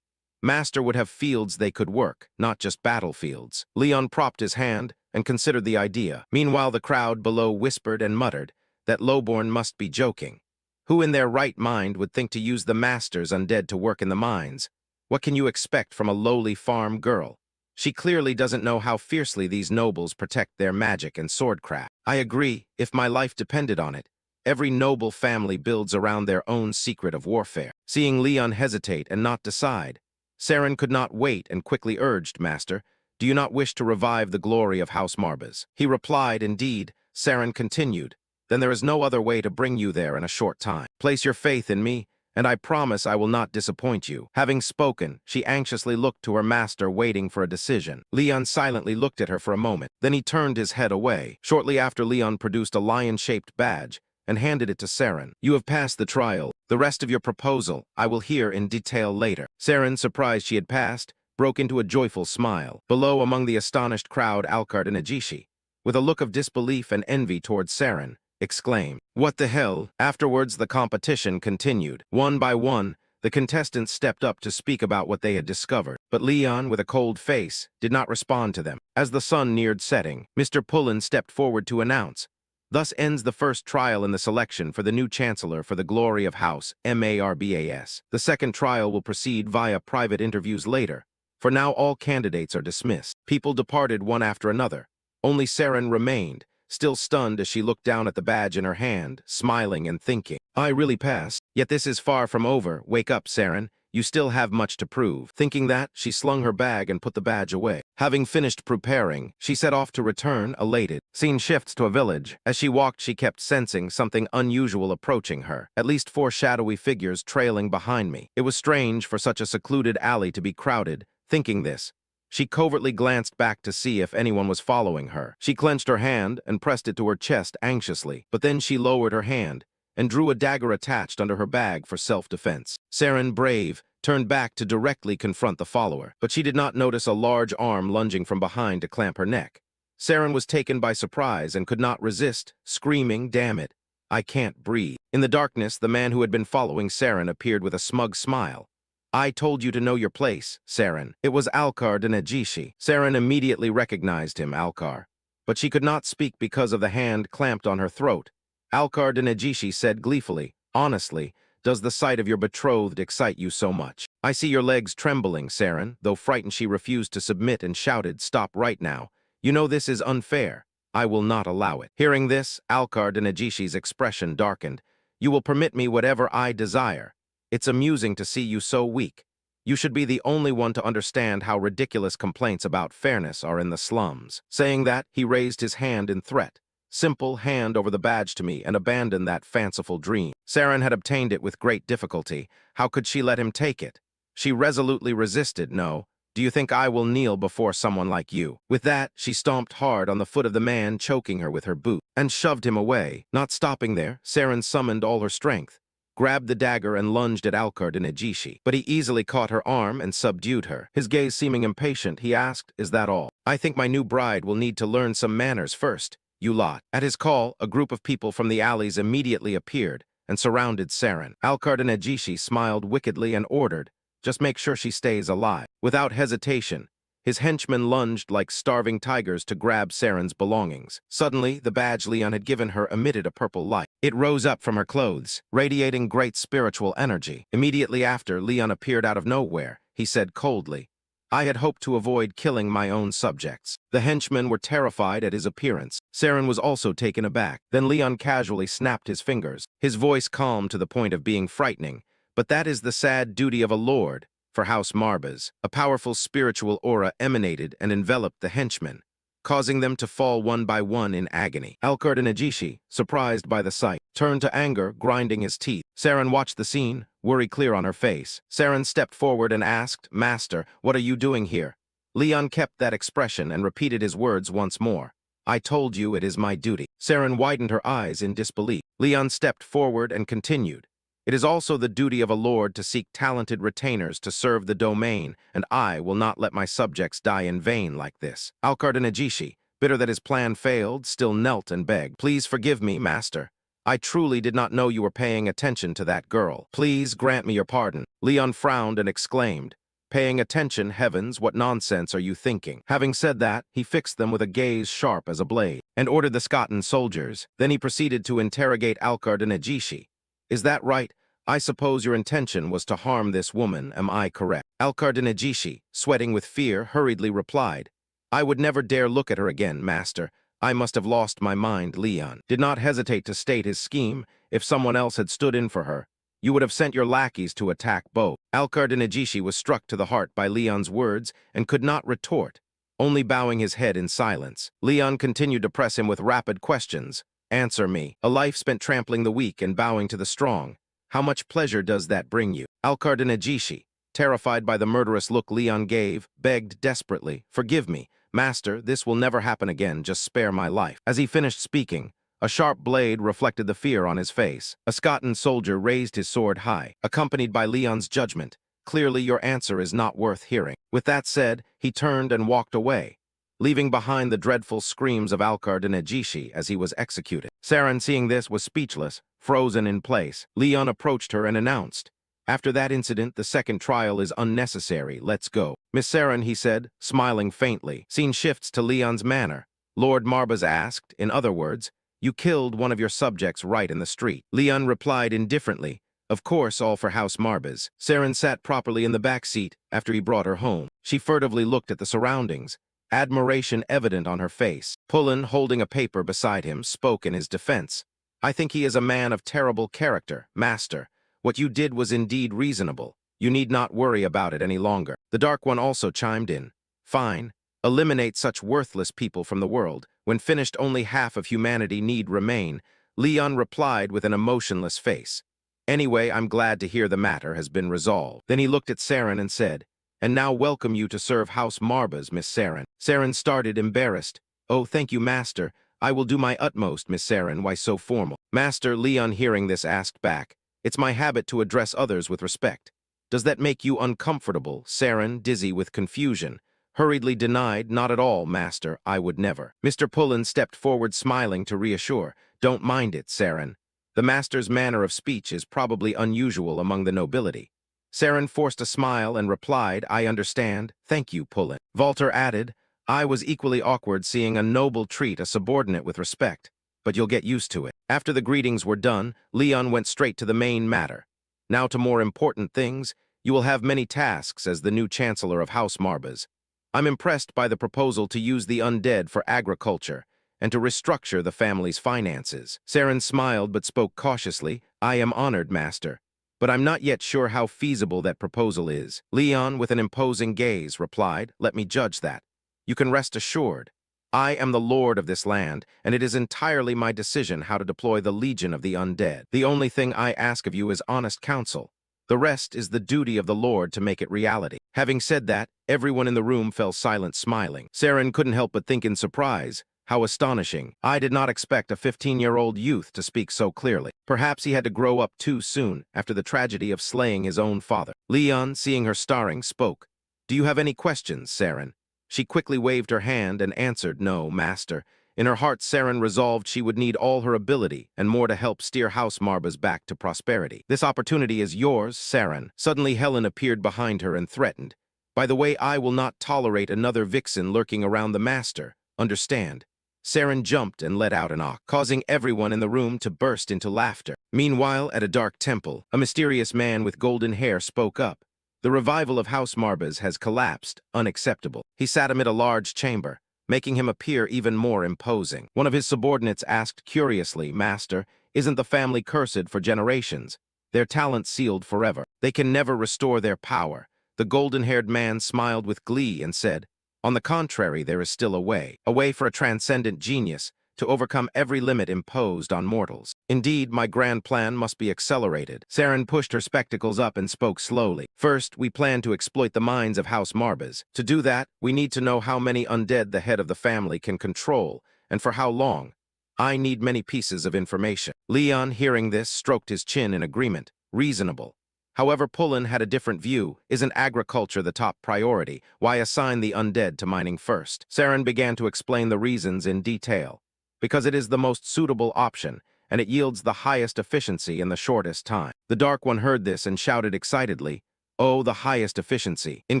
S1: Master would have fields they could work, not just battlefields. Leon propped his hand and considered the idea. Meanwhile, the crowd below whispered and muttered that Lowborn must be joking. Who in their right mind would think to use the Master's undead to work in the mines? What can you expect from a lowly farm girl? She clearly doesn't know how fiercely these nobles protect their magic and swordcraft. I agree, if my life depended on it. Every noble family builds around their own secret of warfare. Seeing Leon hesitate and not decide, Saren could not wait and quickly urged, Master, do you not wish to revive the glory of House Marbas? He replied, indeed. Saren continued, then there is no other way to bring you there in a short time. Place your faith in me, and I promise I will not disappoint you. Having spoken, she anxiously looked to her master, waiting for a decision. Leon silently looked at her for a moment. Then he turned his head away. Shortly after, Leon produced a lion-shaped badge and handed it to Saren. You have passed the trial. The rest of your proposal I will hear in detail later. Saren, surprised she had passed, broke into a joyful smile. Below, among the astonished crowd, Alcard and Ajishi, with a look of disbelief and envy towards Saren, exclaimed, "What the hell?" Afterwards, the competition continued. One by one, the contestants stepped up to speak about what they had discovered. But Leon, with a cold face, did not respond to them. As the sun neared setting, Mr. Pullen stepped forward to announce, "Thus ends the first trial in the selection for the new Chancellor for the glory of House Marbas. The second trial will proceed via private interviews later. For now, all candidates are dismissed." People departed one after another. Only Saren remained, still stunned as she looked down at the badge in her hand, smiling and thinking, I really passed. Yet this is far from over. Wake up, Saren. You still have much to prove. Thinking that, she slung her bag and put the badge away. Having finished preparing, she set off to return, elated. Scene shifts to a village. As she walked, she kept sensing something unusual approaching her. At least 4 shadowy figures trailing behind me. It was strange for such a secluded alley to be crowded. Thinking this, she covertly glanced back to see if anyone was following her. She clenched her hand and pressed it to her chest anxiously, but then she lowered her hand and drew a dagger attached under her bag for self-defense. Saren, brave, turned back to directly confront the follower, but she did not notice a large arm lunging from behind to clamp her neck. Saren was taken by surprise and could not resist, screaming, "Damn it, I can't breathe." In the darkness, the man who had been following Saren appeared with a smug smile. I told you to know your place, Saren. It was Alcard and Ajishi. Saren immediately recognized him, Alcar. But she could not speak because of the hand clamped on her throat. Alcard and Ajishi said gleefully, honestly, does the sight of your betrothed excite you so much? I see your legs trembling, Saren. Though frightened, she refused to submit and shouted, stop right now. You know this is unfair. I will not allow it. Hearing this, Alcard and Ajishi's expression darkened. You will permit me whatever I desire. It's amusing to see you so weak. You should be the only one to understand how ridiculous complaints about fairness are in the slums. Saying that, he raised his hand in threat. Simple, hand over the badge to me and abandon that fanciful dream. Saren had obtained it with great difficulty. How could she let him take it? She resolutely resisted. No. Do you think I will kneel before someone like you? With that, she stomped hard on the foot of the man, choking her with her boot, and shoved him away. Not stopping there, Saren summoned all her strength, grabbed the dagger and lunged at Alcard and Ajishi, but he easily caught her arm and subdued her. His gaze seeming impatient, he asked, is that all? I think my new bride will need to learn some manners first, you lot. At his call, a group of people from the alleys immediately appeared and surrounded Saren. Alcard and Ajishi smiled wickedly and ordered, just make sure she stays alive. Without hesitation, his henchmen lunged like starving tigers to grab Saren's belongings. Suddenly, the badge Leon had given her emitted a purple light. It rose up from her clothes, radiating great spiritual energy. Immediately after, Leon appeared out of nowhere. He said coldly, I had hoped to avoid killing my own subjects. The henchmen were terrified at his appearance. Saren was also taken aback. Then Leon casually snapped his fingers, his voice calm to the point of being frightening. But that is the sad duty of a lord. For House Marbas, a powerful spiritual aura emanated and enveloped the henchmen, causing them to fall one by one in agony. Alcard and Ajishi, surprised by the sight, turned to anger, grinding his teeth. Saren watched the scene, worry clear on her face. Saren stepped forward and asked, Master, what are you doing here? Leon kept that expression and repeated his words once more. I told you it is my duty. Saren widened her eyes in disbelief. Leon stepped forward and continued. It is also the duty of a lord to seek talented retainers to serve the domain, and I will not let my subjects die in vain like this. Alcard Nagishi, bitter that his plan failed, still knelt and begged, "Please forgive me, master. I truly did not know you were paying attention to that girl. Please grant me your pardon." Leon frowned and exclaimed, "Paying attention, heavens, what nonsense are you thinking?" Having said that, he fixed them with a gaze sharp as a blade, and ordered the Scotan soldiers. Then he proceeded to interrogate Alcard Nagishi. "Is that right? I suppose your intention was to harm this woman, am I correct?" Alcard Nagishi, sweating with fear, hurriedly replied, "I would never dare look at her again, master. I must have lost my mind." Leon did not hesitate to state his scheme. If someone else had stood in for her, you would have sent your lackeys to attack both. Alcard Nagishi was struck to the heart by Leon's words and could not retort, only bowing his head in silence. Leon continued to press him with rapid questions. "Answer me. A life spent trampling the weak and bowing to the strong. How much pleasure does that bring you?" Alcard Nagishi, terrified by the murderous look Leon gave, begged desperately, "Forgive me, master, this will never happen again, just spare my life." As he finished speaking, a sharp blade reflected the fear on his face. A Scotan soldier raised his sword high, accompanied by Leon's judgment. "Clearly your answer is not worth hearing." With that said, he turned and walked away, leaving behind the dreadful screams of Alcard Nagishi as he was executed. Saren, seeing this, was speechless, frozen in place. Leon approached her and announced, "After that incident, the second trial is unnecessary. Let's go." "Miss Saren," he said, smiling faintly. Scene shifts to Leon's manor. Lord Marbas asked, in other words, "You killed one of your subjects right in the street." Leon replied indifferently, "Of course, all for House Marbas." Saren sat properly in the back seat after he brought her home. She furtively looked at the surroundings, admiration evident on her face. Pullen, holding a paper beside him, spoke in his defense. "I think he is a man of terrible character, master. What you did was indeed reasonable. You need not worry about it any longer." The Dark One also chimed in. "Fine. Eliminate such worthless people from the world. When finished, only half of humanity need remain." Leon replied with an emotionless face, "Anyway, I'm glad to hear the matter has been resolved." Then he looked at Saren and said, "And now welcome you to serve House Marbas, Miss Saren." Saren started, embarrassed. "Oh, thank you, master. I will do my utmost, Miss Saren. Why so formal?" "Master," Leon, hearing this, asked back, "It's my habit to address others with respect. Does that make you uncomfortable?" Saren, dizzy with confusion, hurriedly denied, "Not at all, master. I would never." Mr. Pullen stepped forward, smiling to reassure. "Don't mind it, Saren. The master's manner of speech is probably unusual among the nobility." Saren forced a smile and replied, "I understand. Thank you, Pullen." Walter added, "I was equally awkward seeing a noble treat a subordinate with respect, but you'll get used to it." After the greetings were done, Leon went straight to the main matter. "Now to more important things. You will have many tasks as the new Chancellor of House Marbas. I'm impressed by the proposal to use the undead for agriculture and to restructure the family's finances." Saren smiled but spoke cautiously. "I am honored, master, but I'm not yet sure how feasible that proposal is." Leon, with an imposing gaze, replied, "Let me judge that. You can rest assured. I am the lord of this land, and it is entirely my decision how to deploy the Legion of the Undead. The only thing I ask of you is honest counsel. The rest is the duty of the Lord to make it reality." Having said that, everyone in the room fell silent, smiling. Saren couldn't help but think in surprise, "How astonishing. I did not expect a 15-year-old youth to speak so clearly." Perhaps he had to grow up too soon after the tragedy of slaying his own father. Leon, seeing her staring, spoke. "Do you have any questions, Saren?" She quickly waved her hand and answered, "No, master." In her heart, Saren resolved she would need all her ability and more to help steer House Marbas back to prosperity. "This opportunity is yours, Saren." Suddenly Helen appeared behind her and threatened, "By the way, I will not tolerate another vixen lurking around the master. Understand?" Saren jumped and let out an "ah," causing everyone in the room to burst into laughter. Meanwhile, at a dark temple, a mysterious man with golden hair spoke up. "The revival of House Marbas has collapsed. Unacceptable." He sat amid a large chamber, making him appear even more imposing. One of his subordinates asked curiously, "Master, isn't the family cursed for generations? Their talent sealed forever. They can never restore their power." The golden-haired man smiled with glee and said, "On the contrary, there is still a way for a transcendent genius to overcome every limit imposed on mortals. Indeed, my grand plan must be accelerated." Saren pushed her spectacles up and spoke slowly. "First, we plan to exploit the minds of House Marbas. To do that, we need to know how many undead the head of the family can control, and for how long. I need many pieces of information." Leon, hearing this, stroked his chin in agreement. reasonable. However, Pullen had a different view. Isn't agriculture the top priority? Why assign the undead to mining first? Saren began to explain the reasons in detail. Because it is the most suitable option, and it yields the highest efficiency in the shortest time. The Dark One heard this and shouted excitedly, "Oh, the highest efficiency." In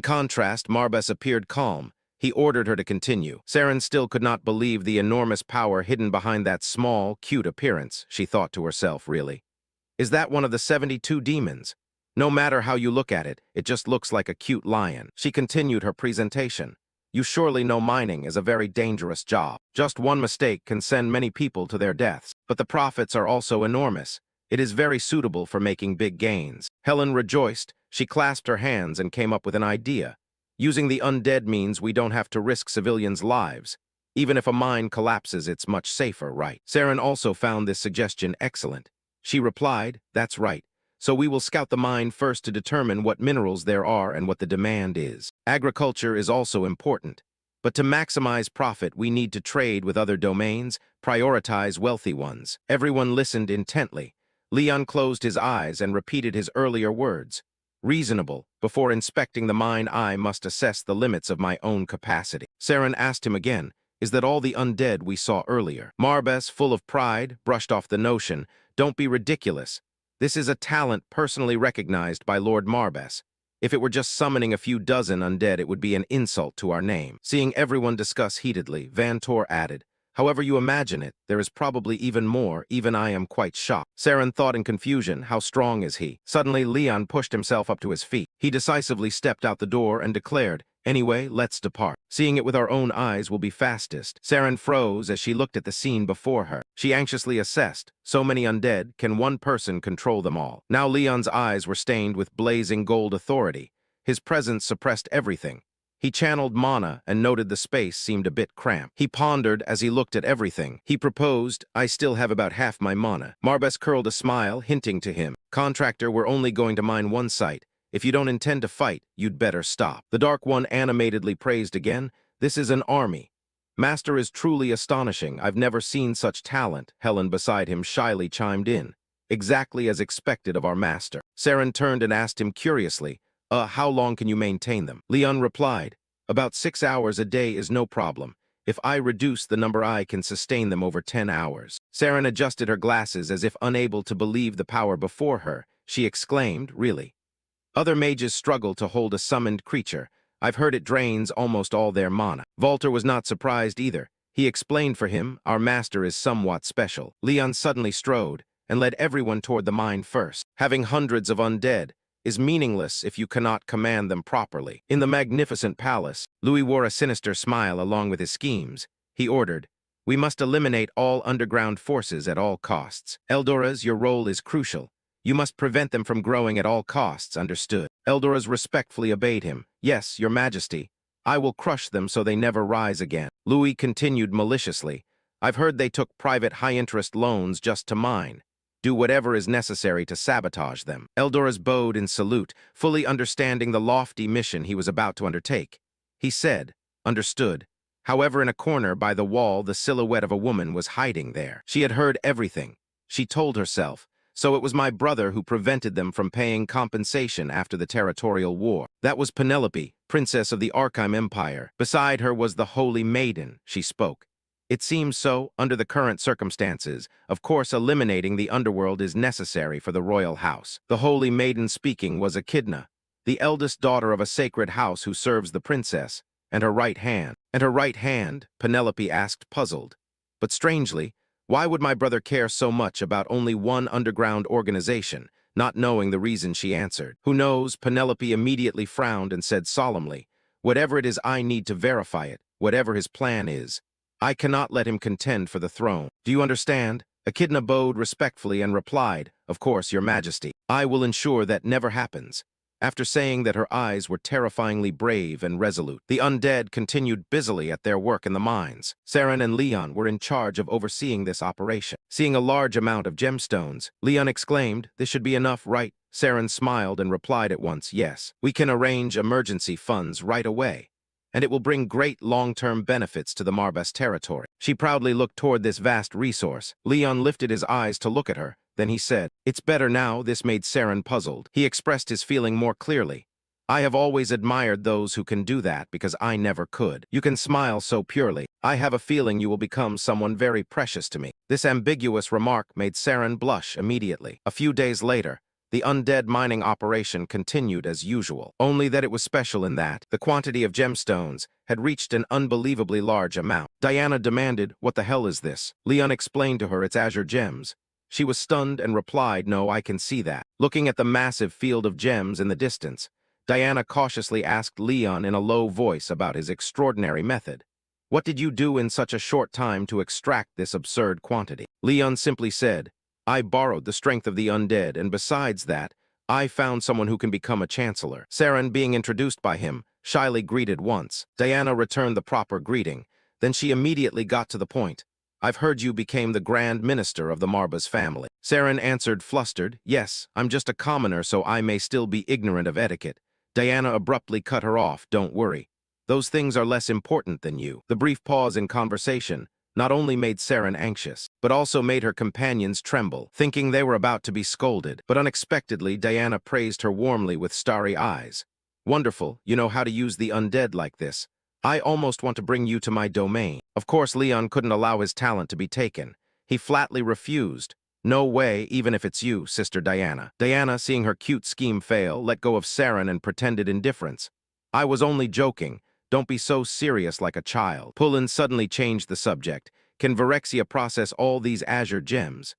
S1: contrast, Marbes appeared calm. He ordered her to continue. Saren still could not believe the enormous power hidden behind that small, cute appearance, she thought to herself, really. Is that one of the 72 demons? No matter how you look at it, it just looks like a cute lion. She continued her presentation. You surely know mining is a very dangerous job. Just one mistake can send many people to their deaths. But the profits are also enormous. It is very suitable for making big gains. Helen rejoiced. She clasped her hands and came up with an idea. Using the undead means we don't have to risk civilians' lives. Even if a mine collapses, it's much safer, right? Saren also found this suggestion excellent. She replied, "That's right. So we will scout the mine first to determine what minerals there are and what the demand is. Agriculture is also important. But to maximize profit, we need to trade with other domains, prioritize wealthy ones." Everyone listened intently. Leon closed his eyes and repeated his earlier words. Reasonable. Before inspecting the mine, I must assess the limits of my own capacity. Saren asked him again, "Is that all the undead we saw earlier?" Marbes, full of pride, brushed off the notion. "Don't be ridiculous. This is a talent personally recognized by Lord Marbes. If it were just summoning a few dozen undead, it would be an insult to our name." Seeing everyone discuss heatedly, Van Tor added, "However you imagine it, there is probably even more. Even I am quite shocked." Saren thought in confusion, how strong is he? Suddenly, Leon pushed himself up to his feet. He decisively stepped out the door and declared, "Anyway, let's depart. Seeing it with our own eyes will be fastest." Saren froze as she looked at the scene before her. She anxiously assessed, so many undead, can one person control them all? Now Leon's eyes were stained with blazing gold authority. His presence suppressed everything. He channeled mana and noted the space seemed a bit cramped. He pondered as he looked at everything. He proposed, "I still have about half my mana." Marbes curled a smile, hinting to him, "Contractor, we're only going to mine one site. If you don't intend to fight, you'd better stop." The Dark One animatedly praised again, "This is an army. Master is truly astonishing. I've never seen such talent." Helen beside him shyly chimed in, "Exactly as expected of our master." Saren turned and asked him curiously, How long can you maintain them?" Leon replied, "About 6 hours a day is no problem. If I reduce the number, I can sustain them over 10 hours. Saren adjusted her glasses as if unable to believe the power before her. She exclaimed, "Really? Other mages struggle to hold a summoned creature. I've heard it drains almost all their mana." Walter was not surprised either. He explained for him, "Our master is somewhat special." Leon suddenly strode and led everyone toward the mine first. Having hundreds of undead is meaningless if you cannot command them properly. In the magnificent palace, Louis wore a sinister smile along with his schemes. He ordered, "We must eliminate all underground forces at all costs. Eldoras, your role is crucial. You must prevent them from growing at all costs, understood?" Eldoras respectfully obeyed him. "Yes, your majesty. I will crush them so they never rise again." Louis continued maliciously, "I've heard they took private high-interest loans just to mine. Do whatever is necessary to sabotage them." Eldoras bowed in salute, fully understanding the lofty mission he was about to undertake. He said, "Understood." However, in a corner by the wall, the silhouette of a woman was hiding there. She had heard everything. She told herself, "So it was my brother who prevented them from paying compensation after the territorial war." That was Penelope, princess of the Archime Empire. Beside her was the Holy Maiden. She spoke. "It seems so, under the current circumstances. Of course, eliminating the underworld is necessary for the royal house." The Holy Maiden speaking was Echidna, the eldest daughter of a sacred house who serves the princess, and her right hand. "And her right hand?" Penelope asked, puzzled. "But strangely, why would my brother care so much about only one underground organization?" Not knowing the reason, she answered, "Who knows?" Penelope immediately frowned and said solemnly, "Whatever it is, I need to verify it, whatever his plan is. I cannot let him contend for the throne. Do you understand?" Echidna bowed respectfully and replied, "Of course, your majesty. I will ensure that never happens." After saying that, her eyes were terrifyingly brave and resolute. The undead continued busily at their work in the mines. Saren and Leon were in charge of overseeing this operation. Seeing a large amount of gemstones, Leon exclaimed, "This should be enough, right?" Saren smiled and replied at once, "Yes. We can arrange emergency funds right away, and it will bring great long-term benefits to the Marbes territory." She proudly looked toward this vast resource. Leon lifted his eyes to look at her. Then he said, "It's better now." This made Saren puzzled. He expressed his feeling more clearly. "I have always admired those who can do that because I never could. You can smile so purely. I have a feeling you will become someone very precious to me." This ambiguous remark made Saren blush immediately. A few days later, the undead mining operation continued as usual, only that it was special in that the quantity of gemstones had reached an unbelievably large amount. Diana demanded, "What the hell is this?" Leon explained to her it's azure gems. She was stunned and replied, "No, I can see that." Looking at the massive field of gems in the distance, Diana cautiously asked Leon in a low voice about his extraordinary method. "What did you do in such a short time to extract this absurd quantity?" Leon simply said, "I borrowed the strength of the undead, and besides that, I found someone who can become a chancellor." Saren, being introduced by him, shyly greeted once. Diana returned the proper greeting. Then she immediately got to the point. "I've heard you became the Grand Minister of the Marbas family." Saren answered, flustered, "Yes, I'm just a commoner, so I may still be ignorant of etiquette." Diana abruptly cut her off. "Don't worry. Those things are less important than you." The brief pause in conversation not only made Saren anxious, but also made her companions tremble, thinking they were about to be scolded. But unexpectedly, Diana praised her warmly with starry eyes. "Wonderful, you know how to use the undead like this. I almost want to bring you to my domain." Of course, Leon couldn't allow his talent to be taken. He flatly refused. "No way, even if it's you, Sister Diana." Diana, seeing her cute scheme fail, let go of Saren and pretended indifference. "I was only joking. Don't be so serious like a child." Pullen suddenly changed the subject. "Can Virexia process all these azure gems?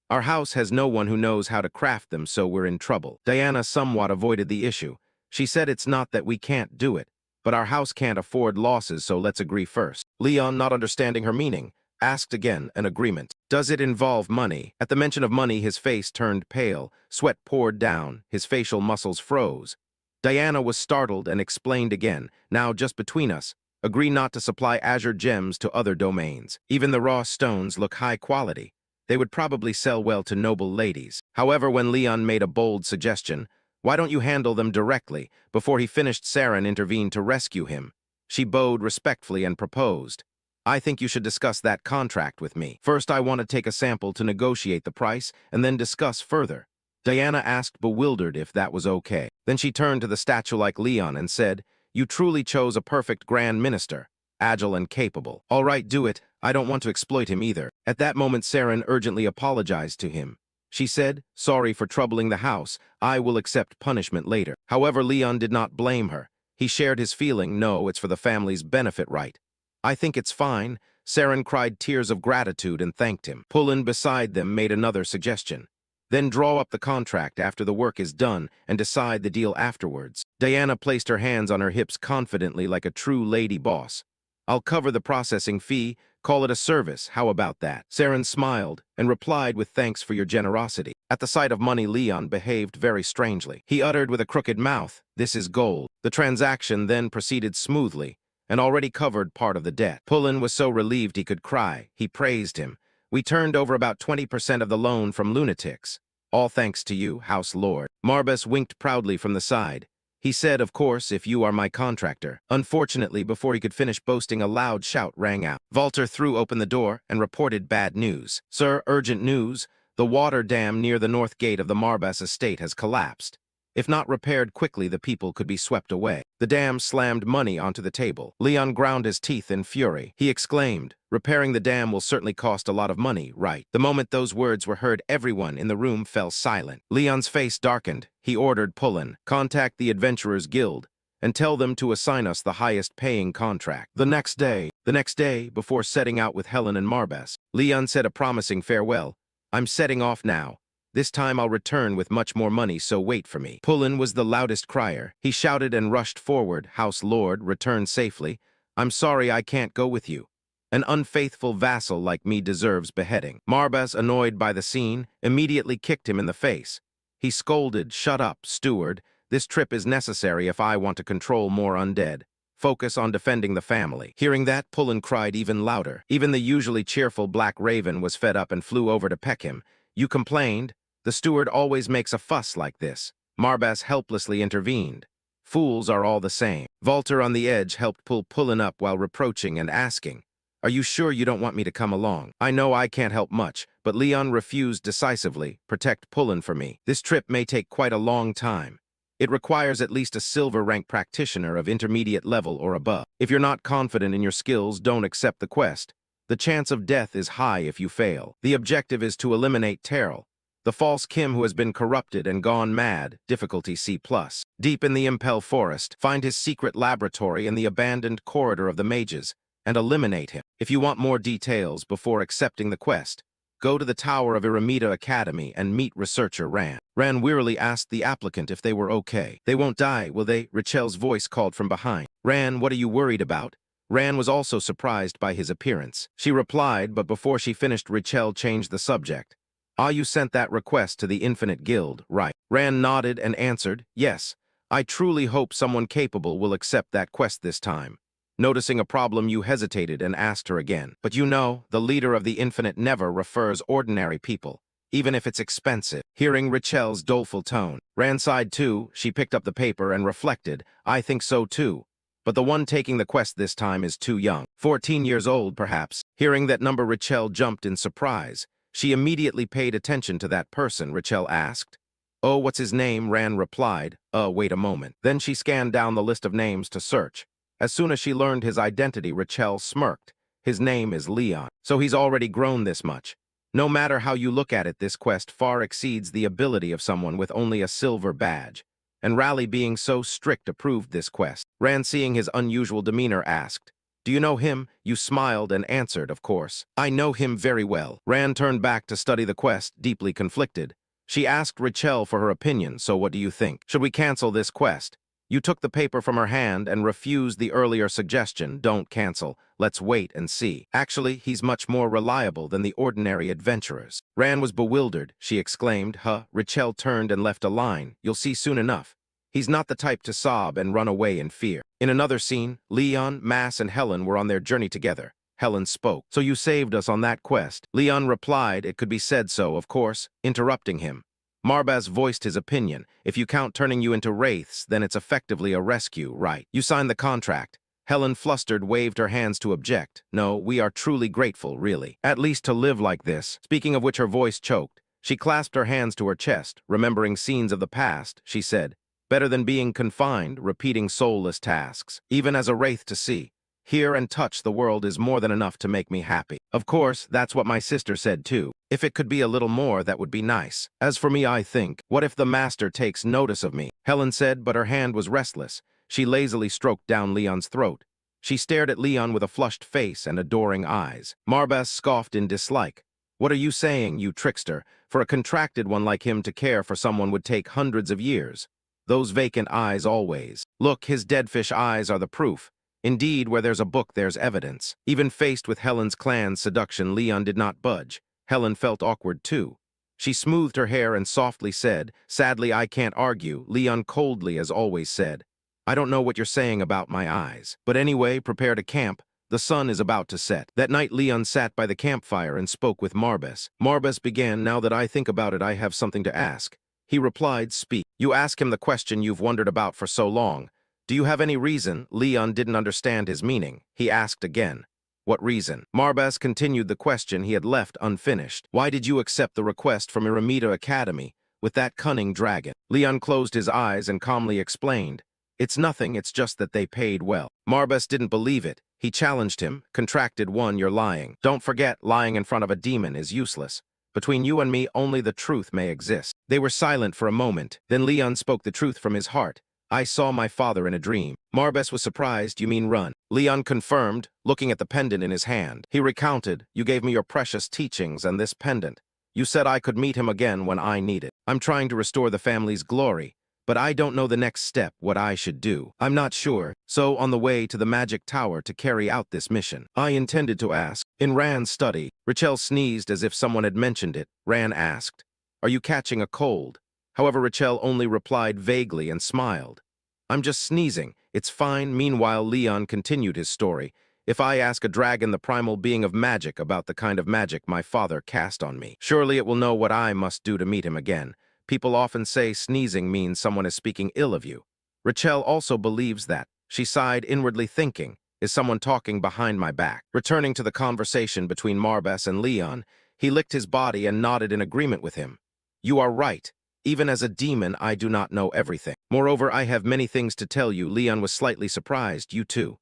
S1: Our house has no one who knows how to craft them, so we're in trouble." Diana somewhat avoided the issue. She said, "It's not that we can't do it, but our house can't afford losses, so let's agree first." Leon, not understanding her meaning, asked again an agreement. "Does it involve money?" At the mention of money, his face turned pale, sweat poured down, his facial muscles froze. Diana was startled and explained again, "Now, just between us, agree not to supply azure gems to other domains. Even the raw stones look high quality. They would probably sell well to noble ladies." However, when Leon made a bold suggestion, "Why don't you handle them directly?" Before he finished, Saren intervened to rescue him. She bowed respectfully and proposed, "I think you should discuss that contract with me. First, I want to take a sample to negotiate the price, and then discuss further." Diana asked, bewildered, if that was okay. Then she turned to the statue-like Leon and said, "You truly chose a perfect Grand Minister, agile and capable. All right, do it. I don't want to exploit him either." At that moment, Saren urgently apologized to him. She said, "Sorry for troubling the house. I will accept punishment later." However, Leon did not blame her. He shared his feeling, "No, it's for the family's benefit, right?" "I think it's fine." Saren cried tears of gratitude and thanked him. Pullen beside them made another suggestion. "Then draw up the contract after the work is done and decide the deal afterwards." Diana placed her hands on her hips confidently like a true lady boss. "I'll cover the processing fee. Call it a service. How about that?" Saren smiled and replied with, "Thanks for your generosity." At the sight of money, Leon behaved very strangely. He uttered with a crooked mouth, "This is gold." The transaction then proceeded smoothly and already covered part of the debt. Pullen was so relieved he could cry. He praised him. "We turned over about 20% of the loan from lunatics. All thanks to you, House Lord." Marbas winked proudly from the side. He said, "Of course, if you are my contractor." Unfortunately, before he could finish boasting, a loud shout rang out. Walter threw open the door and reported bad news. "Sir, urgent news. The water dam near the north gate of the Marbas estate has collapsed. If not repaired quickly, the people could be swept away." The dam slammed money onto the table. Leon ground his teeth in fury. He exclaimed, "Repairing the dam will certainly cost a lot of money, right?" The moment those words were heard, everyone in the room fell silent. Leon's face darkened. He ordered Pullen, "Contact the Adventurers Guild and tell them to assign us the highest-paying contract." The next day, before setting out with Helen and Marbas, Leon said a promising farewell. "I'm setting off now. This time I'll return with much more money, so wait for me." Pullen was the loudest crier. He shouted and rushed forward. "House Lord, return safely. I'm sorry I can't go with you. An unfaithful vassal like me deserves beheading." Marbas, annoyed by the scene, immediately kicked him in the face. He scolded, "Shut up, steward. This trip is necessary if I want to control more undead. Focus on defending the family." Hearing that, Pullen cried even louder. Even the usually cheerful Black Raven was fed up and flew over to peck him. "You complained? The steward always makes a fuss like this." Marbas helplessly intervened. "Fools are all the same." Walter on the edge helped pull Pullen up while reproaching and asking, Are you sure you don't want me to come along? I know I can't help much, but Leon refused decisively. Protect Pullen for me. This trip may take quite a long time. It requires at least a silver rank practitioner of intermediate level or above. If you're not confident in your skills, don't accept the quest. The chance of death is high if you fail. The objective is to eliminate Terrell, the false Kim who has been corrupted and gone mad, difficulty C+. Deep in the Impel Forest, find his secret laboratory in the abandoned corridor of the mages, and eliminate him. If you want more details before accepting the quest, go to the tower of Iramita Academy and meet researcher Ran. Ran wearily asked the applicant if they were okay. They won't die, will they? Richel's voice called from behind. Ran, what are you worried about? Ran was also surprised by his appearance. She replied, but before she finished, Richel changed the subject. Ah, you sent that request to the Infinite Guild, right? Ran nodded and answered, yes. I truly hope someone capable will accept that quest this time. Noticing a problem, you hesitated and asked her again. But you know, the leader of the Infinite never refers ordinary people, even if it's expensive. Hearing Richel's doleful tone, Ran sighed too. She picked up the paper and reflected, I think so too. But the one taking the quest this time is too young. 14 years old, perhaps. Hearing that number, Richel jumped in surprise. She immediately paid attention to that person. Richel asked. Oh, what's his name? Ran replied. Wait a moment. Then she scanned down the list of names to search. As soon as she learned his identity, Richel smirked. His name is Leon. So he's already grown this much. No matter how you look at it, this quest far exceeds the ability of someone with only a silver badge. And Raleigh, being so strict, approved this quest. Ran, seeing his unusual demeanor, asked, do you know him? You smiled and answered, of course. I know him very well. Ran turned back to study the quest, deeply conflicted. She asked Richel for her opinion, so what do you think? Should we cancel this quest? You took the paper from her hand and refused the earlier suggestion. Don't cancel. Let's wait and see. Actually, he's much more reliable than the ordinary adventurers. Ran was bewildered. She exclaimed, huh? Richel turned and left a line. You'll see soon enough. He's not the type to sob and run away in fear. In another scene, Leon, Mass, and Helen were on their journey together. Helen spoke. So you saved us on that quest? Leon replied, it could be said so, of course, interrupting him. Marbaz voiced his opinion. If you count turning you into wraiths, then it's effectively a rescue, right? You signed the contract. Helen, flustered, waved her hands to object. No, we are truly grateful, really. At least to live like this. Speaking of which, her voice choked. She clasped her hands to her chest. Remembering scenes of the past, she said, better than being confined, repeating soulless tasks. Even as a wraith, to see, hear, and touch the world is more than enough to make me happy. Of course, that's what my sister said too. If it could be a little more, that would be nice. As for me, I think, what if the master takes notice of me? Helen said, but her hand was restless. She lazily stroked down Leon's throat. She stared at Leon with a flushed face and adoring eyes. Marbas scoffed in dislike. What are you saying, you trickster? For a contracted one like him to care for someone would take hundreds of years. Those vacant eyes always. Look, his deadfish eyes are the proof. Indeed, where there's a book, there's evidence. Even faced with Helen's clan's seduction, Leon did not budge. Helen felt awkward too. She smoothed her hair and softly said, sadly, I can't argue. Leon coldly, as always, said, I don't know what you're saying about my eyes. But anyway, prepare to camp. The sun is about to set. That night, Leon sat by the campfire and spoke with Marbas. Marbas began, now that I think about it, I have something to ask. He replied, speak. You ask him the question you've wondered about for so long. Do you have any reason? Leon didn't understand his meaning. He asked again. What reason? Marbas continued the question he had left unfinished. Why did you accept the request from Iramita Academy with that cunning dragon? Leon closed his eyes and calmly explained. It's nothing, it's just that they paid well. Marbas didn't believe it. He challenged him. Contracted one, you're lying. Don't forget, lying in front of a demon is useless. Between you and me, only the truth may exist. They were silent for a moment. Then Leon spoke the truth from his heart. I saw my father in a dream. Marbas was surprised. You mean run? Leon confirmed, looking at the pendant in his hand. He recounted, you gave me your precious teachings and this pendant. You said I could meet him again when I need it. I'm trying to restore the family's glory, but I don't know the next step, what I should do. I'm not sure. So on the way to the magic tower to carry out this mission, I intended to ask. In Ran's study, Richel sneezed as if someone had mentioned it. Ran asked, are you catching a cold? However, Richel only replied vaguely and smiled. I'm just sneezing. It's fine. Meanwhile, Leon continued his story. If I ask a dragon, the primal being of magic, about the kind of magic my father cast on me, surely it will know what I must do to meet him again. People often say sneezing means someone is speaking ill of you. Richel also believes that. She sighed, inwardly thinking, Is someone talking behind my back? Returning to the conversation between Marbas and Leon, he licked his body and nodded in agreement with him. You are right. Even as a demon, I do not know everything. Moreover, I have many things to tell you. Leon was slightly surprised. You too.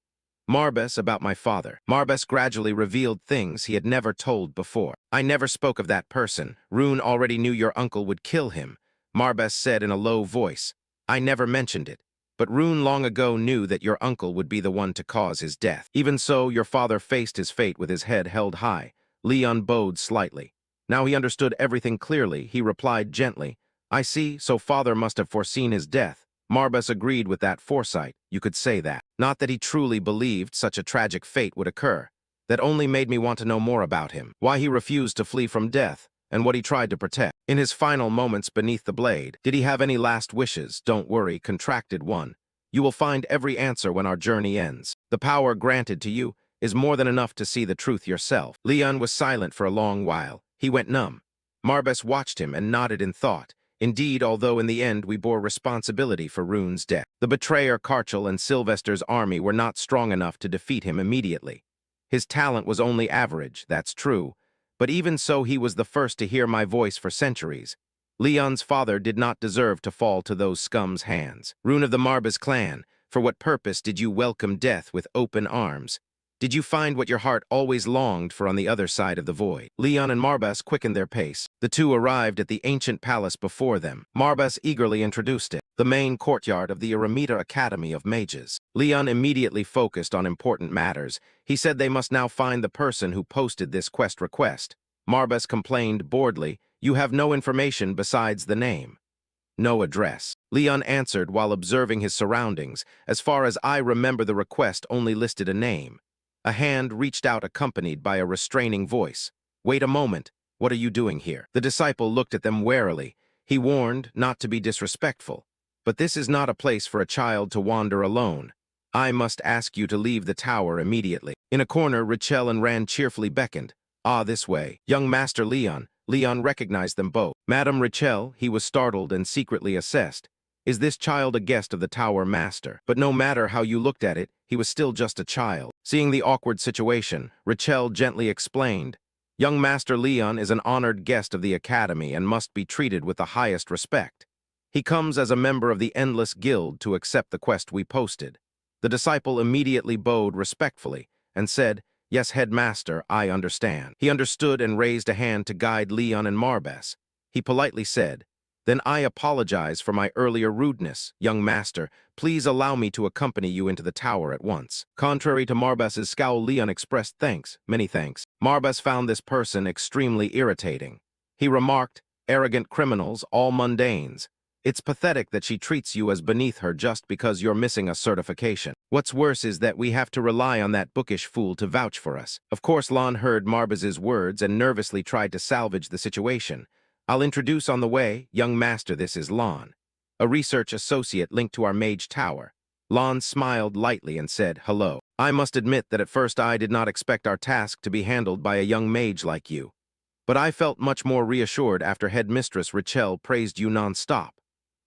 S1: Marbas about my father. Marbas gradually revealed things he had never told before. I never spoke of that person. Rune already knew your uncle would kill him. Marbas said in a low voice. I never mentioned it. But Rune long ago knew that your uncle would be the one to cause his death. Even so, your father faced his fate with his head held high. Leon bowed slightly. Now he understood everything clearly. He replied gently, I see, so father must have foreseen his death. Marbas agreed with that foresight. You could say that. Not that he truly believed such a tragic fate would occur. That only made me want to know more about him. Why he refused to flee from death, and what he tried to protect. In his final moments beneath the blade, did he have any last wishes? Don't worry, contracted one. You will find every answer when our journey ends. The power granted to you is more than enough to see the truth yourself. Leon was silent for a long while. He went numb. Marbas watched him and nodded in thought. Indeed, although in the end we bore responsibility for Rune's death. The betrayer Karchel and Sylvester's army were not strong enough to defeat him immediately. His talent was only average, that's true. But even so, he was the first to hear my voice for centuries. Leon's father did not deserve to fall to those scum's hands. Rune of the Marbas clan, for what purpose did you welcome death with open arms? Did you find what your heart always longed for on the other side of the void? Leon and Marbas quickened their pace. The two arrived at the ancient palace before them. Marbas eagerly introduced it, the main courtyard of the Eremita Academy of Mages. Leon immediately focused on important matters. He said they must now find the person who posted this quest request. Marbas complained boredly, you have no information besides the name. No address. Leon answered while observing his surroundings. As far as I remember, the request only listed a name. A hand reached out accompanied by a restraining voice. Wait a moment. What are you doing here? The disciple looked at them warily. He warned not to be disrespectful. But this is not a place for a child to wander alone. I must ask you to leave the tower immediately. In a corner, Richelle and Rand cheerfully beckoned. Ah, this way. Young Master Leon. Leon recognized them both. Madame Richelle, he was startled and secretly assessed. Is this child a guest of the Tower Master? But no matter how you looked at it, he was still just a child. Seeing the awkward situation, Richelle gently explained, Young Master Leon is an honored guest of the Academy and must be treated with the highest respect. He comes as a member of the Endless Guild to accept the quest we posted. The disciple immediately bowed respectfully and said, Yes, Headmaster, I understand. He understood and raised a hand to guide Leon and Marbas. He politely said, Then I apologize for my earlier rudeness. Young Master, please allow me to accompany you into the tower at once. Contrary to Marbas's scowl, Leon expressed thanks, many thanks. Marbas found this person extremely irritating. He remarked, Arrogant criminals, all mundanes. It's pathetic that she treats you as beneath her just because you're missing a certification. What's worse is that we have to rely on that bookish fool to vouch for us. Of course, Lon heard Marbas's words and nervously tried to salvage the situation. I'll introduce on the way, Young Master, this is Lon, a research associate linked to our mage tower. Lon smiled lightly and said, Hello. I must admit that at first I did not expect our task to be handled by a young mage like you. But I felt much more reassured after Headmistress Richelle praised you non-stop.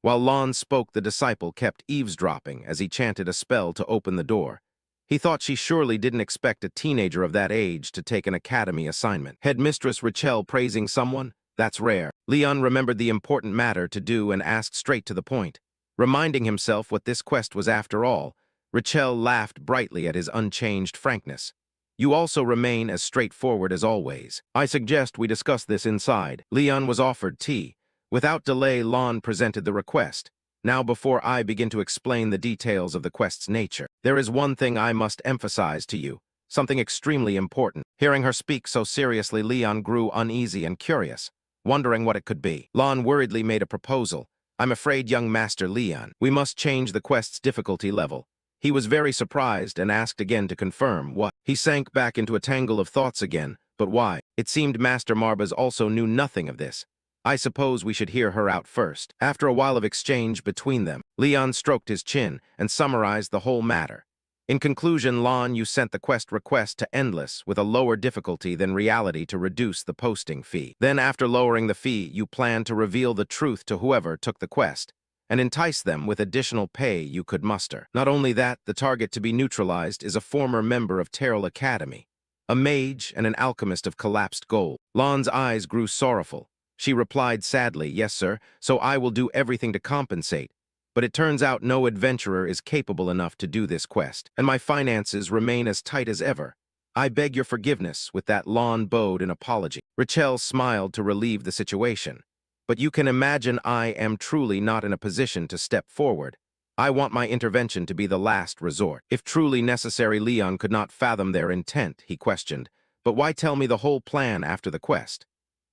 S1: While Lon spoke, the disciple kept eavesdropping as he chanted a spell to open the door. He thought she surely didn't expect a teenager of that age to take an academy assignment. Headmistress Richelle praising someone? That's rare. Leon remembered the important matter to do and asked straight to the point. Reminding himself what this quest was after all, Richelle laughed brightly at his unchanged frankness. You also remain as straightforward as always. I suggest we discuss this inside. Leon was offered tea. Without delay, Lon presented the request. Now, before I begin to explain the details of the quest's nature, there is one thing I must emphasize to you, something extremely important. Hearing her speak so seriously, Leon grew uneasy and curious, wondering what it could be. Lon worriedly made a proposal. I'm afraid, Young Master Leon, we must change the quest's difficulty level. He was very surprised and asked again to confirm what. He sank back into a tangle of thoughts again, but why? It seemed Master Marbas also knew nothing of this. I suppose we should hear her out first. After a while of exchange between them, Leon stroked his chin and summarized the whole matter. In conclusion, Lon, you sent the quest request to Endless with a lower difficulty than reality to reduce the posting fee. Then, after lowering the fee, you planned to reveal the truth to whoever took the quest. and entice them with additional pay you could muster. Not only that, the target to be neutralized is a former member of Terrell Academy, a mage and an alchemist of collapsed gold. Lan's eyes grew sorrowful. She replied sadly, "Yes, sir, so I will do everything to compensate. But it turns out no adventurer is capable enough to do this quest, and my finances remain as tight as ever. I beg your forgiveness." With that, Lon bowed an apology. Rachel smiled to relieve the situation. "But you can imagine I am truly not in a position to step forward. I want my intervention to be the last resort." If truly necessary, Leon could not fathom their intent, he questioned. "But why tell me the whole plan after the quest?"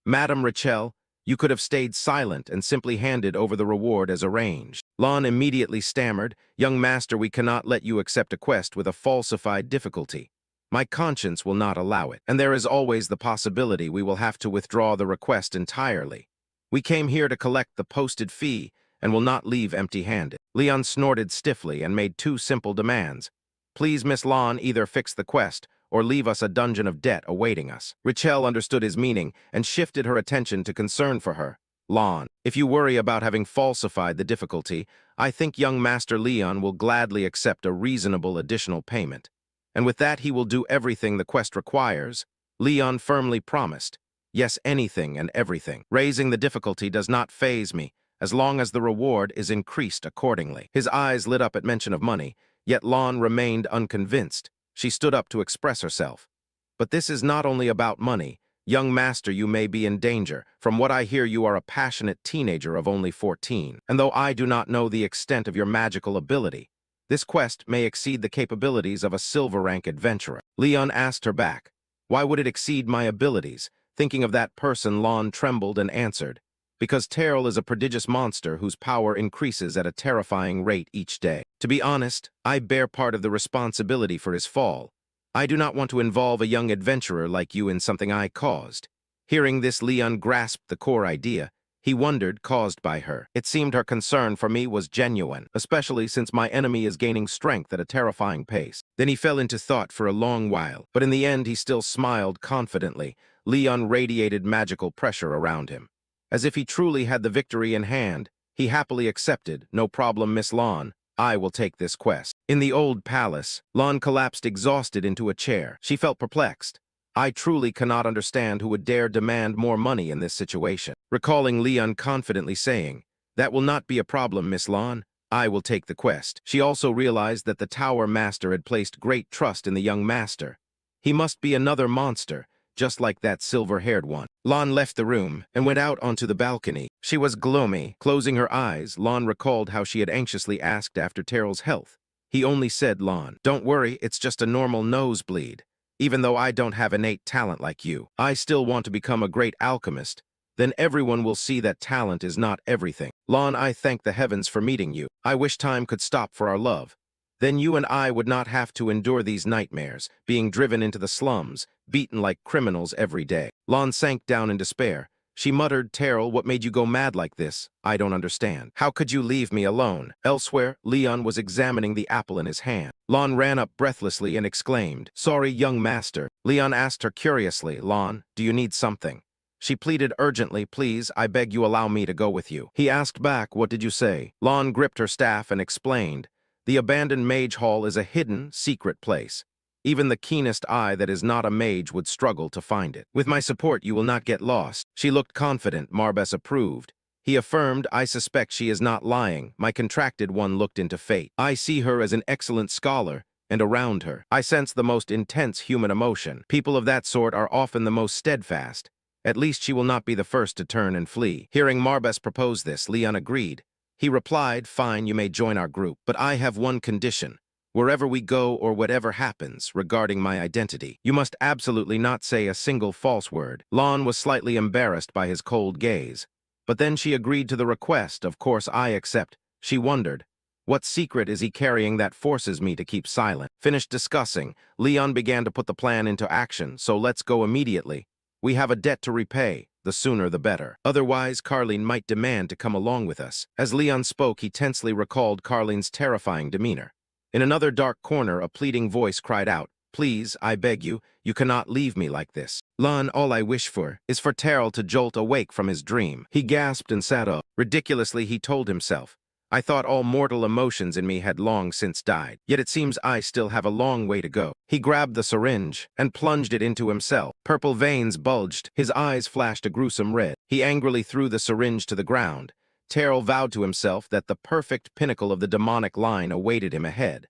S1: "Madam Rachel, you could have stayed silent and simply handed over the reward as arranged." Lon immediately stammered, "Young master, we cannot let you accept a quest with a falsified difficulty. My conscience will not allow it, and there is always the possibility we will have to withdraw the request entirely. We came here to collect the posted fee and will not leave empty-handed." Leon snorted stiffly and made two simple demands. "Please, Miss Lon, either fix the quest or leave us a dungeon of debt awaiting us." Rachel understood his meaning and shifted her attention to concern for her. "Lon, if you worry about having falsified the difficulty, I think young Master Leon will gladly accept a reasonable additional payment. And with that, he will do everything the quest requires." Leon firmly promised. "Yes, anything and everything. Raising the difficulty does not faze me, as long as the reward is increased accordingly." His eyes lit up at mention of money, yet Lon remained unconvinced. She stood up to express herself. "But this is not only about money. Young master, you may be in danger. From what I hear, you are a passionate teenager of only 14. And though I do not know the extent of your magical ability, this quest may exceed the capabilities of a silver-rank adventurer." Leon asked her back, "Why would it exceed my abilities?" Thinking of that person, Lon trembled and answered, "Because Terrell is a prodigious monster whose power increases at a terrifying rate each day. To be honest, I bear part of the responsibility for his fall. I do not want to involve a young adventurer like you in something I caused." Hearing this, Leon grasped the core idea. He wondered, caused by her. It seemed her concern for me was genuine, especially since my enemy is gaining strength at a terrifying pace. Then he fell into thought for a long while, but in the end he still smiled confidently. Leon radiated magical pressure around him. As if he truly had the victory in hand, he happily accepted. "No problem, Miss Lon. I will take this quest." In the old palace, Lon collapsed exhausted into a chair. She felt perplexed. "I truly cannot understand who would dare demand more money in this situation." Recalling Leon confidently saying, "That will not be a problem, Miss Lon. I will take the quest." She also realized that the tower master had placed great trust in the young master. He must be another monster, just like that silver-haired one. Lon left the room and went out onto the balcony. She was gloomy. Closing her eyes, Lon recalled how she had anxiously asked after Terrell's health. He only said, "Lon, don't worry, it's just a normal nosebleed. Even though I don't have innate talent like you, I still want to become a great alchemist. Then everyone will see that talent is not everything. Lon, I thank the heavens for meeting you. I wish time could stop for our love. Then you and I would not have to endure these nightmares, being driven into the slums, beaten like criminals every day." Lon sank down in despair. She muttered, "Terrell, what made you go mad like this? I don't understand. How could you leave me alone?" Elsewhere, Leon was examining the apple in his hand. Lon ran up breathlessly and exclaimed, "Sorry, young master." Leon asked her curiously, "Lon, do you need something?" She pleaded urgently, "Please, I beg you allow me to go with you." He asked back, "What did you say?" Lon gripped her staff and explained, "The abandoned mage hall is a hidden, secret place. Even the keenest eye that is not a mage would struggle to find it. With my support, you will not get lost." She looked confident. Marbes approved. He affirmed, "I suspect she is not lying. My contracted one looked into fate. I see her as an excellent scholar, and around her, I sense the most intense human emotion. People of that sort are often the most steadfast. At least she will not be the first to turn and flee." Hearing Marbes propose this, Leon agreed. He replied, "Fine, you may join our group, but I have one condition. Wherever we go or whatever happens regarding my identity, you must absolutely not say a single false word." Lon was slightly embarrassed by his cold gaze. But then she agreed to the request. "Of course I accept." She wondered, what secret is he carrying that forces me to keep silent? Finished discussing, Leon began to put the plan into action. "So let's go immediately. We have a debt to repay. The sooner the better. Otherwise, Carlene might demand to come along with us." As Leon spoke, he tensely recalled Carlene's terrifying demeanor. In another dark corner, a pleading voice cried out, "Please, I beg you, you cannot leave me like this." "Lon, all I wish for is for Terrell to jolt awake from his dream." He gasped and sat up. Ridiculously, he told himself, I thought all mortal emotions in me had long since died, yet it seems I still have a long way to go. He grabbed the syringe and plunged it into himself. Purple veins bulged, his eyes flashed a gruesome red. He angrily threw the syringe to the ground. Terrell vowed to himself that the perfect pinnacle of the demonic line awaited him ahead.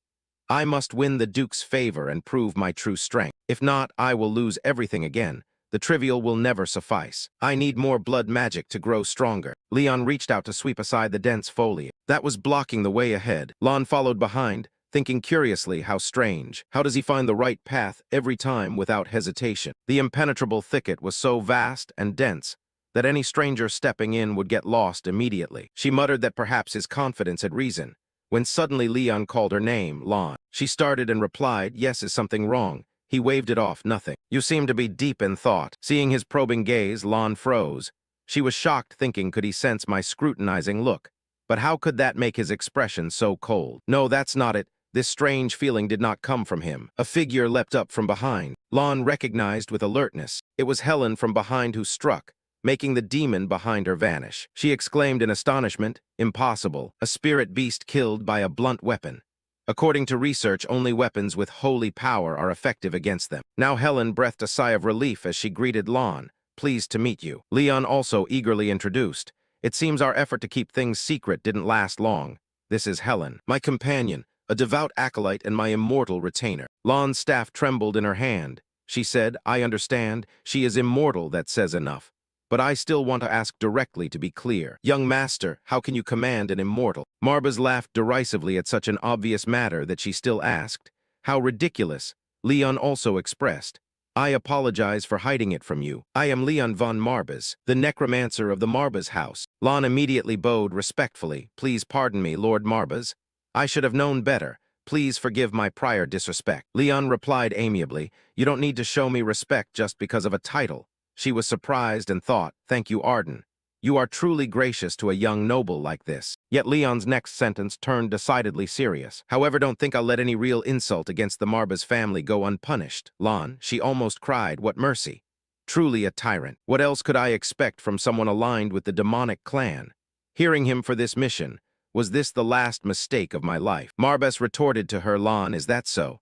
S1: I must win the Duke's favor and prove my true strength. If not, I will lose everything again. The trivial will never suffice. I need more blood magic to grow stronger. Leon reached out to sweep aside the dense foliage that was blocking the way ahead. Lon followed behind, thinking curiously how strange. How does he find the right path every time without hesitation? The impenetrable thicket was so vast and dense that any stranger stepping in would get lost immediately. She muttered that perhaps his confidence had reason, when suddenly Leon called her name, Lon. She started and replied, "Yes, is something wrong?" He waved it off, "Nothing." "You seem to be deep in thought." Seeing his probing gaze, Lon froze. She was shocked, thinking, could he sense my scrutinizing look? But how could that make his expression so cold? "No, that's not it." This strange feeling did not come from him. A figure leapt up from behind. Lon recognized with alertness. It was Helen from behind who struck, making the demon behind her vanish. She exclaimed in astonishment, "Impossible. A spirit beast killed by a blunt weapon." According to research, only weapons with holy power are effective against them. Now Helen breathed a sigh of relief as she greeted Lon. "Pleased to meet you." Leon also eagerly introduced. "It seems our effort to keep things secret didn't last long. This is Helen, my companion, a devout acolyte and my immortal retainer." Lon's staff trembled in her hand. She said, "I understand. She is immortal, that says enough. But I still want to ask directly to be clear. Young master, how can you command an immortal?" Marbas laughed derisively at such an obvious matter that she still asked. "How ridiculous." Leon also expressed, "I apologize for hiding it from you. I am Leon von Marbas, the necromancer of the Marbas house." Lon immediately bowed respectfully. "Please pardon me, Lord Marbas. I should have known better. Please forgive my prior disrespect." Leon replied amiably, "You don't need to show me respect just because of a title." She was surprised and thought, "Thank you, Arden. You are truly gracious to a young noble like this." Yet Leon's next sentence turned decidedly serious. "However, don't think I'll let any real insult against the Marbas family go unpunished." Lon, she almost cried, "What mercy. Truly a tyrant. What else could I expect from someone aligned with the demonic clan? Hearing him for this mission, was this the last mistake of my life?" Marbas retorted to her, "Lon, is that so?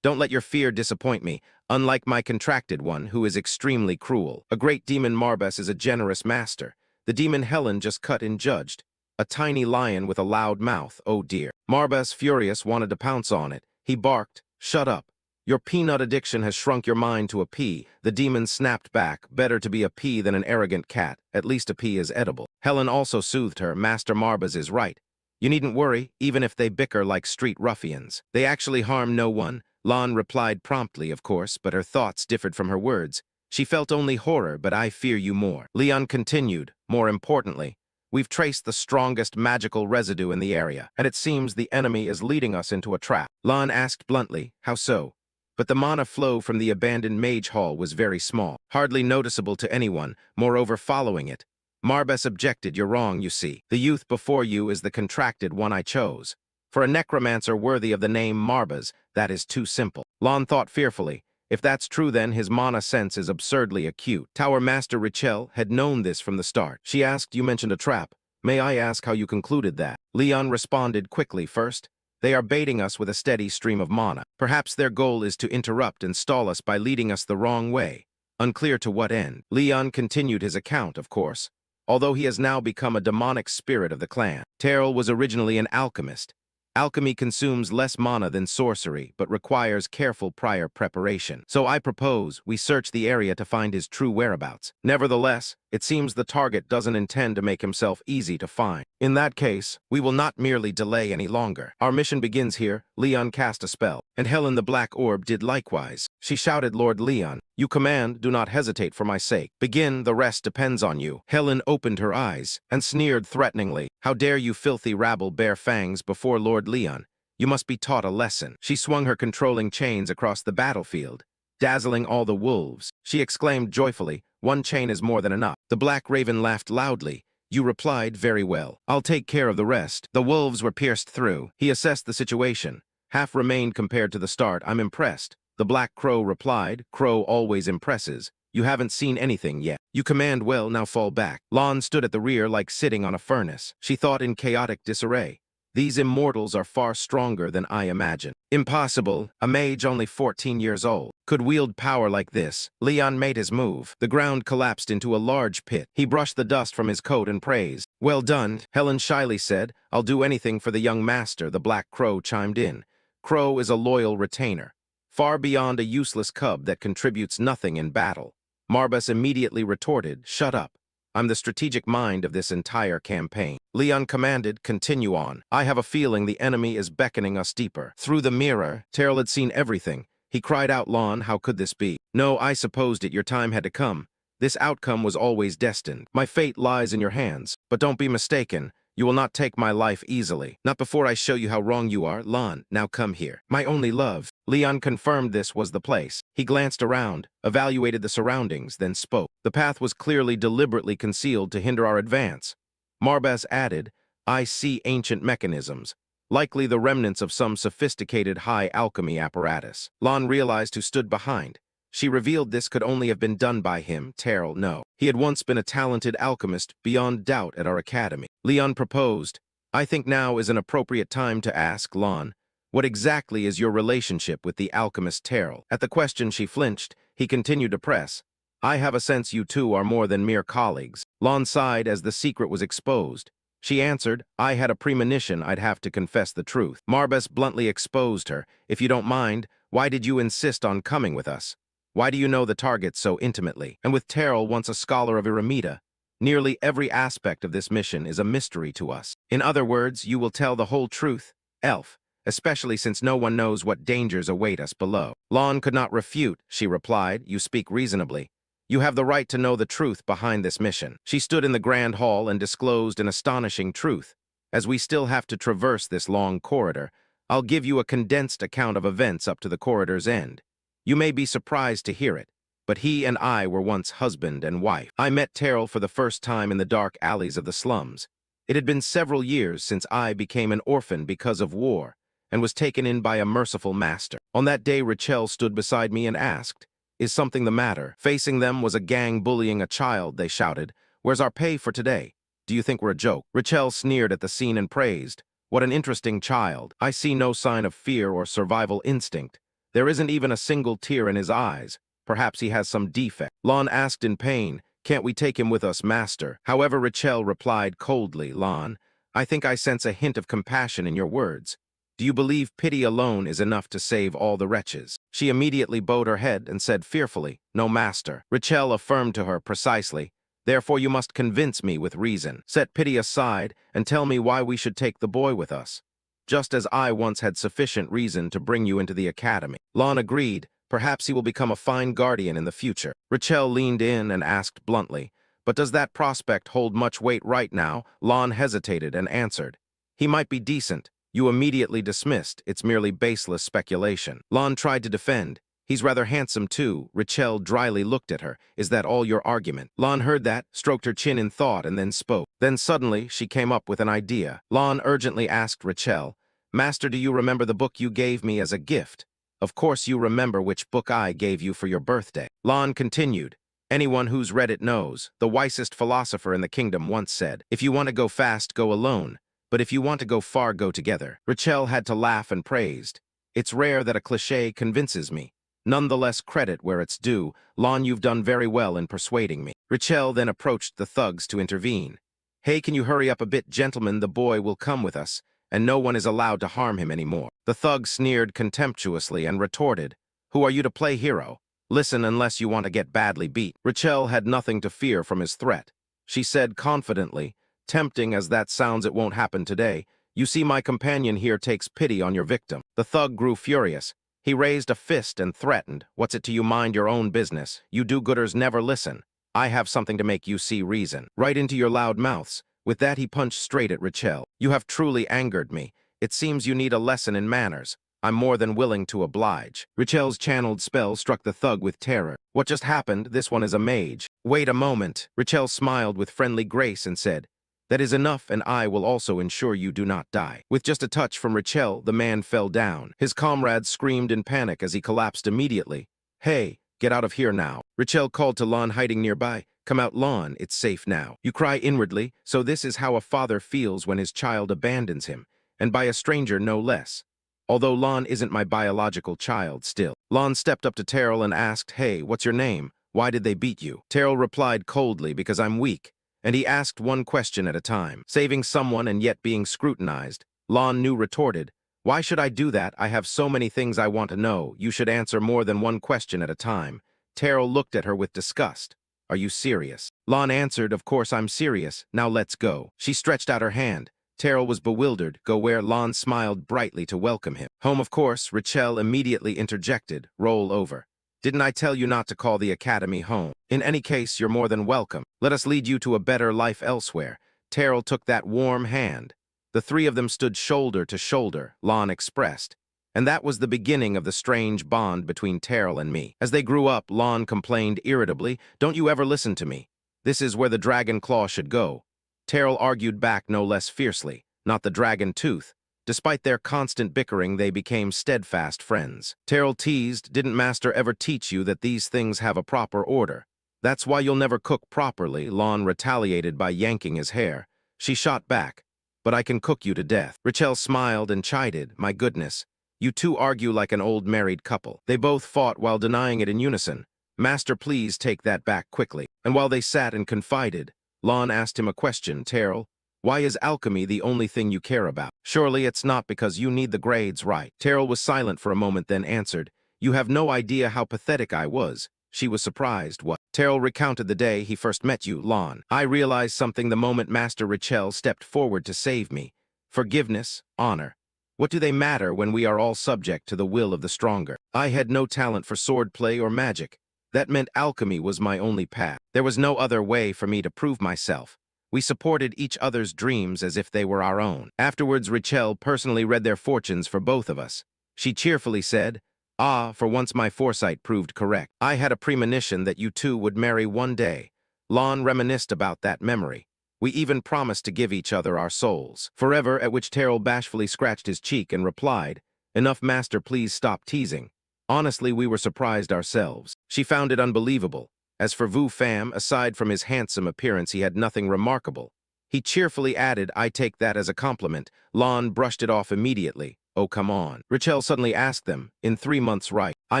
S1: Don't let your fear disappoint me, unlike my contracted one, who is extremely cruel. A great demon Marbas is a generous master. The demon Helen just cut and judged. A tiny lion with a loud mouth, oh dear." Marbas, furious, wanted to pounce on it. He barked, "Shut up. Your peanut addiction has shrunk your mind to a pea." The demon snapped back, "Better to be a pea than an arrogant cat. At least a pea is edible." Helen also soothed her, "Master Marbas is right. You needn't worry, even if they bicker like street ruffians. They actually harm no one." Lon replied promptly, of course, but her thoughts differed from her words. She felt only horror, but I fear you more. Leon continued, "More importantly, we've traced the strongest magical residue in the area, and it seems the enemy is leading us into a trap." Lon asked bluntly, "How so?" But the mana flow from the abandoned mage hall was very small, hardly noticeable to anyone, moreover following it. Marbas objected, "You're wrong, you see. The youth before you is the contracted one I chose. For a necromancer worthy of the name Marbas, that is too simple." Lon thought fearfully. If that's true, then his mana sense is absurdly acute. Tower Master Richel had known this from the start. She asked, "You mentioned a trap. May I ask how you concluded that?" Leon responded quickly. "First, they are baiting us with a steady stream of mana. Perhaps their goal is to interrupt and stall us by leading us the wrong way. Unclear to what end." Leon continued his account, of course, although he has now become a demonic spirit of the clan. Terrell was originally an alchemist. Alchemy consumes less mana than sorcery, but requires careful prior preparation. So I propose we search the area to find his true whereabouts. Nevertheless, it seems the target doesn't intend to make himself easy to find. In that case, we will not merely delay any longer. Our mission begins here. Leon cast a spell, and Helen the Black Orb did likewise. She shouted, "Lord Leon, you command, do not hesitate for my sake. Begin, the rest depends on you." Helen opened her eyes and sneered threateningly. "How dare you filthy rabble bare fangs before Lord Leon? You must be taught a lesson." She swung her controlling chains across the battlefield, dazzling all the wolves. She exclaimed joyfully, "One chain is more than enough." The Black Raven laughed loudly. "You replied very well. I'll take care of the rest." The wolves were pierced through. He assessed the situation. "Half remained compared to the start. I'm impressed." The Black Crow replied, "Crow always impresses. You haven't seen anything yet. You command well, now fall back." Lon stood at the rear like sitting on a furnace. She thought in chaotic disarray. These immortals are far stronger than I imagine. Impossible, a mage only 14 years old could wield power like this. Leon made his move. The ground collapsed into a large pit. He brushed the dust from his coat and praised. Well done, Helen shyly said. I'll do anything for the young master, the Black Crow chimed in. Crow is a loyal retainer, far beyond a useless cub that contributes nothing in battle. Marbas immediately retorted, shut up. I'm the strategic mind of this entire campaign. Leon commanded, continue on. I have a feeling the enemy is beckoning us deeper. Through the mirror, Terrell had seen everything. He cried out, Lon, how could this be? No, I supposed it, your time had to come. This outcome was always destined. My fate lies in your hands, but don't be mistaken. You will not take my life easily. Not before I show you how wrong you are. Lon, now come here. My only love. Leon confirmed this was the place. He glanced around, evaluated the surroundings, then spoke. The path was clearly deliberately concealed to hinder our advance. Marbas added, I see ancient mechanisms, likely the remnants of some sophisticated high alchemy apparatus. Lon realized who stood behind. She revealed this could only have been done by him, Terrell, no. He had once been a talented alchemist beyond doubt at our academy. Leon proposed, I think now is an appropriate time to ask, Lon, what exactly is your relationship with the alchemist Terrell? At the question she flinched, he continued to press. I have a sense you two are more than mere colleagues. Lon sighed as the secret was exposed. She answered, I had a premonition I'd have to confess the truth. Marbas bluntly exposed her. If you don't mind, why did you insist on coming with us? Why do you know the target so intimately? And with Terrell once a scholar of Eremita, nearly every aspect of this mission is a mystery to us. In other words, you will tell the whole truth, Elf, especially since no one knows what dangers await us below. Lon could not refute, she replied, you speak reasonably. You have the right to know the truth behind this mission. She stood in the grand hall and disclosed an astonishing truth. As we still have to traverse this long corridor, I'll give you a condensed account of events up to the corridor's end. You may be surprised to hear it, but he and I were once husband and wife. I met Terrell for the first time in the dark alleys of the slums. It had been several years since I became an orphan because of war and was taken in by a merciful master. On that day, Rachel stood beside me and asked, is something the matter? Facing them was a gang bullying a child, they shouted. Where's our pay for today? Do you think we're a joke? Rachel sneered at the scene and praised. What an interesting child. I see no sign of fear or survival instinct. There isn't even a single tear in his eyes. Perhaps he has some defect. Lon asked in pain, can't we take him with us, master? However, Rachel replied coldly, Lon, I think I sense a hint of compassion in your words. Do you believe pity alone is enough to save all the wretches? She immediately bowed her head and said fearfully, no, master. Rachel affirmed to her precisely, therefore you must convince me with reason. Set pity aside and tell me why we should take the boy with us. Just as I once had sufficient reason to bring you into the academy. Lon agreed. Perhaps he will become a fine guardian in the future. Rachel leaned in and asked bluntly, but does that prospect hold much weight right now? Lon hesitated and answered, he might be decent. You immediately dismissed, it's merely baseless speculation. Lon tried to defend. He's rather handsome too. Rachel dryly looked at her. Is that all your argument? Lon heard that, stroked her chin in thought, and then spoke. Then suddenly, she came up with an idea. Lon urgently asked Rachel, Master, do you remember the book you gave me as a gift? Of course you remember which book I gave you for your birthday. Lon continued, anyone who's read it knows. The wisest philosopher in the kingdom once said, if you want to go fast, go alone. But if you want to go far, go together. Rachel had to laugh and praised. It's rare that a cliché convinces me. Nonetheless, credit where it's due. Lon, you've done very well in persuading me. Rachel then approached the thugs to intervene. Hey, can you hurry up a bit, gentlemen? The boy will come with us, and no one is allowed to harm him anymore. The thug sneered contemptuously and retorted, who are you to play hero? Listen unless you want to get badly beat. Rachel had nothing to fear from his threat. She said confidently, tempting as that sounds, it won't happen today. You see, my companion here takes pity on your victim. The thug grew furious. He raised a fist and threatened, what's it to you, mind your own business? You do-gooders never listen. I have something to make you see reason. Right into your loud mouths. With that he punched straight at Rachel. You have truly angered me. It seems you need a lesson in manners. I'm more than willing to oblige. Rachel's channeled spell struck the thug with terror. What just happened? This one is a mage. Wait a moment. Rachel smiled with friendly grace and said, that is enough, and I will also ensure you do not die. With just a touch from Rachel, the man fell down. His comrades screamed in panic as he collapsed immediately. Hey, get out of here now. Rachel called to Lon hiding nearby. Come out, Lon, it's safe now. You cry inwardly, so this is how a father feels when his child abandons him. and by a stranger no less. Although Lon isn't my biological child still. Lon stepped up to Terrell and asked, "Hey, what's your name? Why did they beat you?" Terrell replied coldly, "Because I'm weak," and he asked one question at a time. Saving someone and yet being scrutinized, Lon Nu retorted, "Why should I do that? I have so many things I want to know. You should answer more than one question at a time." Terrell looked at her with disgust. "Are you serious?" Lon answered, "Of course I'm serious. Now let's go." She stretched out her hand. Terrell was bewildered. Go where? Lon smiled brightly to welcome him. "Home, of course," Richelle immediately interjected. "Roll over. Didn't I tell you not to call the academy home? In any case, you're more than welcome. Let us lead you to a better life elsewhere." Terrell took that warm hand. The three of them stood shoulder to shoulder, Lon expressed. And that was the beginning of the strange bond between Terrell and me. As they grew up, Lon complained irritably, "Don't you ever listen to me. This is where the dragon claw should go." Terrell argued back no less fiercely, "Not the dragon tooth." Despite their constant bickering, they became steadfast friends. Terrell teased, "Didn't Master ever teach you that these things have a proper order? That's why you'll never cook properly." Lon retaliated by yanking his hair. She shot back, "But I can cook you to death." Richelle smiled and chided, "My goodness, you two argue like an old married couple." They both fought while denying it in unison. "Master, please take that back quickly." And while they sat and confided, Lon asked him a question. "Terrell, why is alchemy the only thing you care about? Surely it's not because you need the grades right." Terrell was silent for a moment, then answered, "You have no idea how pathetic I was." She was surprised. "What?" Terrell recounted the day he first met you, Lon. "I realized something the moment Master Richelle stepped forward to save me. Forgiveness, honor. What do they matter when we are all subject to the will of the stronger? I had no talent for swordplay or magic. That meant alchemy was my only path. There was no other way for me to prove myself. We supported each other's dreams as if they were our own." Afterwards, Richelle personally read their fortunes for both of us. She cheerfully said, "Ah, for once my foresight proved correct. I had a premonition that you two would marry one day." Lon reminisced about that memory. "We even promised to give each other our souls forever," at which Terrell bashfully scratched his cheek and replied, "Enough, Master, please stop teasing." Honestly, we were surprised ourselves. She found it unbelievable. As for Vu Pham, aside from his handsome appearance, he had nothing remarkable. He cheerfully added, "I take that as a compliment." Lon brushed it off immediately. "Oh, come on." Richelle suddenly asked them, "In 3 months, right? I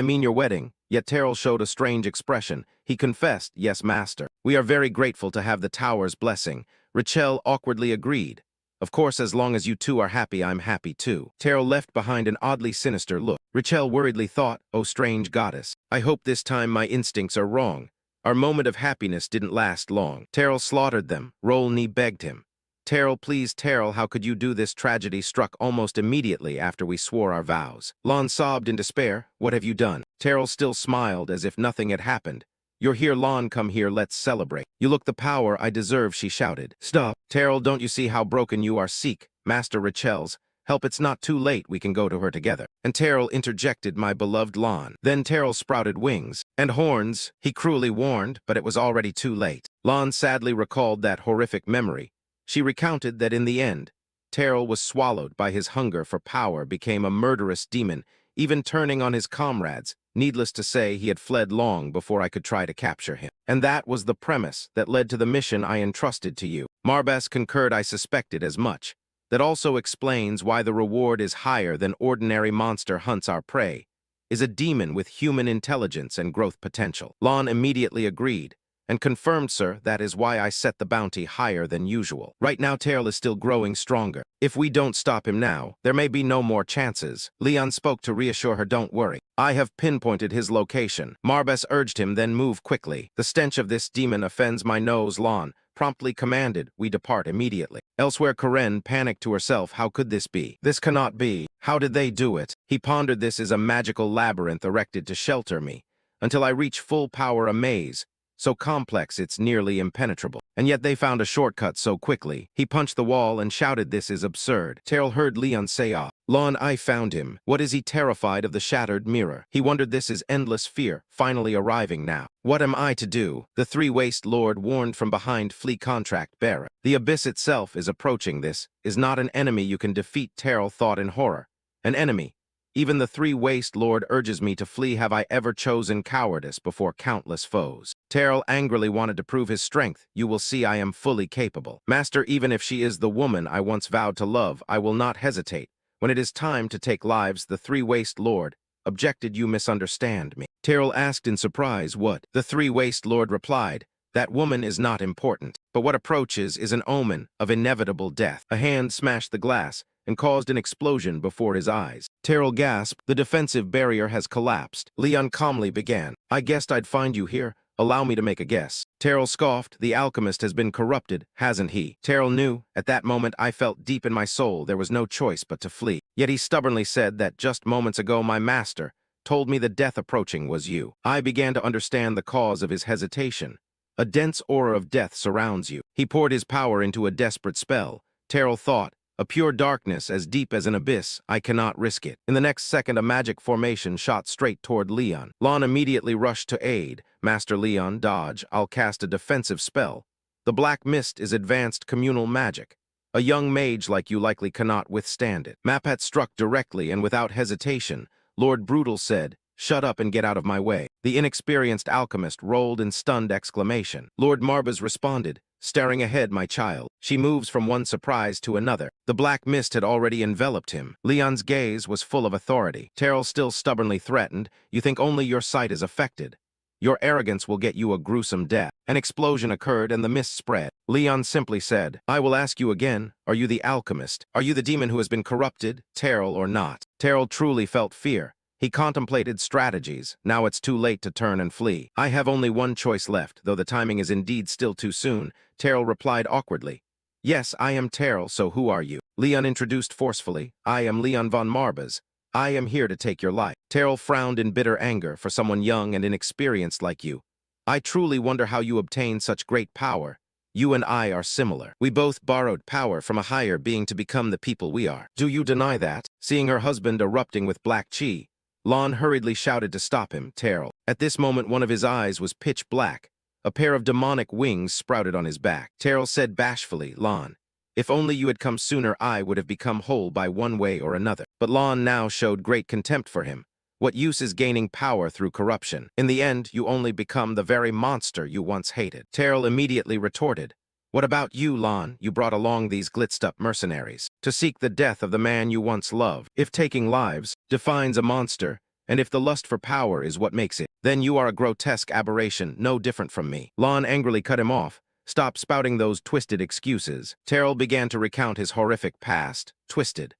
S1: mean your wedding." Yet Terrell showed a strange expression. He confessed, "Yes, Master. We are very grateful to have the Tower's blessing." Richelle awkwardly agreed. "Of course, as long as you two are happy, I'm happy too." Terrell left behind an oddly sinister look. Richelle worriedly thought, "Oh, strange goddess. I hope this time my instincts are wrong." Our moment of happiness didn't last long. Terrell slaughtered them. Rolney begged him, "Terrell, please, Terrell, how could you do this?" Tragedy struck almost immediately after we swore our vows. Lon sobbed in despair. "What have you done?" Terrell still smiled as if nothing had happened. "You're here, Lon, come here, let's celebrate." "You look the power I deserve," she shouted. "Stop. Terrell, don't you see how broken you are? Seek Master Richelle's help. It's not too late, we can go to her together." And Terrell interjected, "My beloved Lon." Then Terrell sprouted wings and horns, he cruelly warned, but it was already too late. Lon sadly recalled that horrific memory. She recounted that in the end, Terrell was swallowed by his hunger for power, became a murderous demon, even turning on his comrades. Needless to say, he had fled long before I could try to capture him. And that was the premise that led to the mission I entrusted to you. Marbas concurred. "I suspected as much. That also explains why the reward is higher than ordinary monster hunts. Our prey is a demon with human intelligence and growth potential." Lon immediately agreed and confirmed, "Sir, that is why I set the bounty higher than usual. Right now, Terrell is still growing stronger. If we don't stop him now, there may be no more chances." Leon spoke to reassure her, "Don't worry. I have pinpointed his location." Marbas urged him, "Then move quickly. The stench of this demon offends my nose." Lon promptly commanded, "We depart immediately." Elsewhere, Karen panicked to herself. How could this be? This cannot be. How did they do it? He pondered, "This is a magical labyrinth erected to shelter me. Until I reach full power, a maze. So complex it's nearly impenetrable. And yet they found a shortcut so quickly." He punched the wall and shouted, "This is absurd." Terrell heard Leon say, "Ah, Lon, I found him." What is he? Terrified of the shattered mirror. He wondered, this is endless fear, finally arriving now. What am I to do? The three-waist lord warned from behind, "Flee, contract bearer. The abyss itself is approaching. This is not an enemy you can defeat." Terrell thought in horror. An enemy? Even the three-waist lord urges me to flee. Have I ever chosen cowardice before countless foes? Terrell angrily wanted to prove his strength. You will see I am fully capable. Master, even if she is the woman I once vowed to love, I will not hesitate. When it is time to take lives, the three-waist lord objected. You misunderstand me. Terrell asked in surprise, what? The three-waist lord replied, that woman is not important, but what approaches is an omen of inevitable death. A hand smashed the glass and caused an explosion before his eyes. Terrell gasped, the defensive barrier has collapsed. Leon calmly began, I guessed I'd find you here. Allow me to make a guess. Terrell scoffed, the alchemist has been corrupted, hasn't he? Terrell knew. At that moment I felt deep in my soul there was no choice but to flee. Yet he stubbornly said that just moments ago my master told me the death approaching was you. I began to understand the cause of his hesitation. A dense aura of death surrounds you. He poured his power into a desperate spell. Terrell thought, a pure darkness as deep as an abyss, I cannot risk it. In the next second, a magic formation shot straight toward Leon. Lon immediately rushed to aid. Master Leon, dodge, I'll cast a defensive spell. The black mist is advanced communal magic. A young mage like you likely cannot withstand it. Mapat struck directly and without hesitation. Lord Brutal said, shut up and get out of my way. The inexperienced alchemist rolled in stunned exclamation. Lord Marbas responded, staring ahead, my child. She moves from one surprise to another. The black mist had already enveloped him. Leon's gaze was full of authority. Terrell still stubbornly threatened, you think only your sight is affected. Your arrogance will get you a gruesome death. An explosion occurred and the mist spread. Leon simply said, I will ask you again, are you the alchemist? Are you the demon who has been corrupted, Terrell or not? Terrell truly felt fear. He contemplated strategies. Now it's too late to turn and flee. I have only one choice left, though the timing is indeed still too soon. Terrell replied awkwardly. Yes, I am Terrell, so who are you? Leon introduced forcefully. I am Leon von Marbas. I am here to take your life. Terrell frowned in bitter anger for someone young and inexperienced like you. I truly wonder how you obtained such great power. You and I are similar. We both borrowed power from a higher being to become the people we are. Do you deny that? Seeing her husband erupting with black chi, Lon hurriedly shouted to stop him, Terrell. At this moment, one of his eyes was pitch black. A pair of demonic wings sprouted on his back. Terrell said bashfully, Lon, if only you had come sooner, I would have become whole by one way or another. But Lon now showed great contempt for him. What use is gaining power through corruption? In the end, you only become the very monster you once hated. Terrell immediately retorted, what about you, Lon? You brought along these glitzed-up mercenaries to seek the death of the man you once loved. If taking lives defines a monster, and if the lust for power is what makes it, then you are a grotesque aberration, no different from me. Lon angrily cut him off. Stop spouting those twisted excuses. Terrell began to recount his horrific past. Twisted.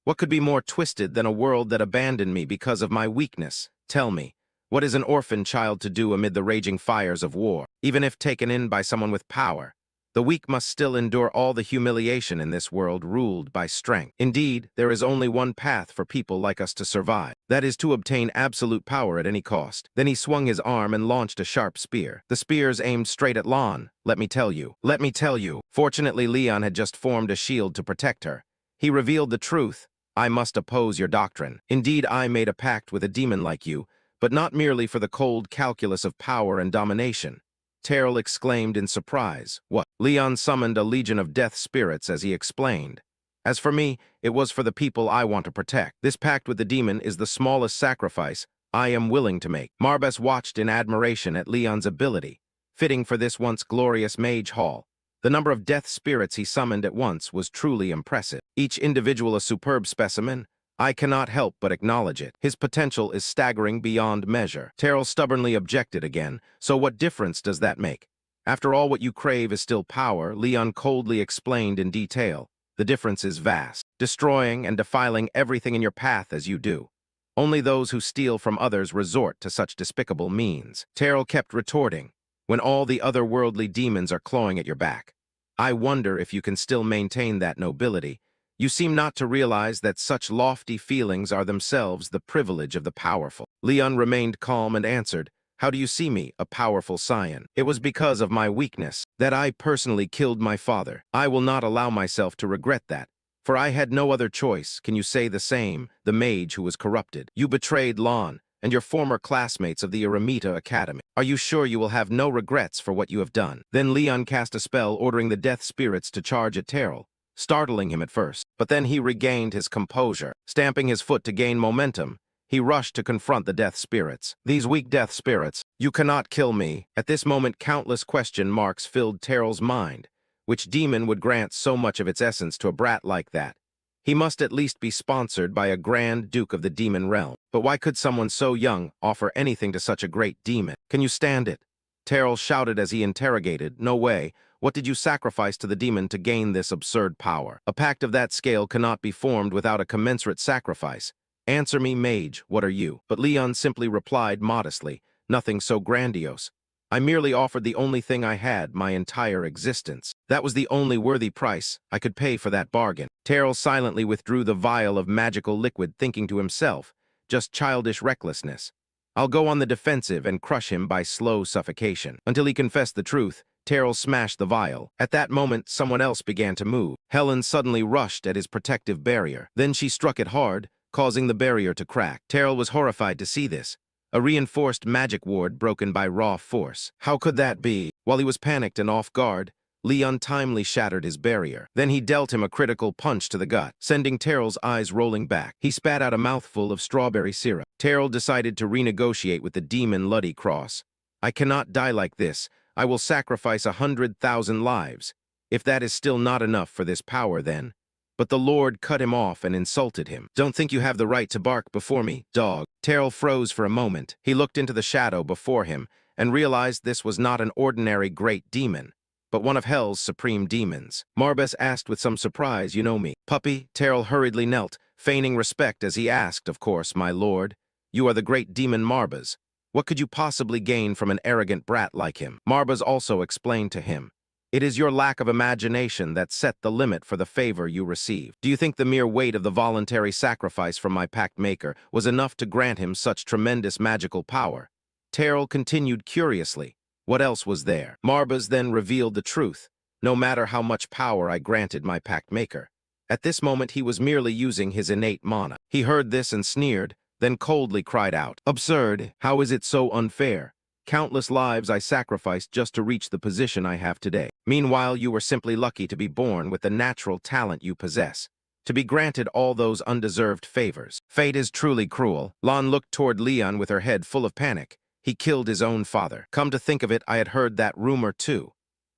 S1: What could be more twisted than a world that abandoned me because of my weakness? Tell me, what is an orphan child to do amid the raging fires of war? Even if taken in by someone with power, the weak must still endure all the humiliation in this world ruled by strength. Indeed, there is only one path for people like us to survive. That is to obtain absolute power at any cost. Then he swung his arm and launched a sharp spear. The spears aimed straight at Lon. Let me tell you. Let me tell you. Fortunately, Leon had just formed a shield to protect her. He revealed the truth. I must oppose your doctrine. Indeed, I made a pact with a demon like you, but not merely for the cold calculus of power and domination. Terrell exclaimed in surprise. What? Leon summoned a legion of death spirits as he explained. As for me, it was for the people I want to protect. This pact with the demon is the smallest sacrifice I am willing to make. Marbas watched in admiration at Leon's ability, fitting for this once glorious mage hall. The number of death spirits he summoned at once was truly impressive. Each individual a superb specimen. I cannot help but acknowledge it. His potential is staggering beyond measure. Terrell stubbornly objected again. So what difference does that make? After all, what you crave is still power, Leon coldly explained in detail. The difference is vast, destroying and defiling everything in your path as you do. Only those who steal from others resort to such despicable means. Terrell kept retorting, when all the otherworldly demons are clawing at your back. I wonder if you can still maintain that nobility. You seem not to realize that such lofty feelings are themselves the privilege of the powerful. Leon remained calm and answered, how do you see me, a powerful scion? It was because of my weakness that I personally killed my father. I will not allow myself to regret that, for I had no other choice. Can you say the same, the mage who was corrupted? You betrayed Lon and your former classmates of the Eremita Academy. Are you sure you will have no regrets for what you have done? Then Leon cast a spell ordering the death spirits to charge at Terrell. startling him at first. But then he regained his composure. Stamping his foot to gain momentum, he rushed to confront the death spirits. These weak death spirits, you cannot kill me. At this moment, countless question marks filled Terrell's mind. Which demon would grant so much of its essence to a brat like that? He must at least be sponsored by a Grand Duke of the demon realm. But why could someone so young offer anything to such a great demon? Can you stand it? Terrell shouted as he interrogated. No way. What did you sacrifice to the demon to gain this absurd power? A pact of that scale cannot be formed without a commensurate sacrifice. Answer me, mage, what are you? But Leon simply replied modestly, nothing so grandiose. I merely offered the only thing I had, my entire existence. That was the only worthy price I could pay for that bargain. Terrell silently withdrew the vial of magical liquid, thinking to himself, just childish recklessness. I'll go on the defensive and crush him by slow suffocation. Until he confessed the truth, Terrell smashed the vial. At that moment, someone else began to move. Helen suddenly rushed at his protective barrier. Then she struck it hard, causing the barrier to crack. Terrell was horrified to see this. A reinforced magic ward broken by raw force. How could that be? While he was panicked and off guard, Lee untimely shattered his barrier. Then he dealt him a critical punch to the gut, sending Terrell's eyes rolling back. He spat out a mouthful of strawberry syrup. Terrell decided to renegotiate with the demon Luddy Cross. I cannot die like this. I will sacrifice 100,000 lives. If that is still not enough for this power, then. But the Lord cut him off and insulted him. Don't think you have the right to bark before me, dog. Terrell froze for a moment. He looked into the shadow before him and realized this was not an ordinary great demon, but one of hell's supreme demons. Marbas asked with some surprise, you know me. Puppy, Terrell hurriedly knelt, feigning respect as he asked, of course, my lord. You are the great demon Marbas. What could you possibly gain from an arrogant brat like him? Marbas also explained to him. It is your lack of imagination that set the limit for the favor you receive. Do you think the mere weight of the voluntary sacrifice from my pact maker was enough to grant him such tremendous magical power? Terrell continued curiously. What else was there? Marbas then revealed the truth. No matter how much power I granted my pact maker. At this moment he was merely using his innate mana. He heard this and sneered, then coldly cried out, absurd! How is it so unfair? Countless lives I sacrificed just to reach the position I have today. Meanwhile, you were simply lucky to be born with the natural talent you possess, to be granted all those undeserved favors. Fate is truly cruel. Lon looked toward Leon with her head full of panic. He killed his own father. Come to think of it, I had heard that rumor too.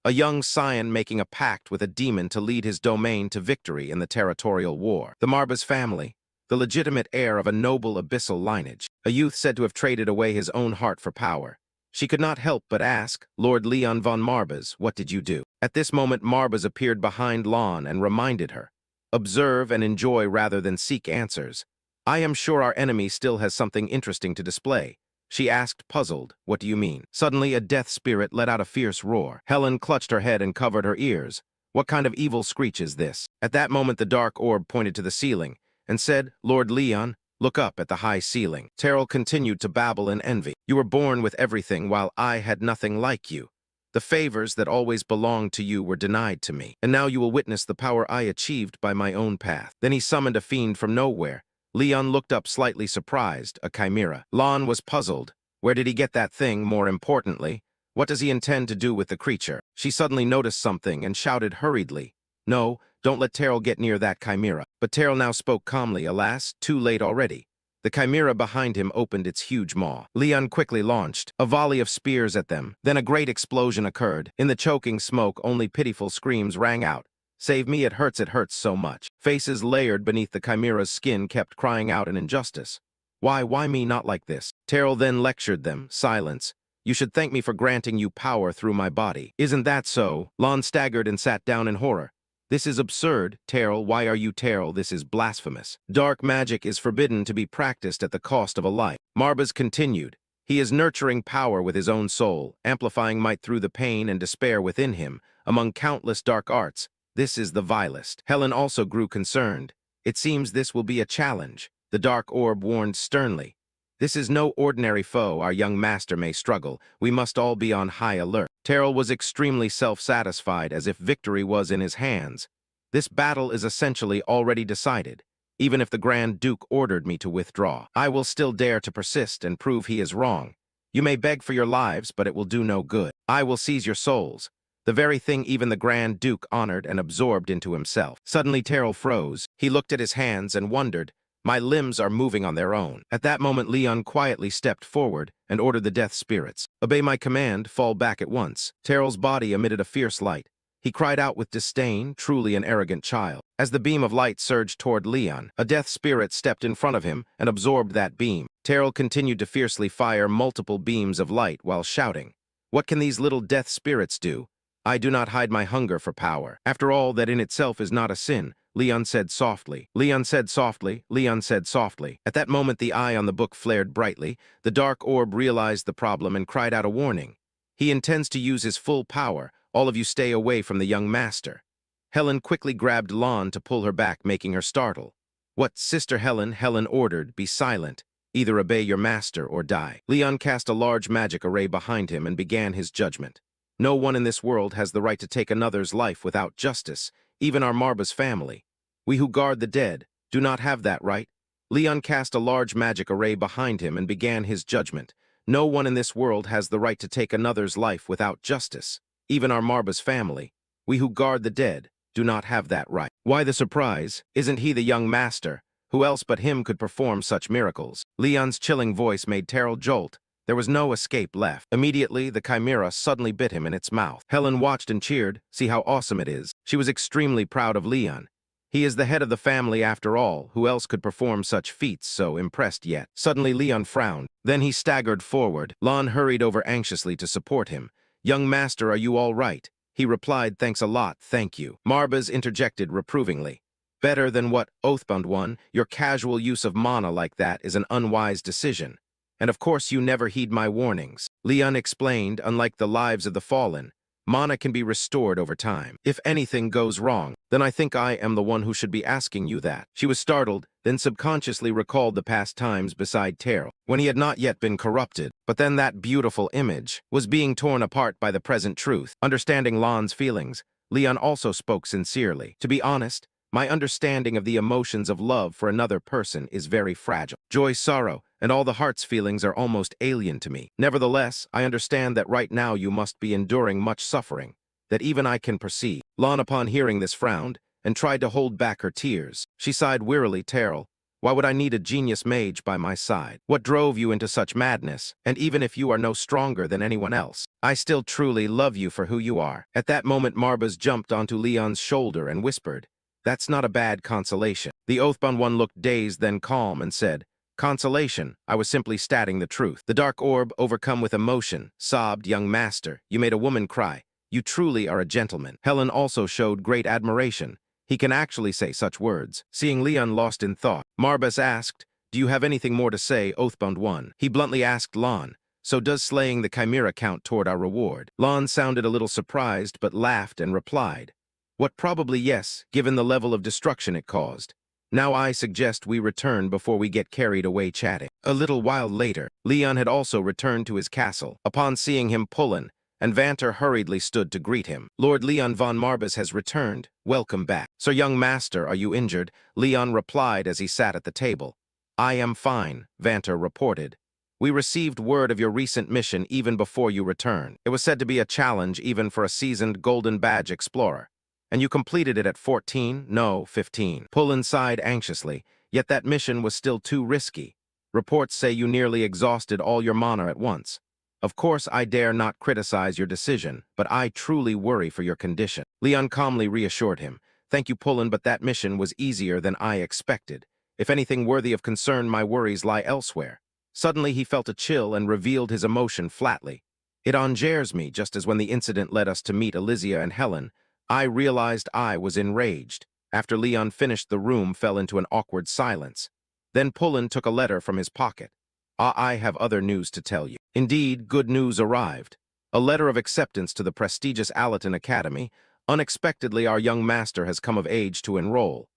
S1: A young scion making a pact with a demon to lead his domain to victory in the territorial war. The Marbas family, the legitimate heir of a noble abyssal lineage. A youth said to have traded away his own heart for power. She could not help but ask, Lord Leon von Marbas, what did you do? At this moment, Marbas appeared behind Lon and reminded her. Observe and enjoy rather than seek answers. I am sure our enemy still has something interesting to display. She asked, puzzled, what do you mean? Suddenly, a death spirit let out a fierce roar. Helen clutched her head and covered her ears. What kind of evil screech is this? At that moment, the dark orb pointed to the ceiling and said, Lord Leon, look up at the high ceiling. Terrell continued to babble in envy. You were born with everything while I had nothing like you. The favors that always belonged to you were denied to me. And now you will witness the power I achieved by my own path. Then he summoned a fiend from nowhere. Leon looked up slightly surprised, a chimera. Lon was puzzled. Where did he get that thing, more importantly? What does he intend to do with the creature? She suddenly noticed something and shouted hurriedly. No, don't let Terrell get near that chimera. But Terrell now spoke calmly, alas, too late already. The chimera behind him opened its huge maw. Leon quickly launched a volley of spears at them. Then a great explosion occurred. In the choking smoke, only pitiful screams rang out. Save me, it hurts so much. Faces layered beneath the chimera's skin kept crying out in injustice. Why me not like this? Terrell then lectured them, silence. You should thank me for granting you power through my body. Isn't that so? Lon staggered and sat down in horror. This is absurd, Terrell. Why are you Terrell? This is blasphemous. Dark magic is forbidden to be practiced at the cost of a life. Marbas continued. He is nurturing power with his own soul, amplifying might through the pain and despair within him, among countless dark arts. This is the vilest. Helen also grew concerned. It seems this will be a challenge. The dark orb warned sternly. This is no ordinary foe. Our young master may struggle. We must all be on high alert. Terrell was extremely self-satisfied, as if victory was in his hands. This battle is essentially already decided. Even if the Grand Duke ordered me to withdraw, I will still dare to persist and prove he is wrong. You may beg for your lives, but it will do no good. I will seize your souls. the very thing even the Grand Duke honored and absorbed into himself. Suddenly Terrell froze. He looked at his hands and wondered, my limbs are moving on their own. At that moment Leon quietly stepped forward and ordered the death spirits. Obey my command, fall back at once. Terrell's body emitted a fierce light. He cried out with disdain, truly an arrogant child. As the beam of light surged toward Leon, a death spirit stepped in front of him and absorbed that beam. Terrell continued to fiercely fire multiple beams of light while shouting, what can these little death spirits do? I do not hide my hunger for power. After all, that in itself is not a sin, Leon said softly. Leon said softly. Leon said softly. At that moment the eye on the book flared brightly. The dark orb realized the problem and cried out a warning. He intends to use his full power. All of you stay away from the young master. Helen quickly grabbed Lon to pull her back, making her startle. What, Sister Helen? Helen ordered, be silent. Either obey your master or die. Leon cast a large magic array behind him and began his judgment. No one in this world has the right to take another's life without justice, even our Marba's family. We who guard the dead do not have that right. Leon cast a large magic array behind him and began his judgment. No one in this world has the right to take another's life without justice, even our Marba's family. We who guard the dead do not have that right. Why the surprise? Isn't he the young master? Who else but him could perform such miracles? Leon's chilling voice made Terrell jolt. There was no escape left. Immediately, the chimera suddenly bit him in its mouth. Helen watched and cheered. See how awesome it is. She was extremely proud of Leon. He is the head of the family after all. Who else could perform such feats? So impressed yet. Suddenly Leon frowned. Then he staggered forward. Lon hurried over anxiously to support him. Young master, are you all right? He replied, thanks a lot, thank you. Marbas interjected reprovingly. Better than what, Oathbound One? Your casual use of mana like that is an unwise decision. And of course you never heed my warnings. Leon explained, unlike the lives of the fallen, mana can be restored over time. If anything goes wrong, then I think I am the one who should be asking you that. She was startled, then subconsciously recalled the past times beside Terrell, when he had not yet been corrupted. But then that beautiful image was being torn apart by the present truth. Understanding Lon's feelings, Leon also spoke sincerely. To be honest, my understanding of the emotions of love for another person is very fragile. Joy, sorrow, and all the heart's feelings are almost alien to me. Nevertheless, I understand that right now you must be enduring much suffering, that even I can perceive. Lon, upon hearing this, frowned and tried to hold back her tears. She sighed wearily. Terrell, why would I need a genius mage by my side? What drove you into such madness? And even if you are no stronger than anyone else, I still truly love you for who you are. At that moment, Marbas jumped onto Leon's shoulder and whispered, that's not a bad consolation. The Oathbound One looked dazed, then calm, and said, consolation, I was simply stating the truth. The dark orb, overcome with emotion, sobbed, young master, you made a woman cry. You truly are a gentleman. Helen also showed great admiration. He can actually say such words. Seeing Leon lost in thought, Marbas asked, do you have anything more to say, Oathbound One? He bluntly asked Lon, so does slaying the chimera count toward our reward? Lon sounded a little surprised, but laughed and replied, what, probably yes, given the level of destruction it caused. Now I suggest we return before we get carried away chatting. A little while later, Leon had also returned to his castle. Upon seeing him, Pullen and Vanter hurriedly stood to greet him. Lord Leon von Marbas has returned. Welcome back. Sir, young master, are you injured? Leon replied as he sat at the table. I am fine, Vanter reported. We received word of your recent mission even before you returned. It was said to be a challenge even for a seasoned Golden Badge explorer. And you completed it at 14? No, 15. Pullen sighed anxiously, yet that mission was still too risky. Reports say you nearly exhausted all your mana at once. Of course, I dare not criticize your decision, but I truly worry for your condition. Leon calmly reassured him. Thank you, Pullen, but that mission was easier than I expected. If anything worthy of concern, my worries lie elsewhere. Suddenly, he felt a chill and revealed his emotion flatly. It enjars me, just as when the incident led us to meet Elysia and Helen, I realized I was enraged. After Leon finished, the room fell into an awkward silence. Then Pullen took a letter from his pocket. I have other news to tell you. Indeed, good news arrived. A letter of acceptance to the prestigious Allerton Academy. Unexpectedly, our young master has come of age to enroll.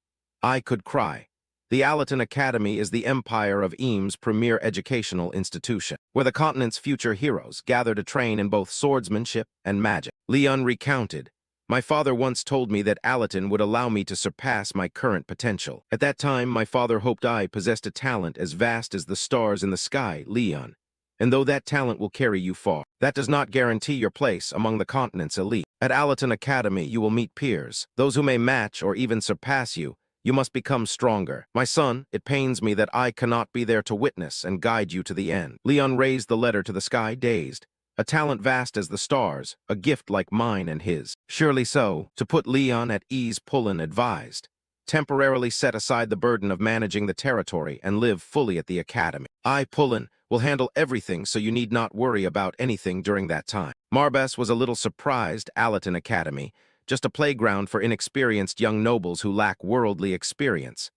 S1: I could cry. The Allerton Academy is the empire of Eames' premier educational institution, where the continent's future heroes gather to train in both swordsmanship and magic. Leon recounted. My father once told me that Allerton would allow me to surpass my current potential. At that time, my father hoped I possessed a talent as vast as the stars in the sky, Leon. And though that talent will carry you far, that does not guarantee your place among the continent's elite. At Alaton Academy, you will meet peers, those who may match or even surpass you. You must become stronger. My son, it pains me that I cannot be there to witness and guide you to the end. Leon raised the letter to the sky, dazed. A talent vast as the stars, a gift like mine and his. Surely so, to put Leon at ease, Pullen advised. Temporarily set aside the burden of managing the territory and live fully at the academy. I, Pullen, will handle everything so you need not worry about anything during that time. Marbas was a little surprised. Alaton Academy, just a playground for inexperienced young nobles who lack worldly experience.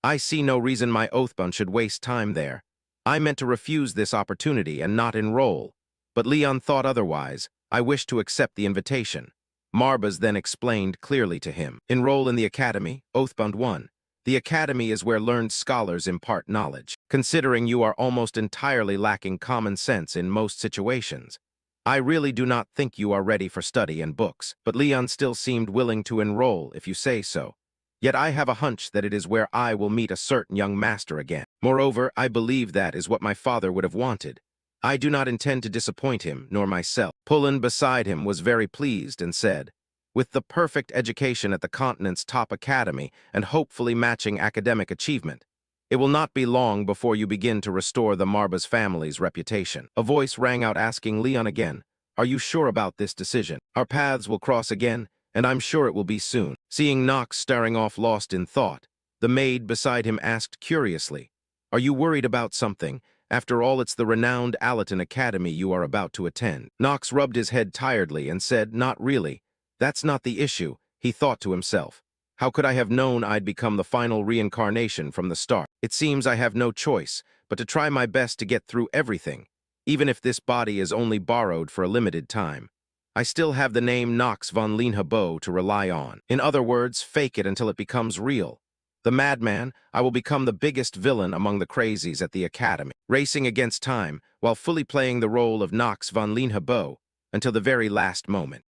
S1: I see no reason my oathbound should waste time there. I meant to refuse this opportunity and not enroll. But Leon thought otherwise. I wished to accept the invitation. Marbas then explained clearly to him. Enroll in the academy, Oathbound 1. The academy is where learned scholars impart knowledge. Considering you are almost entirely lacking common sense in most situations, I really do not think you are ready for study and books. But Leon still seemed willing to enroll if you say so. Yet I have a hunch that it is where I will meet a certain young master again. Moreover, I believe that is what my father would have wanted. I do not intend to disappoint him, nor myself. Pullen beside him was very pleased and said, with the perfect education at the continent's top academy and hopefully matching academic achievement, it will not be long before you begin to restore the Marbas family's reputation. A voice rang out asking Leon again, are you sure about this decision? Our paths will cross again, and I'm sure it will be soon. Seeing Knox staring off lost in thought, the maid beside him asked curiously, are you worried about something? After all, it's the renowned Alaton Academy you are about to attend. Knox rubbed his head tiredly and said, not really. That's not the issue, he thought to himself. How could I have known I'd become the final reincarnation from the start? It seems I have no choice but to try my best to get through everything, even if this body is only borrowed for a limited time. I still have the name Knox von Lienhabo to rely on. In other words, fake it until it becomes real. The madman, I will become the biggest villain among the crazies at the academy, racing against time while fully playing the role of Knox von Lienhabo until the very last moment.